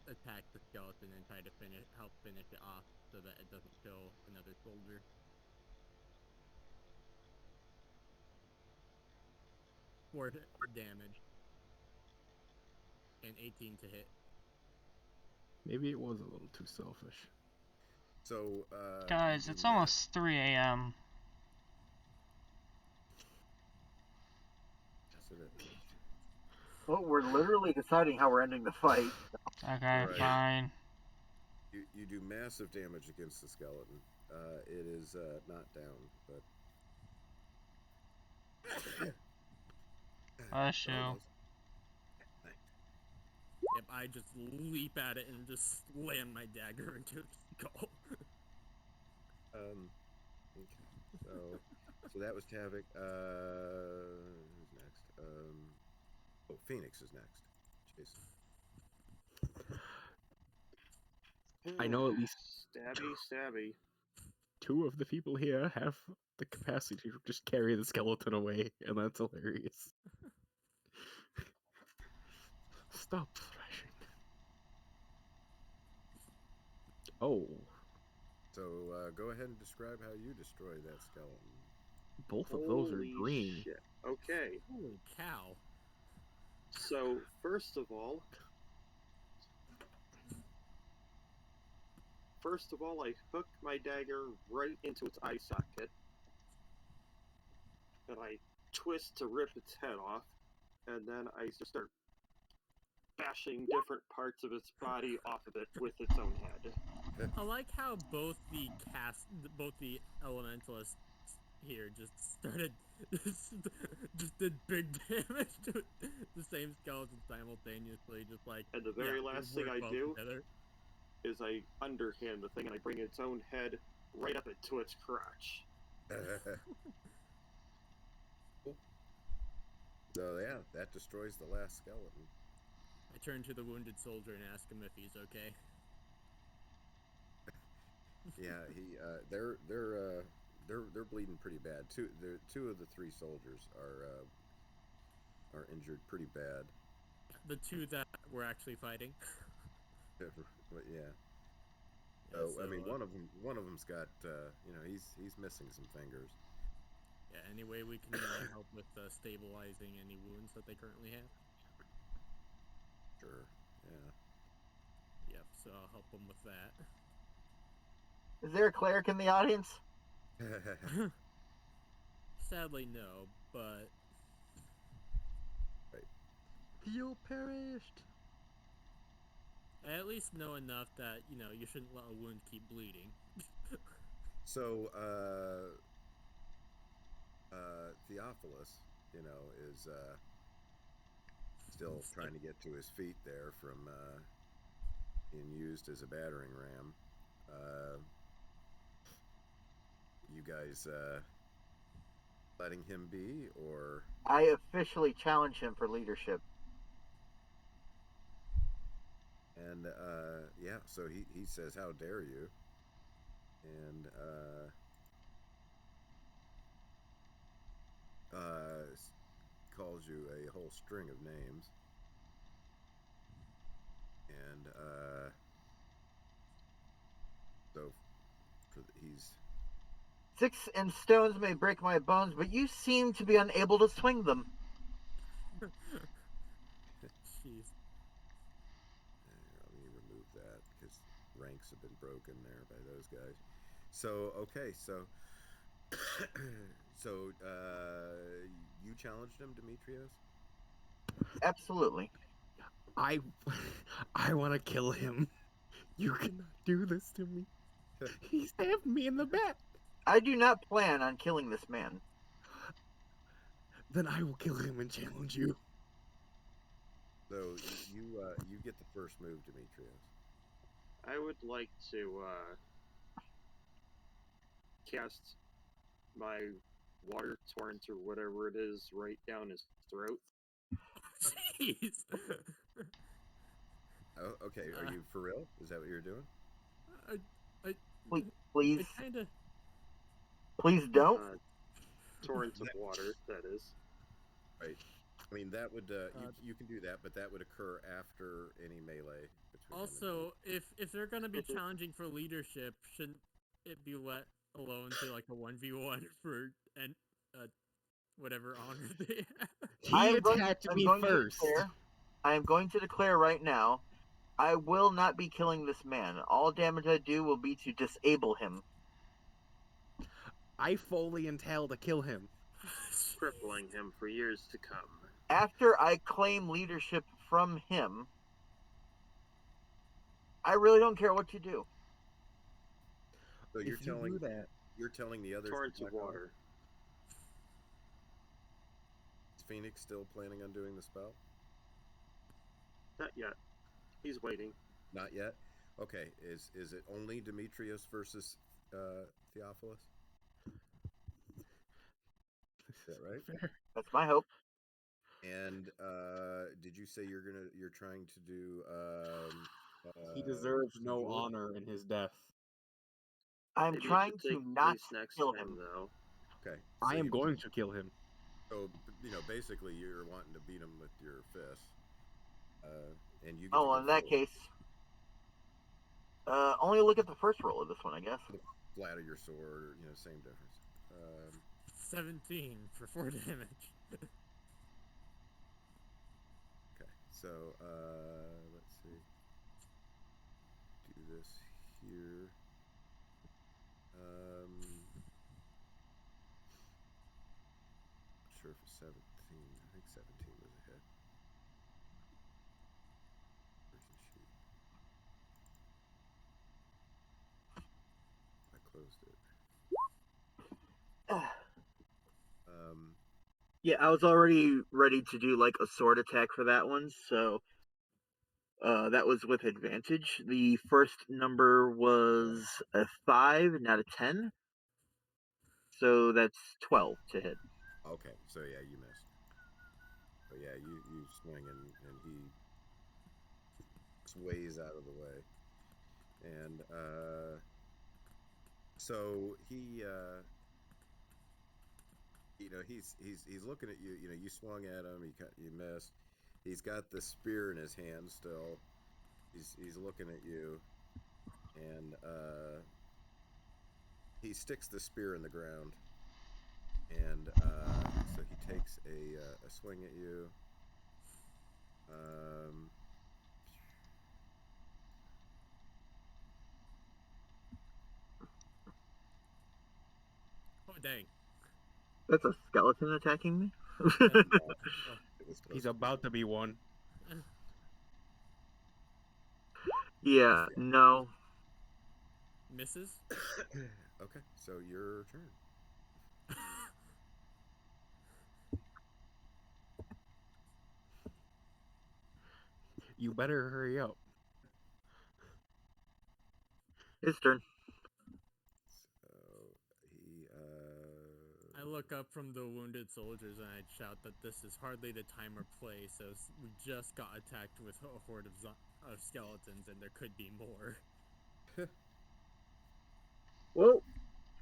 attack the skeleton and try to help finish it off so that it doesn't kill another soldier. For damage. And 18 to hit. Maybe it was a little too selfish. So, guys, it's almost 3 a.m. Yes, it is. Well, we're literally deciding how we're ending the fight. Okay, Right. fine. You do massive damage against the skeleton. It is not down, but Bless you. almost. If I just leap at it and just slam my dagger into its skull. Okay. So that was Tavik. Who's next? Phoenix is next. Jason. I know at least Stabby. 2 of the people here have the capacity to just carry the skeleton away, and that's hilarious. Stop thrashing. Oh. So go ahead and describe how you destroy that skeleton. Both of those are Holy green. shit. Okay. Holy cow. So, first of all, I hook my dagger right into its eye socket, and I twist to rip its head off, and then I just start bashing different parts of its body off of it with its own head. I like how both the elementalists here just started just did big damage to the same skeleton simultaneously, just like, And the very last thing I do together. is I underhand the thing and I bring its own head right up into its crotch. Cool. So yeah, that destroys the last skeleton. I turn to the wounded soldier and ask him if he's okay. Yeah, they're bleeding pretty bad. Two of the 3 soldiers are injured pretty bad. The 2 that were actually fighting. But yeah. Yeah, So I mean, one of them's got he's missing some fingers. Yeah, any way we can help with stabilizing any wounds that they currently have? Sure. Yeah. Yep, so I'll help them with that. Is there a cleric in the audience? Sadly, no, but Right. Theo perished. I at least know enough that, you shouldn't let a wound keep bleeding. So Theophilus, is still trying to get to his feet there from being used as a battering ram. You guys letting him be, or I officially challenge him for leadership. and yeah, so he says, "How dare you?" And calls you a whole string of names, and so he's Sticks and stones may break my bones, but you seem to be unable to swing them. Jeez. Let me remove that because ranks have been broken there by those guys. So okay, so so you challenged him, Demetrios? Absolutely. I want to kill him. You cannot do this to me. He stabbed me in the back. I do not plan on killing this man. Then I will kill him and challenge you. So you get the first move, Demetrios. I would like to cast my water torrent or whatever it is right down his throat. Jeez. Oh, okay. Are you for real? Is that what you're doing? Please, I kind of. please don't. Torrent of water, that is. Right. I mean, that would you can do that, but that would occur after any melee between him and you. Also, if they're gonna be challenging for leadership, shouldn't it be let alone to like a 1v1 for and whatever honor they have? He attacked me first. I am going to declare right now, I will not be killing this man. All damage I do will be to disable him. I fully intend to kill him. Crippling him for years to come. After I claim leadership from him, I really don't care what you do. So you're If you telling do that, you're telling the others. Torrent to of back off? water. Is Phoenix still planning on doing the spell? Not yet. He's waiting. Not yet. Okay. Is it only Demetrios versus Theophilus? Is that right? fair. That's my hope. And did you say you're trying to do? He deserves no Jewel? honor in his death. I'm Maybe trying it should to take not place next kill time, him. though. Okay. I so am you- going to kill him. So basically, you're wanting to beat him with your fist, and you get to Oh, go in that first. case, only look at the first roll of this one, I guess. The flat of your sword, same difference. 17 for 4 damage. Okay, so let's see. Do this here. Not sure if it's 17. I think 17 was a hit. Person sheet. I closed it. Yeah, I was already ready to do like a sword attack for that one, so that was with advantage. The first number was a 5, not a 10. So that's 12 to hit. Okay, so yeah, you missed. So yeah, you swing and he sways out of the way, and so he he's looking at you. You swung at him. You missed. He's got the spear in his hand still. He's looking at you, and he sticks the spear in the ground, and so he takes a swing at you. Oh dang. That's a skeleton attacking me? He's about to be one. Yeah, no. Misses. Okay, so your turn. You better hurry up. His turn. So he I look up from the wounded soldiers and I shout that this is hardly the time or place, as we just got attacked with a horde of skeletons and there could be more. Well,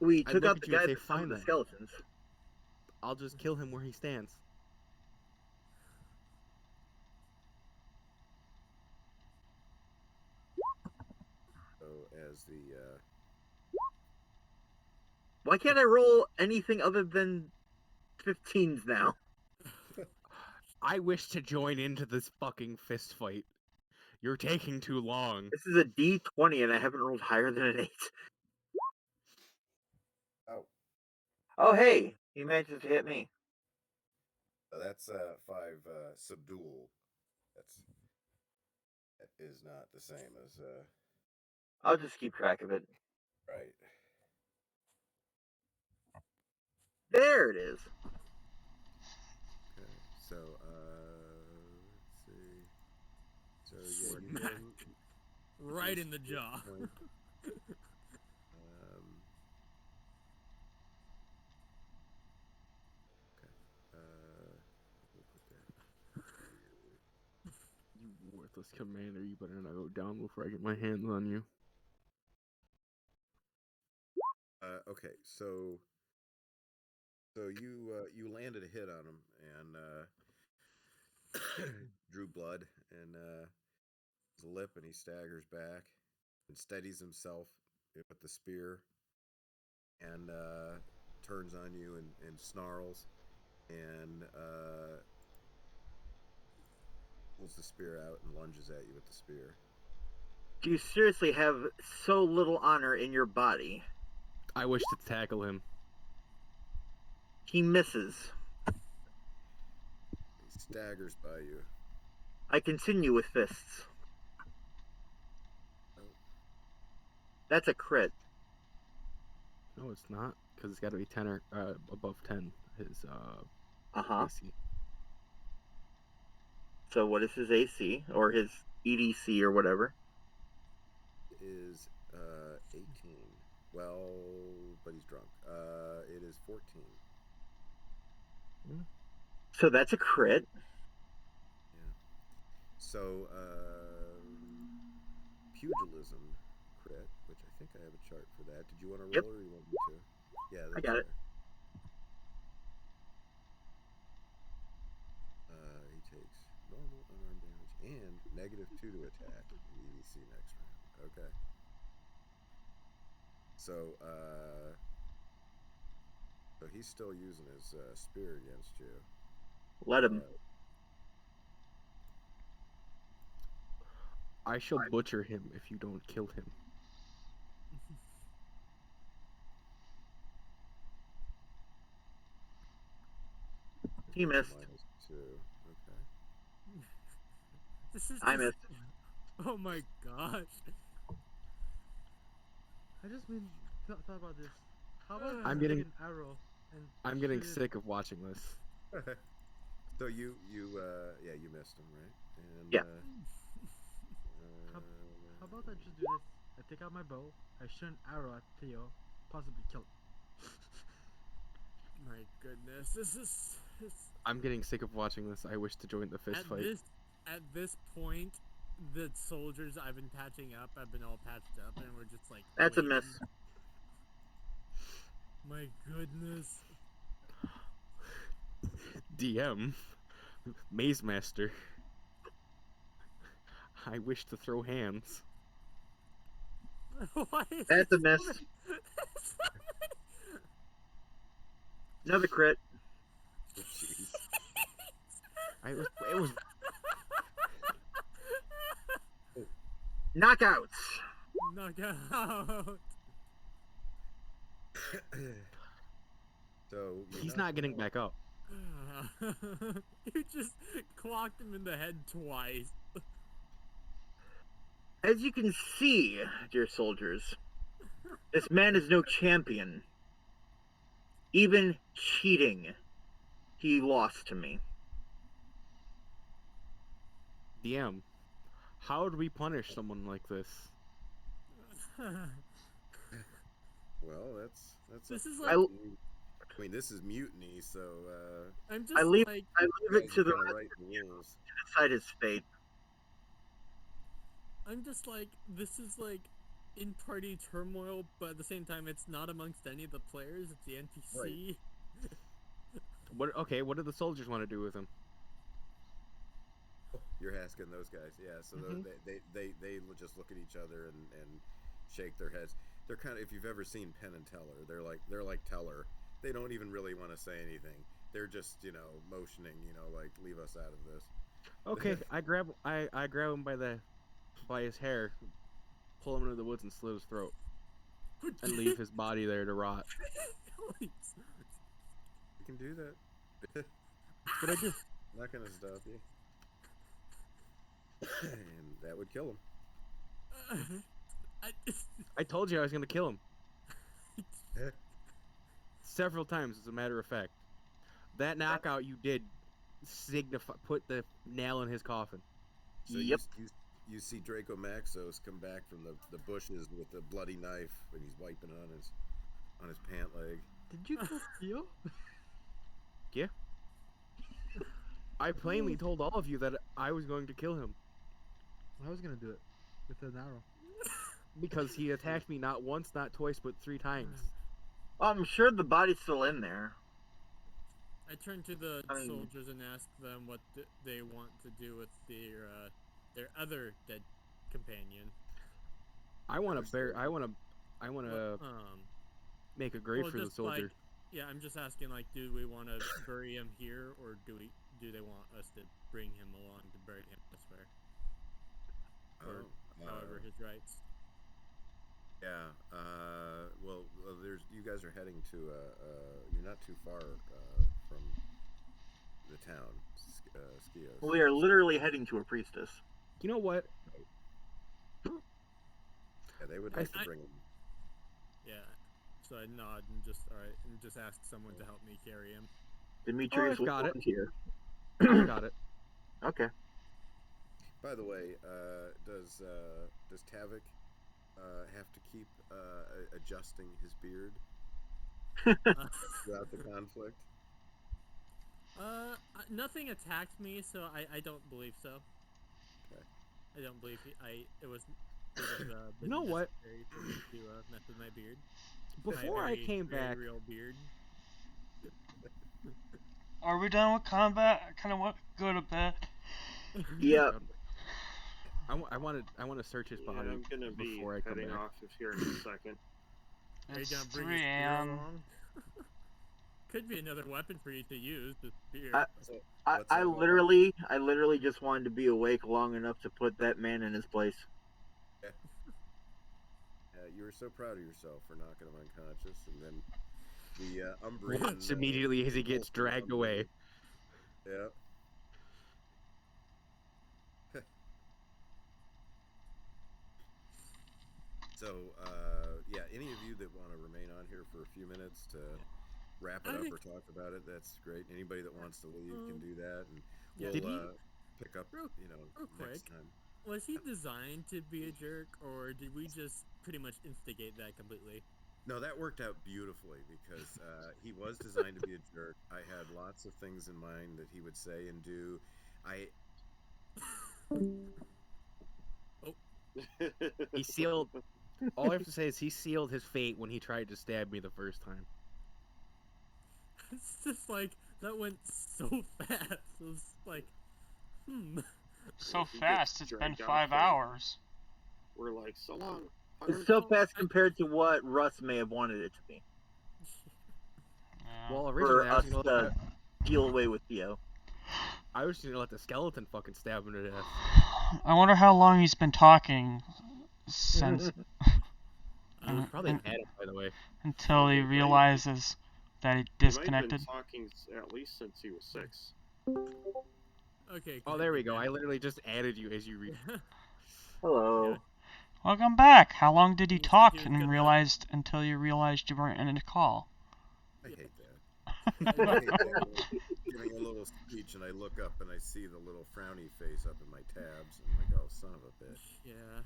we I took look out at the you and guy say, that summoned "Fine the then. skeletons. I'll just kill him where he stands." so as the Why can't I roll anything other than 15s now? I wish to join into this fucking fist fight. You're taking too long. This is a D20 and I haven't rolled higher than an 8. Oh, Oh, hey, he manages to hit me. that's 5 subdual. That is not the same as I'll just keep track of it. right. There it is. Okay, so let's see. So yeah, you Smack. gain Right in the jaw. point. Okay. We'll put that. You worthless commander, you better not go down before I get my hands on you. Okay, so you landed a hit on him and drew blood and his lip, and he staggers back and steadies himself with the spear and turns on you and snarls and pulls the spear out and lunges at you with the spear. Do you seriously have so little honor in your body? I wish to tackle him. He misses. He staggers by you. I continue with fists. Oh. That's a crit. No, it's not, because it's got to be 10 or above 10. His Uh-huh. AC. So what is his AC or his EDC or whatever? Is 18. Well, but he's drunk. It is 14. So that's a crit. Yeah. So pugilism crit, which I think I have a chart for that. Did you want to roll Yep. or you want me to? Yeah, that's I got it. He takes normal unarmed damage and -2 to attack in EDC next round. Okay. So so he's still using his spear against you. Let him. I shall butcher him if you don't kill him. He missed. -2. Okay. This is I just... missed. Oh my gosh. I just been thought about this. How about I'm I getting- take an arrow and I'm getting shoot it? sick of watching this. So you missed him, right? And Yeah. How about I just do this? I take out my bow, I shoot an arrow at Theo, possibly kill him. My goodness, this is... I'm getting sick of watching this. I wish to join the fist fight. At this point, the soldiers I've been patching up have been all patched up, and we're just like... That's a waiting. miss. My goodness. DM, Maze Master. I wish to throw hands. Why is That's a it miss. so many- Another crit. jeez. It was Knockouts. Knockout. So he's not getting back up. You just clocked him in the head twice. As you can see, dear soldiers, this man is no champion. Even cheating, he lost to me. DM, how do we punish someone like this? Well, that's. This is I, like... I mean, this is mutiny, so I'm just I leave like... I leave it guys to are the gonna rest write the rules. to decide his fate. I'm just like, this is like in-party turmoil, but at the same time, it's not amongst any of the players, it's the NPC. What do the soldiers want to do with him? You're asking those guys, yeah. So Mhm. they just look at each other and shake their heads. they're kind of, if you've ever seen Penn and Teller, they're like Teller. They don't even really want to say anything. They're just, motioning, like leave us out of this. Okay, I grab him by his hair, pull him into the woods and slit his throat, and leave his body there to rot. We can do that. That's what I do. I'm not gonna stop you. And that would kill him. I told you I was gonna kill him. Several times, as a matter of fact. That knockout you did put the nail in his coffin. So Yep. you see Draco Maxos come back from the bushes with a bloody knife, and he's wiping it on his pant leg. Did you kill Theo? Yeah. I plainly told all of you that I was going to kill him I was gonna do it with an arrow. because he attacked me not once, not twice, but 3 times. I'm sure the body's still in there. I turn to the I mean- soldiers and ask them what they want to do with their other dead companion. I want to make a grave Well, for the just soldier. like, yeah, I'm just asking, like, do we want to bury him here, or do they want us to bring him along to bury him elsewhere? Or however his rights. Yeah. Well, you guys are heading to. You're not too far from the town, Skios. We are literally heading to a priestess. You know what? Yeah, they would like to bring him. Yeah. So I nod and just ask someone to help me carry him. Demetrius will got it. volunteer. I got it. Okay. By the way, does Tavik have to keep adjusting his beard throughout the conflict? Nothing attacked me, so I don't believe so. Okay. I don't believe it was You know what? necessary for me to mess with my beard. Before my I came very back, real beard. Are we done with combat? I kind of want to go to bed. Yeah. I want to search his body I'm gonna be before I come heading back. off of here in a second. Are you It's gonna bring 3 your spear a.m. along? Could be another weapon for you to use, the spear. I literally just wanted to be awake long enough to put that man in his place. Yeah. You were so proud of yourself for knocking him unconscious, and then the Umbrian. Watch immediately as he gets dragged away. Yeah. So, yeah, any of you that want to remain on here for a few minutes to wrap it up or talk about it, that's great. Anybody that wants to leave can do that, and we'll pick up, real next quick, time. Was he designed to be a jerk, or did we just pretty much instigate that completely? No, that worked out beautifully because he was designed to be a jerk. I had lots of things in mind that he would say and do. He sealed. All I have to say is he sealed his fate when he tried to stab me the first time. It's just like that went so fast. It was like, So He fast, gets it's been dragged out 5 from- hours. We're like, so long. It's so fast compared to what Russ may have wanted it to be. Yeah. Well, For originally us to deal away with Theo. I was gonna let the skeleton fucking stab him to death. I wonder how long he's been talking since Probably had him, by the way. until he realizes that he disconnected. He might have been talking at least since he was 6. Okay. Oh, there we go. I literally just added you as you read. Hello. Yeah. Welcome back. How long did he You said talk he was and gonna- realized until you realized you weren't in a call? I hate that. I hate that. Giving a little speech, and I look up and I see the little frowny face up in my tabs. I'm like, oh, son of a bitch. Yeah.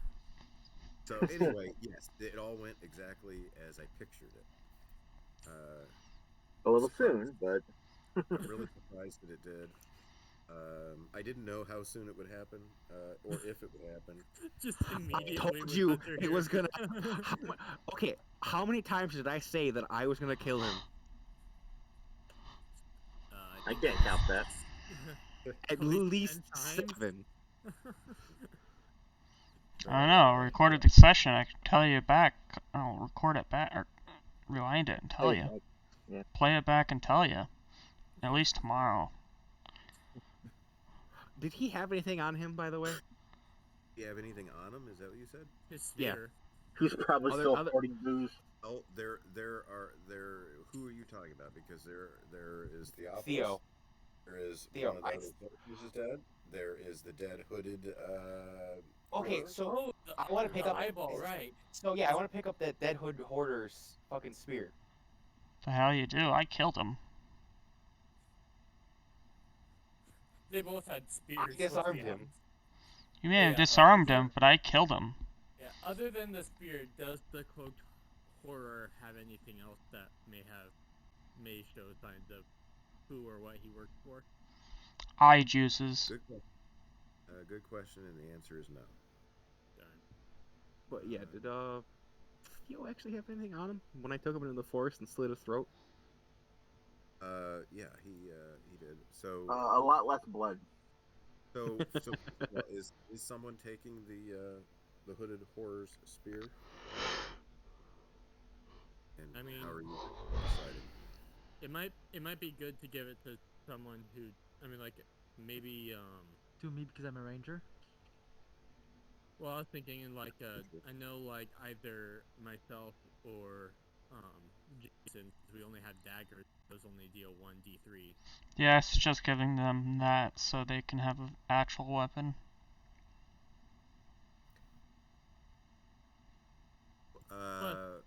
So anyway, yes, it all went exactly as I pictured it. A little soon, but I'm really surprised that it did. I didn't know how soon it would happen, or if it would happen. Just I immediately. told with you Hunter it here. was gonna. Okay, how many times did I say that I was gonna kill him? I can't count that. At least least 10 times? 7. I don't know. I recorded the session. I can tell you back. I'll record it back or rewind it and tell you. Yeah. Play it back and tell you. At least tomorrow. Did he have anything on him, by the way? Do you have anything on him? Is that what you said? His sphere. He's probably Other- still other- hoarding booze. Oh, there are. Who are you talking about? Because there is Theophilus. Theo. There is Theo, one of the other characters is dead. There is the dead hooded. Okay, horror. so I want to pick the up eyeball, right? So yeah, I want to pick up that dead hood hoarder's fucking spear. The hell you do? I killed him. They both had spears. I disarmed him. You may have Yeah, disarmed him, but I killed him. Yeah. Other than the spear, does the cloaked horror have anything else that may show signs of who or what he worked for? Eye juices. Good question, and the answer is no. Darn. But yeah, did Theo actually have anything on him when I took him into the forest and slit his throat? Yeah, he did. So A lot less blood. so is someone taking the hooded horror's spear? And I mean- how are you deciding? It might be good to give it to someone who, I mean, like maybe To me because I'm a ranger. Well, I was thinking in like I know like either myself or Jason, since we only had daggers, those only deal 1d3. Yeah, I suggest giving them that so they can have an actual weapon.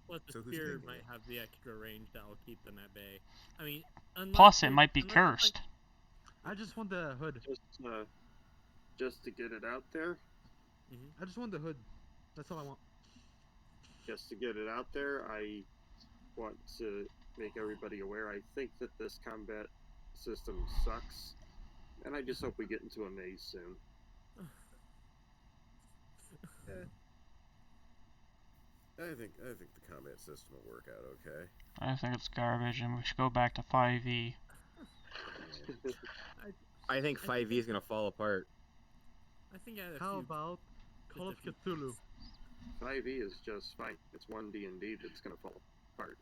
Plus the So who's spear thinking might it? have the extra range that will keep them at bay. I mean, unless Plus, it they- might be unless, cursed. I just want the hood. Just to get it out there. I just want the hood. That's all I want. Just to get it out there, I want to make everybody aware. I think that this combat system sucks, and I just hope we get into a maze soon. I think the combat system will work out okay. I think it's garbage and we should go back to 5e. I think 5e is gonna fall apart. I think I had a How few. about Call of just a few Cthulhu? 5e is just fine. It's one D&D that's gonna fall apart.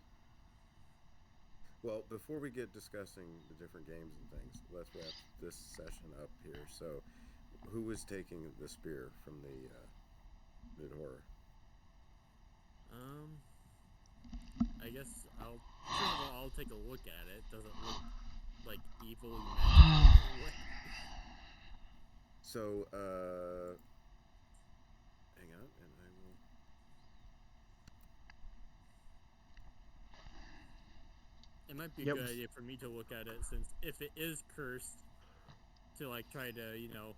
Well, before we get discussing the different games and things, let's wrap this session up here. So, who was taking the spear from the mid horror? I guess I'll take a look at it. Doesn't look like evil magical in any way. So, hang on, and I will. It might be a Yep. good idea for me to look at it, since if it is cursed, to like try to do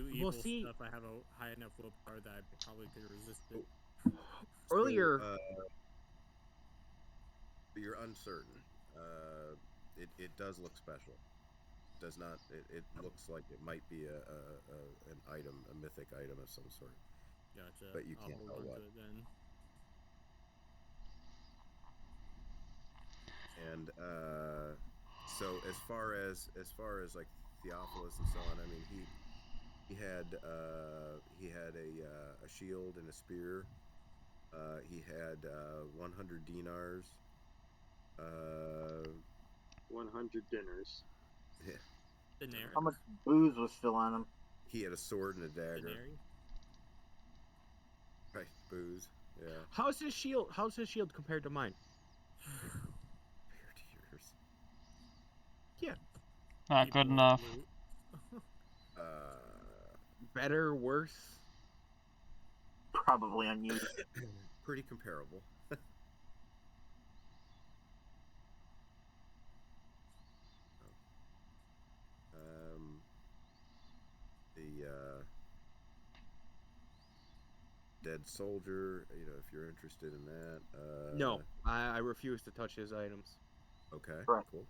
evil see- stuff. I have a high enough willpower that I probably could resist it. Earlier, So, you're uncertain. It does look special. Does not. It looks like it might be an item, a mythic item of some sort. Gotcha. But you I'll can't hold tell on what. to it then. And so as far as like Theophilus and so on, I mean he had a shield and a spear. He had 100 dinars. 100 dinners. Yeah. Denary. How much booze was still on him? He had a sword and a dagger. Denary. Right, booze. Yeah. how's his shield? How's his shield compared to mine? Compared to yours. Not People good enough. loot. Better, worse? Probably unused. Pretty comparable. The dead soldier. If you're interested in that. No, I refuse to touch his items. Okay. Right. Cool.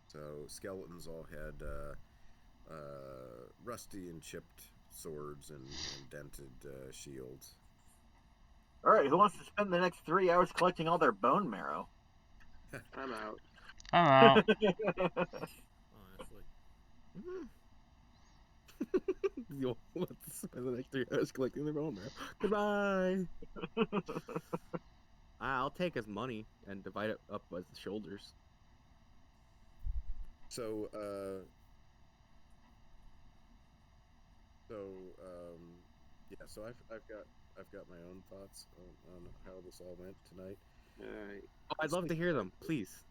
So skeletons all had rusty and chipped swords and dented shields. All right, who wants to spend the next 3 hours collecting all their bone marrow? I'm out. I'm out. Honestly. You'll spend the next 3 hours collecting the bone marrow. Goodbye. I'll take his money and divide it up as the shoulders. So, yeah. So I've got my own thoughts on how this all went tonight. Oh, I'd love to hear them, please.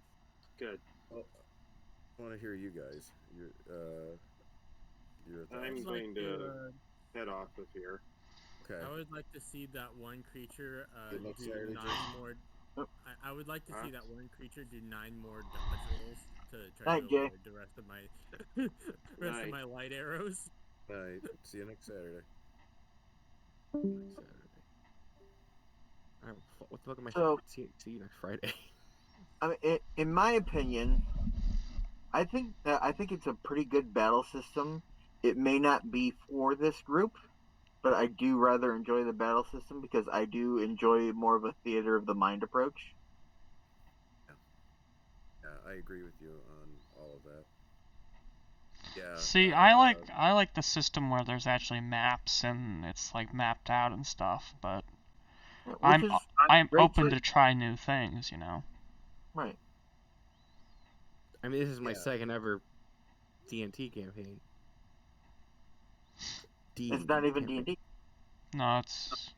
Good. Well, I want to hear you guys. Your thoughts. I'm like going to head off of here. Okay. I would like to see that one creature Good luck do Saturday, 9 Jason. more. I would like to see that one creature do 9 more dodge rolls to try Night, to Jay. avoid the rest of my light arrows. All right. See you next Saturday. Next Saturday. All right, what the fuck am I So- saying? See you next Friday. I mean, in my opinion, I think it's a pretty good battle system. It may not be for this group, but I do rather enjoy the battle system because I do enjoy more of a theater of the mind approach. Yeah, I agree with you on all of that. Yeah. See, I like the system where there's actually maps and it's like mapped out and stuff, but I'm great open choice. to try new things, you know. Right. I mean, this is my Yeah. second ever D&T campaign. It's not even D&D. No, it's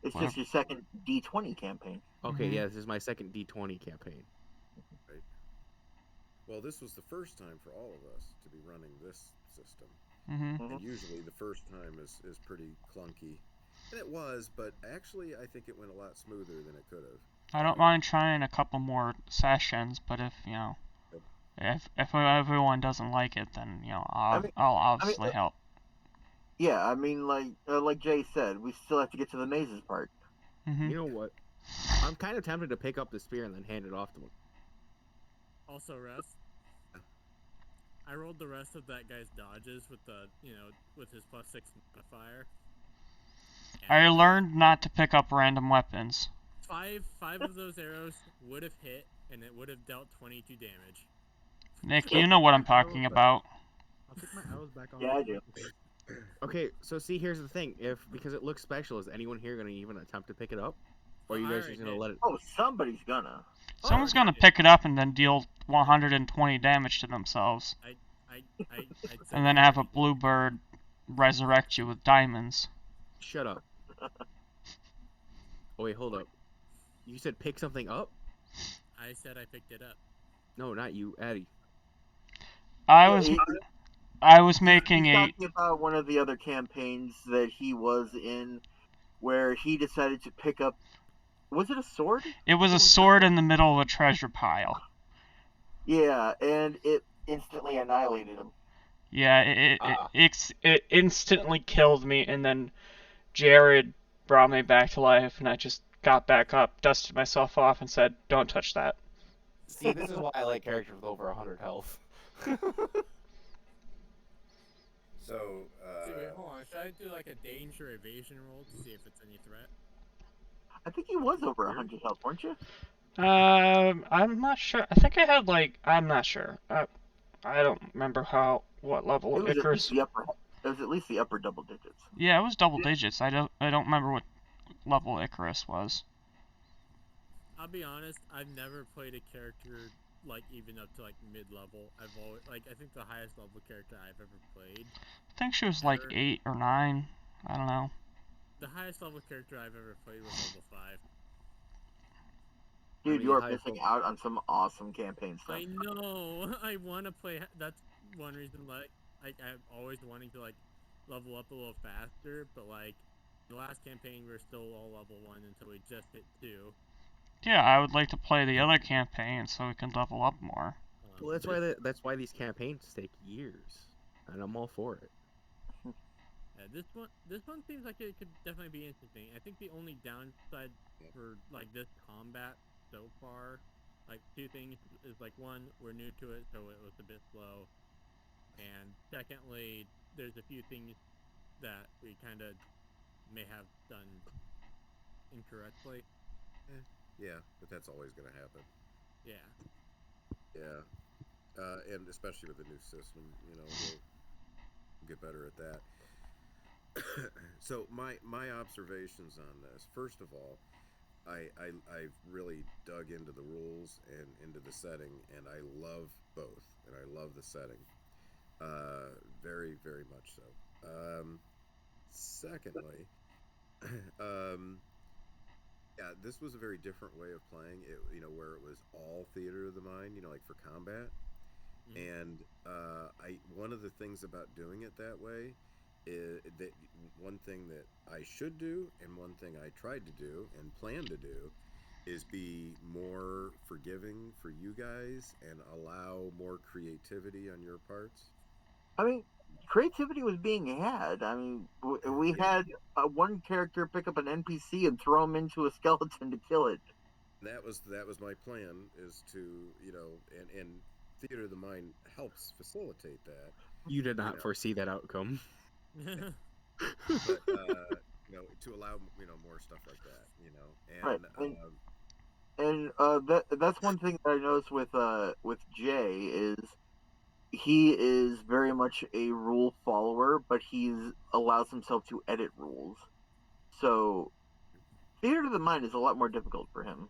It's whatever. just your second D20 campaign. Okay, Mhm. yeah, this is my second D20 campaign. Right. Well, this was the first time for all of us to be running this system. Mhm. And usually the first time is pretty clunky. And it was, but actually I think it went a lot smoother than it could have. I don't mind trying a couple more sessions, but if you know, if everyone doesn't like it, then you know I'll obviously help. Yeah, I mean, like Jay said, we still have to get to the mazes part. Mhm. You know what? I'm kind of tempted to pick up the spear and then hand it off to him. Also, Russ, I rolled the rest of that guy's dodges with with his +6 modifier. I learned not to pick up random weapons. Five of those arrows would have hit, and it would have dealt 22 damage. Nick, you know what I'm talking about. I'll take my arrows back on. Yeah, I do. Okay, so see, here's the thing. Because it looks special, is anyone here going to even attempt to pick it up? Or are you guys just going to let it... Oh, somebody's gonna. Someone's gonna pick it up and then deal 120 damage to themselves. And then have a bluebird resurrect you with diamonds. Shut up. Oh, wait, hold up. You said pick something up? I said I picked it up. No, not you, Addy. I was making he's a... talking about one of the other campaigns that he was in where he decided to pick up... Was it a sword? It was a sword in the middle of a treasure pile. Yeah, and it instantly annihilated him. Yeah, it instantly killed me, and then Jared brought me back to life, and I just got back up, dusted myself off, and said, "Don't touch that." See, this is why I like characters with over 100 health. So, wait, hold on. Should I do like a danger evasion roll to see if it's any threat? I think he was over 100 health, weren't you? I'm not sure. I think I had I'm not sure. I don't remember what level Icarus. It was at least the upper double digits. Yeah, it was double digits. I don't remember what level Icarus was. I'll be honest. I've never played a character even up to mid-level. I think the highest level character I've ever played. I think she was 8 or 9. I don't know. The highest level character I've ever played was level 5. Dude, you are missing out on some awesome campaign stuff. I know. I want to play. That's one reason. I'm always wanting to level up a little faster. But the last campaign, we were still all level 1 until we just hit 2. Yeah, I would like to play the other campaign so we can level up more. Well, that's why these campaigns take years, and I'm all for it. Yeah, this one seems like it could definitely be interesting. I think the only downside for this combat so far, two things is one, we're new to it, so it was a bit slow, and secondly, there's a few things that we kind of may have done incorrectly. Yeah, but that's always going to happen. Yeah. Yeah. And especially with the new system, get better at that. So my observations on this. First of all, I've really dug into the rules and into the setting, and I love both, and I love the setting, very very much so. Secondly, um, yeah, this was a very different way of playing it. Where it was all theater of the mind. Like for combat. And I one of the things about doing it that way is that one thing that I should do and one thing I tried to do and plan to do is be more forgiving for you guys and allow more creativity on your parts. I mean, creativity was being had. I mean, we Yeah, had one character pick up an NPC and throw him into a skeleton to kill it. that was my plan, is to, and theater of the mind helps facilitate that. You did you not know foresee that outcome. but to allow more stuff like that, Right. and And that's one thing that I noticed with Jay is he is very much a rule follower, but he's allows himself to edit rules. So theater of the mind is a lot more difficult for him.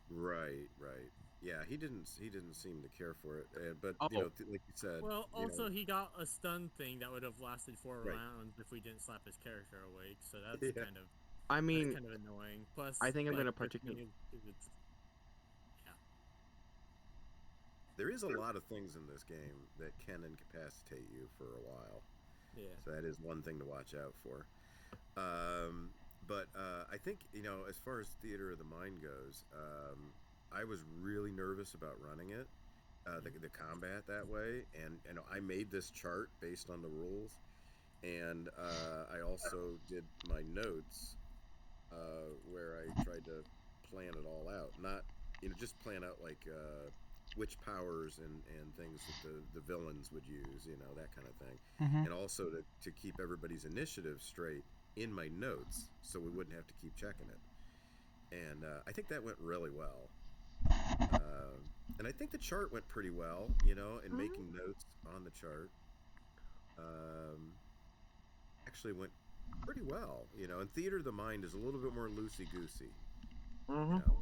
right, right. Yeah, he didn't seem to care for it, but Oh, like you said, Well, also he got a stun thing that would have lasted 4 right. rounds if we didn't slap his character awake. So that's Yeah, kind of I that's mean, kind of annoying. Plus, I think I'm like gonna with particular. me, it's yeah, there is a lot of things in this game that can incapacitate you for a while, yeah. so that is one thing to watch out for. Um, but I think, as far as theater of the mind goes, I was really nervous about running it, the combat that way, and I made this chart based on the rules, and I also did my notes, where I tried to plan it all out, not just plan out like, which powers and things that the villains would use, that kind of thing, Mhm. and also to keep everybody's initiative straight in my notes, so we wouldn't have to keep checking it. And I think that went really well. Uh, and I think the chart went pretty well, and making notes on the chart, um, actually went pretty well. And theater of the mind is a little bit more loosey goosey, you Hmm. know.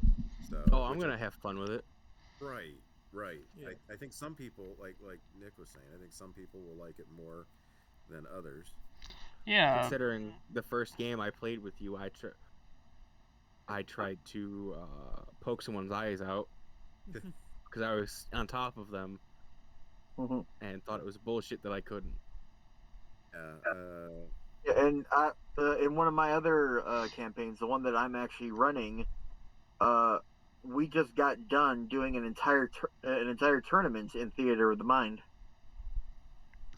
So, Oh, I'm which I gonna have fun with it. right, right. Yeah. I think some people, like Nick was saying, I think some people will like it more than others. Yeah. Considering the first game I played with you, I tried to poke someone's eyes out because I was on top of them Hmm. and thought it was bullshit that I couldn't. Yeah, Yeah, and in one of my other campaigns, the one that I'm actually running, uh, we just got done doing an entire tournament in theater of the mind.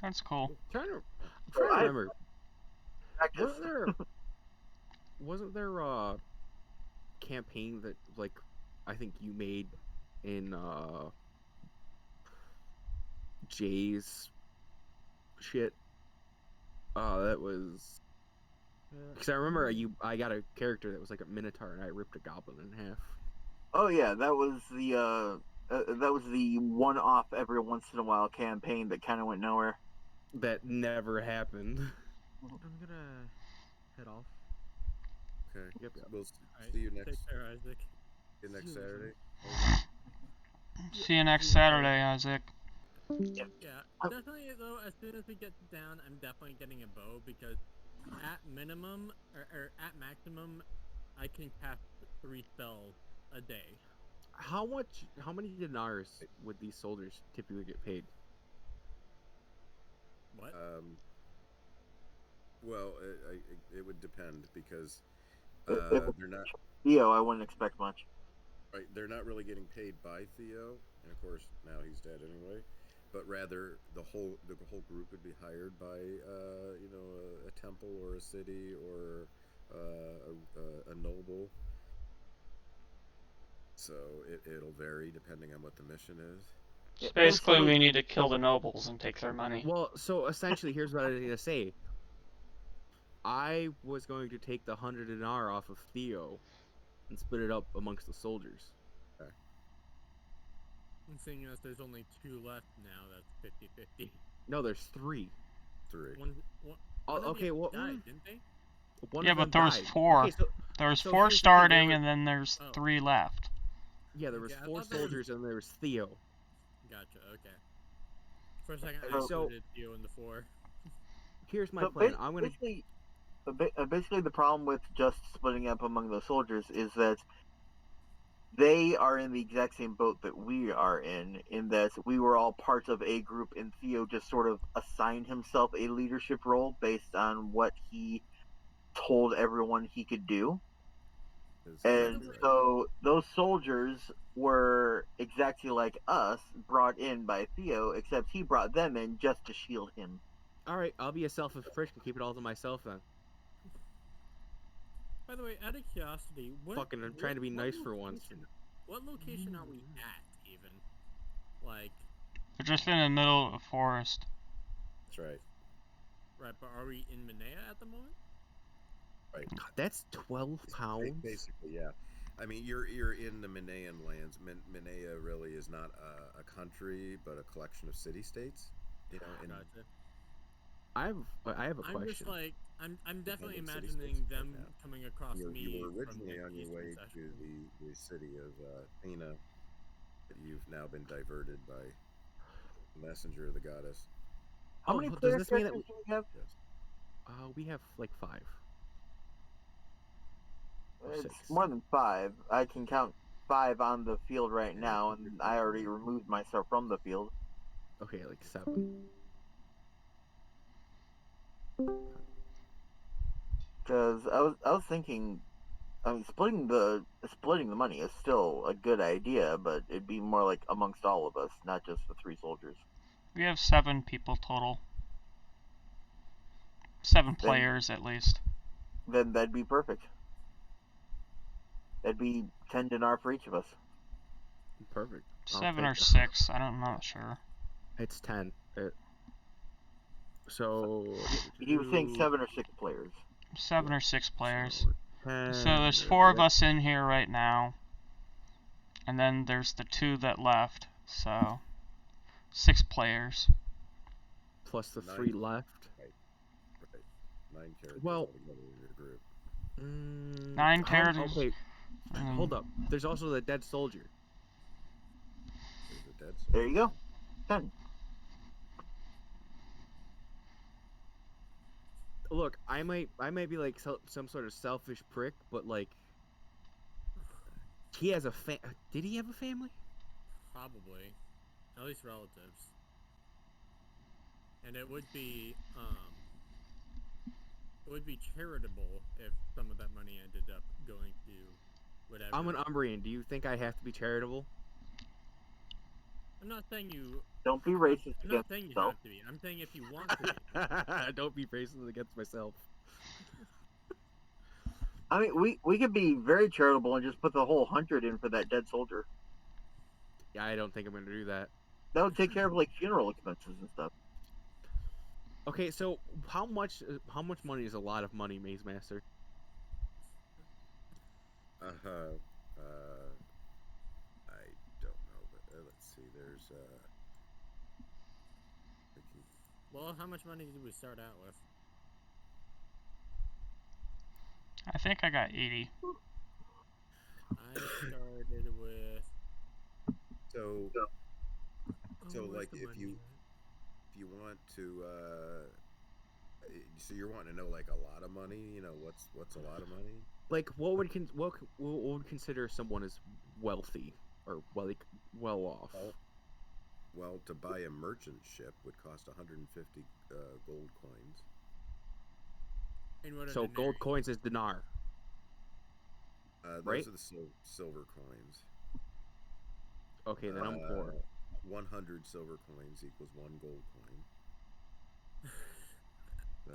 That's cool. I'm trying to I remember. practiced. Wasn't there wasn't there a campaign that like I think you made in Jay's shit? That was because I remember I got a character that was like a minotaur and I ripped a goblin in half. Oh yeah, that was the one-off every once in a while campaign that kind of went nowhere. That never happened. I'm gonna head off. okay. Yep, yep. We'll All right. see you Take next care, Isaac. see you See next you later. Saturday. Isaac. See you next See you later. Saturday, Isaac. Yeah, definitely though. As soon as we get down, I'm definitely getting a bow because at minimum or at maximum, I can cast 3 spells a day. How many dinars would these soldiers typically get paid? What? Um, well, it would depend because If they're not Theo, I wouldn't expect much. right. They're not really getting paid by Theo, and of course now he's dead anyway. But rather, the whole group would be hired by, a temple or a city or, a noble. So it'll vary depending on what the mission is. So And basically, we need to kill the nobles and take their money. Well, so essentially, here's what I was gonna say. I was going to take the 100 dinar off of Theo and split it up amongst the soldiers. Okay. And seeing as there's only 2 left now, that's 50-50. No, there's three. 3. One of okay, them well, died, didn't they? one Yeah, of them but there was died. 4. Okay, so There was so 4 here's the thing, starting, and then there's Oh. 3 left. yeah, there was Okay, I 4 thought there was- soldiers and there was Theo. Gotcha. Okay. For a second, I So- included Theo in the 4. Here's my So plan. I'm gonna. basically, the problem with just splitting up among the soldiers is that they are in the exact same boat that we are in that we were all part of a group, and Theo just sort of assigned himself a leadership role based on what he told everyone he could do. And so those soldiers were exactly like us, brought in by Theo, except he brought them in just to shield him. All right, I'll be a selfish prick and keep it all to myself then. By the way, out of curiosity, I'm trying to be nice for once. What location are we at, even? Like, They're just in the middle of a forest. That's right. right, but are we in Minea at the moment? Right. God, that's 12 pounds. Basically, yeah. I mean, you're in the Minean lands. Minea really is not a country, but a collection of city-states. You know, and Gotcha. I have a I'm question. just like, I'm definitely Independent imagining city-states them right now. coming across me. You were from originally the on your eastern way section. to the city of Athena, but you've now been diverted by the messenger of the goddess. How many does player this mean that characters do we have? Yes. we have like 5? Or It's 6. more than 5. I can count 5 on the field right now, and I already removed myself from the field. Okay, like 7. Because I was thinking, I mean, splitting the money is still a good idea, but it'd be more like amongst all of us, not just the 3 soldiers. We have 7 people total. 7 players at least. Then that'd be perfect. That'd be 10 dinar for each of us. Perfect. 7 or 6, I'm not sure. It's 10. So He was saying 7 or 6 players. 7 or 6 players. So, 10, So there's 4 of us in here right now. And then there's the 2 that left. So 6 players. plus the 9. 3 left. Right. 9 characters Well, altogether in your group. 9 characters. Okay, hold up. There's also the dead soldier. There's a dead There you go. 10. Look, I might be like some sort of selfish prick, but like, he has a Did he have a family? Probably, at least relatives. And it would be charitable if some of that money ended up going to whatever. I'm an Umbrian. Do you think I have to be charitable? I'm not saying you. Don't be racist I'm not against saying you yourself. have to be. I'm saying if you want to be. Don't be racist against myself. I mean, we could be very charitable and just put the whole 100 in for that dead soldier. Yeah, I don't think I'm gonna do that. That would take care of like funeral expenses and stuff. Okay, so how much money is a lot of money, Maze Master? I don't know, but let's see. There's Well, how much money did we start out with? I think I got 80. I started with. so where's like the if money you want to so you're wanting to know like a lot of money, you know, what's a lot of money? Like, what would consider someone as wealthy or well off? Well, to buy a merchant ship would cost 150 gold coins. And what are So the gold coins is dinar. Those Right? are the silver coins. Okay, then I'm poor. 100 silver coins equals 1 gold coin. So,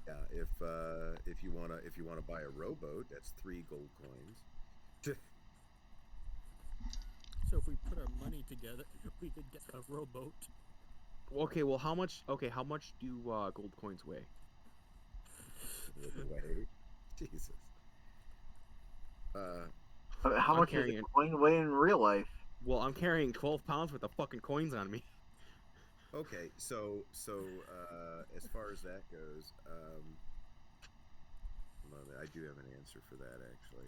yeah, if you wanna buy a rowboat, that's 3 gold coins. So if we put our money together, we could get a rowboat. Okay, well, how much do gold coins weigh? Way. Jesus. How I'm much does carrying a coin weigh in real life? Well, I'm carrying 12 pounds worth of fucking coins on me. Okay, so as far as that goes, hold on, I do have an answer for that actually.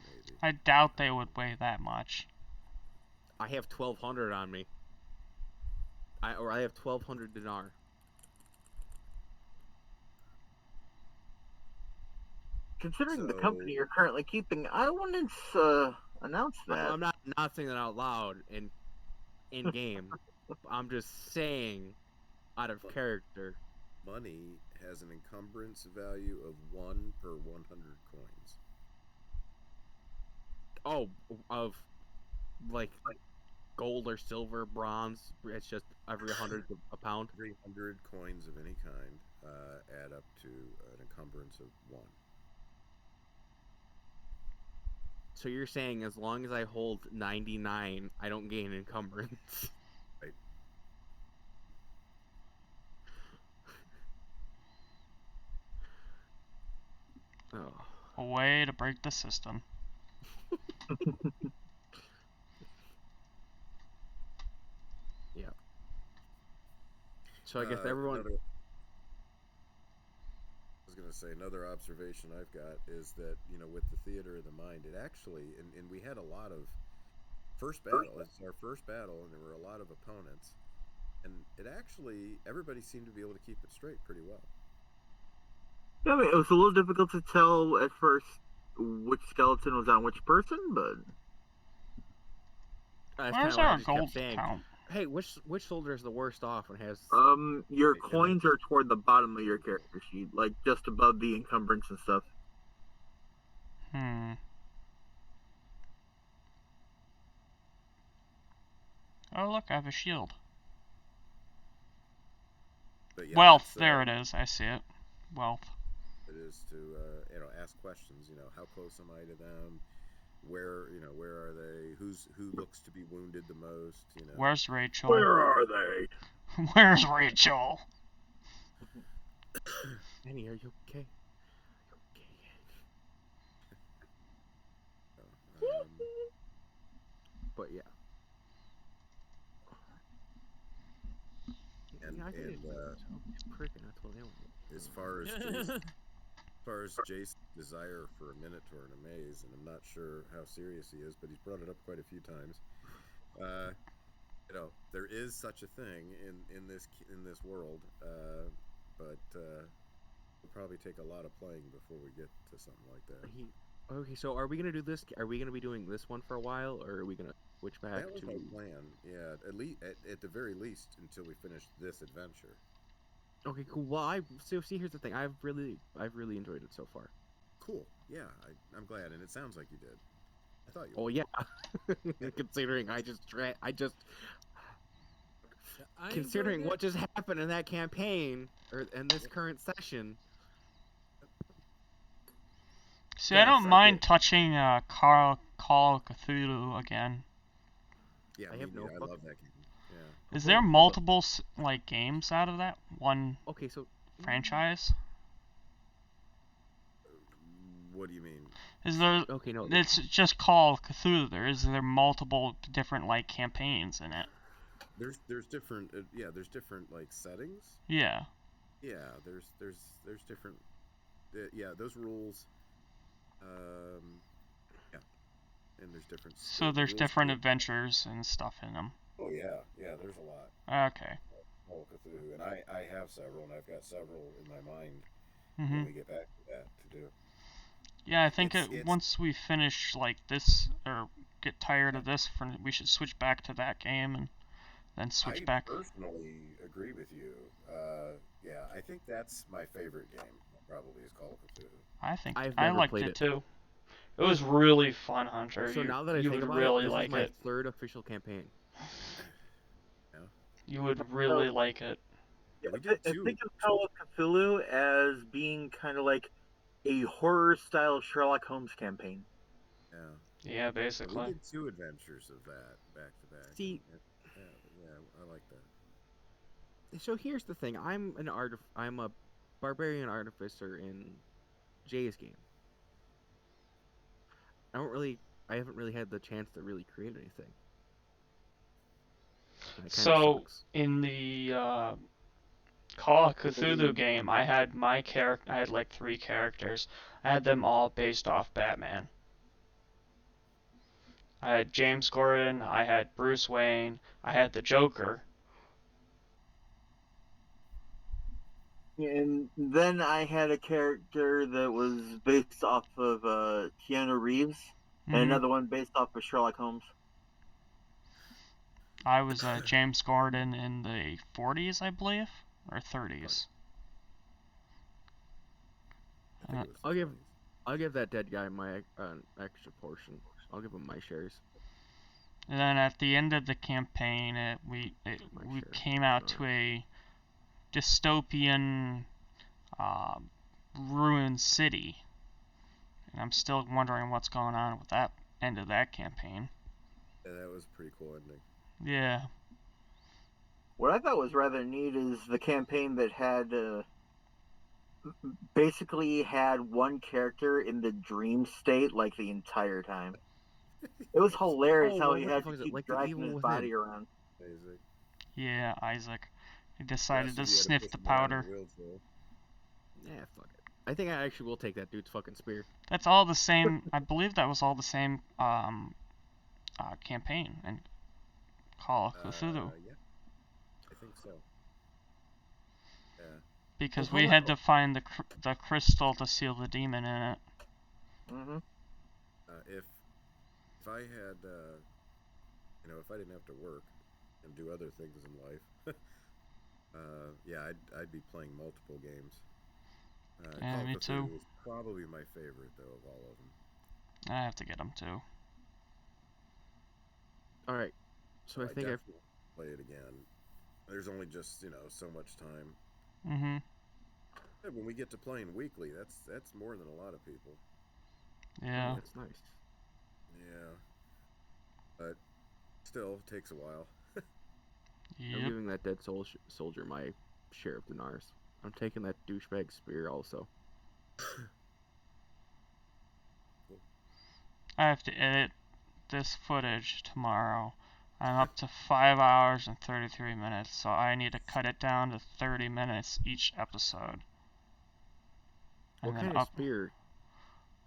Maybe. I doubt they would weigh that much. I have 1,200 on me. I have 1,200 dinar. Considering the So company you're currently keeping, I wouldn't announce that. I'm not saying that out loud in game. I'm just saying out of character. money has an encumbrance value of 1 per 100 coins. Oh, of like gold or silver, bronze. It's just every 100 a pound. 300 coins of any kind add up to an encumbrance of 1. So you're saying as long as I hold 99, I don't gain encumbrance. Right. Oh. A way to break the system. Yeah. So I guess everyone. I was going to say another observation I've got is that, with the theater of the mind, it actually, and we had a lot of first battle. It's our first battle, and there were a lot of opponents, and it actually everybody seemed to be able to keep it straight pretty well. I mean, it was a little difficult to tell at first which skeleton was on which person, but That's kind Where's of what I our just kept gold saying. count? Hey, which soldier is the worst off and has? your Right, coins are toward the bottom of your character sheet, like just above the encumbrance and stuff. Hmm. Oh, look, I have a shield. But yeah, Wealth, that's there it is. I see it. Wealth. it is to ask questions. How close am I to them? Where are they? Who looks to be wounded the most? Where's Rachel? Where are they? Where's Rachel? Annie, are you okay? But yeah. and Yeah, I think and it's pricking. That's what they want. as far as Jace's desire for a minotaur and a maze, and I'm not sure how serious he is, but he's brought it up quite a few times. There is such a thing in this world, but it'll probably take a lot of playing before we get to something like that. Okay, so are we gonna do this? Are we gonna be doing this one for a while, or are we gonna switch back That was to? my plan. Yeah, at the very least until we finish this adventure. Okay, cool. Well, see. Here's the thing. I've really enjoyed it so far. Cool. Yeah, I'm glad, and it sounds like you did. I thought you would. Oh yeah. Considering I just I considering enjoyed what just happened in that campaign or in this current session. See, I Yes, don't I mind did. touching Call of Cthulhu again. Yeah, I me have no neither. I fuck- love that game. Yeah. Is Hold there up. multiple like games out of that one Okay, so franchise? What do you mean? Is there? okay, no. It's just Call of Cthulhu. Is there multiple different like campaigns in it? There's different there's different like settings. Yeah. Yeah, there's different those rules. Yeah, and there's different So the there's rules different for adventures and stuff in them. Oh yeah, there's a lot. Okay. Call of Cthulhu, and I have several, and I've got several in my mind when Mhm. we get back to that to do. Yeah, I think It's once we finish like this or get tired yeah, of this, we should switch back to that game and then switch I back. personally agree with you. Yeah, I think that's my favorite game. Probably is Call of Cthulhu. I think I've I never liked played it it. too. It was really fun, Hunter. So now that I You think would about it, really this is like my it. third official campaign. Yeah, You would really like it. yeah, we did two. Think of Call of Cthulhu as being kind of like a horror style Sherlock Holmes campaign. Yeah. Yeah, Yeah, we basically. did two adventures of that back to back. See, Yeah, I like that. so here's the thing. I'm a barbarian artificer in Jay's game. I haven't really had the chance to really create anything. That kind of So sucks. in the Call of Cthulhu game, I had I had like 3 characters. I had them all based off Batman. I had James Gordon, I had Bruce Wayne, I had the Joker. And then I had a character that was based off of Keanu Reeves, and Hmm. another one based off of Sherlock Holmes. I was James Gordon in the 40s, I believe, or 30s. I think it was the I'll give 20s. I'll give that dead guy my extra portion. I'll give him my shares. And then at the end of the campaign, we came out to a dystopian ruined city. And I'm still wondering what's going on with that end of that campaign. Yeah, that was a pretty cool ending. Yeah. What I thought was rather neat is the campaign that had basically had one character in the dream state like the entire time. It was hilarious Oh, how well, he what the had to fuck is it? keep Like the dragging evil his within. body around. Isaac. Yeah, Isaac. He The decided rest to of you had to sniff push the him around in powder. a wheelchair. Yeah, fuck it. I think I actually will take that dude's fucking spear. That's all the same. I believe that was all the same campaign in Call of Cthulhu. Yeah, I think so. Yeah. Because Well, we hold had on. to find the crystal to seal the demon in it. Mm-hmm. If I had, if I didn't have to work and do other things in life, yeah, I'd be playing multiple games. Yeah, Call of me Cthulhu too. is probably my favorite though of all of them. I have to get them too. All right. So I think I've definitely play it again. There's only just so much time. Mhm. Yeah, when we get to playing weekly, that's more than a lot of people. Yeah. that's nice. Yeah, but still takes a while. I'm Yep. giving that dead soldier my share of dinars. I'm taking that douchebag spear also. Cool. I have to edit this footage tomorrow. I'm up to 5 hours and 33 minutes, so I need to cut it down to 30 minutes each episode. What And then kind of spear?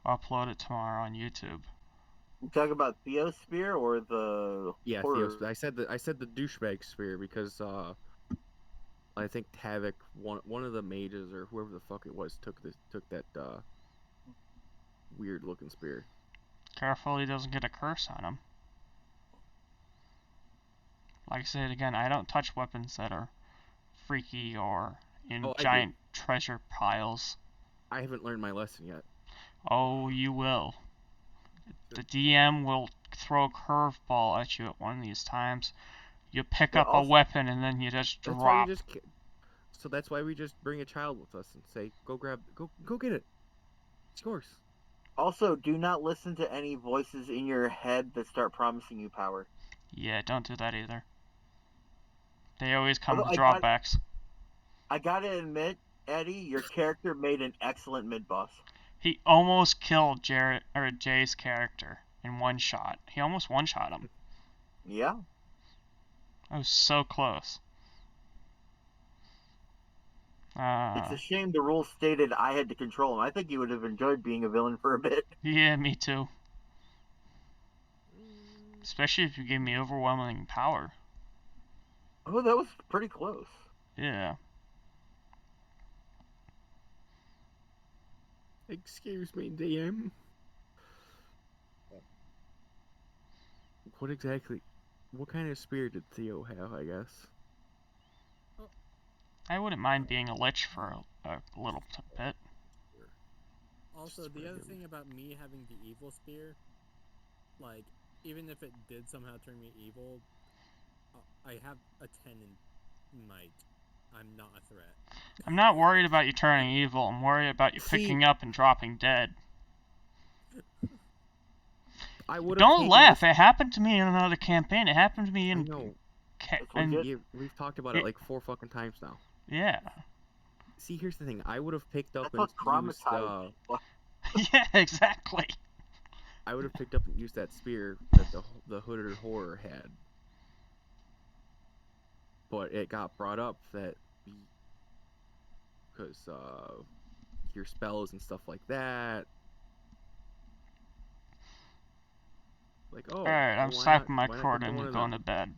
upload it tomorrow on YouTube. You talk about Theo's spear or the Yeah, horror? I said the douchebag spear because I think Tavik, one of the mages or whoever the fuck it was, took that weird looking spear. Careful he doesn't get a curse on him. Like I said again, I don't touch weapons that are freaky or in giant treasure piles. I haven't learned my lesson yet. Oh, you will. The DM will throw a curveball at you at one of these times. You pick up a weapon and then you just That's drop. That's why we just bring a child with us and say, go get it. It's yours. Also, do not listen to any voices in your head that start promising you power. Yeah, don't do that either. They always come Although with drawbacks. I gotta admit, Eddie, your character made an excellent mid-boss. He almost killed Jay's character in one shot. He almost one-shot him. Yeah. I was so close. It's a shame the rules stated I had to control him. I think you would have enjoyed being a villain for a bit. Yeah, me too. Especially if you gave me overwhelming power. Oh, that was pretty close. Yeah. Excuse me, DM. What kind of spear did Theo have, I guess? I wouldn't mind being a lich for a little bit. Also, the other thing about me having the evil spear, like, even if it did somehow turn me evil, I have a 10 in might. I'm not a threat. I'm not worried about you turning evil. I'm worried about you picking up and dropping dead. Don't laugh. It happened to me in another campaign. It happened to me in. I know. We've talked about it like 4 fucking times now. Yeah. See, here's the thing. I would have picked up and used. Yeah, exactly. I would have picked up and used that spear that the hooded horror had. but it got brought up that because your spells and stuff like that. Like, oh, Alright, I'm well, stopping my why not get recording one and of going them? to bed.